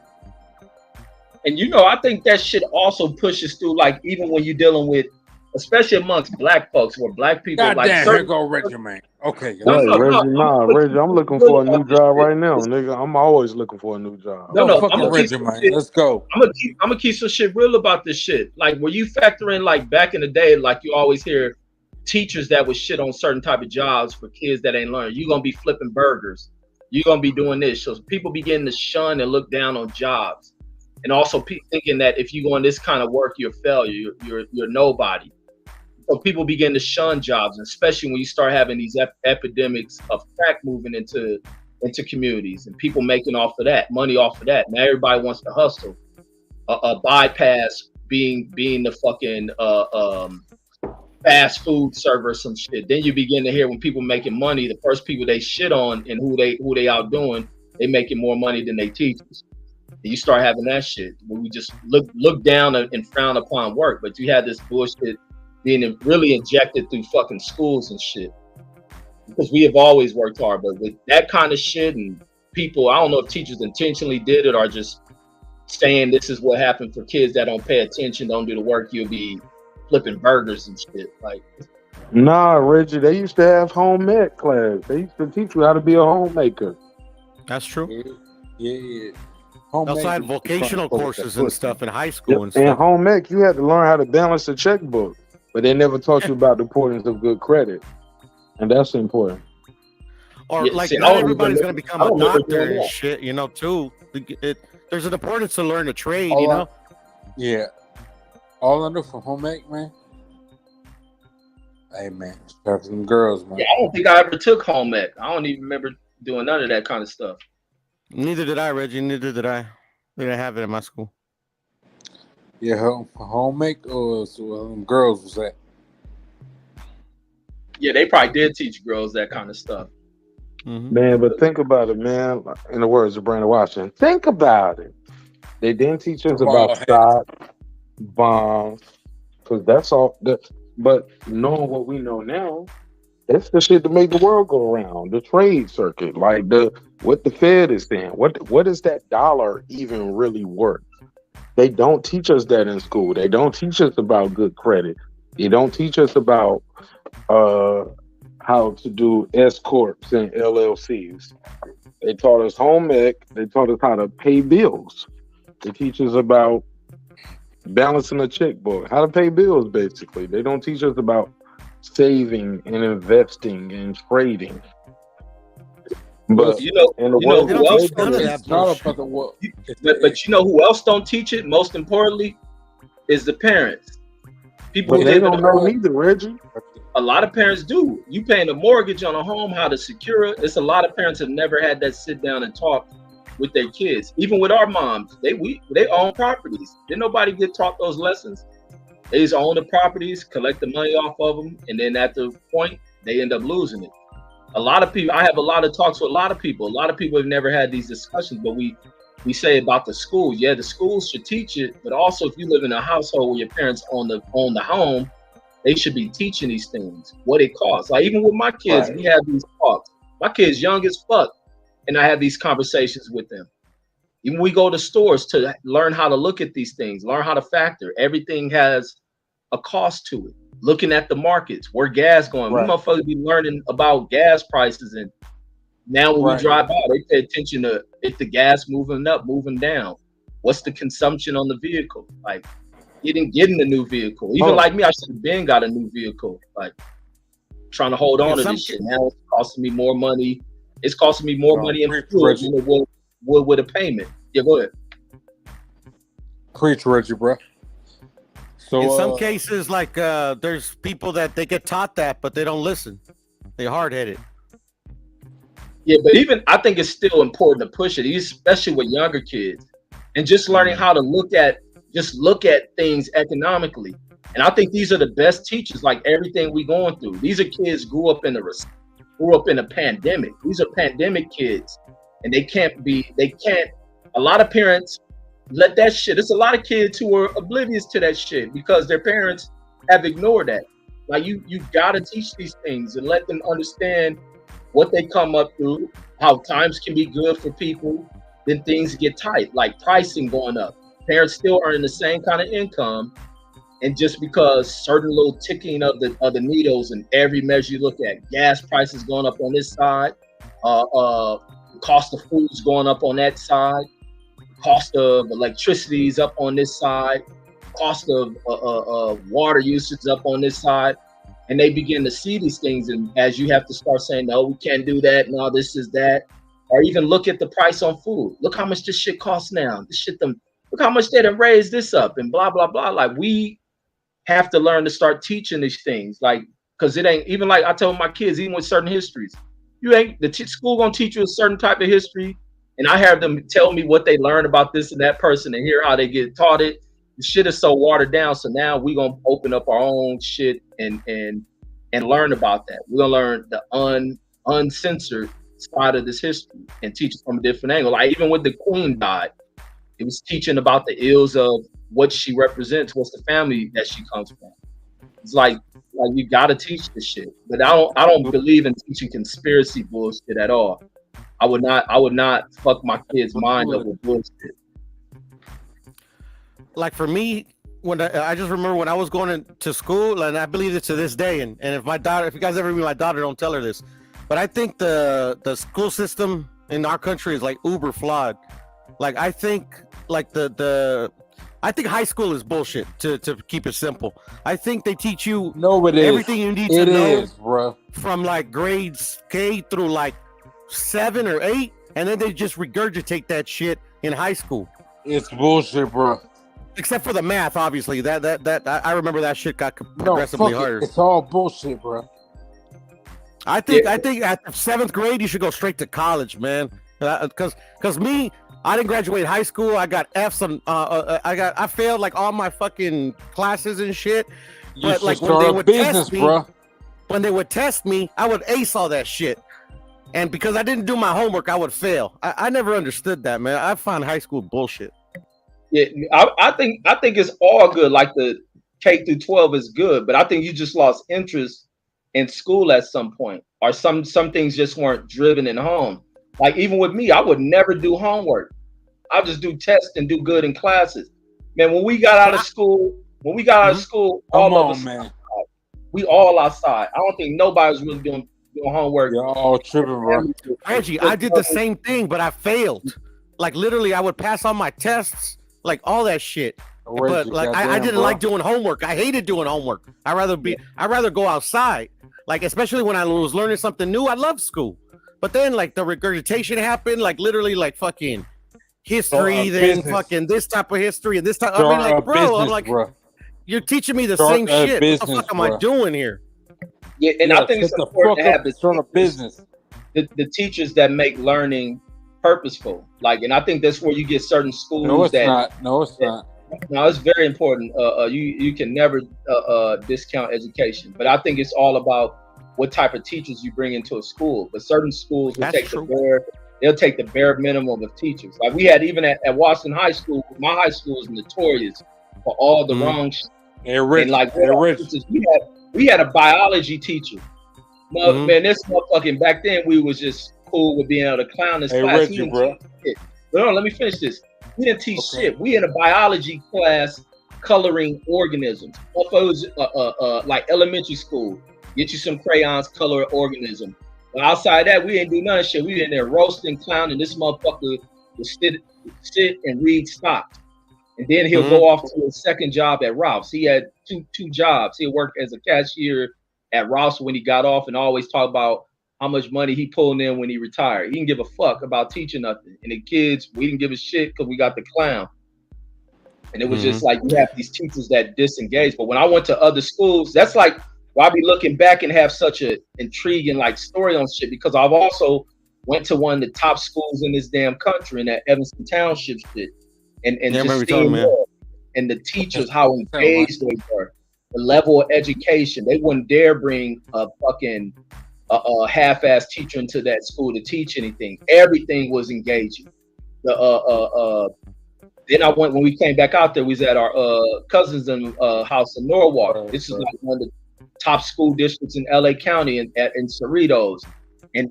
And I think that shit also pushes through, like, even when you're dealing with, especially amongst black folks, where black people God like. Damn, here go Reggie, man. Okay. Reggie, I'm looking for a new job right now, nigga. I'm always looking for a new job. No, fucking Reggie, man. Let's go. I'm gonna keep some shit real about this shit. Like, when you factor in, like, back in the day, like, you always hear teachers that would shit on certain type of jobs for kids that ain't learning. You're gonna be flipping burgers. You're gonna be doing this. So people begin to shun and look down on jobs. and also thinking that if you go in this kind of work, you're a failure, you're nobody. So people begin to shun jobs, especially when you start having these epidemics of crack moving into communities and people making money off of that. Now everybody wants to hustle, bypass being the fucking fast food server or some shit. Then you begin to hear when people making money, the first people they shit on and who they outdoing, they making more money than they teachers. And you start having that shit where we just look down and frown upon work, but you had this bullshit being really injected through fucking schools and shit. Because we have always worked hard, but with that kind of shit and people, I don't know if teachers intentionally did it or just saying this is what happened for kids that don't pay attention, don't do the work, you'll be flipping burgers and shit. Like, nah, Reggie, they used to have home ec class. They used to teach you how to be a homemaker. That's true. Yeah. Outside vocational courses and stuff in high school and And stuff. home ec, you had to learn how to balance the checkbook, but they never taught you about the importance of good credit, and that's important. Or Yeah, like see, I not don't everybody's remember- gonna become I a don't remember doctor doing and that. shit, you know, too. There's an importance to learn a trade, All you I- know. Yeah. All I know from home ec, man. Hey man, have some girls, man. yeah, I don't think I ever took home ec. I don't even remember doing none of that kind of stuff. Neither did I, Reggie. Neither did I. They didn't have it in my school. Yeah, home ec or girls was that? Yeah, they probably did teach girls that kind of stuff. Man, but think about it, man. In the words of Brandon Washington, think about it. They didn't teach us about stock, bonds, because that's all. But knowing what we know now, that's the shit to make the world go around. The trade circuit, like what the Fed is saying. What is that dollar even really worth? They don't teach us that in school. They don't teach us about good credit. They don't teach us about how to do S corps and LLCs. They taught us home ec. They taught us how to pay bills. They teach us about balancing a checkbook, how to pay bills. Basically, they don't teach us about saving and investing and trading. But you know in the who world, else? But you know who else don't teach it? Most importantly, is the parents. People but they live in don't a know home- neither, Reggie. A lot of parents do. You paying a mortgage on a home, how to secure it. It's a lot of parents have never had that sit down and talk with their kids. Even with our moms, they own properties. Didn't nobody get taught those lessons? They just own the properties, collect the money off of them, and then at the point they end up losing it. A lot of people. I have a lot of talks with a lot of people. A lot of people have never had these discussions, but we say about the schools. Yeah, the schools should teach it, but also if you live in a household where your parents own the home, they should be teaching these things, what it costs. Like even with my kids, we have these talks. My kids young as fuck, and I have these conversations with them. Even we go to stores to learn how to look at these things, learn how to factor. Everything has a cost to it. Looking at the markets, where gas going. We motherfuckers be learning about gas prices, and now when we drive by, they pay attention to if the gas moving up, moving down. What's the consumption on the vehicle? Like getting a new vehicle. Even like me, I should have been got a new vehicle. Like trying to hold on to this shit. Now it's costing me more money. It's costing me more money in fuel than it would with a payment. Yeah, go ahead. Preach, Reggie, bro. So in some cases, like there's people that they get taught that, but they don't listen. They're hard headed. Yeah, but even I think it's still important to push it, especially with younger kids, and just learning how to look at things economically. And I think these are the best teachers. Like everything we going through, these are kids grew up in a pandemic. These are pandemic kids, and they can't. A lot of parents let that shit. There's a lot of kids who are oblivious to that shit because their parents have ignored that. Like you gotta teach these things and let them understand what they come up through, how times can be good for people, then things get tight, like pricing going up. Parents still earning the same kind of income, and just because certain little ticking of the needles and every measure you look at, gas prices going up on this side, cost of food's going up on that side, cost of electricity is up on this side, cost of water usage is up on this side, and they begin to see these things. And as you have to start saying, no, we can't do that, no, this is that, or even look at the price on food. Look how much this shit costs now. This shit, the look how much they done raised this up and blah, blah, blah. Like we have to learn to start teaching these things. Like, cause it ain't even like I tell my kids, even with certain histories, you ain't school gonna teach you a certain type of history. And I have them tell me what they learned about this and that person and hear how they get taught it. The shit is so watered down. So now we're gonna open up our own shit and learn about that. We're gonna learn the uncensored side of this history and teach it from a different angle. Like even when the Queen died, it was teaching about the ills of what she represents, what's the family that she comes from. It's like you gotta teach this shit. But I don't believe in teaching conspiracy bullshit at all. I would not fuck my kids' mind up with bullshit. Like for me, when I just remember when I was going to school, and I believe it to this day. And if you guys ever meet my daughter, don't tell her this. But I think the school system in our country is like uber flawed. Like I think like I think high school is bullshit. To keep it simple, I think they teach you everything you need to know, bro, from like grades K through like 7 or 8, and then they just regurgitate that shit in high school. It's bullshit, bro. Except for the math, obviously. That I remember that shit got progressively harder. It's all bullshit, bro. I think at the 7th grade you should go straight to college, man. Because me, I didn't graduate high school. I got F's on. I failed like all my fucking classes and shit. But like when they would test me, when they would test me, I would ace all that shit. And because I didn't do my homework, I would fail. I never understood that, man. I found high school bullshit. Yeah, I think it's all good. Like the K through 12 is good, but I think you just lost interest in school at some point, or some things just weren't driven in home. Like even with me, I would never do homework. I just do tests and do good in classes. Man, when we got out of school, all of us, man, we all outside. I don't think nobody was really doing homework. You're all tripping, bro. Reggie, I did the same thing, but I failed. Like literally, I would pass all my tests, like all that shit. But like I didn't like doing homework. I hated doing homework. I'd rather go outside. Like especially when I was learning something new, I loved school. But then like the regurgitation happened, like literally like fucking history, then fucking this type of history and this type. I mean, like, bro, I'm like, you're teaching me the same shit. What the fuck am I doing here? Yeah, and I think it's important to have the business. The teachers that make learning purposeful. Like, and I think that's where you get certain schools. No, it's not. No, it's very important. You can never discount education, but I think it's all about what type of teachers you bring into a school. But certain schools will they'll take the bare minimum of teachers. Like we had even at Washington High School. My high school is notorious for all the wrong shit. And like we had a biology teacher. Man, this motherfucking back then we was just cool with being able to clown this class. Reggie, bro. But no, let me finish this. We didn't teach shit. We had a biology class coloring organisms. It was like elementary school. Get you some crayons, color an organism. But outside that, we didn't do none of shit. We in there roasting, clowning. This motherfucker would sit and read stocks. And then he'll go off to his second job at Ralph's. He had two jobs. He worked as a cashier at Ralph's when he got off, and always talk about how much money he pulled in when he retired. He didn't give a fuck about teaching nothing. And the kids, we didn't give a shit because we got the clown. And it was just like you have these teachers that disengage. But when I went to other schools, that's like why I be looking back and have such a intriguing like story on shit, because I've also went to one of the top schools in this damn country in that Evanston Township shit. And just seeing and the teachers, how engaged they were, the level of education. They wouldn't dare bring a fucking half-ass teacher into that school to teach anything. Everything was engaging. Then I went, when we came back out there, we was at our cousins' house in Norwalk. This is like one of the top school districts in LA County in Cerritos, and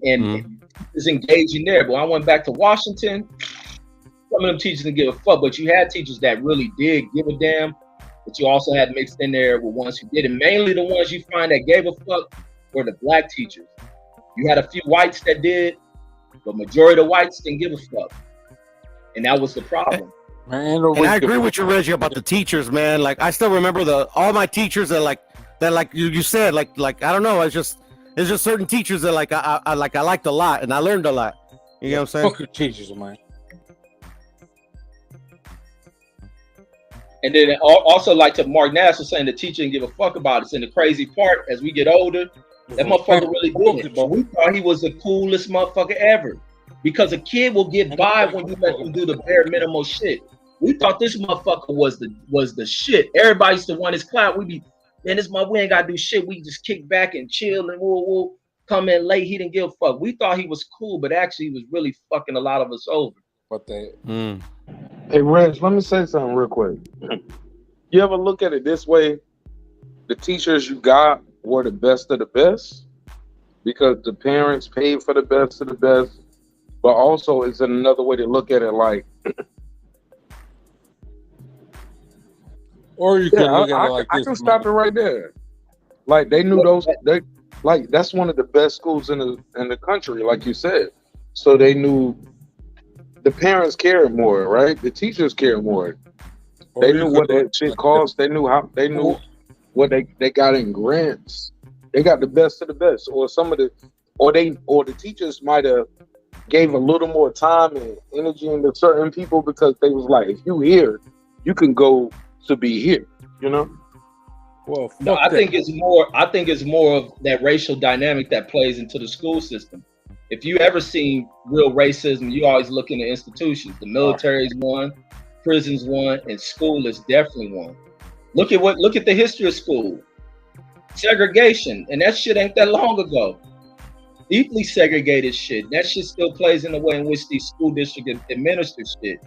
it's engaging there. But when I went back to Washington, some of them teachers didn't give a fuck, but you had teachers that really did give a damn. But you also had mixed in there with ones who didn't. Mainly the ones you find that gave a fuck were the black teachers. You had a few whites that did, but majority of the whites didn't give a fuck, and that was the problem. Man, and I agree with you, Reggie, about the teachers, man. Like I still remember all my teachers that like you said, like I don't know, it's just certain teachers that I liked a lot and I learned a lot. You know what I'm saying? Fuck your teachers, man. And then also like to Marq Nash was saying, the teacher didn't give a fuck about us. And the crazy part, as we get older, that motherfucker really didn't. But we thought he was the coolest motherfucker ever. Because a kid will get by when you let them do the bare minimum shit. We thought this motherfucker was the shit. Everybody used to want his clout. We be, man, we ain't gotta do shit. We just kick back and chill and we'll come in late. He didn't give a fuck. We thought he was cool, but actually he was really fucking a lot of us over. But they Hey, Reg, let me say something real quick. You ever look at it this way? The teachers you got were the best of the best because the parents paid for the best of the best. But also, it's another way to look at it, like, or you can look at it like I this. can stop it right there. Like they knew that's one of the best schools in the country, like you said. So they knew the parents cared more, right? The teachers cared more. They knew what that shit cost. They knew what they got in grants. They got the best of the best, or the teachers might have gave a little more time and energy into certain people because they was like, if you here, you can go to be here, you know? Well, no, I think it's more of that racial dynamic that plays into the school system. If you ever seen real racism, you always look into institutions. The military's one, prisons one, and school is definitely one. Look at the history of school. Segregation, and that shit ain't that long ago. Deeply segregated shit. That shit still plays in the way in which these school districts administer shit.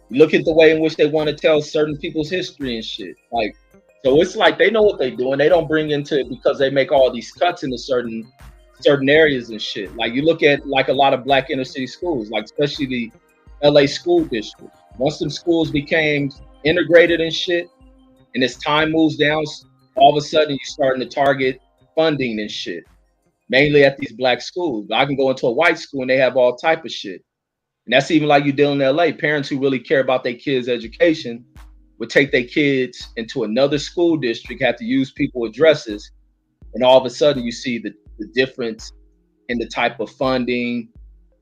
You look at the way in which they want to tell certain people's history and shit. Like, so it's like they know what they do, and they don't bring into it because they make all these cuts into certain areas and shit. Like you look at like a lot of black inner city schools, like especially the LA school district. Once them schools became integrated and shit, and as time moves down, all of a sudden you're starting to target funding and shit, mainly at these black schools. I can go into a white school and they have all type of shit. And that's even like you deal in LA. Parents who really care about their kids' education would take their kids into another school district, have to use people's addresses, and all of a sudden you see the difference in the type of funding,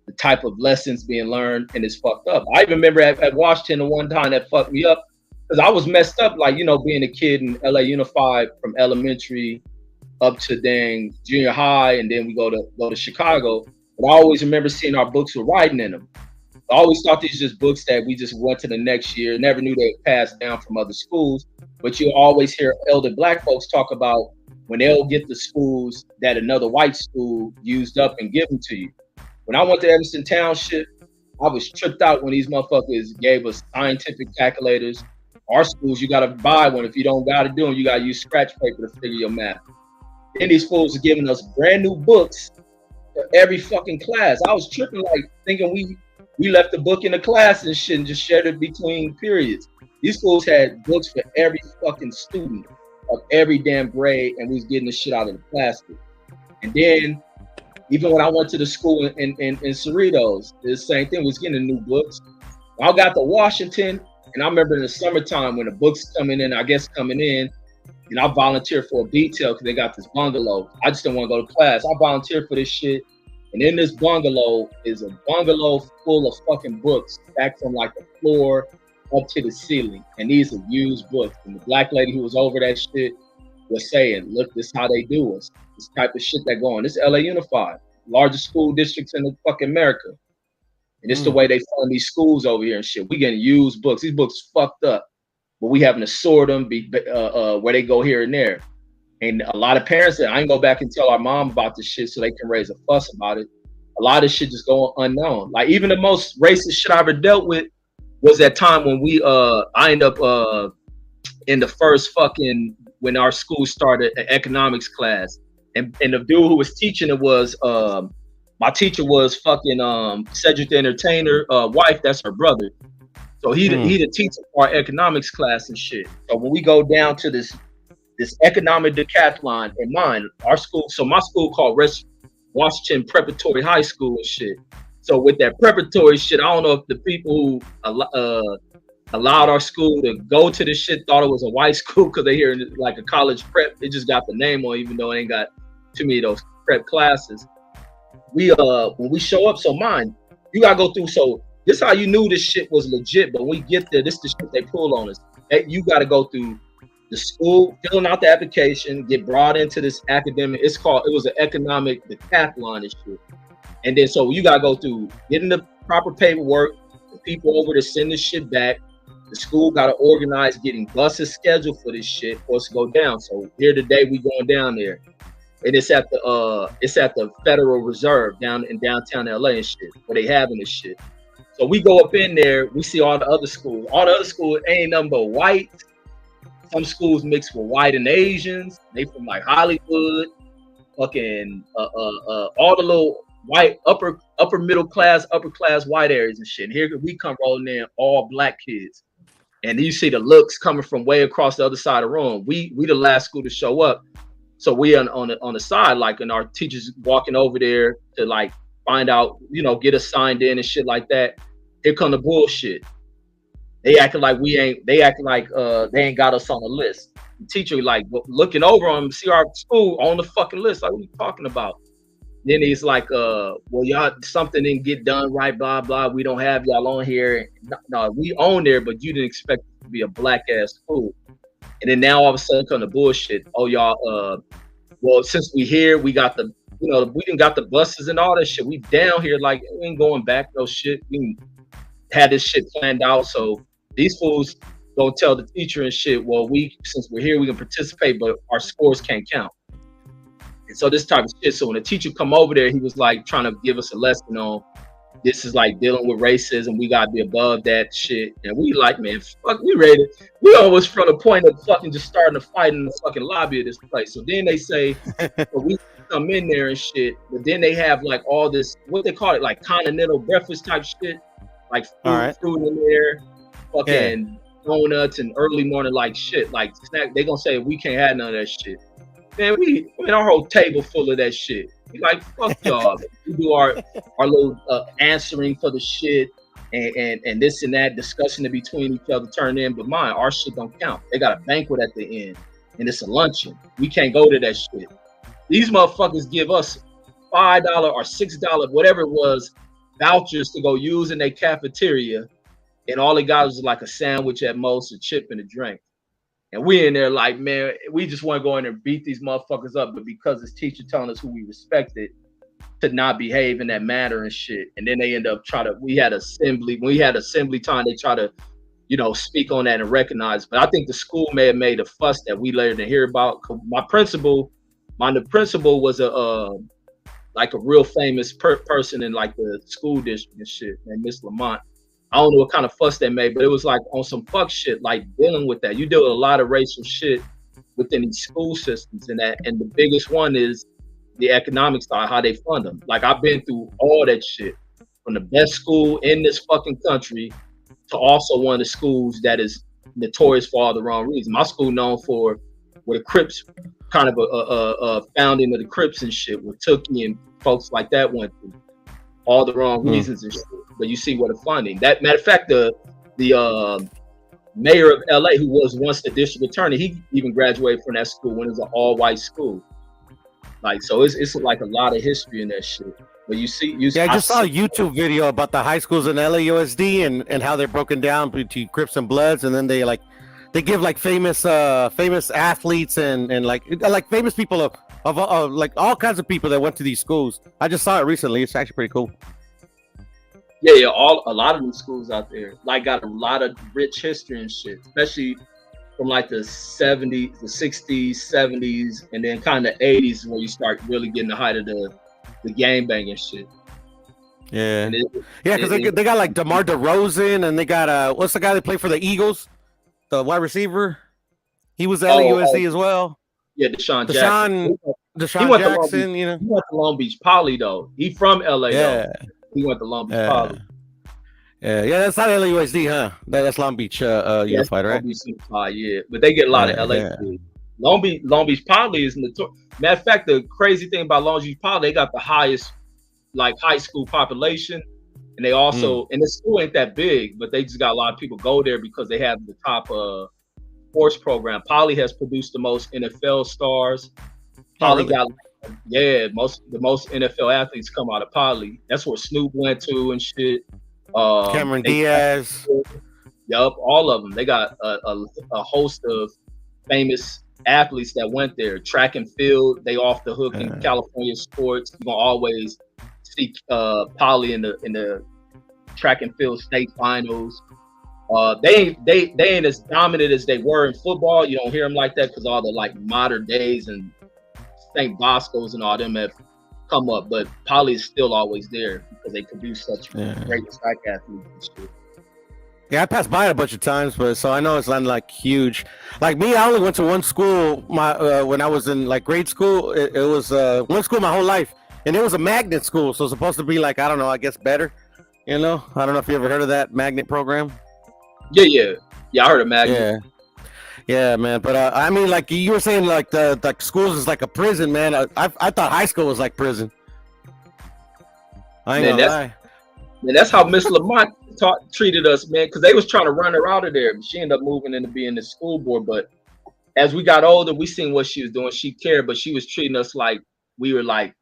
the type of lessons being learned, and it's fucked up. I even remember at Washington the one time that fucked me up because I was messed up, like, you know, being a kid in LA Unified from elementary up to dang junior high, and then we go to Chicago. But I always remember seeing our books with writing in them. I always thought these were just books that we just went to the next year. Never knew they passed down from other schools. But you always hear elder black folks talk about when they'll get the schools that another white school used up and give them to you. When I went to Evanston Township, I was tripped out when these motherfuckers gave us scientific calculators. Our schools, you got to buy one. If you don't got to do them, you got to use scratch paper to figure your math. Then these fools are giving us brand new books for every fucking class. I was tripping, like thinking we left the book in the class and shit and just shared it between periods. These fools had books for every fucking student of every damn grade, and we was getting the shit out of the plastic. And then even when I went to the school in Cerritos, the same thing, we was getting new books. I got to Washington, and I remember in the summertime when the books coming in, and I volunteered for a detail because they got this bungalow. I just didn't want to go to class. I volunteered for this shit. And in this bungalow is a bungalow full of fucking books stacked from like the floor up to the ceiling. And these are used books. And the black lady who was over that shit was saying, look, this is how they do us. This type of shit that go on. This is LA Unified, largest school districts in the fucking America. And it's the way they fund these schools over here and shit. We getting used books. These books fucked up. But we having to sort them where they go here and there. And a lot of parents said, I ain't go back and tell our mom about this shit so they can raise a fuss about it. A lot of shit just going unknown. Like even the most racist shit I ever dealt with was that time when I ended up in the first fucking, when our school started an economics class. And the dude who was teaching it was, my teacher was fucking Cedric the Entertainer wife, that's her brother. So he the teacher for our economics class and shit. So when we go down to this economic decathlon in mine, our school, so my school called Washington Preparatory High School and shit. So with that preparatory shit, I don't know if the people who allowed our school to go to this shit thought it was a white school because they hear like a college prep. It just got the name on, even though it ain't got too many of those prep classes. We when we show up, so mine, you gotta go through. So this how you knew this shit was legit. But when we get there, this is the shit they pull on us. you got to go through the school, filling out the application, get brought into this academic. It was an economic decathlon and shit. And then so you got to go through getting the proper paperwork, the people over to send this shit back. The school got to organize getting buses scheduled for this shit for us to go down. So here today we going down there, and it's at the Federal Reserve down in downtown LA and shit, where they having this shit. So we go up in there, we see all the other schools. All the other schools ain't nothing but white. Some schools mixed with white and Asians. They from like Hollywood, fucking all the little white upper middle class, upper class white areas and shit. And here we come rolling in, all black kids. And you see the looks coming from way across the other side of the room. We the last school to show up. So we on the side, like, and our teachers walking over there to like find out, get us signed in and shit like that. Here come the bullshit. They acting like they ain't got us on the list. The teacher like looking over on them, see our school on the fucking list. Like, what are you talking about? Then he's like, well, y'all, something didn't get done right, blah, blah. We don't have y'all on here. No, we own there, but you didn't expect it to be a black ass school. And then now all of a sudden come the bullshit. Oh, y'all, well, since we here, we got the, we didn't got the buses and all that shit. We down here, like, we ain't going back, no shit. We had this shit planned out. So these fools gonna tell the teacher and shit, well, since we're here, we can participate, but our scores can't count. And so this type of shit. So when the teacher come over there, he was like trying to give us a lesson on this is like dealing with racism. We gotta be above that shit. And we like, man, fuck, we ready. We almost from the point of fucking just starting to fight in the fucking lobby of this place. So then they say, well, we come in there and shit. But then they have like all this, what they call it, like continental breakfast type shit, like fruit in there, fucking donuts and early morning like shit, like snack. They gonna say we can't have none of that shit. Man, our whole table full of that shit. We like, fuck y'all. We do our little answering for the shit and this and that, discussion in between each other, turn in. But our shit don't count. They got a banquet at the end, and it's a luncheon. We can't go to that shit. These motherfuckers give us $5 or $6, whatever it was, vouchers to go use in their cafeteria, and all they got was like a sandwich at most, a chip, and a drink. And we in there like, man, we just want to go in there and beat these motherfuckers up. But because this teacher telling us who we respected to not behave in that manner and shit. And then they end up when we had assembly time, they try to, speak on that and recognize. But I think the school may have made a fuss that we later didn't hear about. The principal was like a real famous person in like the school district and shit, named Miss Lamont. I don't know what kind of fuss they made, but it was like on some fuck shit, like dealing with that. You deal with a lot of racial shit within these school systems, and the biggest one is the economic side, how they fund them. Like, I've been through all that shit, from the best school in this fucking country to also one of the schools that is notorious for all the wrong reasons. My school known for where the Crips, kind of a founding of the Crips and shit, where Tookie and folks like that went through all the wrong reasons and shit. But you see what the funding. That matter of fact, the mayor of LA, who was once the district attorney, he even graduated from that school when it was an all-white school. Like, so it's like a lot of history in that shit. But I just saw a YouTube video about the high schools in LAUSD and how they're broken down between Crips and Bloods, and then they give like famous athletes and like famous people of like all kinds of people that went to these schools. I just saw it recently. It's actually pretty cool. Yeah, a lot of these schools out there like got a lot of rich history and shit, especially from like the 70s, the 60s, 70s, and then kind of 80s where you start really getting the height of the gang banging shit. Yeah, because they got like DeMar DeRozan, and they got what's the guy that played for the Eagles, the wide receiver? He was at LAUSD as well. Yeah, Deshaun Jackson. He went to Long Beach Poly though. He from LA. Yeah. Though. He went to Long Beach Poly. Yeah, that's not LAUSD, huh? That's Long Beach Unified, right? Long Beach Unified, yeah. But they get a lot of LA. Yeah. Long Beach Poly is notorious. Matter of fact, the crazy thing about Long Beach Poly, they got the highest like high school population, and they also and the school ain't that big, but they just got a lot of people go there because they have the top sports program. Poly has produced the most NFL stars. Poly got the most NFL athletes come out of Poly. That's where Snoop went to and shit. Cameron Diaz. Yup, all of them. They got a host of famous athletes that went there. Track and field, they off the hook in California sports. You're gonna always see Poly in the track and field state finals. They ain't as dominant as they were in football. You don't hear them like that because all the like modern days and St. Bosco's and all them have come up. But Poly is still always there because they produce such great track athletes and shit. Yeah, I passed by it a bunch of times, but so I know it's not like huge. Like me, I only went to one school. When I was in like grade school, it was one school my whole life, and it was a magnet school. So it's supposed to be like, I don't know, I guess better. You know, I don't know if you ever heard of that magnet program. Yeah. I heard of magnet. Yeah, man. But I mean, like you were saying, like the schools is like a prison, man. I thought high school was like prison. I ain't gonna lie. Man, that's how Miss Lamont treated us, man, because they was trying to run her out of there. She ended up moving into being the school board. But as we got older, we seen what she was doing. She cared, but she was treating us like we were like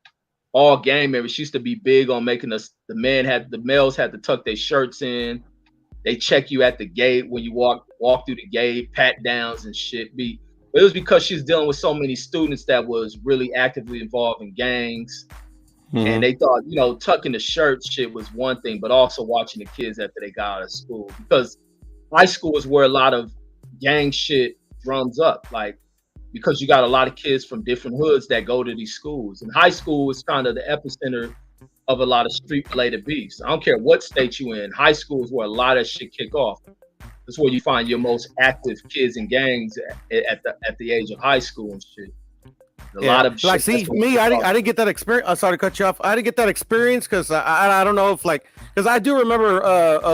all gang members. She used to be big on making us. The males had to tuck their shirts in. They check you at the gate when you walk through the gate, pat downs and shit. But it was because she's dealing with so many students that was really actively involved in gangs. And they thought, you know, tucking the shirt shit was one thing, but also watching the kids after they got out of school. Because high school is where a lot of gang shit drums up. Like, because you got a lot of kids from different hoods that go to these schools. And high school is kind of the epicenter of a lot of street-related beefs. I don't care what state you in. High school is where a lot of shit kick off. That's where you find your most active kids in gangs at the age of high school and shit. A lot of like, see, me, I didn't get that experience. I'm sorry to cut you off. I didn't get that experience because I don't know if like, because I do remember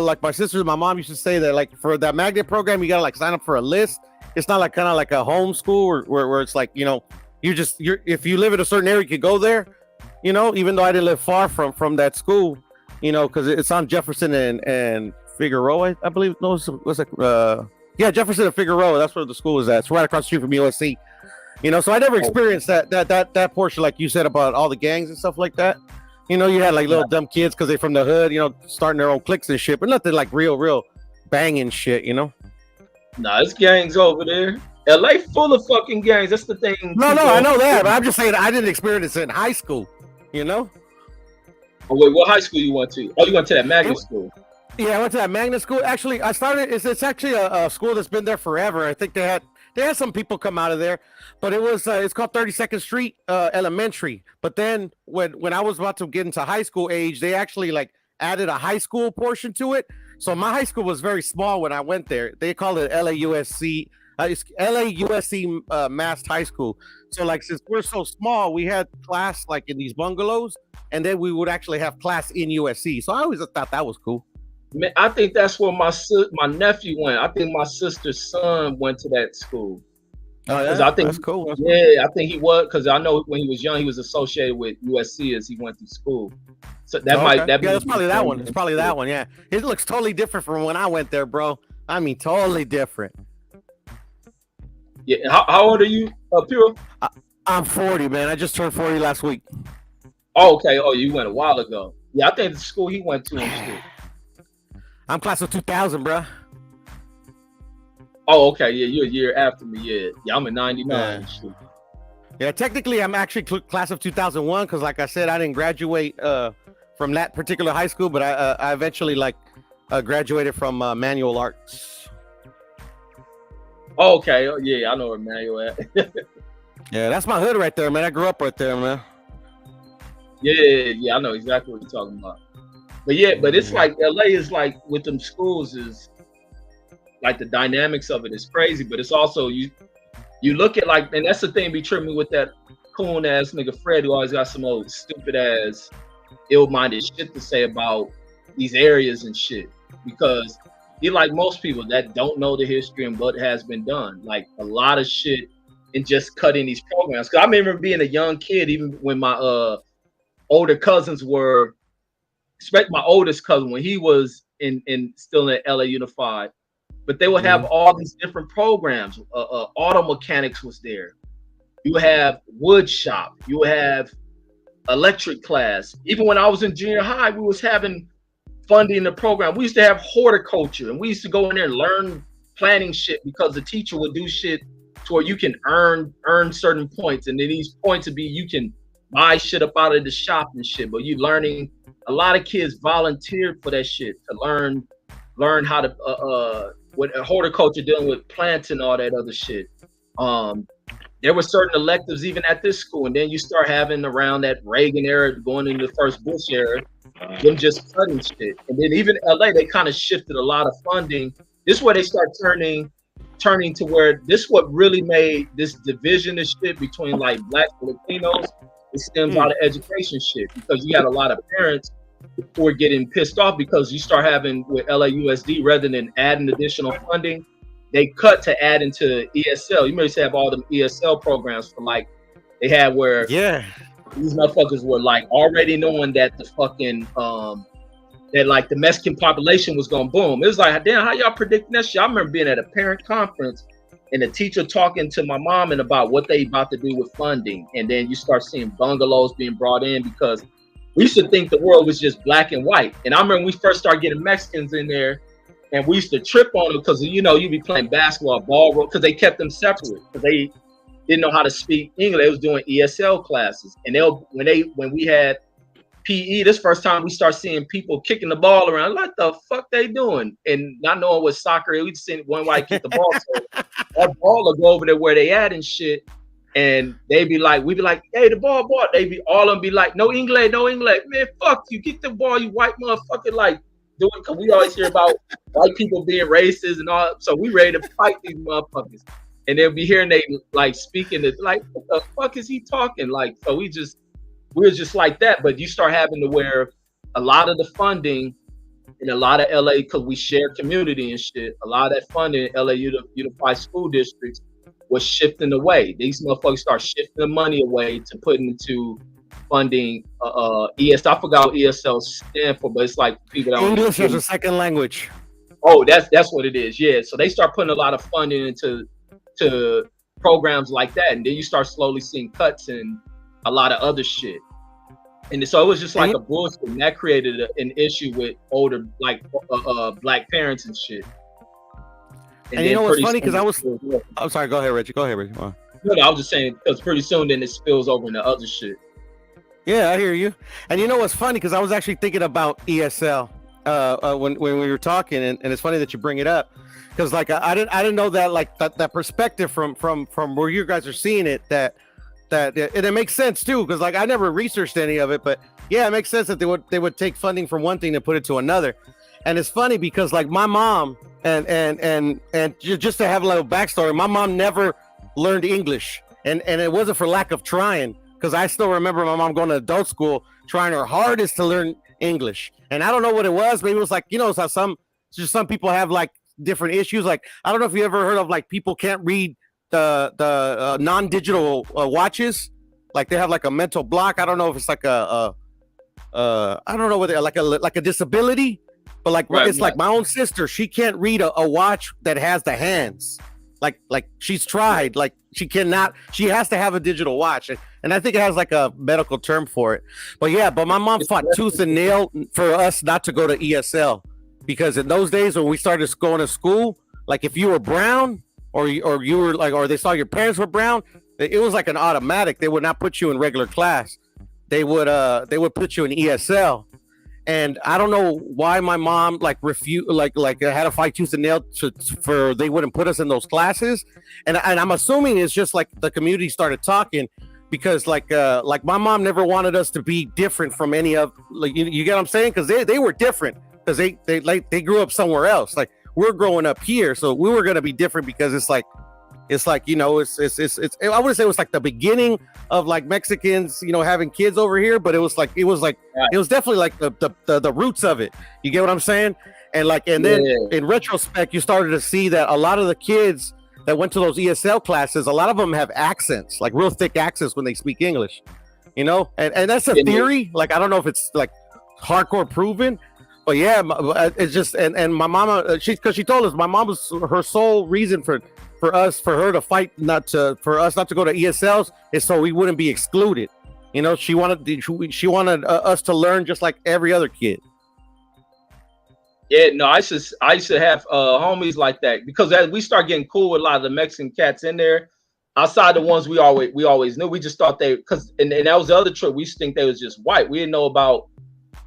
like my sister and my mom used to say that like for that magnet program you gotta like sign up for a list. It's not like kind of like a home school where it's like, you know, you're if you live in a certain area you could go there, you know, even though I didn't live far from that school, you know, because it's on Jefferson and Figueroa, I believe. No, what's it? Yeah, Jefferson and Figueroa. That's where the school is at. It's right across the street from USC. You know, so I never experienced that portion like you said about all the gangs and stuff like that. You know, you had like little dumb kids because they're from the hood, you know, starting their own cliques and shit, but nothing like real banging shit, you know. Nah, it's gangs over there. LA full of fucking gangs. That's the thing. No, I know that, but I'm just saying I didn't experience it in high school, you know. Oh wait, what high school you went to? Oh, you went to that magnet school. Yeah, I went to that magnet school. Actually, I started. It's actually a school that's been there forever. I think they had some people come out of there, but it was it's called 32nd Street Elementary. But then when I was about to get into high school age, they actually like added a high school portion to it. So my high school was very small when I went there. They called it LAUSC. It's LAUSC Mass High School. So like since we're so small, we had class like in these bungalows, and then we would actually have class in USC. So I always thought that was cool. Man, I think that's where my nephew went. I think my sister's son went to that school. Oh, yeah? I think that's cool. That's I think he was, because I know when he was young, he was associated with USC as he went through school. So that might that's probably that one. It's probably that one. Yeah, it looks totally different from when I went there, bro. I mean, totally different. Yeah. How old are you, Puro? I'm 40, man. I just turned 40 last week. Oh, okay. Oh, you went a while ago. Yeah, I think the school he went to in school. I'm class of 2000, bro. Oh, okay. Yeah, you're a year after me. Yeah, I'm in 99. Yeah, technically, I'm actually class of 2001 because, like I said, I didn't graduate from that particular high school, but I eventually graduated from manual arts. Oh, okay. Oh, yeah, I know where Manuel at. Yeah, that's my hood right there, man. I grew up right there, man. Yeah, I know exactly what you're talking about. But yeah, but it's like LA is like with them schools is like the dynamics of it is crazy, but it's also you look at like, and that's the thing be tripping me with that coon ass nigga Fred who always got some old stupid ass ill-minded shit to say about these areas and shit, because he like most people that don't know the history and what has been done, like a lot of shit and just cutting these programs. Cause I remember being a young kid, even when my older cousins were, especially my oldest cousin when he was still in LA Unified, but they would have all these different programs. Auto mechanics was there. You have wood shop. You have electric class. Even when I was in junior high, we was having funding the program. We used to have horticulture, and we used to go in there and learn planting shit because the teacher would do shit to where you can earn certain points, and then these points would be you can buy shit up out of the shop and shit. But you learning, a lot of kids volunteered for that shit to learn how to with horticulture, dealing with plants and all that other shit. There were certain electives even at this school, and then you start having around that Reagan era, going into the first Bush era, them just cutting shit. And then even LA, they kind of shifted a lot of funding. This is where they start turning to where this what really made this division of shit between like Black and Latinos. It stems out of education shit, because you had a lot of parents who were getting pissed off because you start having with LAUSD, rather than adding additional funding, they cut to add into ESL. You may have all them ESL programs for like they had where these motherfuckers were like already knowing that the fucking that like the Mexican population was gonna boom. It was like, damn, how y'all predicting that shit? I remember being at a parent conference and the teacher talking to my mom and about what they about to do with funding, and then you start seeing bungalows being brought in, because we used to think the world was just black and white. And I remember when we first started getting Mexicans in there, and we used to trip on them because, you know, you'd be playing basketball, ball, because they kept them separate because they didn't know how to speak English. They was doing ESL classes, and when we had PE, this first time we start seeing people kicking the ball around, like the fuck they doing, and not knowing what soccer is. We just seen one white kick the ball, so that ball will go over there where they at and shit, and we'd be like, hey, the ball, they be all of them be like, no English, man, fuck you, get the ball, you white motherfucker, like. Doing, because we always hear about white people being racist and all, so we ready to fight these motherfuckers, and they'll be hearing they like speaking it like, what the fuck is he talking like? So we were just like that. But you start having to where a lot of the funding in a lot of LA, because we share community and shit, a lot of that funding in LA Unified School Districts was shifting away. These motherfuckers start shifting the money away to put into funding ES. I forgot what ESL stand for, but it's like people that English as a second language. Oh, that's what it is. Yeah. So they start putting a lot of funding into programs like that, and then you start slowly seeing cuts and a lot of other shit. And so it was just like a bullshit, and that created an issue with older like black parents and shit. And you know what's funny? Because I'm sorry. Go ahead, Reggie. No, I was just saying, because pretty soon then it spills over into other shit. Yeah, I hear you. And you know what's funny? Because I was actually thinking about ESL when we were talking, and it's funny that you bring it up, because like I didn't know that, like that perspective from where you guys are seeing it, that and it makes sense too, because like I never researched any of it, but yeah, it makes sense that they would take funding from one thing and put it to another. And it's funny because like my mom and just to have a little backstory, my mom never learned English, and it wasn't for lack of trying. Because I still remember my mom going to adult school, trying her hardest to learn English. And I don't know what it was. Maybe it was like, you know, how some people have like different issues. Like, I don't know if you ever heard of like people can't read the non-digital watches. Like they have like a mental block. I don't know if it's like I don't know whether like a disability, but like it's like my own sister. She can't read a watch that has the hands. Like she's tried, like she has to have a digital watch. And I think it has like a medical term for it. But yeah, my mom fought tooth and nail for us not to go to ESL, because in those days when we started going to school, like if you were brown or you were like, or they saw your parents were brown, it was like an automatic. They would not put you in regular class. They would put you in ESL. And I don't know why my mom like refused, like had to fight tooth and nail for they wouldn't put us in those classes. And I'm assuming it's just like the community started talking, because like my mom never wanted us to be different from any of, like, you get what I'm saying? Because they were different, because they grew up somewhere else. Like we're growing up here, so we were gonna be different, because it's like you know, it's I wouldn't say it was like the beginning of like Mexicans, you know, having kids over here, but it was definitely like the roots of it. You get what I'm saying? And like, and then in retrospect, you started to see that a lot of the kids that went to those ESL classes, a lot of them have accents, like real thick accents when they speak English, you know? And that's a theory. Like, I don't know if it's like hardcore proven, but yeah, it's just, and my mama, because she told us, my mom was her sole reason for her to fight for us not to go to ESLs is so we wouldn't be excluded. You know, she wanted us to learn just like every other kid. Yeah, no, I used to have homies like that because as we start getting cool with a lot of the Mexican cats in there, outside the ones we always knew, we just thought they and that was the other trick. We used to think they was just white. We didn't know about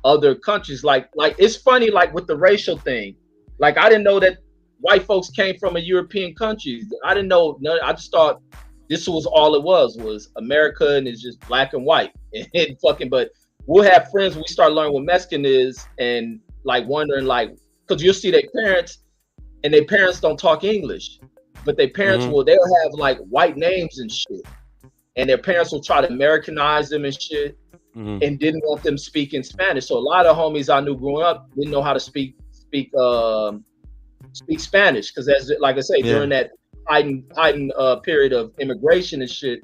other countries. Like it's funny, like with the racial thing. Like I didn't know that white folks came from a European country. I didn't know. I just thought this was all it was America and it's just black and white and fucking. But we'll have friends when we start learning what Mexican is and like wondering like because you'll see their parents and their parents don't talk English, but their parents they'll have like white names and shit, and their parents will try to Americanize them and shit, and didn't want them speaking Spanish. So a lot of homies I knew growing up didn't know how to speak Spanish because as like I say during that heightened period of immigration and shit,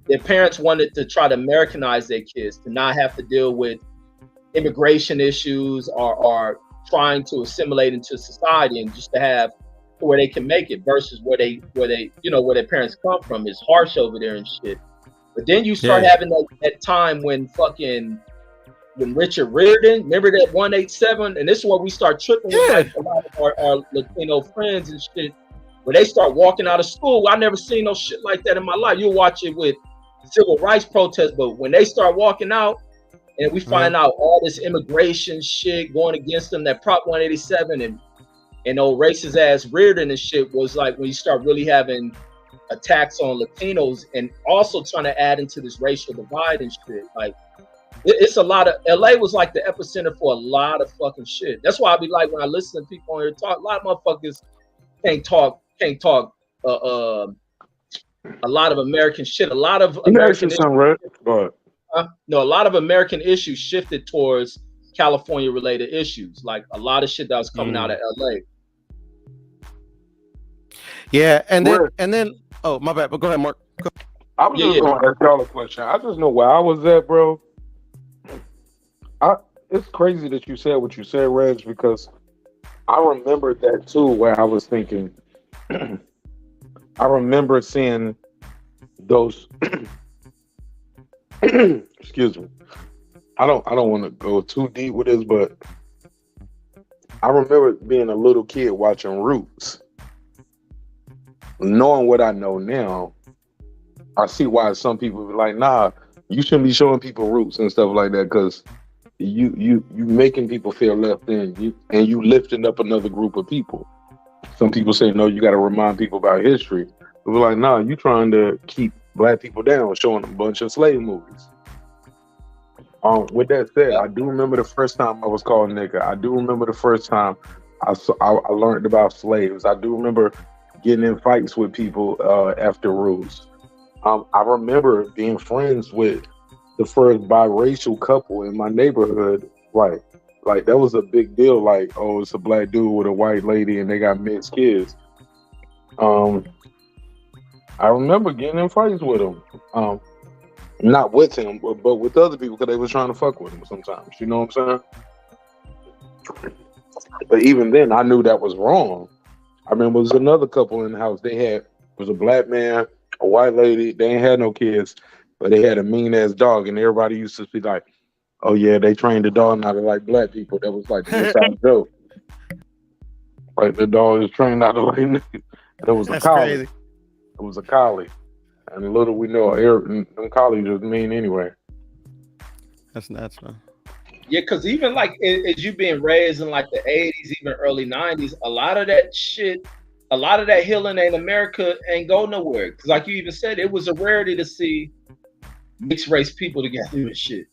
their parents wanted to try to Americanize their kids to not have to deal with immigration issues or trying to assimilate into society and just to have where they can make it versus where they where their parents come from is harsh over there and shit. But then you start having that time when Richard Riordan, remember that 187, and this is where we start tripping with like a lot of our Latino friends and shit, where they start walking out of school. I never seen no shit like that in my life. You'll watch it with civil rights protests, but when they start walking out and we find out all this immigration shit going against them, that Prop 187 and old racist ass Reardon and shit was like when you start really having attacks on Latinos and also trying to add into this racial divide and shit. Like it's a lot of LA was like the epicenter for a lot of fucking shit. That's why I be like when I listen to people on here talk, a lot of motherfuckers can't talk a lot of American shit. A lot of American a lot of American issues shifted towards California related issues. Like a lot of shit that was coming out of LA. Yeah, and then oh my bad, but go ahead, Mark. I was just gonna ask y'all a question. I just know where I was at, bro. It's crazy that you said what you said, Reg, because I remember that too, where I was thinking I remember seeing those excuse me. I don't want to go too deep with this, but I remember being a little kid watching Roots. Knowing what I know now, I see why some people be like, nah, you shouldn't be showing people Roots and stuff like that, because you making people feel left in, and you lifting up another group of people. Some people say, no, you got to remind people about history. We're like, nah, you trying to keep black people down, showing a bunch of slave movies. With that said, I do remember the first time I was called nigga. I do remember the first time I learned about slaves. I do remember getting in fights with people after Roots. I remember being friends with the first biracial couple in my neighborhood. Like that was a big deal. Like, oh, it's a black dude with a white lady and they got mixed kids. I remember getting in fights with him. Not with him, but with other people because they was trying to fuck with him sometimes. You know what I'm saying? But even then, I knew that was wrong. I remember there was another couple in the house. It was a black man, a white lady. They ain't had no kids, but they had a mean ass dog, and everybody used to be like, "Oh yeah, they trained the dog not to like black people." That was like the inside joke. Like the dog is trained not to like niggas. It was a collie. Crazy. It was a collie, and little we know, them collies just mean anyway. That's nuts, man. Yeah, because even like as you being raised in like the 80s, even early 90s, a lot of that shit, a lot of that healing in America ain't go nowhere. Because like you even said, it was a rarity to see mixed race people together and shit.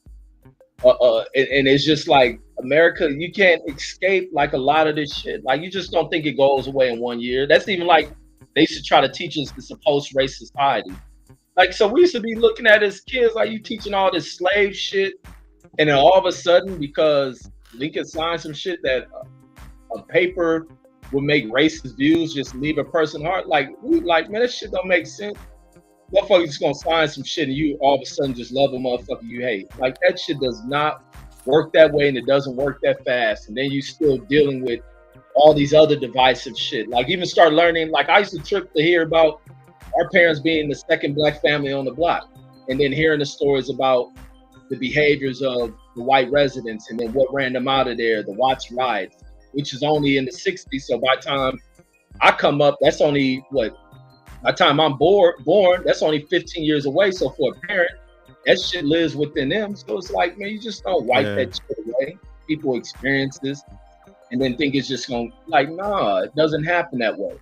And it's just like America, you can't escape like a lot of this shit. Like you just don't think it goes away in 1 year. That's even like they used to try to teach us it's a post-race society. Like, so we used to be looking at as kids, like you teaching all this slave shit. And then all of a sudden, because Lincoln signed some shit that a paper would make racist views just leave a person heart. Like, we like, man, that shit don't make sense. Motherfucker just gonna sign some shit and you all of a sudden just love a motherfucker you hate. Like, that shit does not work that way and it doesn't work that fast. And then you still dealing with all these other divisive shit. Like, even start learning, like I used to trip to hear about our parents being the second black family on the block. And then hearing the stories about the behaviors of the white residents and then what ran them out of there, the watch riots. which is only in the 60s. So by the time I come up, that's only what? By the time I'm born, that's only 15 years away. So for a parent, that shit lives within them. So it's like, man, you just don't wipe that shit away. People experience this and then think it's just going to, like, nah, it doesn't happen that way.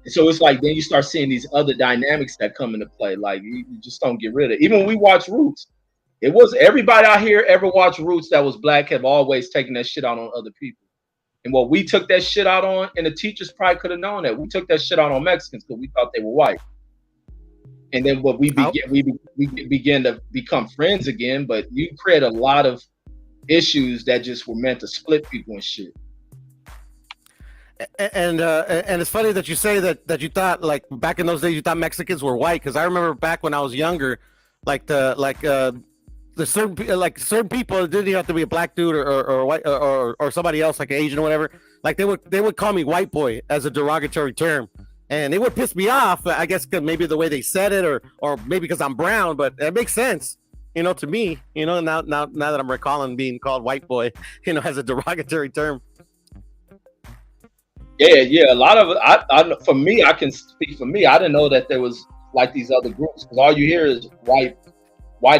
And so it's like, then you start seeing these other dynamics that come into play. Like, you just don't get rid of it. Even when we watch Roots, it was everybody out here ever watched Roots that was black have always taken that shit out on other people. And what we took that shit out on, and the teachers probably could have known that, we took that shit out on Mexicans because we thought they were white. And then what we began to become friends again, but you create a lot of issues that just were meant to split people and shit. And it's funny that you say that you thought, like, back in those days you thought Mexicans were white, because I remember back when I was younger, the certain people, it didn't have to be a black dude or white or somebody else, like an Asian or whatever. Like they would call me white boy as a derogatory term, and it would piss me off. I guess maybe the way they said it, or maybe because I'm brown, but it makes sense, to me. Now that I'm recalling being called white boy, as a derogatory term. Yeah. A lot of it. For me, I can speak for me. I didn't know that there was like these other groups, because all you hear is white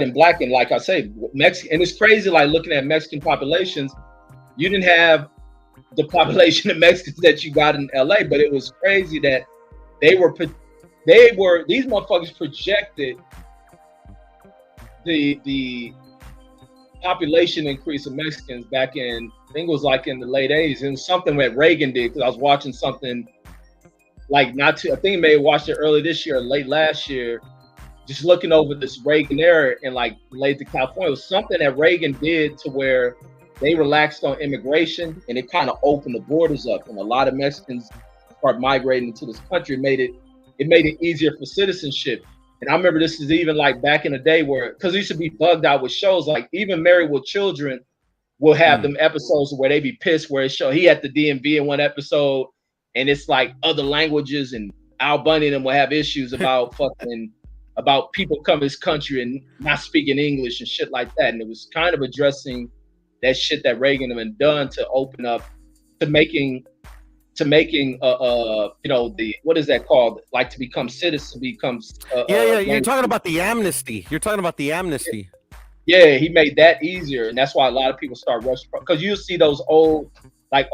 and black, and like I say, Mexican. And it's crazy, like looking at Mexican populations, you didn't have the population of Mexicans that you got in LA, but it was crazy that these motherfuckers projected the population increase of Mexicans back in, I think it was like in the late 80s. It was something that Reagan did, because I was watching something like I think may have watched it early this year or late last year, just looking over this Reagan era and like related to California. It was something that Reagan did to where they relaxed on immigration and it kind of opened the borders up, and a lot of Mexicans started migrating into this country. It made it easier for citizenship. And I remember this is even like back in the day where, because it used to be bugged out with shows, like even Married with Children will have them episodes where they be pissed, where it show he had the DMV in one episode and it's like other languages, and Al Bundy and them will have issues about about people coming to this country and not speaking English and shit like that. And it was kind of addressing that shit that Reagan had done to open up to making the, what is that called? Like to become citizens, You're talking about the amnesty. Yeah, he made that easier, and that's why a lot of people start rushing, because you see those old back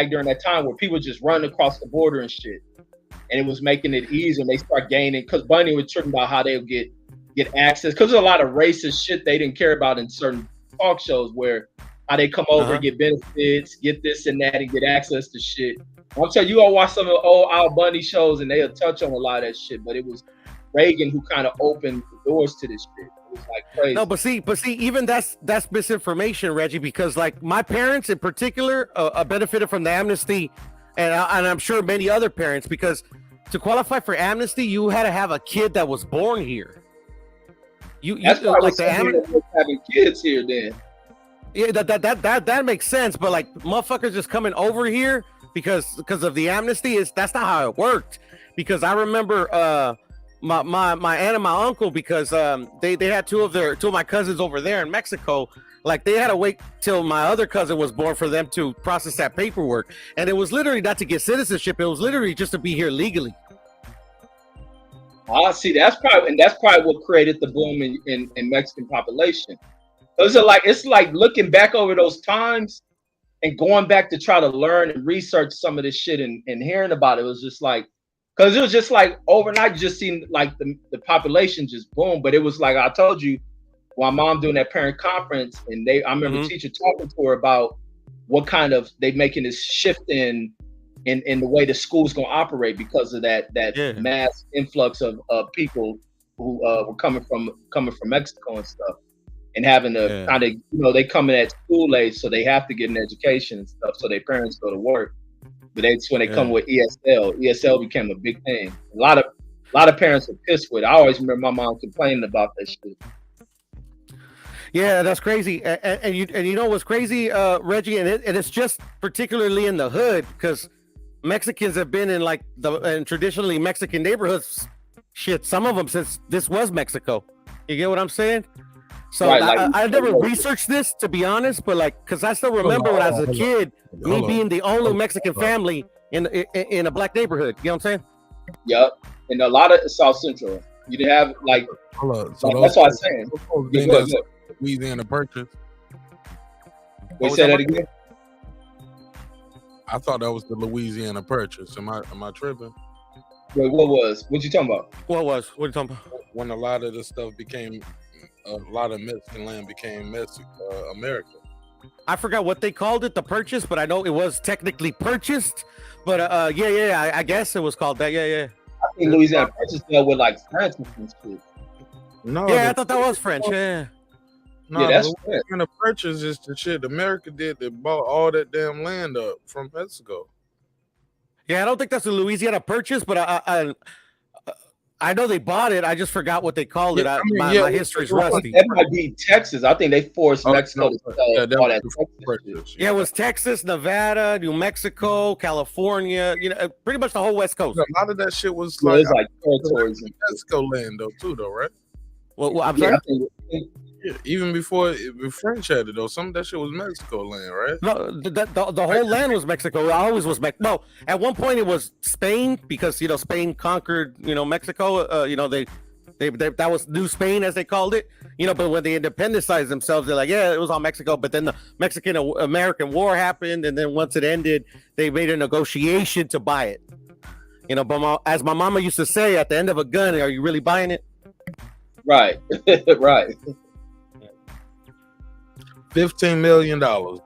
during that time where people just run across the border and shit, and it was making it easier. And they start gaining, because Bunny was tripping about how they would get access, because there's a lot of racist shit they didn't care about in certain talk shows, where how they come over and get benefits, get this and that, and get access to shit. I'm telling you, all watch some of the old Al Bundy shows, and they'll touch on a lot of that shit. But it was Reagan who kind of opened the doors to this shit. It was like crazy. No, but see, even that's misinformation, Reggie, because like my parents in particular benefited from the amnesty, and I'm sure many other parents, because to qualify for amnesty, you had to have a kid that was born here. That's why like having kids here then. Yeah, that makes sense. But like motherfuckers just coming over here because of the amnesty, that's not how it worked. Because I remember my aunt and my uncle, because they had two of my cousins over there in Mexico. Like they had to wait till my other cousin was born for them to process that paperwork, and it was literally not to get citizenship. It was literally just to be here legally. I see. That's probably what created the boom in Mexican population. It's like looking back over those times and going back to try to learn and research some of this shit and hearing about it. It was just like, because it was just like overnight, you just seen like the population just boom. But it was like I told you, while mom doing that parent conference, and I remember teacher talking to her about what kind of they making this shift in the way the school's gonna operate because of that mass influx of people who were coming from Mexico and stuff, and having to kind of, they come in at school age, so they have to get an education and stuff, so their parents go to work. But that's when they come with ESL. ESL became a big thing. A lot of parents were pissed with it. I always remember my mom complaining about that shit. Yeah, that's crazy. And you know what's crazy, Reggie, and it's just particularly in the hood, because Mexicans have been in and traditionally Mexican neighborhoods, some of them since this was Mexico. You get what I'm saying? So I never researched this, to be honest, but like, because I still remember when I was a kid, me being the only Mexican family in a black neighborhood. You know what I'm saying? Yep. And a lot of South Central. You didn't have like. So that's what I'm saying. Yeah, Go ahead. Louisiana Purchase. Wait, say that again. I thought that was the Louisiana Purchase. Am I tripping? Wait, what you talking about? What are you talking about? When a lot of this stuff became, a lot of Mexican land became America. I forgot what they called it, the purchase, but I know it was technically purchased. But I guess it was called that. Yeah. I think Louisiana Purchase dealt with like French and shit. No. Yeah, I thought that was French. Yeah. No, that's Louisiana Purchase is the shit America did. They bought all that damn land up from Mexico. Yeah, I don't think that's a Louisiana Purchase, but I know they bought it. I just forgot what they called it. My history's rusty. That might be Texas. I think they forced Mexico to sell all that Texas. Yeah, it was Texas, Nevada, New Mexico, California. Pretty much the whole West Coast. A lot of that shit was like territories in Mexico land though, too, though, right? Well, I'm sorry. Yeah, even before the French had it though, some of that shit was Mexico land, right? No, the whole land was Mexico. It always was Mexico. No, at one point it was Spain because Spain conquered Mexico. That was New Spain as they called it. But when they independentized themselves, they're like, yeah, it was all Mexico. But then the Mexican-American War happened, and then once it ended, they made a negotiation to buy it. But as my mama used to say, at the end of a gun, are you really buying it? Right, right. $15 million, dog.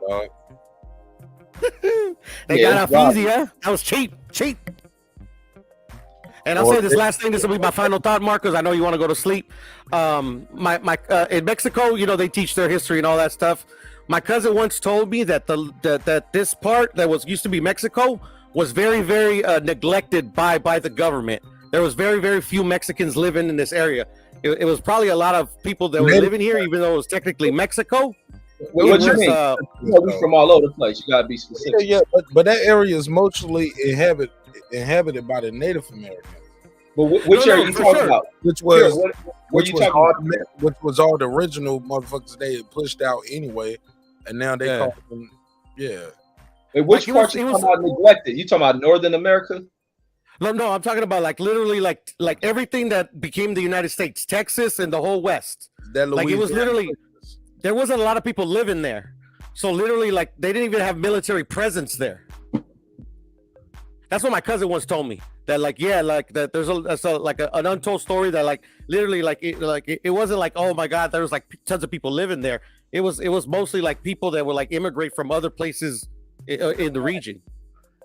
They got off easy, huh? That was cheap. And I'll say this last thing. This will be my final thought, Mark, because I know you want to go to sleep. In Mexico, they teach their history and all that stuff. My cousin once told me that that this part that used to be Mexico was very, very neglected by the government. There was very, very few Mexicans living in this area. It was probably a lot of people that were living here, even though it was technically Mexico. What you mean? We from all over the place. You gotta be specific. Yeah, but that area is mostly inhabited by the Native Americans. But which area are you talking about? Which was all the original motherfuckers they had pushed out anyway, and now they call them. Yeah. Wait, which part you talking about neglected? You talking about Northern America? No, I'm talking about like literally like everything that became the United States, Texas and the whole West. Like it was literally, there wasn't a lot of people living there. So literally like they didn't even have military presence there. That's what my cousin once told me. That like, yeah, like that there's an untold story that like literally it wasn't like, oh my God, there was like tons of people living there. It was mostly like people that were like immigrate from other places in the region.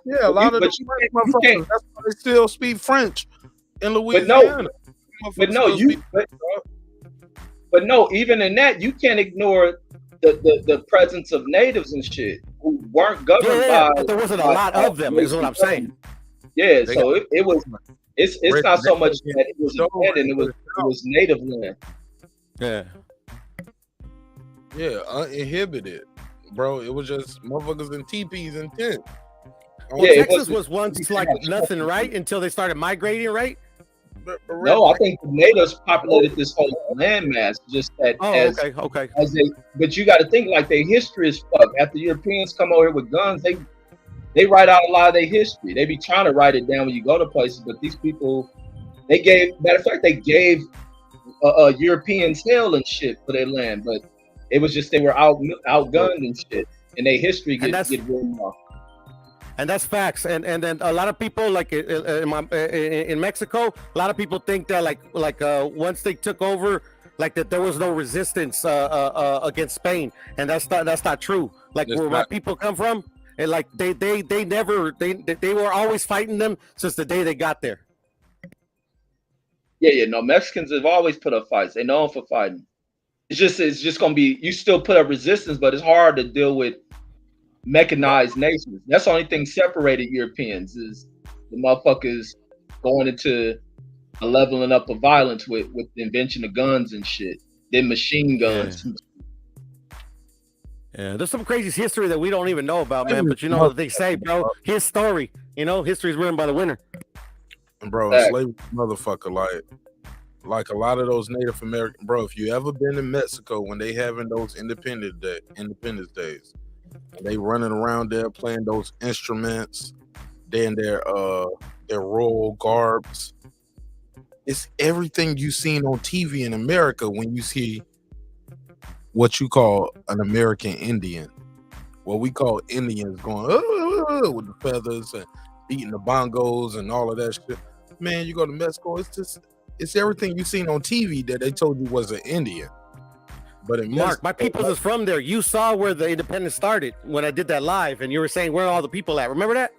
Yeah, a lot of the motherfuckers. That's why they still speak French in Louisiana. But no, even in that, you can't ignore the presence of natives and shit who weren't governed by. But there wasn't a lot of them, is what I'm saying. Yeah, so it was. It's not so much that it was abandoned; it was native land. Yeah. Yeah, uninhibited, bro. It was just motherfuckers in teepees and tents. Yeah, Texas was once like nothing, right? Until they started migrating, right? No, I think the natives populated this whole landmass. Just that. Okay. But you got to think like their history is fucked. After Europeans come over here with guns, they write out a lot of their history. They be trying to write it down when you go to places, but these people, they gave Europeans hell and shit for their land, but it was just they were outgunned and shit, and their history get written off. And that's facts. And then a lot of people like in Mexico, a lot of people think that like once they took over, like that there was no resistance against Spain, and that's not true. Like where my people come from, and like they were always fighting them since the day they got there. Yeah. No, Mexicans have always put up fights. They're known for fighting. It's just gonna be, you still put up resistance, but it's hard to deal with mechanized nations. That's the only thing separated Europeans is the motherfuckers going into a leveling up of violence with the invention of guns and shit. Then machine guns. Yeah, there's some crazy history that we don't even know about, man. But you know what they say, bro. His story, history is written by the winner. Bro, slavery, motherfucker, like like a lot of those Native American, bro. If you ever been in Mexico when they having those Independence Days, and they running around there playing those instruments, they in their royal garbs. It's everything you seen on TV in America when you see what you call an American Indian. What we call Indians going with the feathers and eating the bongos and all of that shit. Man, you go to Mexico, it's everything you seen on TV that they told you was an Indian. But in Mark, my people is from there. You saw where the independence started when I did that live, and you were saying where are all the people at? Remember that?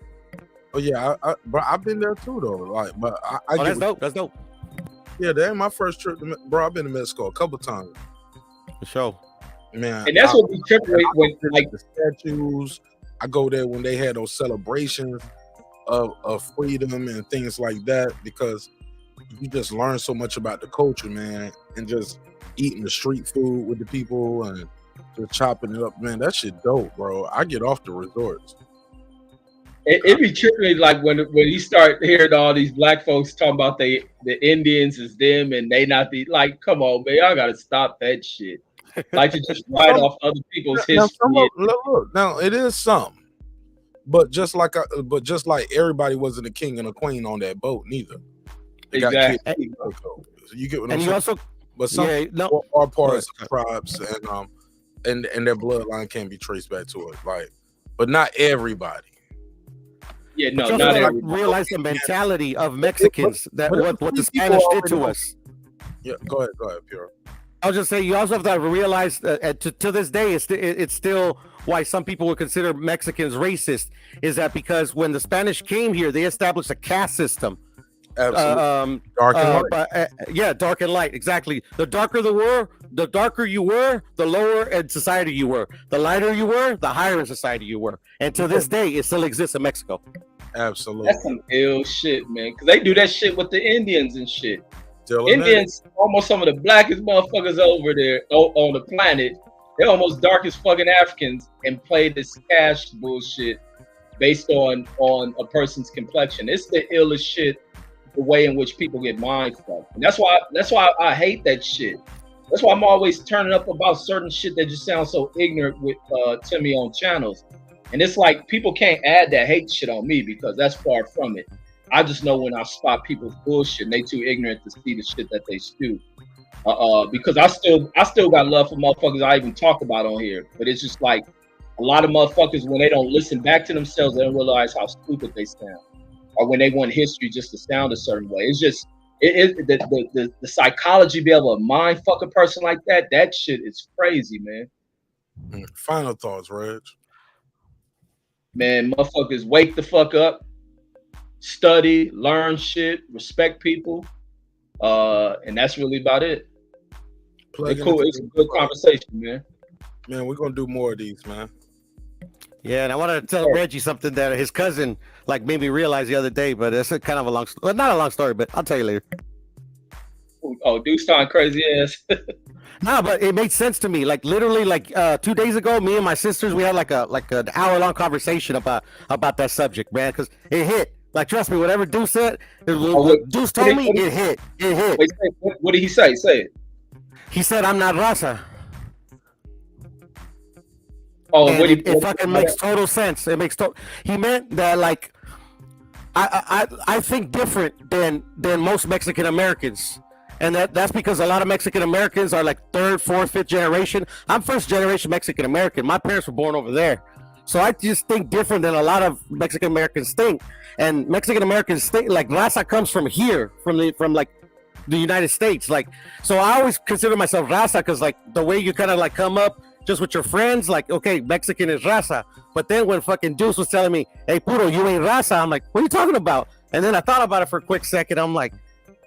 Oh yeah, bro, I've been there too though. Like, but that's dope. That's dope. Yeah, that ain't my first trip to bro. I've been to Mexico a couple times. For sure. Man, and that's what we trip with, like the statues. I go there when they had those celebrations of freedom and things like that, because you just learn so much about the culture, man, and just eating the street food with the people and just chopping it up, man. That shit dope, bro. I get off the resorts. It be tripping like when you start hearing all these black folks talking about the Indians is them and they not the, like, come on, man, y'all gotta stop that shit. Like to just write off other people's history. Look, now it is something, but just like everybody wasn't a king and a queen on that boat, neither. They exactly. You get what I'm and saying? you also, but some no, are part of tribes, and their bloodline can be traced back to it. Like, but not everybody. Yeah, no, but not you everybody. realize the mentality of Mexicans that what the Spanish did to us. Yeah, go ahead, Pierre. I'll just say you also have to realize that to this day, it's still why some people would consider Mexicans racist. Is that because when the Spanish came here, they established a caste system. Absolutely. Dark and light. Yeah, dark and light. Exactly. The darker the darker you were, the lower in society you were. The lighter you were, the higher in society you were. And to this day, it still exists in Mexico. Absolutely. That's some ill shit, man. Because they do that shit with the Indians and shit. Indians, almost some of the blackest motherfuckers over there on the planet. They're almost dark as fucking Africans and play this cash bullshit based on a person's complexion. It's the illest shit. The way in which people get mind fucked, and that's why I hate that shit. That's why I'm always turning up about certain shit that just sounds so ignorant with to me on channels. And it's like people can't add that hate shit on me because that's far from it. I just know when I spot people's bullshit and they too ignorant to see the shit that they spew. Because I still got love for motherfuckers I even talk about on here, but it's just like a lot of motherfuckers when they don't listen back to themselves, they don't realize how stupid they sound. Or when they want history just to sound a certain way. It's just the psychology be able to mind fuck a person like that. That shit is crazy, man. Final thoughts, Reg. Man, motherfuckers wake the fuck up, study, learn shit, respect people, and that's really about it. It's cool. It's a good conversation, man. Man, we're gonna do more of these, man. Yeah, and I wanted to tell Reggie something that his cousin made me realize the other day, but it's kind of a long, well, not a long story, but I'll tell you later. Oh, Deuce Stein crazy ass. No, but it made sense to me. Like literally, 2 days ago, me and my sisters, we had an hour-long conversation about that subject, man, because it hit. Like, trust me, whatever Deuce said, Deuce told me, it hit. It hit. Wait, what did he say? Say it. He said, "I'm not raza." Oh, and it fucking makes total sense. It makes he meant that I think different than most Mexican Americans, and that's because a lot of Mexican Americans are like third, fourth, fifth generation. I'm first generation Mexican American. My parents were born over there, so I just think different than a lot of Mexican Americans think. And Mexican Americans think like raza comes from here, from the United States. Like, so I always consider myself raza because the way you kind of come up. Just with your friends, okay, Mexican is raza. But then when fucking Deuce was telling me, "Hey, puro, you ain't raza," I'm like, "What are you talking about?" And then I thought about it for a quick second. I'm like,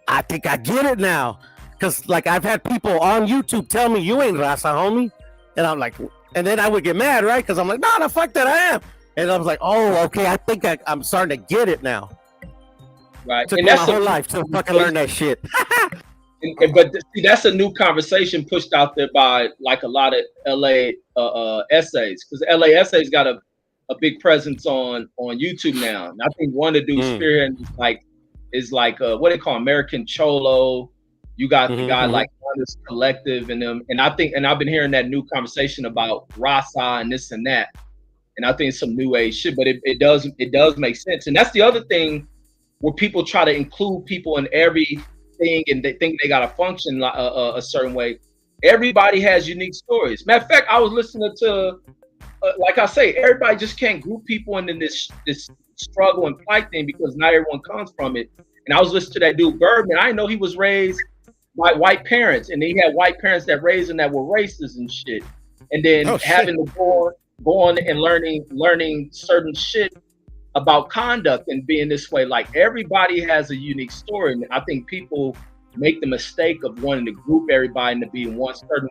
I think I get it now. Because, I've had people on YouTube tell me, "You ain't raza, homie." And I'm like, and then I would get mad, right? Because I'm like, no, fuck that, I am. And I was like, oh, okay, I think I'm starting to get it now. Right. Took me my whole life to fucking learn that shit. But see, that's a new conversation pushed out there by a lot of LA essays, because LA essays got a big presence on YouTube now. And I think one of the dudes spearheading is what they call American Cholo, You got the guy like Honest Collective and them, and I've been hearing that new conversation about Rasa and this and that, and I think it's some new age shit, but it does make sense, and that's the other thing where people try to include people in everything, and they think they got to function a certain way. Everybody has unique stories. Matter of fact, I was listening to, like I say, everybody just can't group people into this struggle and fight thing because not everyone comes from it. And I was listening to that dude Birdman. I didn't know he was raised by white parents, and he had white parents that raised him that were racist and shit. And then having to go on and learning certain shit about conduct and being this way. Like, everybody has a unique story, and I think people make the mistake of wanting to group everybody into being one certain